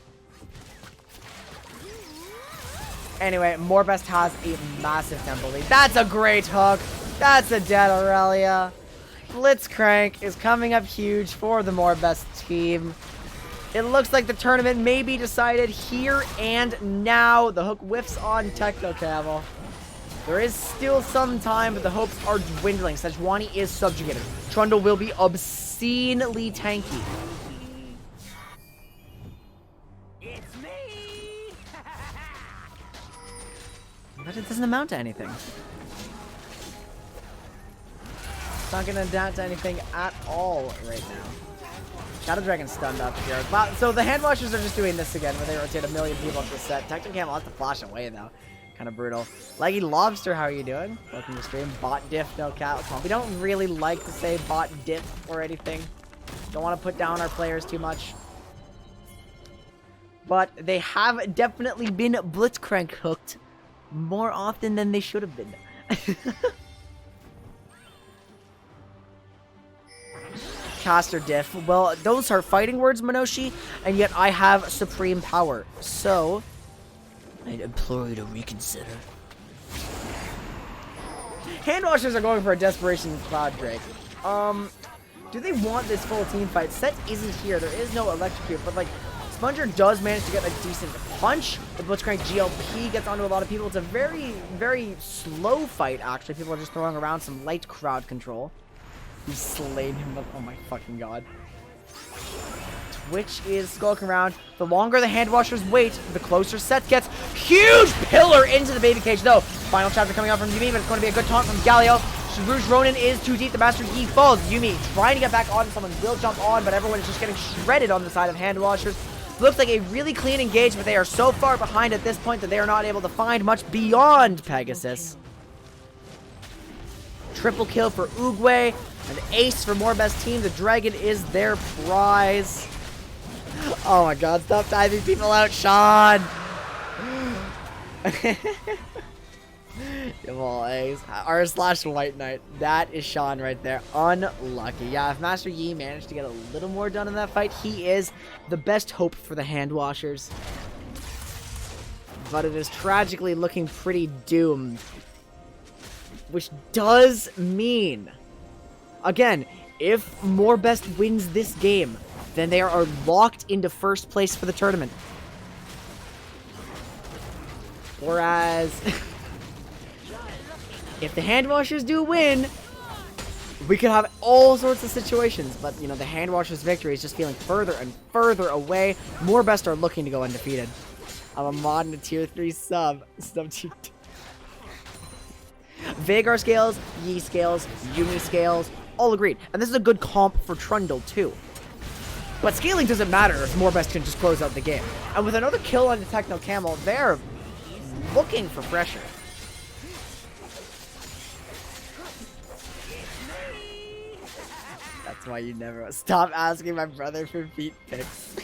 Anyway, Morbest has a massive temple lead. That's a great hook. That's a dead Aurelia. Blitzcrank is coming up huge for the Morbest team. It looks like the tournament may be decided here and now. The hook whiffs on Techno Camel. There is still some time, but the hopes are dwindling. Sejuani is subjugated. Trundle will be obscenely tanky. It's me. But it doesn't amount to anything. It's not going to amount to anything at all right now. Shadow Dragon stunned up here. Wow, so the Hand Washers are just doing this again, where they rotate a million people up the set. Techno Camel has to flash away, though. Kind of brutal. Leggy Lobster, how are you doing? Welcome to the stream. Bot diff, no cat. We don't really like to say bot diff or anything. Don't want to put down our players too much. But they have definitely been Blitzcrank hooked more often than they should have been. Caster diff. Well, those are fighting words, Minoshi, and yet I have supreme power. So, I implore you to reconsider. Hand Washers are going for a Desperation Cloud Drake. Do they want this full team fight? Set isn't here. There is no Electrocute, but like, Sponger does manage to get a decent punch. The Blitzcrank GLP gets onto a lot of people. It's a very, very slow fight, actually. People are just throwing around some light crowd control. He slayed him. Oh my fucking god. Twitch is skulking around. The longer the Hand Washers wait, the closer Set gets. Huge pillar into the baby cage, though. Final chapter coming out from Yuumi, but it's going to be a good taunt from Galio. Rouge Ronin is too deep. The Master Yi falls. Yuumi trying to get back on. Someone will jump on, but everyone is just getting shredded on the side of Hand Washers. Looks like a really clean engagement. They are so far behind at this point that they are not able to find much beyond Pegasus. Triple kill for Oogway. An ace for Morbest team. The dragon is their prize. Oh my god, stop diving people out, Sean! Give all A's. R/White Knight. That is Sean right there. Unlucky. Yeah, if Master Yi managed to get a little more done in that fight, he is the best hope for the Hand Washers. But it is tragically looking pretty doomed. Which does mean, again, if Morbest wins this game, then they are locked into first place for the tournament. Whereas, if the Hand Washers do win, we could have all sorts of situations. But, you know, the Hand Washers' victory is just feeling further and further away. Morbest are looking to go undefeated. I'm a mod and a tier 3 sub. Vhagar scales, Yi scales, Yuumi scales, all agreed. And this is a good comp for Trundle too. But scaling doesn't matter if Morbest can just close out the game. And with another kill on the Techno Camel, they're looking for pressure. That's why you never stop asking my brother for feet pics.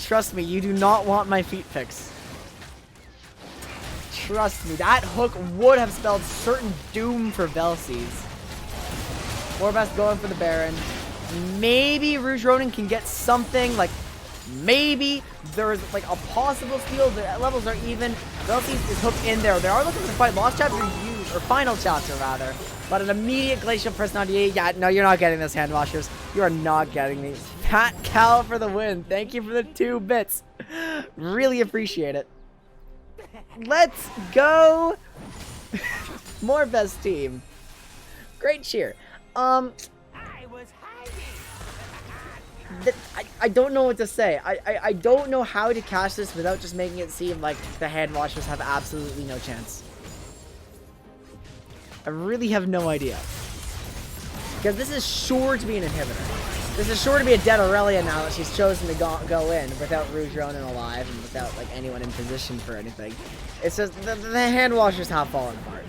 Trust me, you do not want my feet pics. Trust me, that hook would have spelled certain doom for Velsies. Morbest going for the Baron. Maybe Rouge Ronin can get something, like, maybe there's, like, a possible steal. The levels are even. Velsies is hooked in there. They are looking for the fight. Lost chapter used, or final chapter, rather. But an immediate Glacial Personality. Yeah, no, you're not getting this, Hand Washers. You are not getting me. Pat Cal for the win. Thank you for the 2 bits. Really appreciate it. Let's go. Morbest team. Great cheer. I don't know what to say. I don't know how to cast this without just making it seem like the Hand Washers have absolutely no chance. I really have no idea. Because this is sure to be an inhibitor. This is sure to be a dead Aurelia now that she's chosen to go in without Rouge Ronin alive and without like anyone in position for anything. It's just the Hand Washers have fallen apart.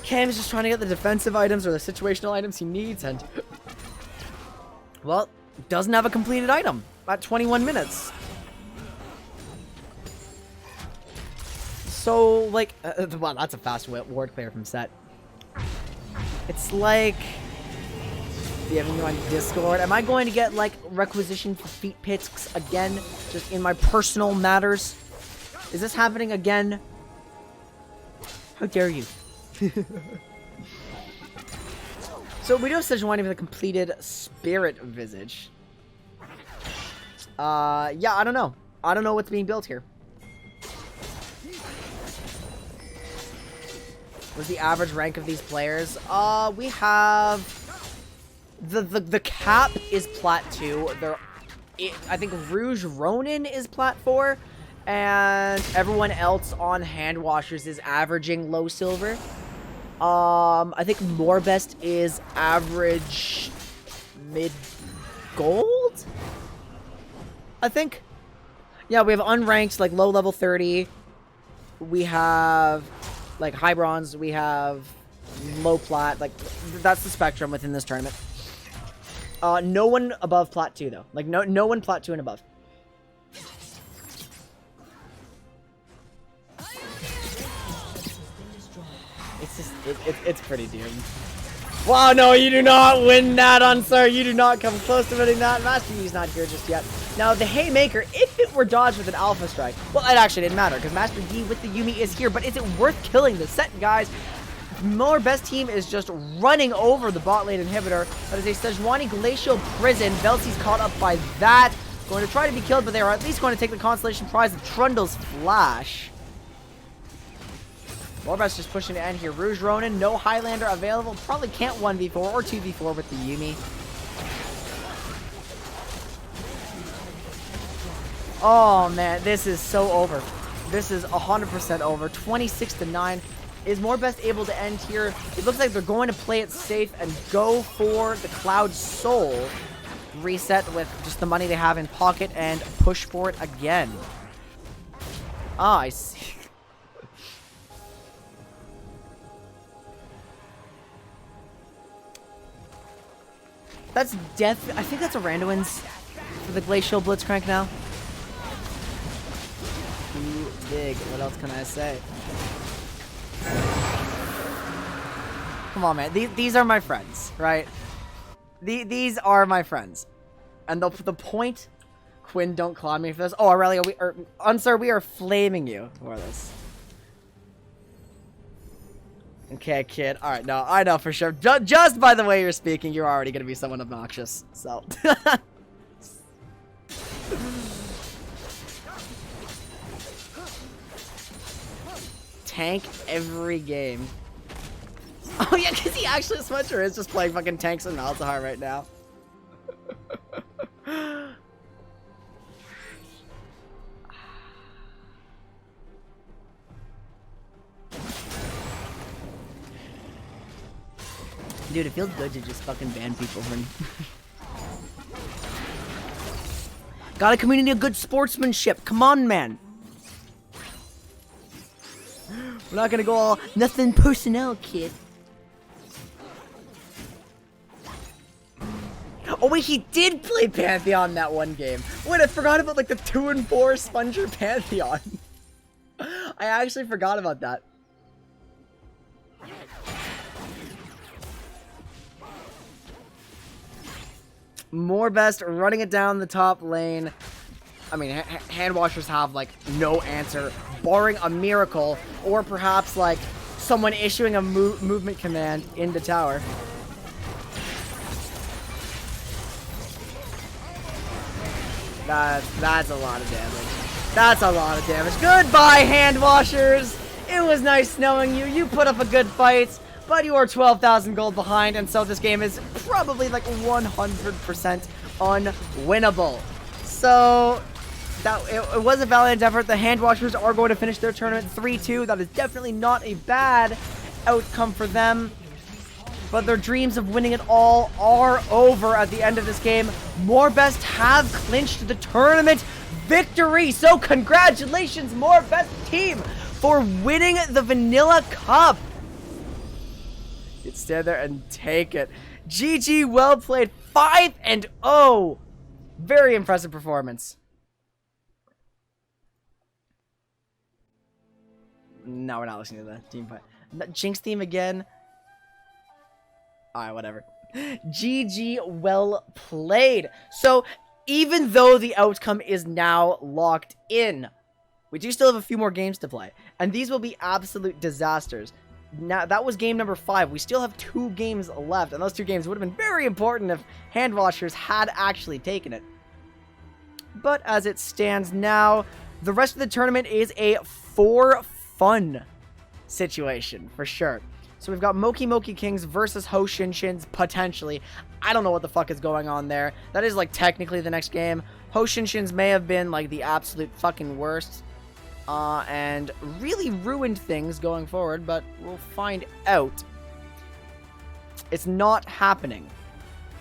Cam's just trying to get the defensive items or the situational items he needs, and well, doesn't have a completed item at 21 minutes. So, like, wow, that's a fast ward clear from Set. It's like, do you have me on Discord? Am I going to get, like, requisition for feet picks again, just in my personal matters? Is this happening again? How dare you? So we do have Sejuani with a completed Spirit Visage. Yeah, I don't know. I don't know what's being built here. What's the average rank of these players? We have the cap is Plat 2. I think Rouge Ronin is Plat 4. And everyone else on Hand Washers is averaging low silver. I think Morbest is average mid gold? I think. Yeah, we have unranked, like, low level 30. We have, like, high bronze. We have low plat. Like, that's the spectrum within this tournament. No one above Plat 2, though. Like, no one Plat 2 and above. It's just, it's pretty doomed. Wow, no, you do not win that on, sir. You do not come close to winning that. Master Yi's not here just yet. Now, the Haymaker, if it were dodged with an Alpha Strike, well, it actually didn't matter, because Master Yi with the Yuumi is here, but is it worth killing the Set, guys? Morbest team is just running over the bot lane inhibitor. That is a Sejuani Glacial Prison. Velsi's caught up by that. Going to try to be killed, but they are at least going to take the consolation prize of Trundle's Flash. Morbest just pushing to end here. Rouge Ronin, no Highlander available. Probably can't 1v4 or 2v4 with the Yuumi. Oh, man, this is so over. This is 100% over. 26-9. Is Morbest able to end here? It looks like they're going to play it safe and go for the Cloud Soul. Reset with just the money they have in pocket and push for it again. Ah, I see. That's death. I think that's a Randuin's for the Glacial Blitzcrank now. Too big. What else can I say? Come on, man. These are my friends, right? These are my friends. And the point, Quinn, don't cloud me for this. Oh, Aurelia, Unsir, we are flaming you for this. Okay, kid. All right, no, I know for sure. Just by the way you're speaking, you're already gonna be someone obnoxious. So. Tank every game. Oh yeah, because he actually Sweater is just playing fucking tanks and Malzahar right now. Dude, it feels good to just fucking ban people when... Got a community of good sportsmanship. Come on, man. We're not gonna go all nothing personnel, kid. Oh wait, he did play Pantheon that one game. Wait, I forgot about like the 2 and 4 Sponger Pantheon. I actually forgot about that. More best running it down the top lane. I mean, hand washers have like no answer, barring a miracle, or perhaps like someone issuing a movement command into tower. That's a lot of damage. That's a lot of damage. Goodbye, hand washers. It was nice knowing you. You put up a good fight, but you are 12,000 gold behind, and so this game is probably like 100% unwinnable. So it was a valiant effort. The hand washers are going to finish their tournament 3-2. That is definitely not a bad outcome for them. But their dreams of winning it all are over at the end of this game. Morebest have clinched the tournament victory. So congratulations, Morebest team, for winning the Vanilla Cup. You stand there and take it. GG, well played. 5-0. Very impressive performance. No, we're not listening to the team fight. Jinx theme again. Alright, whatever. GG, well played. So, even though the outcome is now locked in, we do still have a few more games to play. And these will be absolute disasters. Now, that was game number 5. We still have 2 games left. And those 2 games would have been very important if hand washers had actually taken it. But as it stands now, the rest of the tournament is a for fun situation, for sure. So we've got Moki Moki Kings versus Ho Shin Shins, potentially. I don't know what the fuck is going on there. That is, like, technically the next game. Ho Shin Shins may have been, like, the absolute fucking worst. And really ruined things going forward, but we'll find out. It's not happening.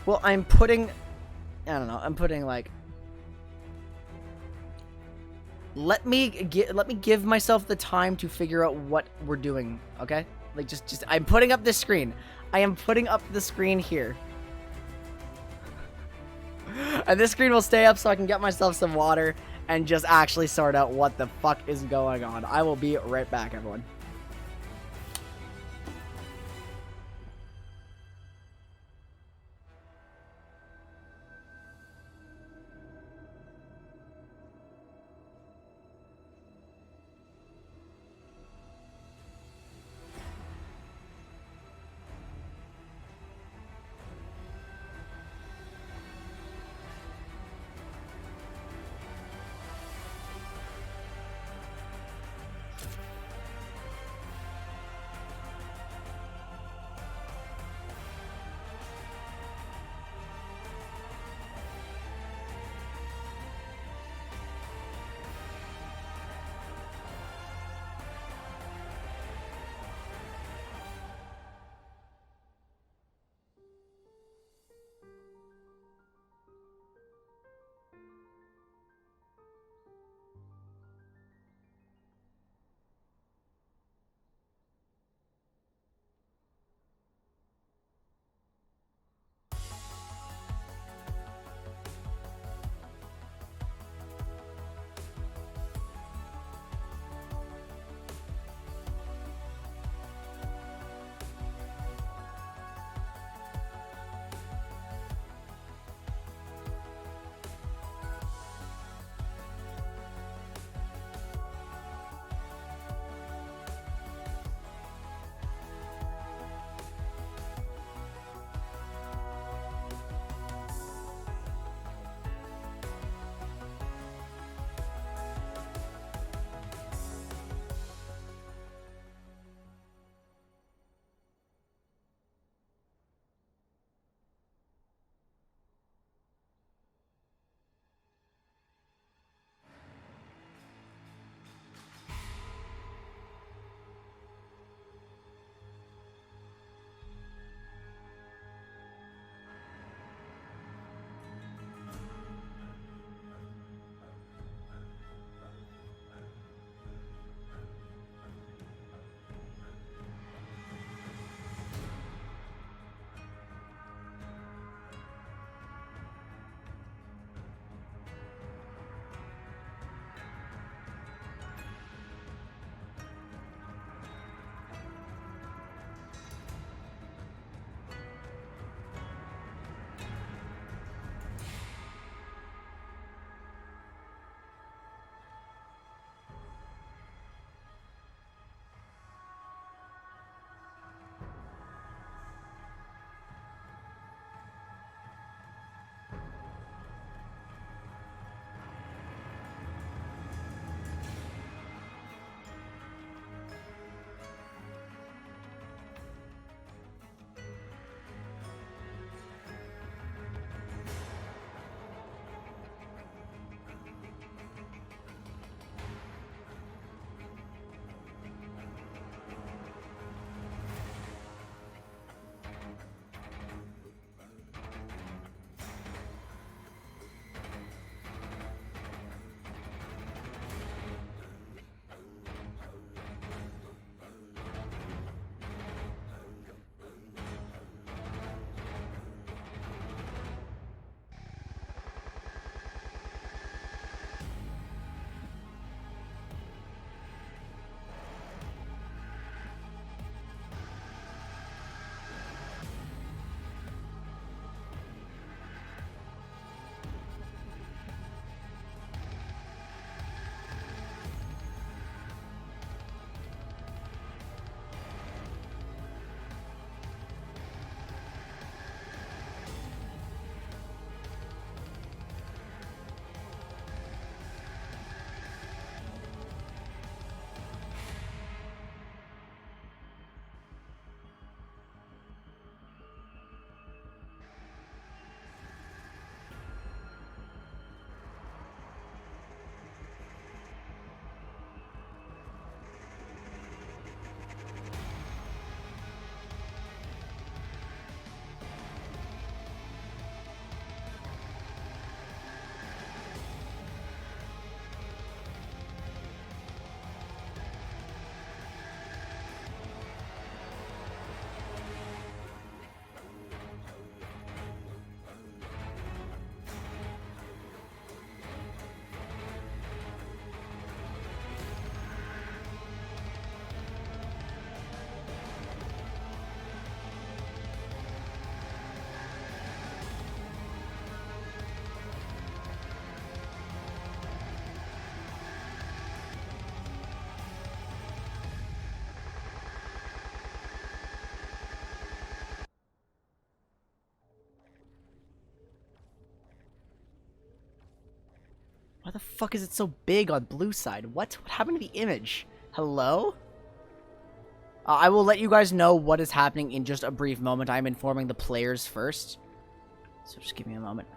Well, I'm putting... I don't know. I'm putting, like... Let me give myself the time to figure out what we're doing, okay? Like, just, I'm putting up this screen. I am putting up the screen here. And this screen will stay up so I can get myself some water and just actually sort out what the fuck is going on. I will be right back, everyone. Why the fuck is it so big on blue side? What happened to the image? Hello? I will let you guys know what is happening in just a brief moment. I'm informing the players first. So just give me a moment.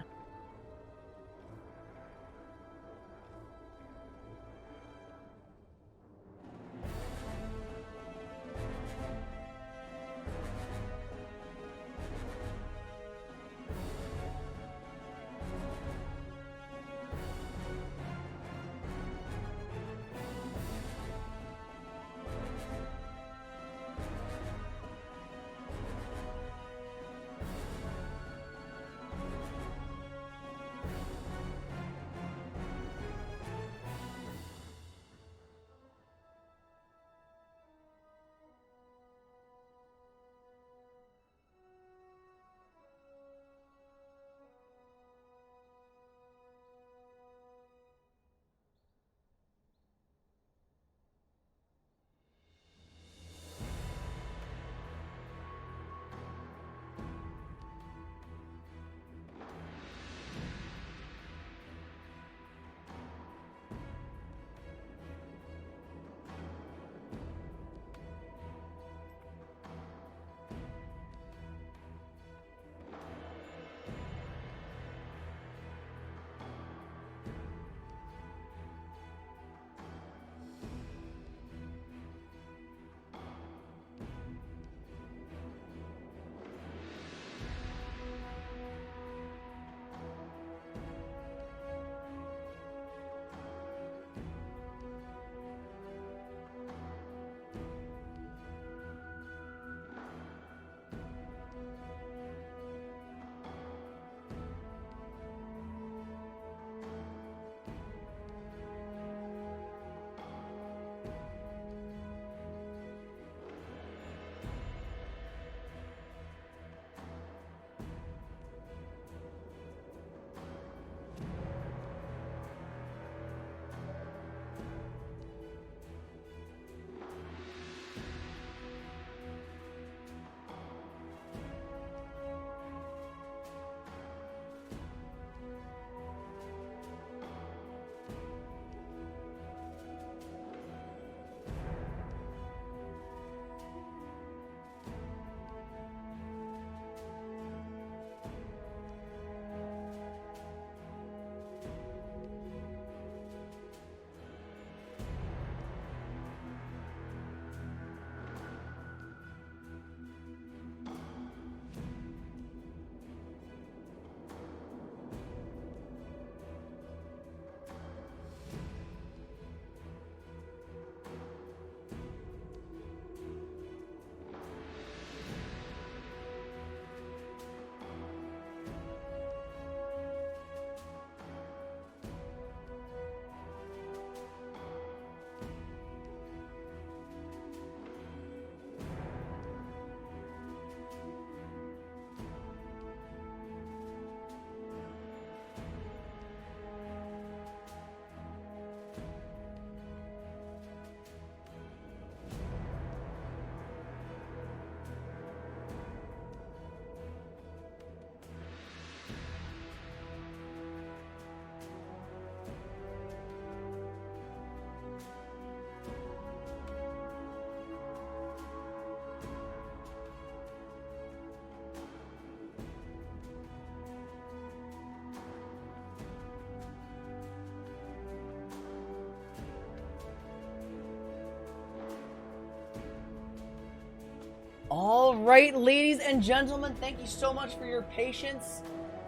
All right, ladies and gentlemen, thank you so much for your patience.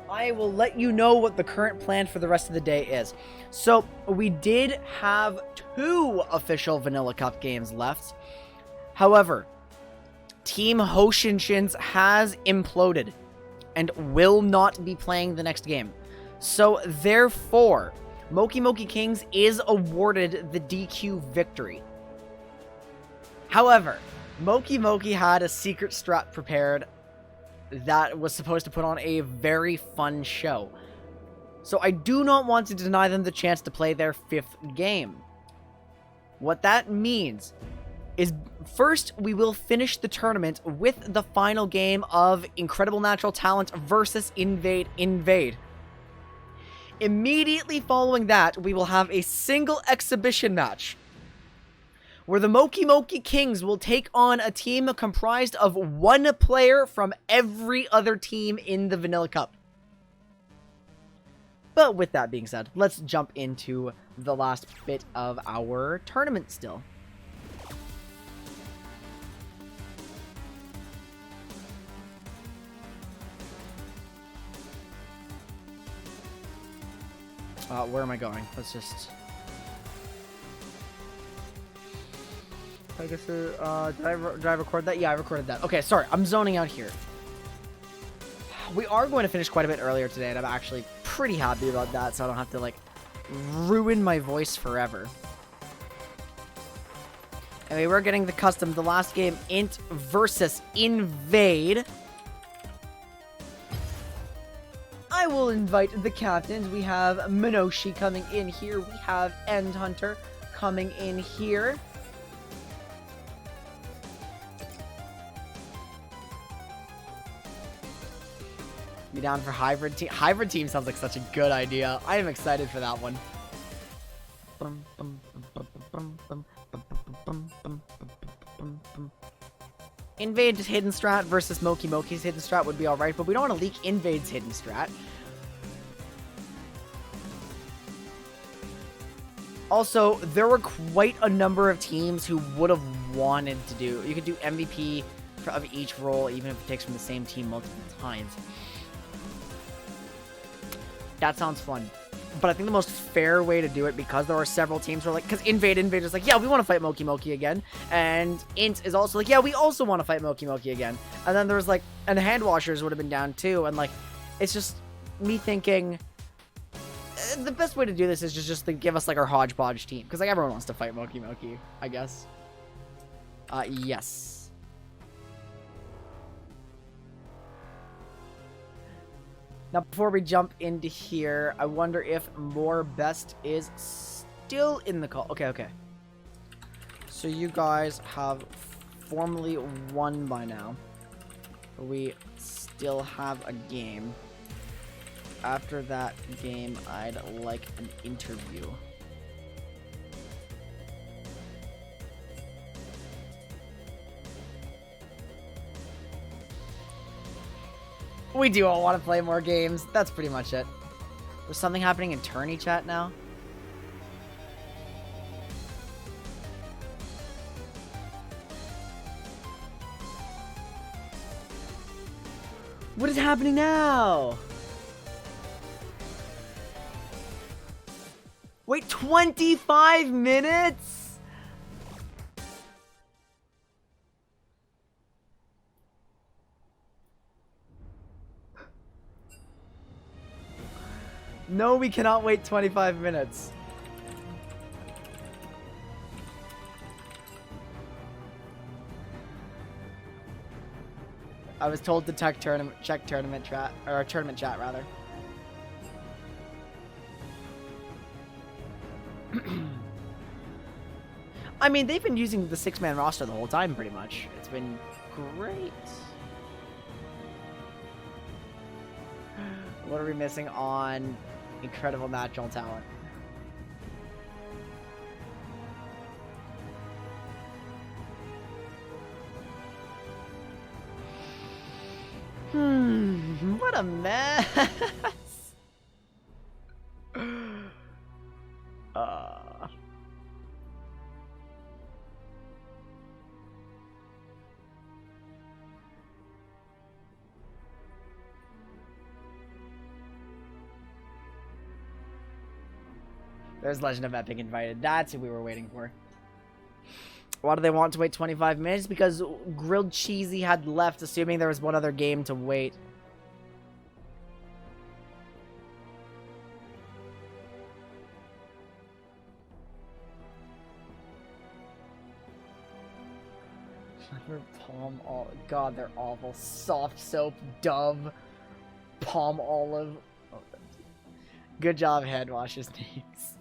I will let you know what the current plan for the rest of the day is. So, we did have 2 official Vanilla Cup games left. However, Team Hoshinshins has imploded and will not be playing the next game. So, therefore, Moki Moki Kings is awarded the DQ victory. However, Moki Moki had a secret strat prepared that was supposed to put on a very fun show. So I do not want to deny them the chance to play their 5th game. What that means is, first, we will finish the tournament with the final game of Incredible Natural Talent versus Invade. Immediately following that, we will have a single exhibition match where the Moki Moki Kings will take on a team comprised of one player from every other team in the Vanilla Cup. But with that being said, let's jump into the last bit of our tournament still. Where am I going? Let's just... I guess, did I record that? Yeah, I recorded that. Okay, sorry, I'm zoning out here. We are going to finish quite a bit earlier today, and I'm actually pretty happy about that, so I don't have to, like, ruin my voice forever. Anyway, we're getting the custom. The last game, Int versus Invade. I will invite the captains. We have Minoshi coming in here. We have End Hunter coming in here. Be down for hybrid team. Hybrid team sounds like such a good idea. I am excited for that one. Invade's hidden strat versus Moki Moki's hidden strat would be alright, but we don't want to leak Invade's hidden strat. Also, there were quite a number of teams who would have wanted to do... You could do MVP of each role, even if it takes from the same team multiple times. That sounds fun. But I think the most fair way to do it, because there are several teams who are like... Because Invade is like, yeah, we want to fight Moki Moki again. And Int is also like, yeah, we also want to fight Moki Moki again. And then there's like... And the Hand Washers would have been down too. And like, it's just me thinking... The best way to do this is just to give us like our hodgepodge team. Because like everyone wants to fight Moki Moki, I guess. Yes. Now, before we jump into here, I wonder if More Best is still in the call. Okay, okay. So you guys have formally won by now. We still have a game. After that game, I'd like an interview. We do all want to play more games. That's pretty much it. There's something happening in tourney chat now. What is happening now? Wait, 25 minutes? No, we cannot wait 25 minutes. I was told to check tournament chat, or tournament chat rather. I mean, they've been using the 6-man roster the whole time, pretty much. It's been great. What are we missing on incredible natural talent? What a mess. There's Legend of Epic invited. That's who we were waiting for. Why do they want to wait 25 minutes? Because Grilled Cheesy had left, assuming there was one other game to wait. Palm all God, they're awful. Soft soap, Dove, Palm Olive. Oh, good job, Head Wash's names.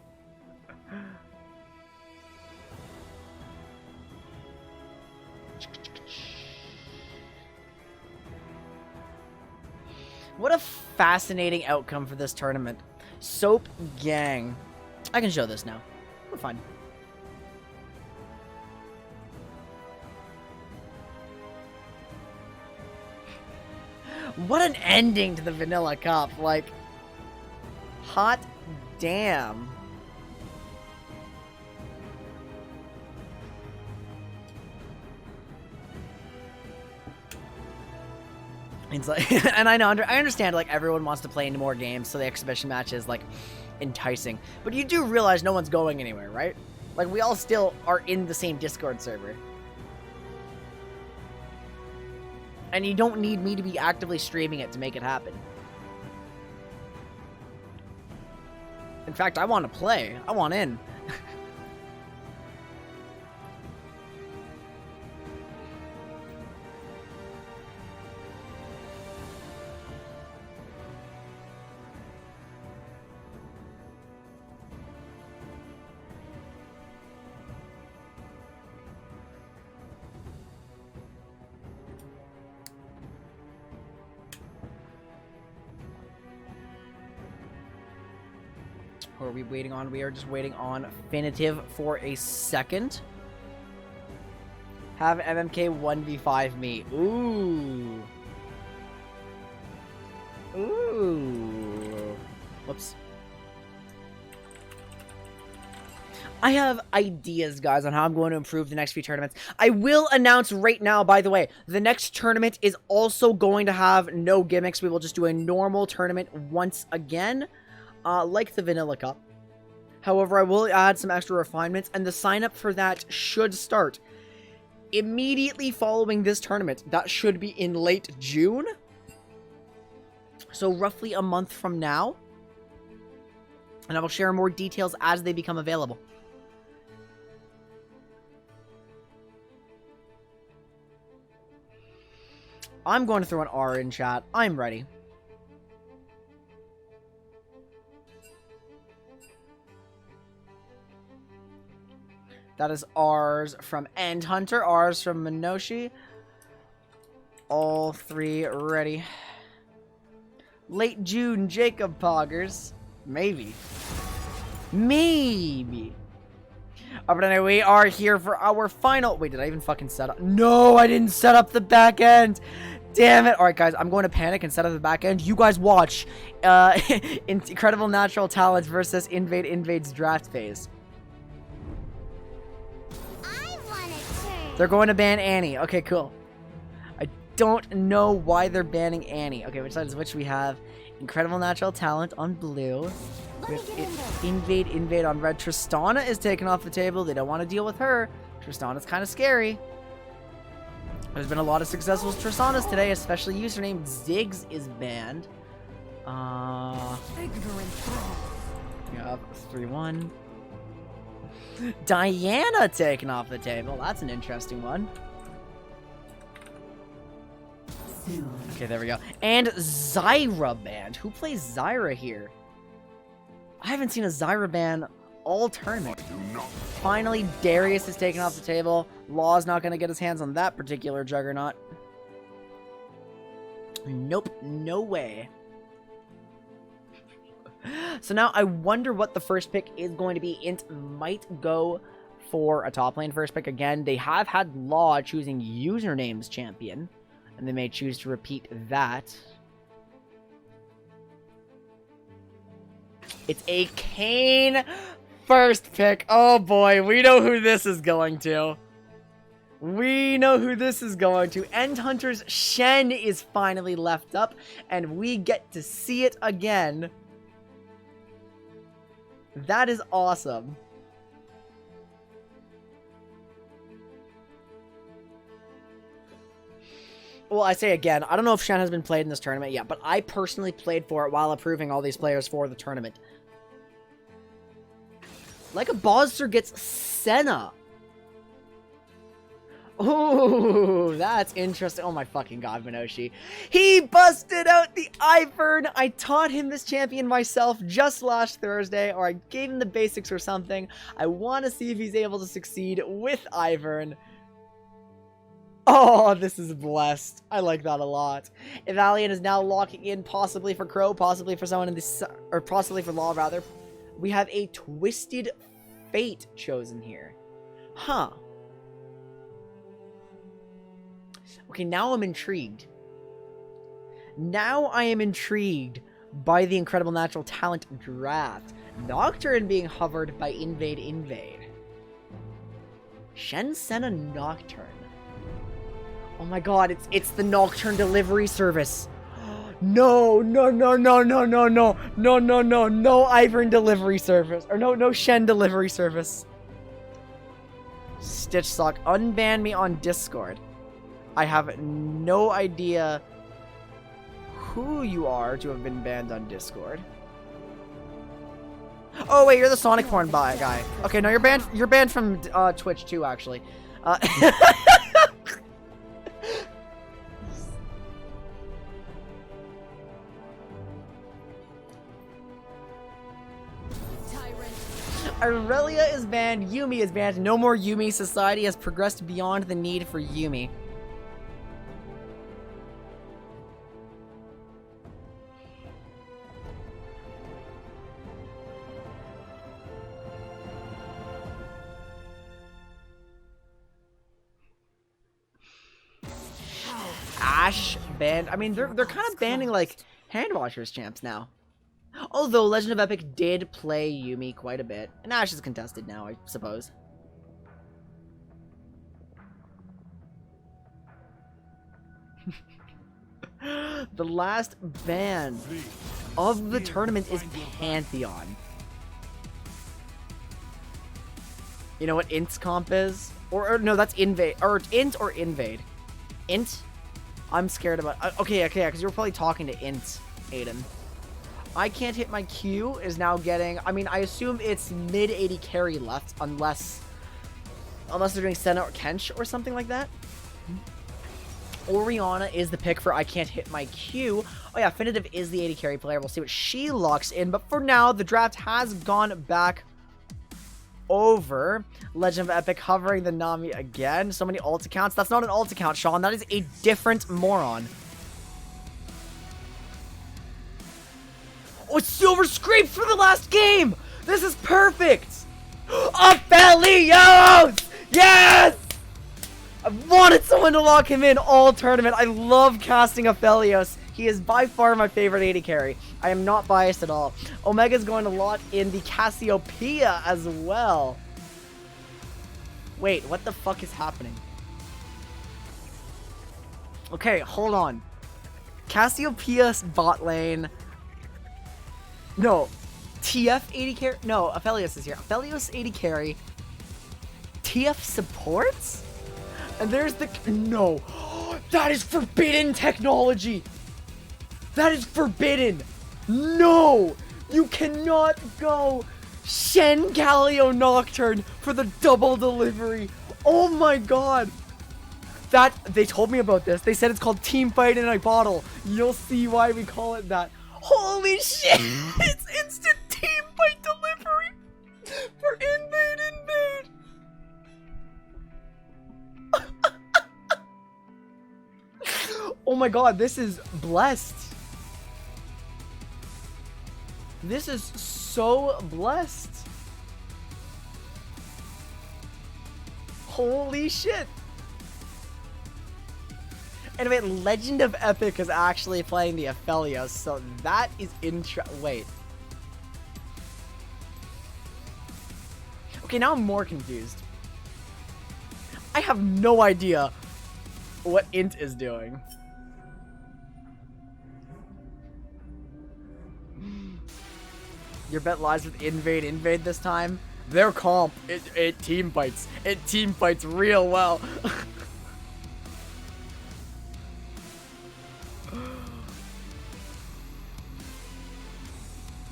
What a fascinating outcome for this tournament. Soap Gang. I can show this now. We're fine. What an ending to the Vanilla Cup. Like, hot damn. It's like, and I understand, like, everyone wants to play into more games, so the exhibition match is, like, enticing. But you do realize no one's going anywhere, right? Like, we all still are in the same Discord server. And you don't need me to be actively streaming it to make it happen. In fact, I want to play. I want in. Who are we waiting on? We are just waiting on Finitive for a second. Have MMK 1v5 me. Ooh. Ooh. Whoops. I have ideas, guys, on how I'm going to improve the next few tournaments. I will announce right now, by the way, the next tournament is also going to have no gimmicks. We will just do a normal tournament once again. Like the Vanilla Cup. However, I will add some extra refinements, and the sign-up for that should start immediately following this tournament. That should be in late June. So roughly a month from now. And I will share more details as they become available. I'm going to throw an R in chat. I'm ready. That is R's from End Hunter, R's from Minoshi. All three ready. Late June, Jacob Poggers. Maybe. Maybe. But anyway, we are here for our final... Wait, did I even fucking set up? No, I didn't set up the back end. Damn it. Alright, guys, I'm going to panic and set up the back end. You guys watch. Incredible Natural Talents versus Invade's draft phase. They're going to ban Annie. Okay, cool. I don't know why they're banning Annie. Okay, which side is which? We have Incredible Natural Talent on blue. Invade on red. Tristana is taken off the table. They don't want to deal with her. Tristana's kind of scary. There's been a lot of successful Tristanas today, especially username Ziggs is banned. We have 3-1. Diana taken off the table. That's an interesting one. Okay, there we go. And Zyra banned. Who plays Zyra here? I haven't seen a Zyra ban all tournament. Finally, Darius is taken off the table. Law's not going to get his hands on that particular juggernaut. Nope, no way. So now I wonder what the first pick is going to be. Int might go for a top lane first pick again. They have had Law choosing usernames champion, and they may choose to repeat that. It's a Kayn first pick. Oh boy, we know who this is going to. We know who this is going to. End Hunter's Shen is finally left up, and we get to see it again. That is awesome. Well, I say again, I don't know if Shen has been played in this tournament yet, but I personally played for it while approving all these players for the tournament. Like a Bozzer gets Senna. Ooh, that's interesting. Oh my fucking god, Minoshi. He busted out the Ivern. I taught him this champion myself just last Thursday, or I gave him the basics or something. I want to see if he's able to succeed with Ivern. Oh, this is blessed. I like that a lot. Valiant is now locking in, possibly for Crow, possibly for someone in this, or possibly for Law, rather. We have a Twisted Fate chosen here. Huh. Okay, now I'm intrigued. Now I am intrigued by the Incredible Natural Talent draft. Nocturne being hovered by Invade. Shen Senna Nocturne. Oh my god, it's the Nocturne delivery service. No Ivern delivery service. Or no Shen delivery service. Stitch Sock, unban me on Discord. I have no idea who you are to have been banned on Discord. Oh wait, you're the Sonic Horn guy. Okay, no, you're banned from Twitch too, actually. Aurelia is banned, Yumi is banned. No more Yumi. Society has progressed beyond the need for Yumi. Ash banned. I mean, they're kind of banning like hand washers champs now. Although Legend of Epic did play Yumi quite a bit, and Ash is contested now, I suppose. The last ban of the tournament is Pantheon. You know what Int's comp is? Or no, that's Invade. Or Int or Invade. Int? I'm scared about... Okay, because you were probably talking to Int, Aiden. I can't hit my Q is now getting... I mean, I assume it's mid 80 carry left, unless they're doing Senna or Kench or something like that. Oriana is the pick for I can't hit my Q. Oh yeah, Finitive is the 80 carry player. We'll see what she locks in. But for now, the draft has gone back over. Legend of Epic hovering the Nami again. So many alt accounts. That's not an alt account, Sean. That is a different moron. Oh, it's Silver Scrapes for the last game! This is perfect! Aphelios! Yes! I wanted someone to lock him in all tournament. I love casting Aphelios. He is by far my favorite 80 carry. I am not biased at all. Omega's going to lock in the Cassiopeia as well. Wait, what the fuck is happening? Okay, hold on. Cassiopeia's bot lane. No. TF 80 carry? No, Aphelios is here. Aphelios 80 carry. TF supports? And there's the... No. That is forbidden technology. That is forbidden. No. You cannot go Shen Galio Nocturne for the double delivery. Oh my god. They told me about this. They said it's called Team Fight in a Bottle. You'll see why we call it that. Holy shit. It's instant Team Fight delivery for Invade. Oh my god, this is blessed. This is so blessed. Holy shit. Anyway, Legend of Epic is actually playing the Aphelios, so that is wait. Okay, now I'm more confused. I have no idea what Int is doing. Your bet lies with Invade this time. Their comp, it team fights. It team fights real well.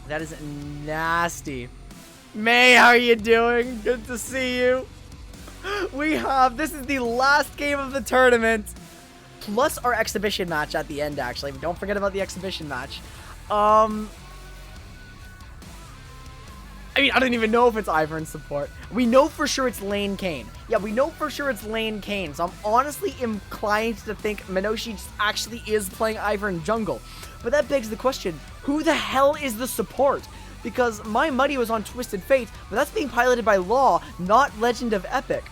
That is nasty. May, how are you doing? Good to see you. This is the last game of the tournament. Plus our exhibition match at the end, actually. Don't forget about the exhibition match. I mean, I don't even know if it's Ivern in support. We know for sure it's Lane Kane. Yeah, we know for sure it's Lane Kane. So I'm honestly inclined to think Minoshi just actually is playing Ivern jungle. But that begs the question, who the hell is the support? Because my Muddy was on Twisted Fate, but that's being piloted by Law, not Legend of Epic.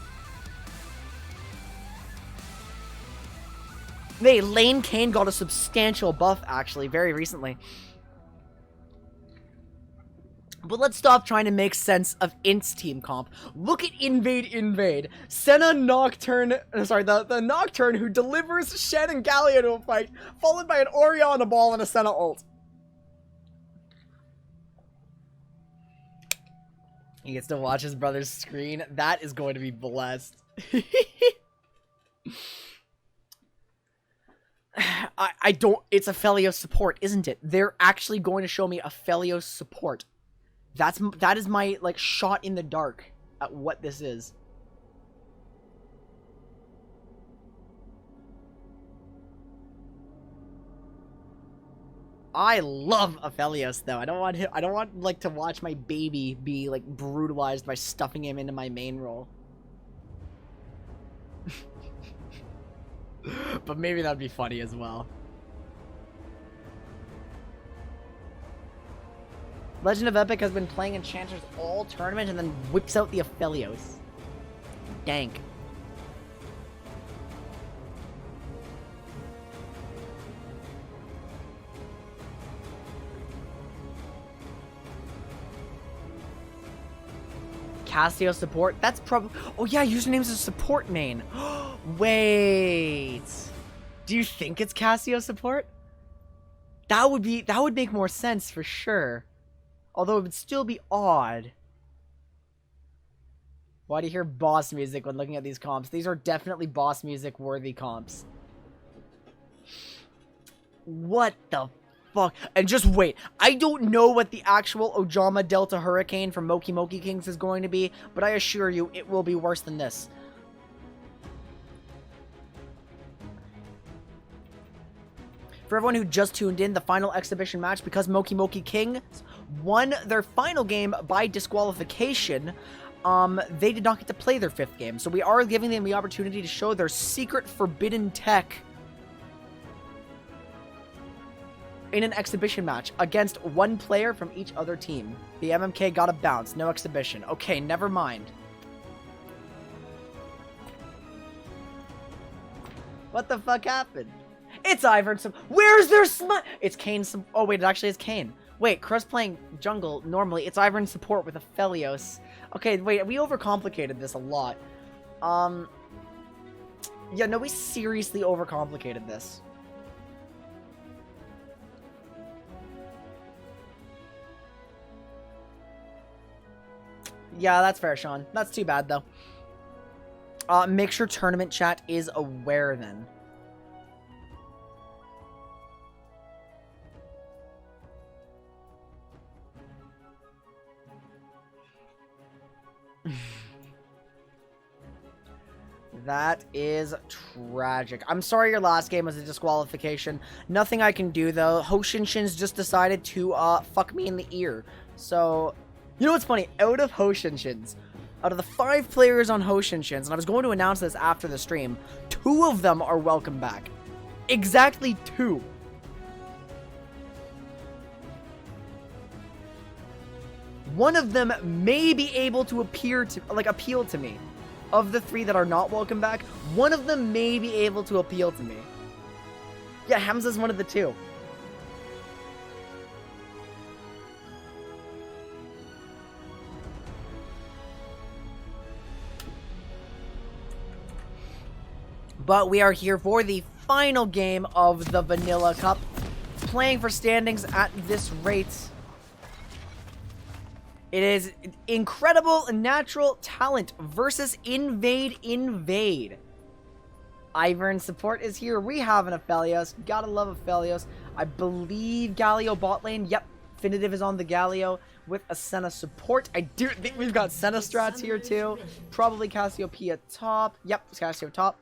Hey, Lane Kane got a substantial buff, actually, very recently. But let's stop trying to make sense of Int's team comp. Look at Invade. Senna Nocturne, sorry, the Nocturne who delivers Shen and Galio to a fight, followed by an Orion on a ball and a Senna ult. He gets to watch his brother's screen. That is going to be blessed. I don't, it's a Felios support, isn't it? They're actually going to show me a Felios support. That is my, like, shot in the dark at what this is. I love Aphelios though. I don't want like to watch my baby be like brutalized by stuffing him into my main role. But maybe that'd be funny as well. Legend of Epic has been playing Enchanters all tournament and then whips out the Aphelios. Dank. Cassio support? That's probably... Oh yeah, username's a support main. Wait. Do you think it's Cassio support? That would make more sense for sure. Although it would still be odd. Why do you hear boss music when looking at these comps? These are definitely boss music worthy comps. What the fuck? And just wait. I don't know what the actual Ojama Delta Hurricane from Moki Moki Kings is going to be, but I assure you it will be worse than this. For everyone who just tuned in, the final exhibition match, because Moki Moki Kings won their final game by disqualification, they did not get to play their 5th game. So we are giving them the opportunity to show their secret forbidden tech in an exhibition match against one player from each other team. The MMK got a bounce, no exhibition. Okay, never mind. What the fuck happened? It's Ivern. Where's their smut? It's Kane. Oh wait, it actually is Kane. Wait, Crust playing jungle normally. It's Ivern support with Aphelios. Okay, wait, we overcomplicated this a lot. Yeah, no, we seriously overcomplicated this. Yeah, that's fair, Sean. That's too bad, though. Make sure tournament chat is aware, then. That is tragic. I'm sorry your last game was a disqualification. Nothing I can do, though. Hoshinshins just decided to, fuck me in the ear. So, you know what's funny? Out of Hoshinshins, out of the 5 players on Hoshinshins, and I was going to announce this after the stream, 2 of them are welcome back. Exactly 2. One of them may be able to appeal to me. Of the 3 that are not welcome back, one of them may be able to appeal to me. Yeah, Hamza's one of the 2. But we are here for the final game of the Vanilla Cup. Playing for standings at this rate. It is Incredible Natural Talent versus Invade. Ivern support is here. We have an Aphelios. Gotta love Aphelios. I believe Galio bot lane. Yep. Definitive is on the Galio with a Senna support. I do think we've got Senna strats here too. Probably Cassiopeia top. Yep, it's Cassio top.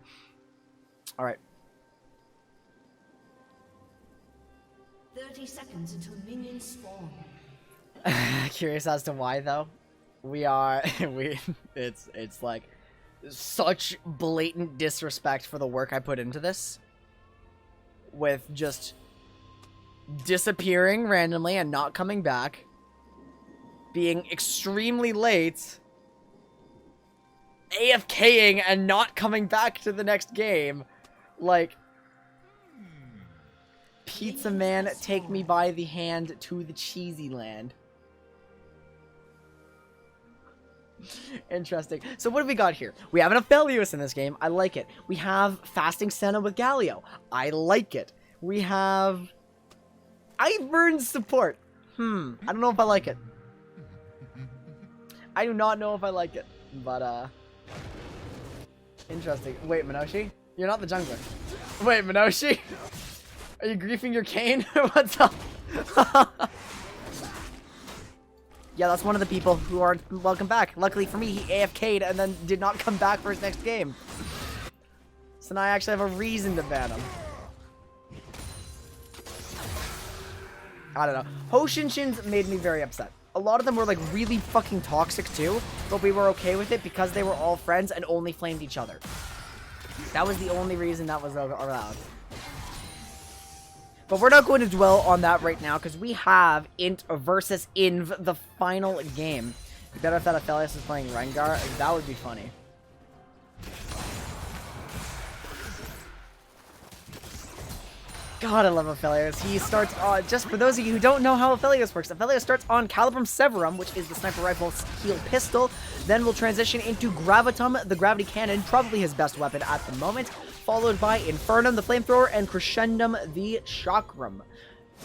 Alright. 30 seconds until minions spawn. Curious as to why though. It's like such blatant disrespect for the work I put into this. With just disappearing randomly and not coming back. Being extremely late. AFKing and not coming back to the next game. Like, Pizza Man, take me by the hand to the cheesy land. Interesting. So what have we got here? We have an Aphelios in this game. I like it. We have Fasting Senna with Galio. I like it. We have Ivern's support. I don't know if I like it. I do not know if I like it. But, interesting. Wait, Minoshi? You're not the jungler. Wait, Minoshi? Are you griefing your cane? What's up? Yeah, that's one of the people who aren't welcome back. Luckily for me, he AFK'd and then did not come back for his next game. So now I actually have a reason to ban him. I don't know. Hoshinshins made me very upset. A lot of them were like really fucking toxic too, but we were okay with it because they were all friends and only flamed each other. That was the only reason that was allowed. But we're not going to dwell on that right now because we have Int versus Inv, the final game. It'd be better if that Aphelios is playing Rengar. That would be funny. God, I love Aphelios. He starts on, just for those of you who don't know how Aphelios works, Aphelios starts on Calibrum Severum, which is the sniper rifle heal pistol. Then we'll transition into Gravitum, the gravity cannon, probably his best weapon at the moment, followed by Infernum, the flamethrower, and Crescendum, the chakram.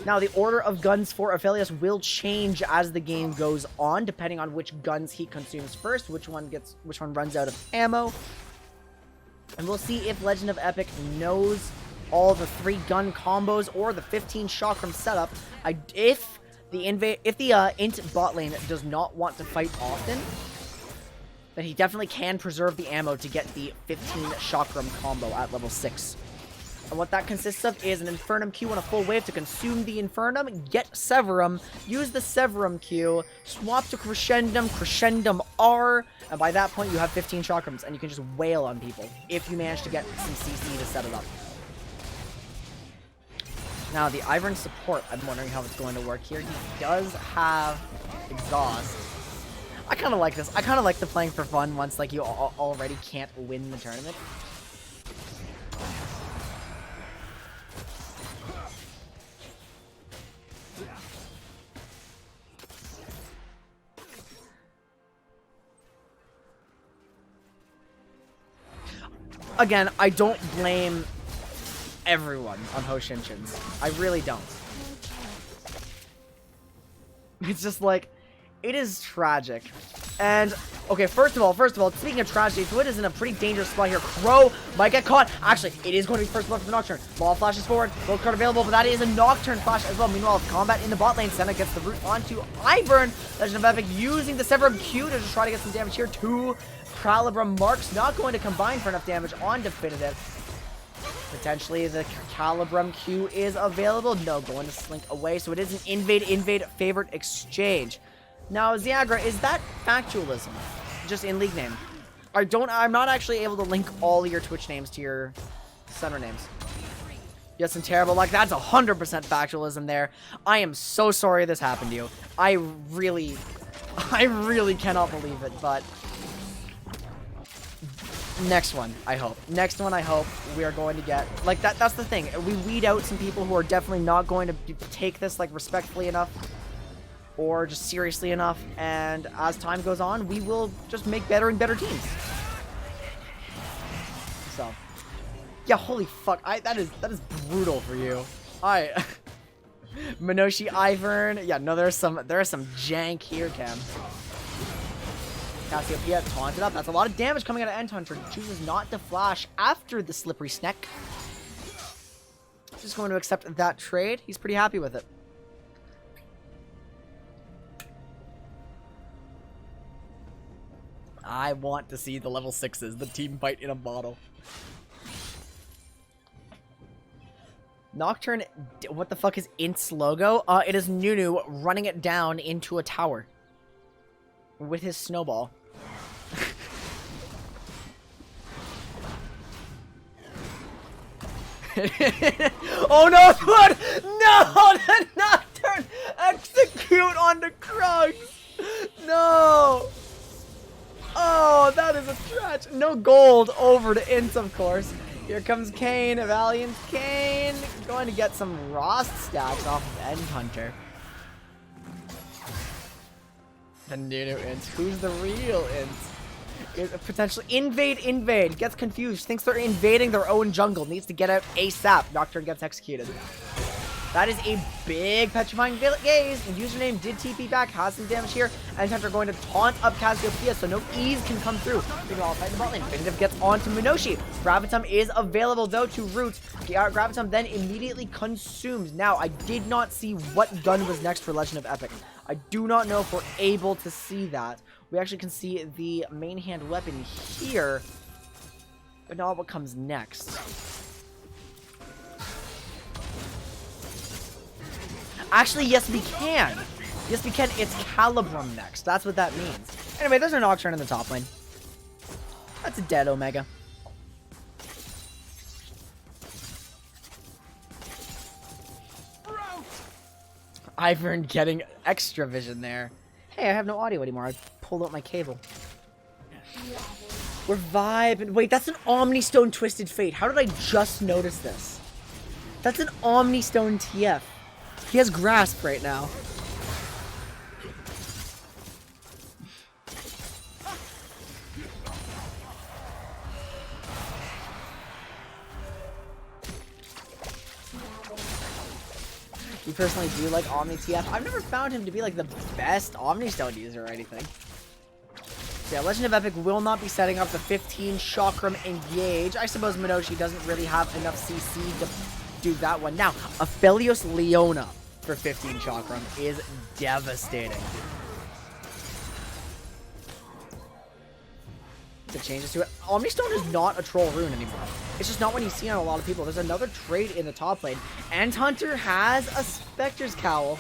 Now, the order of guns for Aphelios will change as the game goes on, depending on which guns he consumes first, which one runs out of ammo. And we'll see if Legend of Epic knows all the 3 gun combos or the 15 chakram setup. If the int bot lane does not want to fight often, then he definitely can preserve the ammo to get the 15 chakram combo at level 6. And what that consists of is an Infernum Q on a full wave to consume the Infernum, get Severum, use the Severum Q, swap to Crescendum, Crescendum R, and by that point you have 15 chakrams and you can just wail on people if you manage to get some CC to set it up. Now, the Ivern support, I'm wondering how it's going to work here. He does have exhaust. I kind of like this. I kind of like the playing for fun once, like, you already can't win the tournament. Again, I don't blame everyone on Hoshinshins. I really don't. It's just like, it is tragic. And, okay, first of all, speaking of tragedy, Fluid is in a pretty dangerous spot here. Crow might get caught. Actually, it is going to be first blood for the Nocturne. Ball flashes forward. Gold card available, but that is a Nocturne flash as well. Meanwhile, combat in the bot lane. Senna gets the root onto Ivern. Legend of Epic using the Severum Q to just try to get some damage here. 2 Calibrum marks. Not going to combine for enough damage on Definitive. Potentially the Calibrum Q is available. No, going to slink away. So it is an invade favorite exchange. Now, Ziagra, is that factualism? Just in league name. I'm not actually able to link all your Twitch names to your center names. You had some terrible luck. That's 100% factualism there. I am so sorry this happened to you. I really cannot believe it, but next one, I hope. Next one, I hope we are going to get, like, that's the thing. We weed out some people who are definitely not going to take this, like, respectfully enough or just seriously enough, and as time goes on, we will just make better and better teams. So, yeah, holy fuck, that is brutal for you. Minoshi, Ivern, yeah, no, there is some jank here, Cam. Cassiopeia taunted up. That's a lot of damage coming out of Endhunter. Chooses not to flash after the slippery snack. Just going to accept that trade. He's pretty happy with it. I want to see the level 6s, the team fight in a bottle. Nocturne, what the fuck is Int's logo? It is Nunu running it down into a tower. With his snowball. Oh no, Thwood! No! The Nocturne! Execute on the Krugs! No! Oh, that is a stretch. No gold over to Int, of course. Here comes Kane, Valiant Kane. Going to get some Rost stacks off of End Hunter. The Nunu Int. Who's the real Int? Is potentially invade. Gets confused. Thinks they're invading their own jungle. Needs to get out ASAP. Nocturne gets executed. That is a big petrifying gaze. Username did TP back. Has some damage here. And Hunter going to taunt up Cassiopeia so no ease can come through. All fight the bot lane. Definitive gets onto Munoshi. Gravitum is available though to Roots. Gravitum then immediately consumes. Now, I did not see what gun was next for Legend of Epic. I do not know if we're able to see that. We actually can see the main hand weapon here, but not what comes next. Actually, yes, we can. Yes, we can. It's Calibrum next. That's what that means. Anyway, there's a Nocturne in the top lane. That's a dead Omega. Ivern getting extra vision there. Hey, I have no audio anymore. I pulled out my cable. We're vibing. Wait, that's an Omnistone Twisted Fate. How did I just notice this? That's an Omnistone TF. He has Grasp right now. You personally do like Omni TF? I've never found him to be like the best Omnistone user or anything. So yeah, Legend of Epic will not be setting up the 15 Chakram engage. I suppose Minoshi doesn't really have enough CC to do that one. Now, Aphelios Leona for 15 Chakram is devastating. The changes to it. Omnistone is not a troll rune anymore. It's just not what you see on a lot of people. There's another trade in the top lane. And Hunter has a Spectre's Cowl.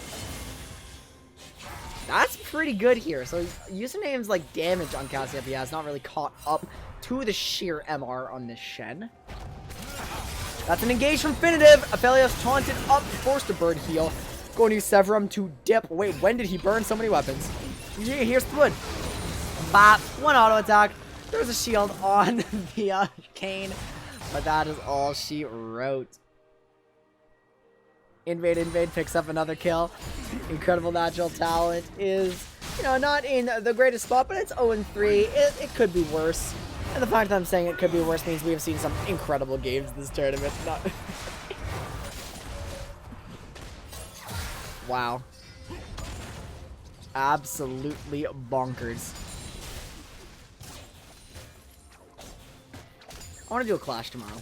That's pretty good here. So username's like damage on Cassiopeia has not really caught up to the sheer MR on this Shen. That's an engage from Finitive. Aphelios taunted up, forced a bird heal. Going to use Severum to dip. Wait, when did he burn so many weapons? Here's the wood. Bop. One auto attack. There's a shield on the Kane, but that is all she wrote. Invade picks up another kill. Incredible natural talent is, you know, not in the greatest spot, but it's 0-3. It could be worse. And the fact that I'm saying it could be worse means we have seen some incredible games this tournament. Wow. Absolutely bonkers. I want to do a clash tomorrow.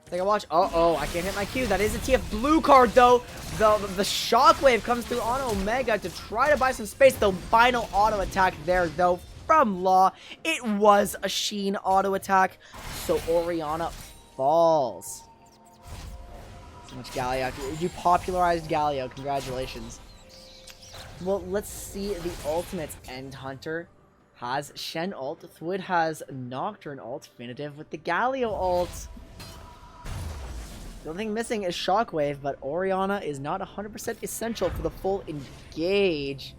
I think I watch. Uh-oh, I can't hit my Q. That is a TF blue card, though. The shockwave comes through on Omega to try to buy some space. The final auto attack there, though, from Law. It was a Sheen auto attack, so Orianna falls. So much Galio. You popularized Galio. Congratulations. Well, let's see the ultimates. End Hunter has Shen ult. Thwood has Nocturne ult. Finitive with the Galio ult. The only thing missing is Shockwave, but Orianna is not 100% essential for the full engage.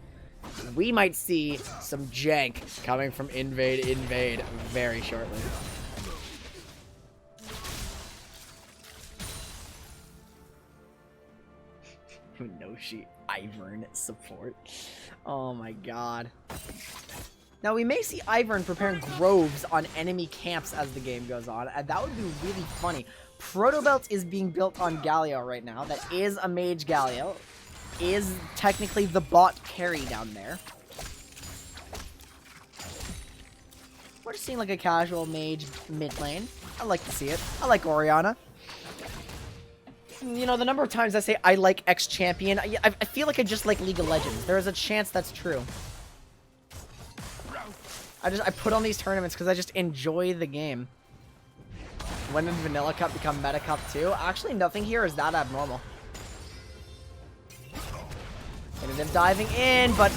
We might see some jank coming from Invade very shortly. Munoshi Ivern support. Oh my god. Now, we may see Ivern preparing groves on enemy camps as the game goes on, and that would be really funny. Protobelt is being built on Galio right now. That is a mage Galio. Is technically the bot carry down there. We're just seeing like a casual mage mid lane. I like to see it. I like Orianna. You know, the number of times I say I like X champion, I feel like I just like League of Legends. There is a chance that's true. I put on these tournaments because I just enjoy the game. When did Vanilla Cup become Meta Cup too? Actually, nothing here is that abnormal. Definitive diving in, but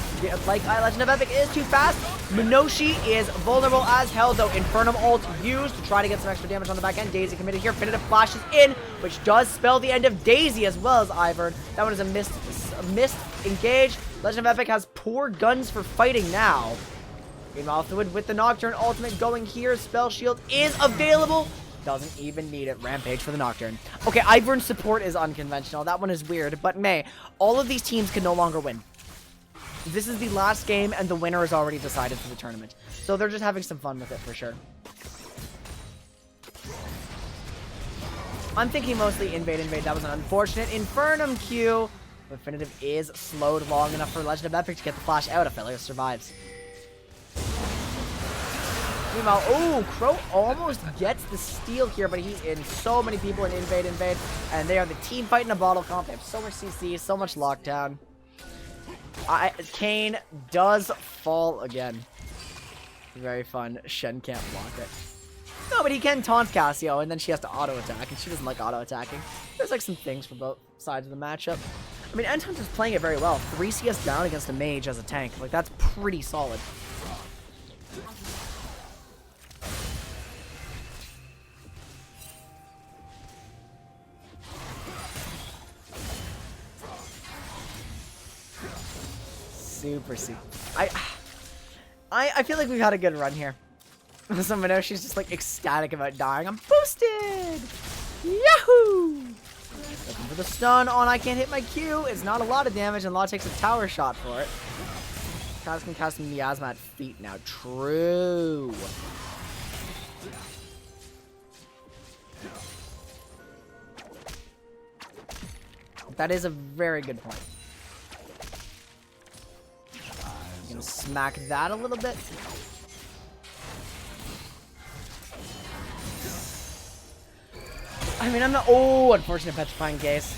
like Legend of Epic is too fast. Minoshi is vulnerable as hell, though. Infernum ult used to try to get some extra damage on the back end. Daisy committed here. Definitive flashes in, which does spell the end of Daisy as well as Ivern. That one is a missed engage. Legend of Epic has poor guns for fighting now. Meanwhile, Fluid with the Nocturne ultimate going here. Spell Shield is available. Doesn't even need it. Rampage for the Nocturne. Okay, Ivern's support is unconventional. That one is weird. But May, all of these teams can no longer win. This is the last game, and the winner is already decided for the tournament. So they're just having some fun with it, for sure. I'm thinking mostly invade. That was an unfortunate Infernum Q. Definitive is slowed long enough for Legend of Epic to get the flash out. Aphelios survives. Meanwhile, oh, Crow almost gets the steal here, but he's in so many people in invade, and they are the team fighting a bottle comp. They have so much CC, so much lockdown. Kane does fall again. Very fun. Shen can't block it. No, but he can taunt Cassio, and then she has to auto-attack, and she doesn't like auto-attacking. There's like some things for both sides of the matchup. I mean, Enhunt playing it very well. 3 CS down against a mage as a tank. Like, that's pretty solid. Super. I feel like we've had a good run here. So Minoshi's just like ecstatic about dying. I'm boosted! Yahoo! Looking for the stun on I can't hit my Q. It's not a lot of damage, and Law takes a tower shot for it. Kaz can cast Miasma at feet now. True. That is a very good point. Gonna smack that a little bit. I mean, I'm not. Oh, unfortunate petrifying case.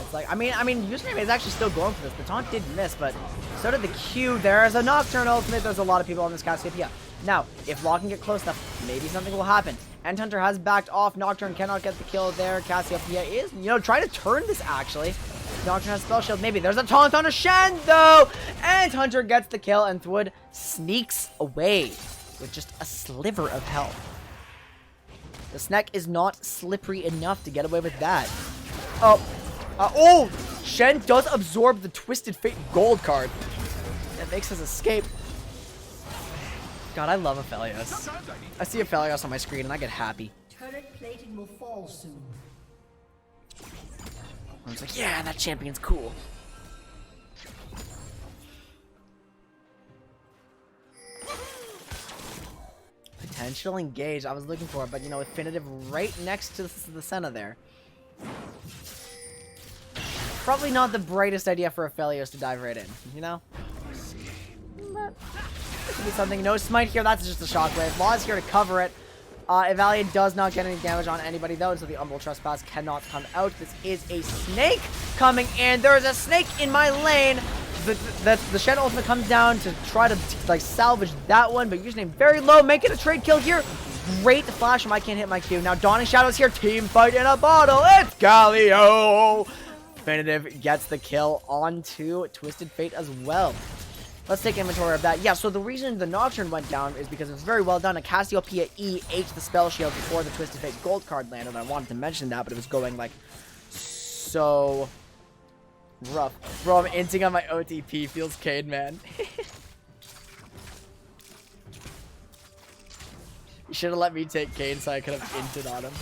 It's like, I mean, username is actually still going for this. The taunt did miss, but so did the Q. There's a Nocturne ultimate. There's a lot of people on this Cassiopeia. Now, if Law can get close enough, maybe something will happen. Endhunter has backed off. Nocturne cannot get the kill there. Cassiopeia is, trying to turn this actually. Nocturne has Spell Shield. Maybe there's a taunt on a Shen, though! And Hunter gets the kill, and Thwood sneaks away with just a sliver of health. The Sneck is not slippery enough to get away with that. Oh! Shen does absorb the Twisted Fate gold card. That makes his escape. God, I love Aphelios. I see Aphelios on my screen, and I get happy. Turret plating will fall soon. I was like, yeah, that champion's cool. Potential engage. I was looking for it, but Infinitive right next to the Senna there. Probably not the brightest idea for Aphelios to dive right in, But this could be something. No smite here. That's just a shockwave. Law is here to cover it. Evalia does not get any damage on anybody, though, so the Umbral Trespass cannot come out. This is a snake coming, and there is a snake in my lane. The Shen ultimate comes down to try to, salvage that one, but username very low, making a trade kill here. Great flash from I can't hit my Q. Now, Dawning Shadows here, team fight in a bottle. It's Galio! Definitive gets the kill onto Twisted Fate as well. Let's take inventory of that. Yeah, so the reason the Nocturne went down is because it was very well done. A Cassiopeia E ate the Spell Shield before the Twisted Fate gold card landed. I wanted to mention that, but it was going, so rough. Bro, I'm inting on my OTP. Feels Cade, man. You should have let me take Cade so I could have inted on him.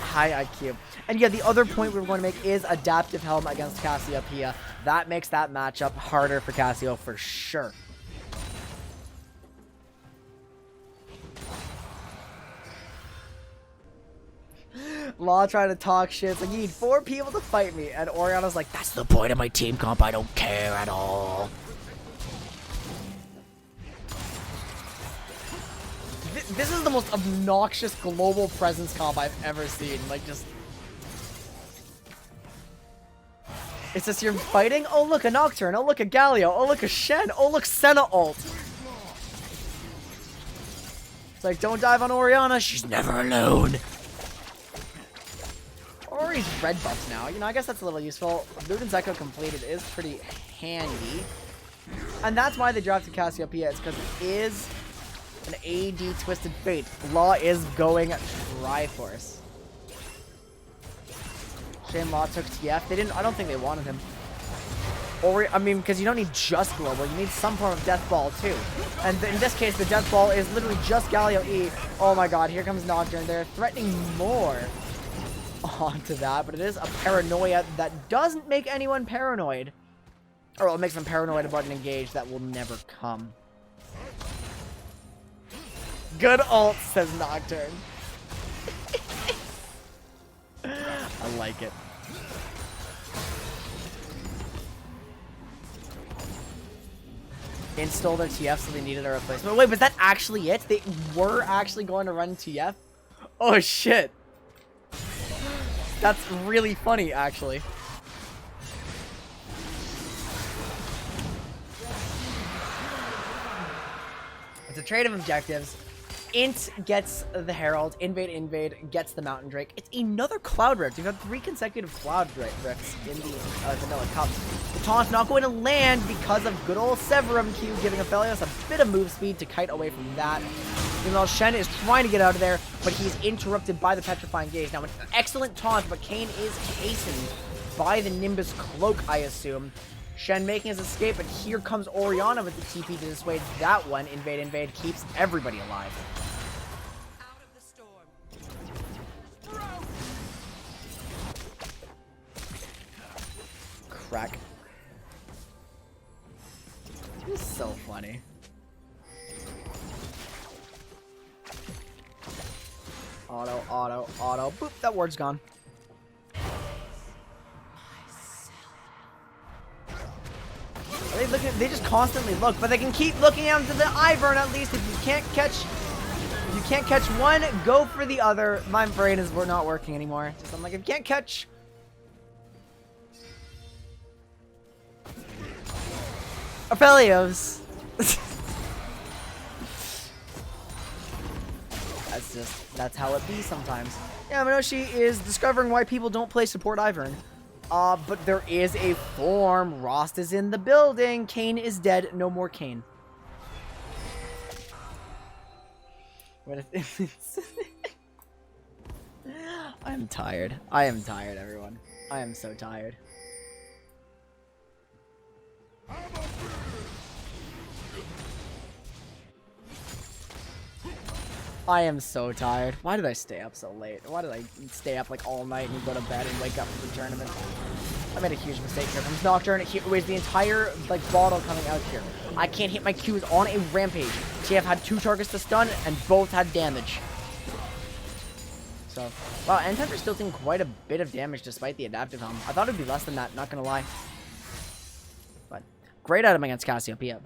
High IQ. And yeah, the other point we were going to make is Adaptive Helm against Cassiopeia. That makes that matchup harder for Cassio for sure. Law trying to talk shit. It's like, you need 4 people to fight me. And Oriana's like, that's the point of my team comp. I don't care at all. This is the most obnoxious global presence comp I've ever seen. It's just you're fighting. Oh, look, a Nocturne. Oh, look, a Galio. Oh, look, a Shen. Oh, look, Senna ult. It's like, don't dive on Orianna. She's never alone. Ori's red buffs now. You know, I guess that's a little useful. Luden's Echo completed is pretty handy. And that's why they drafted Cassiopeia. It's because it is an AD Twisted Fate. Law is going Triforce. Shane Law took TF. They didn't. I don't think they wanted him. Or I mean, because you don't need just global. You need some form of Death Ball too. And in this case, the Death Ball is literally just Galio E. Oh my God! Here comes Nocturne. They're threatening more onto that, but it is a paranoia that doesn't make anyone paranoid. Or it makes them paranoid about an engage that will never come. Good ult, says Nocturne. I like it. Install their TF, so they needed a replacement. Wait, was that actually it? They were actually going to run TF? Oh shit. That's really funny, actually. It's a trade of objectives. Int gets the Herald. Invade gets the Mountain Drake. It's another Cloud Rift. We've had 3 consecutive Cloud Rifts in the Vanilla Cup. The taunt's not going to land because of good old Severum Q, giving Aphelios a bit of move speed to kite away from that. Meanwhile, Shen is trying to get out of there, but he's interrupted by the Petrifying Gaze. Now, an excellent taunt, but Kayn is hastened by the Nimbus Cloak, I assume. Shen making his escape, but here comes Orianna with the TP to dissuade that one. Invade keeps everybody alive. Crack. This is so funny. Auto. Boop, that word's gone. They just constantly look, but they can keep looking out into the Ivern at least. If you can't catch one, go for the other. My brain is not working anymore. Just I'm like, if you can't catch Aphelios. That's how it be sometimes. Yeah, Minoshi is discovering why people don't play support Ivern. But there is a form. Rost is in the building. Kayn is dead. No more Kayn. What if I'm tired. I am tired, everyone. I am so tired. I am so tired. Why did I stay up so late? Why did I stay up like all night and go to bed and wake up for the tournament? I made a huge mistake here. From Nocturne, it was the entire like bottle coming out here. I can't hit my Qs on a rampage. TF had 2 targets to stun and both had damage. So, wow, Endhunter's still taking quite a bit of damage despite the adaptive helm. I thought it'd be less than that, not gonna lie. But great item against Cassiopeia.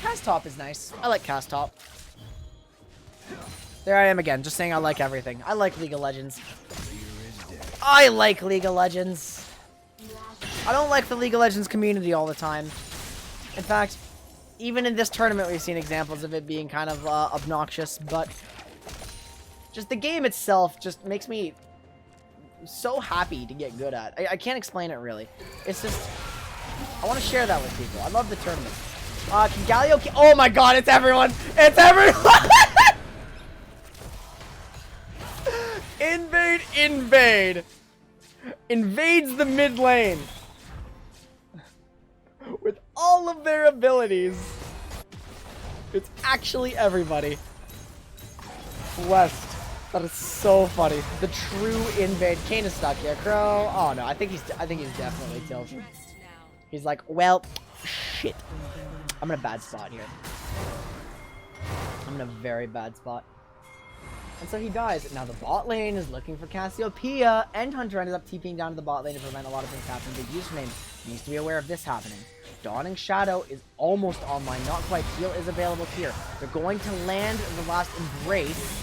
Cast Top is nice. I like Cast Top. There I am again, just saying I like everything. I like League of Legends. I like League of Legends. I don't like the League of Legends community all the time. In fact, even in this tournament we've seen examples of it being kind of obnoxious, but just the game itself just makes me so happy to get good at. I can't explain it really. It's just, I want to share that with people. I love the tournament. Can Galio... Oh my god, it's everyone! It's everyone! Invade! Invades the mid lane. With all of their abilities. It's actually everybody. West. That is so funny. The true invade. Kayn is stuck here. Crow. Oh no, I think he's definitely tilted. He's like, well, shit. I'm in a bad spot here. I'm in a very bad spot. And so he dies. Now the bot lane is looking for Cassiopeia. Endhunter ended up TPing down to the bot lane to prevent a lot of things happening. Big username needs to be aware of this happening. Dawning Shadow is almost online. Not quite. Heal is available here. They're going to land the last Embrace.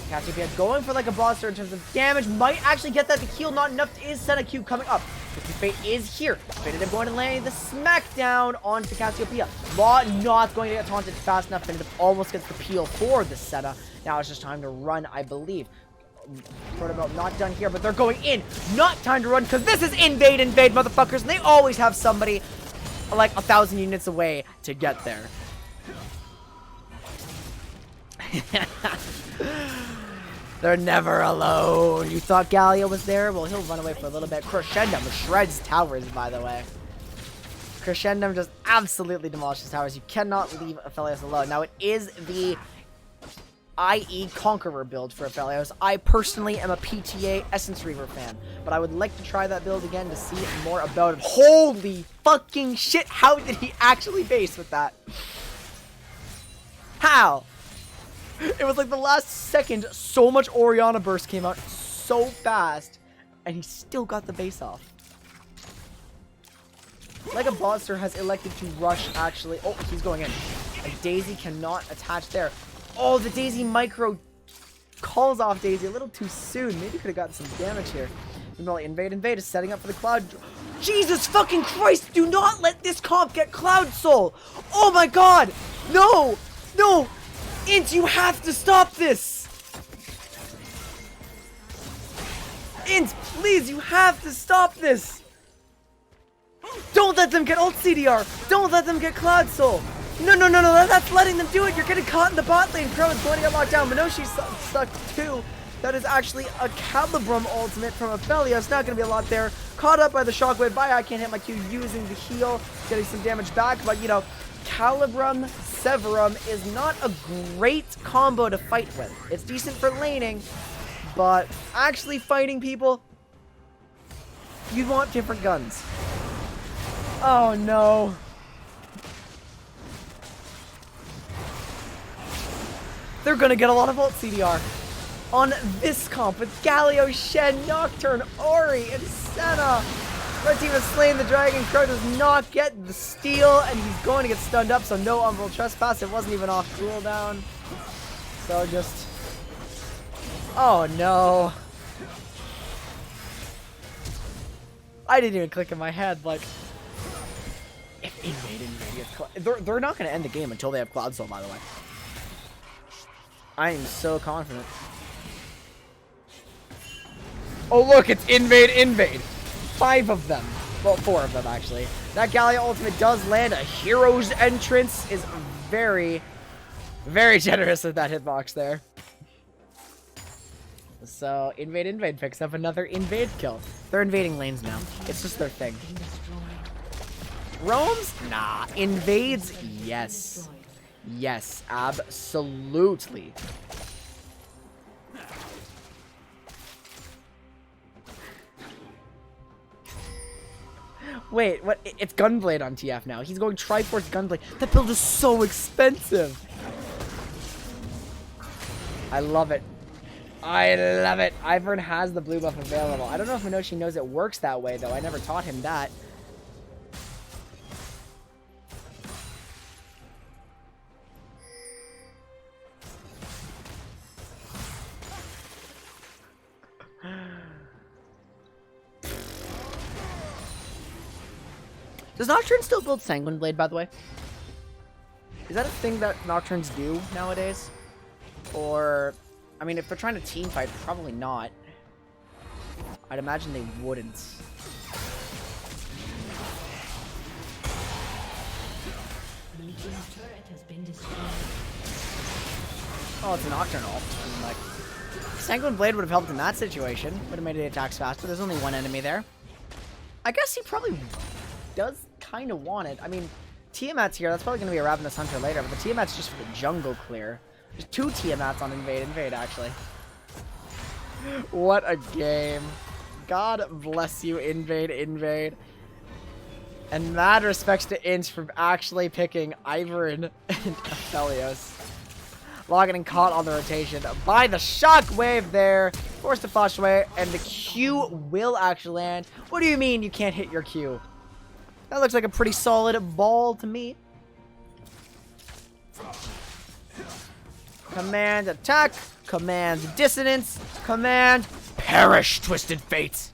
Cassiopeia going for like a monster in terms of damage. Might actually get that to heal. Not enough. Is Senna Q coming up. Twisted Fate is here. Definitive going to lay the smackdown onto Cassiopeia. Law not going to get taunted fast enough. Definitive almost gets the peel for the Senna. Now it's just time to run, I believe. Protobelt not done here, but they're going in. Not time to run, because this is invade, motherfuckers, and they always have somebody like 1,000 units away to get there. They're never alone. You thought Gallia was there? Well, he'll run away for a little bit. Crescendum shreds towers, by the way. Crescendum just absolutely demolishes towers. You cannot leave Aphelios alone. Now, it is the IE Conqueror build for Aphelios. I personally am a PTA Essence Reaver fan, but I would like to try that build again to see more about it. Holy fucking shit, how did he actually base with that? How? It was like the last second, so much Orianna burst came out so fast, and he still got the base off. Like a Monster has elected to rush, actually. Oh, he's going in. And Daisy cannot attach there. Oh, the Daisy micro calls off Daisy a little too soon. Maybe could have gotten some damage here. Invade is setting up for the Cloud. Jesus fucking Christ! Do not let this comp get Cloud Soul! Oh my god! No! No! Int, you have to stop this! Int, please, you have to stop this! Don't let them get ult CDR! Don't let them get Cloud Soul! No, that's letting them do it! You're getting caught in the bot lane! Crow is going to get locked down. Minoshi's stuck too. That is actually a Calibrum ultimate from Aphelios. Not going to be a lot there. Caught up by the shockwave. I can't hit my Q using the heal. Getting some damage back. But, you know, Calibrum Severum is not a great combo to fight with. It's decent for laning. But actually fighting people, you want different guns. Oh, no. They're gonna get a lot of ult CDR on this comp with Galio, Shen, Nocturne, Ori, and Senna. Red team has slain the dragon. Crow does not get the steal, and he's going to get stunned up, so no Umbral Trespass. It wasn't even off cooldown. So just... Oh no. I didn't even click in my head, like... If invade, they're not gonna end the game until they have Cloud Soul, by the way. I am so confident. Oh look, it's invade. 5 of them. Well, 4 of them actually. That Gallia ultimate does land. A hero's entrance is very, very generous with that hitbox there. So invade picks up another invade kill. They're invading lanes now. It's just their thing. Roams? Nah. Invades? Yes. Yes, absolutely. Wait, what? It's Gunblade on TF now. He's going Triforce Gunblade. That build is so expensive. I love it. I love it. Ivern has the blue buff available. I don't know if Minoshi knows it works that way, though. I never taught him that. Does Nocturne still build Sanguine Blade, by the way? Is that a thing that Nocturnes do nowadays? Or, I mean, if they're trying to team fight, probably not. I'd imagine they wouldn't. Oh, it's a Nocturne ult. I mean, like, Sanguine Blade would have helped in that situation. Would have made the attacks faster. There's only one enemy there. I guess he probably does kind of want it. I mean, Tiamat's here. That's probably going to be a Ravenous Hunter later, but the Tiamat's just for the jungle clear. There's 2 Tiamats on invade, actually. What a game. God bless you, invade. And mad respects to Inch for actually picking Ivern and Aphelios. Law getting caught on the rotation by the shockwave there. Forced to flash away, and the Q will actually land. What do you mean you can't hit your Q? That looks like a pretty solid ball to me. Command attack. Command dissonance. Command perish, Twisted Fates.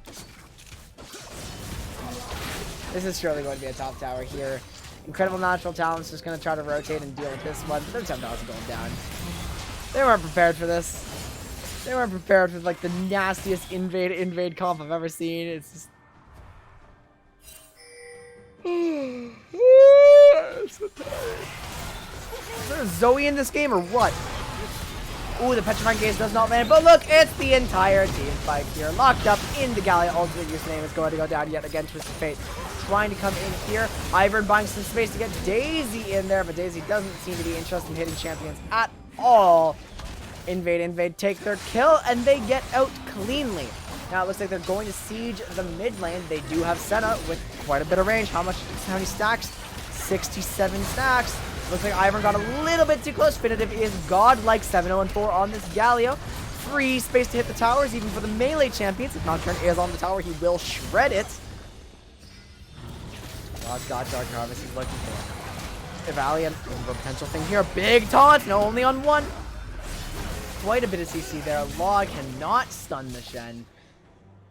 This is surely going to be a top tower here. Incredible Natural Talent's just going to try to rotate and deal with this one. But their 10,000 going down. They weren't prepared for this. They weren't prepared for like the nastiest invade comp I've ever seen. It's just... I'm so tired. Is there a Zoe in this game or what? Ooh, the Petrifying Gaze does not land, but look, it's the entire team fight here. Locked up in the Gallia. Ultimate username is going to go down yet again. Twisted Fate trying to come in here. Ivern buying some space to get Daisy in there, but Daisy doesn't seem to be interested in hitting champions at all. Invade, take their kill, and they get out cleanly. Now it looks like they're going to siege the mid lane. They do have Senna with quite a bit of range. How many stacks? 67 stacks. Looks like Ivern got a little bit too close. Definitive is godlike 7-0-4 on this Galio. Free space to hit the towers, even for the melee champions. If Nocturne is on the tower, he will shred it. God's got Dark Harvest he's looking for. Valiant, potential thing here. Big taunt, no, only on one. Quite a bit of CC there. Log cannot stun the Shen.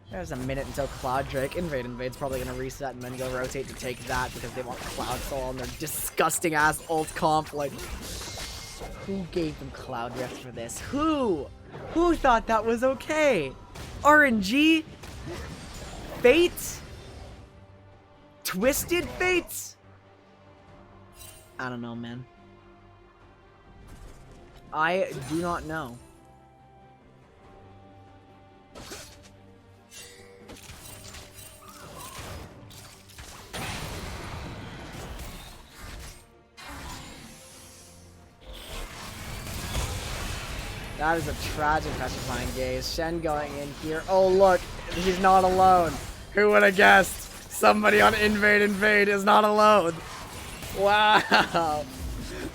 There's a minute until Cloud Drake. Invade's probably going to reset and then go rotate to take that because they want Cloud Soul on their disgusting ass ult comp. Like, who gave them Cloud Rift for this? Who? Who thought that was okay? RNG? Fate? Twisted Fates? I don't know, man. I do not know. That is a tragic Petrifying Gaze. Shen going in here. Oh, look. He's not alone. Who would have guessed? Somebody on Invade is not alone. Wow.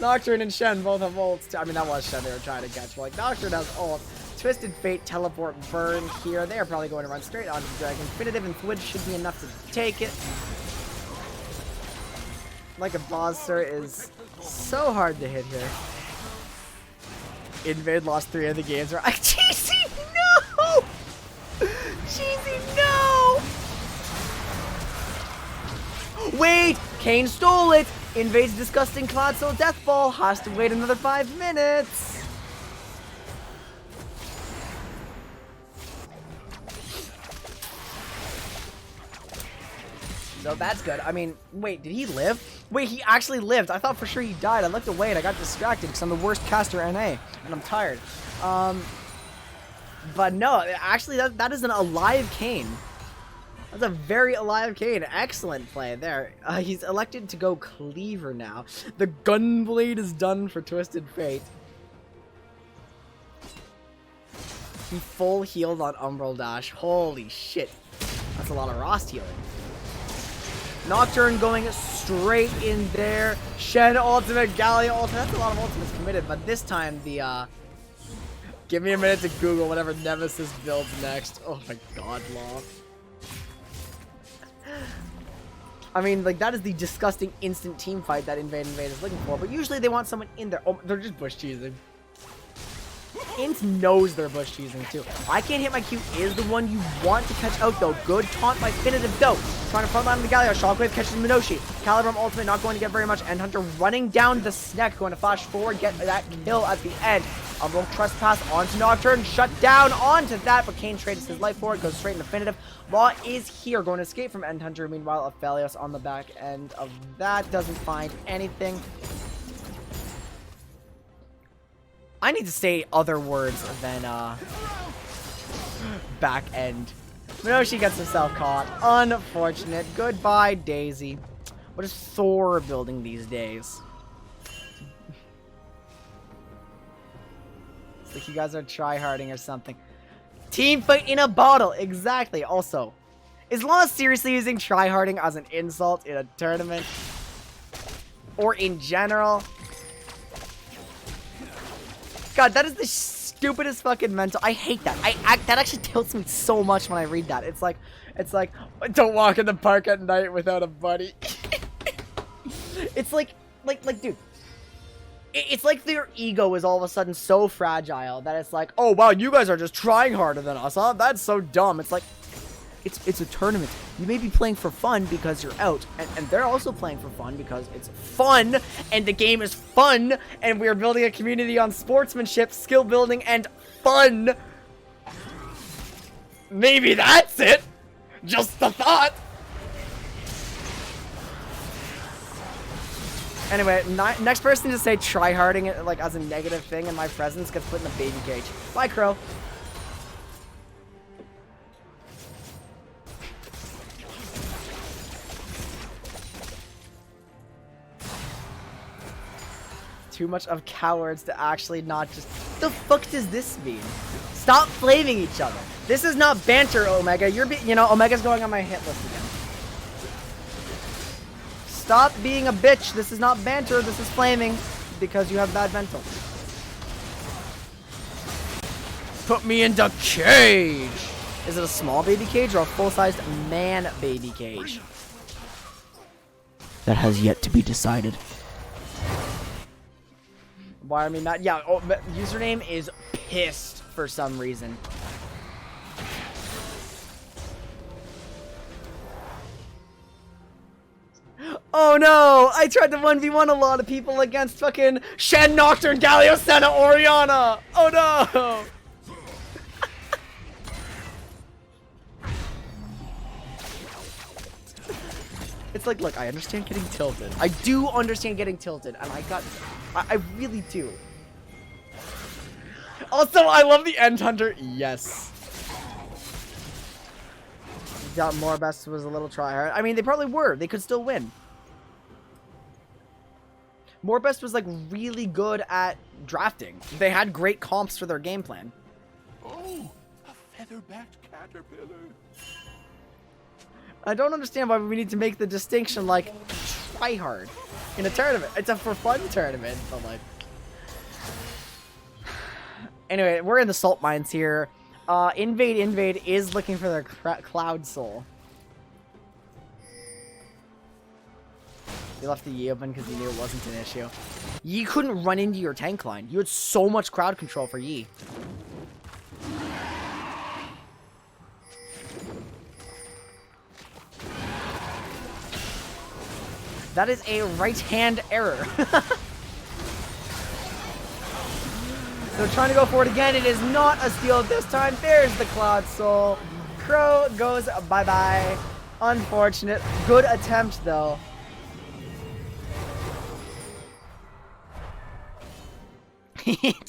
Nocturne and Shen both have ults. I mean, that was Shen they were trying to catch. But, like, Nocturne has ult. Twisted Fate, Teleport, Burn here. They are probably going to run straight onto the Dragon. Infinitive and Twitch should be enough to take it. Like a boss, sir, is so hard to hit here. Invade lost 3 of the games. Cheesy, no! Cheesy, no! Wait! Kane stole it! Invade's disgusting Cloud Soul Death Ball has to wait another 5 minutes. So that's good. I mean, wait, did he live? Wait, he actually lived. I thought for sure he died. I looked away and I got distracted because I'm the worst caster NA and I'm tired. But no, actually that is an alive Kane. That's a very alive Kane. Excellent play there. He's elected to go Cleaver now. The Gunblade is done for Twisted Fate. He full healed on Umbral Dash. Holy shit. That's a lot of Rost healing. Nocturne going straight in there. Shen ultimate, Gallia ultimate. That's a lot of ultimates committed, but this time the give me a minute to Google whatever Nemesis builds next. Oh my god, Law. I mean, like, that is the disgusting instant team fight that Invade is looking for, but usually they want someone in there. Oh, they're just bush cheesing. Int knows they're bush cheesing too. I can't hit my Q is the one you want to catch out though. Good taunt by Definitive though. Trying to frontline the Galio. Shockwave catches Minoshi. Calibrum ultimate not going to get very much. End Hunter running down the snack. Going to flash forward. Get that kill at the end. Umbral Trespass onto Nocturne. Shut down onto that. But Kane trades his life for it. Goes straight in Definitive. Law is here. Going to escape from End Hunter. Meanwhile, Aphelios on the back end of that. Doesn't find anything. I need to say other words than, back end. Minoshi gets himself caught. Unfortunate. Goodbye, Daisy. What is Thor building these days? It's like you guys are tryharding or something. Team fight in a bottle. Exactly. Also, is Law seriously using tryharding as an insult in a tournament? Or in general? God, that is the stupidest fucking mental. I hate that. That actually tilts me so much when I read that. It's like, don't walk in the park at night without a buddy. It's like, dude. It's like their ego is all of a sudden so fragile that it's like, oh wow, you guys are just trying harder than us, huh? That's so dumb. It's like, It's a tournament. You may be playing for fun because you're out, and they're also playing for fun because it's fun, and the game is fun, and we are building a community on sportsmanship, skill building, and fun. Maybe that's it. Just a thought. Anyway, next person to say tryharding it like as a negative thing in my presence gets put in a baby cage. Bye, Crow. Too much of cowards to actually not just... The fuck does this mean? Stop flaming each other. This is not banter, Omega. You know, Omega's going on my hit list again. Stop being a bitch. This is not banter. This is flaming because you have bad mental. Put me in the cage. Is it a small baby cage or a full-sized man baby cage? That has yet to be decided. Why are we not? Yeah, username is pissed for some reason. Oh no! I tried to 1v1 a lot of people against fucking Shen Nocturne, Galio, Senna, Oriana! Oh no! It's like, look, I understand getting tilted. I do understand getting tilted, and I really do. Also, I love the End Hunter. Yes. Got more best was a little tryhard. I mean, they probably were. They could still win. More best was like really good at drafting. They had great comps for their game plan. Oh, a feather-backed caterpillar. I don't understand why we need to make the distinction like tryhard in a tournament. It's a for fun tournament, but like. Anyway, we're in the salt mines here. Invade is looking for their Cloud Soul. You left the Yi open because you knew it wasn't an issue. Yi couldn't run into your tank line. You had so much crowd control for Yi. That is a right-hand error. They're trying to go for it again. It is not a steal this time. There's the Cloud Soul. Crow goes bye-bye. Unfortunate. Good attempt, though.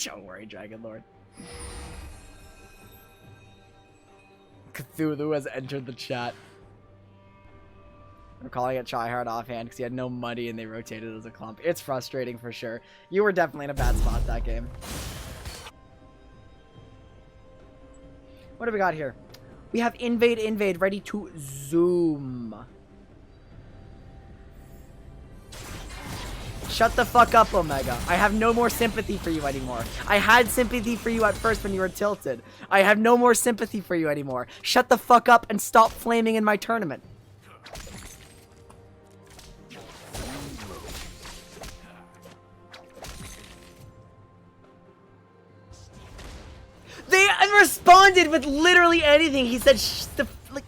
Don't worry, Dragon Lord. Cthulhu has entered the chat. I'm calling it tryhard offhand because he had no money and they rotated as a clump. It's frustrating for sure. You were definitely in a bad spot that game. What do we got here? We have invade ready to zoom. Shut the fuck up, Omega. I have no more sympathy for you anymore. I had sympathy for you at first when you were tilted. I have no more sympathy for you anymore. Shut the fuck up and stop flaming in my tournament. They responded with literally anything. He said, like...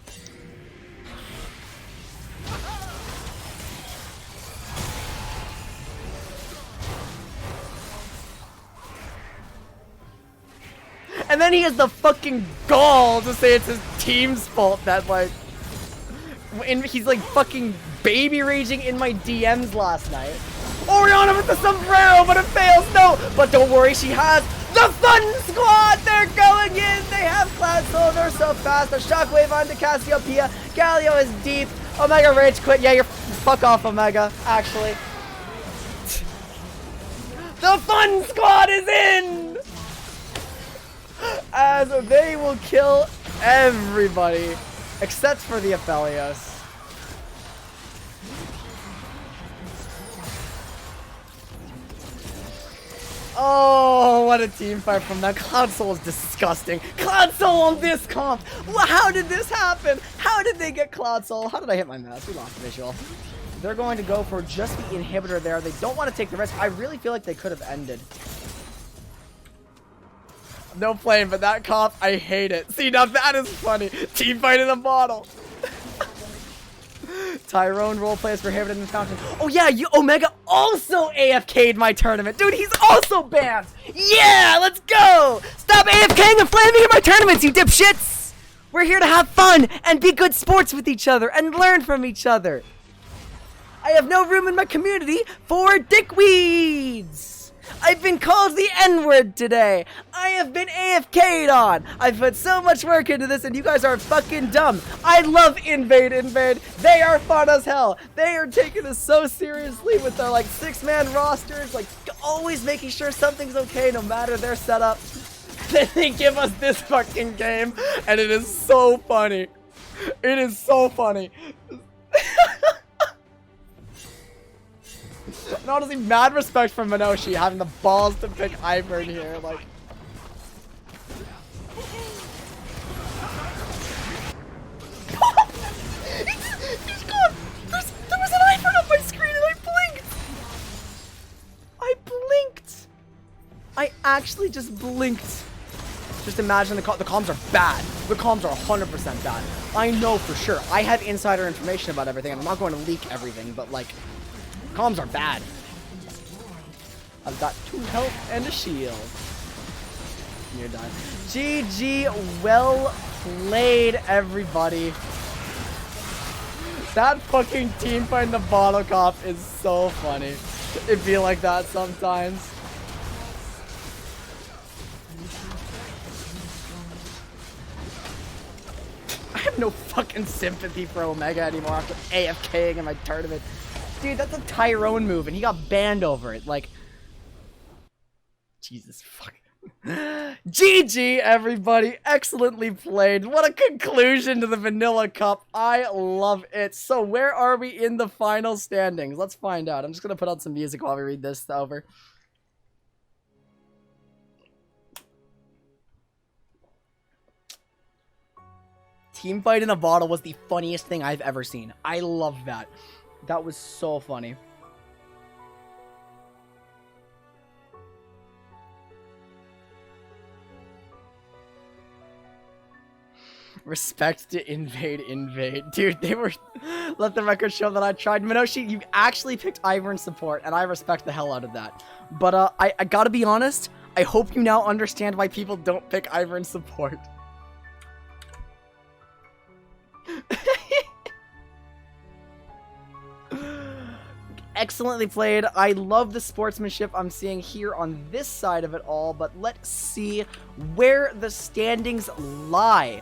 And then he has the fucking gall to say it's his team's fault that, like... he's, like, fucking baby raging in my DMs last night. Oriana with the sombrero, but it fails. No, but don't worry, she has... The Fun Squad! They're going in! They have Cloud Soul, they're so fast. The Shockwave onto Cassiopeia. Galio is deep. Omega Rage quit. Yeah, you're... Fuck off, Omega, actually. The Fun Squad is in! As they will kill everybody. Except for the Aphelios. Oh, what a team fight from that. Cloud Soul is disgusting. Cloud Soul on this comp. How did this happen? How did they get Cloud Soul? How did I hit my mouse? We lost the visual. They're going to go for just the inhibitor there. They don't want to take the risk. I really feel like they could have ended. No flame, but that comp, I hate it. See, now that is funny. Team fight in a bottle. Tyrone roleplays prohibited in the fountain. Oh yeah, you Omega also AFK'd my tournament. Dude, he's also banned. Yeah, let's go. Stop AFKing and flaming in my tournaments, you dipshits. We're here to have fun and be good sports with each other and learn from each other. I have no room in my community for dickweeds. I've been called the N-word today. I have been AFK'd on. I've put so much work into this and you guys are fucking dumb. I love Invade. They are fun as hell. They are taking us so seriously with their like 6-man rosters, like always making sure something's okay no matter their setup. Then they give us this fucking game and it is so funny. It is so funny. And honestly, mad respect for Minoshi having the balls to pick Ivern here, like. He's gone! There was an Ivern on my screen and I blinked! I actually just blinked. Just imagine the comms are bad. The comms are 100% bad. I know for sure. I have insider information about everything and I'm not going to leak everything, but like, comms are bad. I've got 2 health and a shield. You're done. GG, well played, everybody. That fucking team fight in the bottle cop is so funny. It be like that sometimes. I have no fucking sympathy for Omega anymore after AFKing in my tournament. Dude, that's a Tyrone move, and he got banned over it. Like, Jesus fuck. GG, everybody. Excellently played. What a conclusion to the Vanilla Cup. I love it. So, where are we in the final standings? Let's find out. I'm just going to put on some music while we read this over. Team fight in a bottle was the funniest thing I've ever seen. I love that. That was so funny. Respect to invade. Dude, they were... Let the record show that I tried. Minoshi, you actually picked Ivern support, and I respect the hell out of that. But, I gotta be honest, I hope you now understand why people don't pick Ivern support. Excellently played. I love the sportsmanship I'm seeing here on this side of it all, but let's see where the standings lie.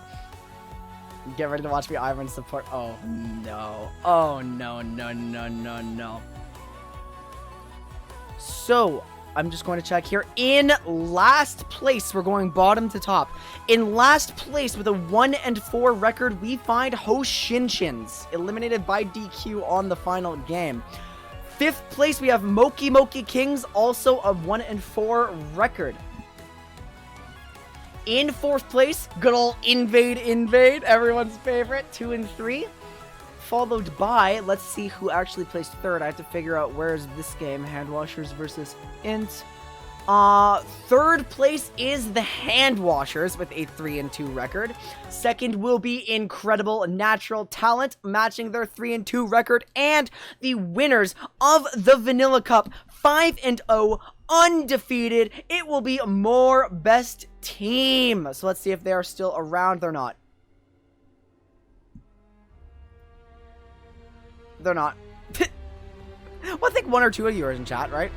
Get ready to watch me Ivern support. Oh no. Oh no. So, I'm just going to check here. In last place, we're going bottom to top. In last place with a 1-4 record, we find Ho Shinchins, eliminated by DQ on the final game. 5th place, we have Moki Kings, also a 1-4 record. In 4th place, good old Invade, everyone's favorite, 2-3. Followed by, let's see who actually placed 3rd. I have to figure out where's this game, Handwashers versus Int. 3rd place is the Handwashers with a 3-2 record. 2nd will be Incredible Natural Talent, matching their 3-2 record. And the winners of the Vanilla Cup, 5-0, undefeated. It will be More Best Team. So let's see if they are still around. They're not. They're not. Well, I think 1 or 2 of you are in chat, right?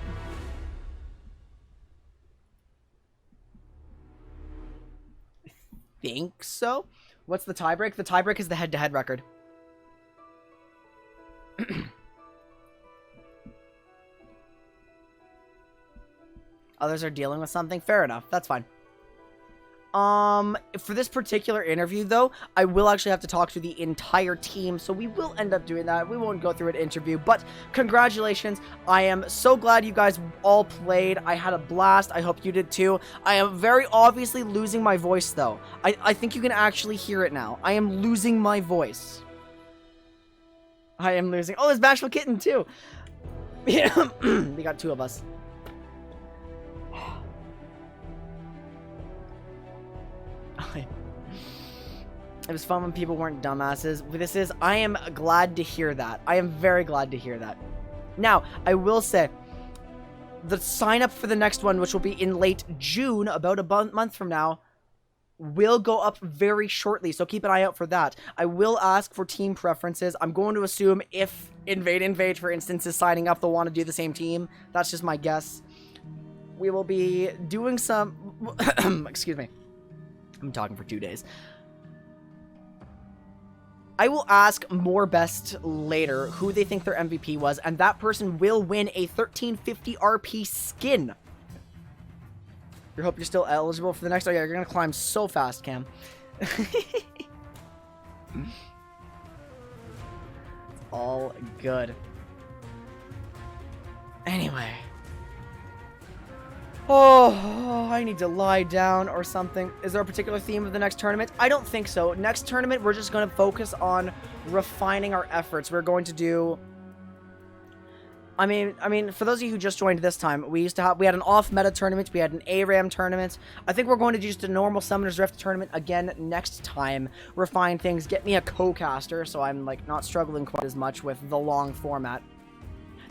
Think so. What's the tiebreak? The tiebreak is the head-to-head record. Others are dealing with something. Fair enough. That's fine. For this particular interview, though, I will actually have to talk to the entire team, so we will end up doing that. We won't go through an interview, but congratulations. I am so glad you guys all played. I had a blast. I hope you did too. I am very obviously losing my voice, though. I think you can actually hear it now. I am losing my voice. I am losing. Oh, there's Bashful Kitten, too. Yeah, we got 2 of us. It was fun when people weren't dumbasses. I am glad to hear that. I am very glad to hear that. Now, I will say, the sign up for the next one, which will be in late June, about a month from now, will go up very shortly, so keep an eye out for that. I will ask for team preferences. I'm going to assume if Invade, for instance, is signing up, they'll want to do the same team. That's just my guess. We will be doing some... Excuse me. I'm talking for 2 days. I will ask more best later who they think their MVP was, and that person will win a 1350 RP skin. I hope you're still eligible for the next... Oh yeah, you're gonna climb so fast, Cam. It's all good. Anyway. Oh, I need to lie down or something. Is there a particular theme of the next tournament? I don't think so. Next tournament, we're just going to focus on refining our efforts. We're going to do... I mean, for those of you who just joined this time, we had an off-meta tournament, we had an ARAM tournament. I think we're going to do just a normal Summoner's Rift tournament again next time. Refine things, get me a co-caster, so I'm, like, not struggling quite as much with the long format.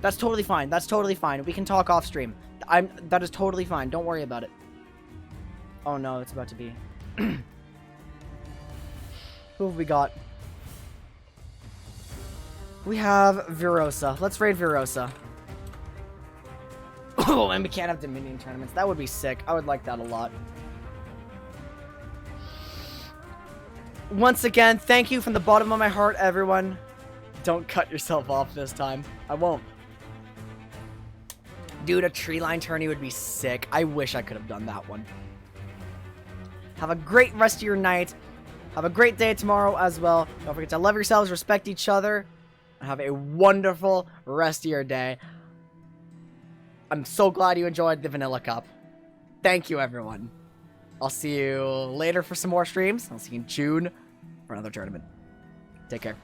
That's totally fine, that's totally fine. We can talk off-stream. That is totally fine, don't worry about it. Oh no, it's about to be... Who have we got? We have Virosa. Let's raid Virosa. Oh, and we can't have Dominion tournaments. That would be sick. I would like that a lot. Once again, thank you from the bottom of my heart, everyone. Don't cut yourself off this time. I won't. Dude, a tree line tourney would be sick. I wish I could have done that one. Have a great rest of your night. Have a great day tomorrow as well. Don't forget to love yourselves, respect each other. Have a wonderful rest of your day. I'm so glad you enjoyed the Vanilla Cup. Thank you, everyone. I'll see you later for some more streams. I'll see you in June for another tournament. Take care.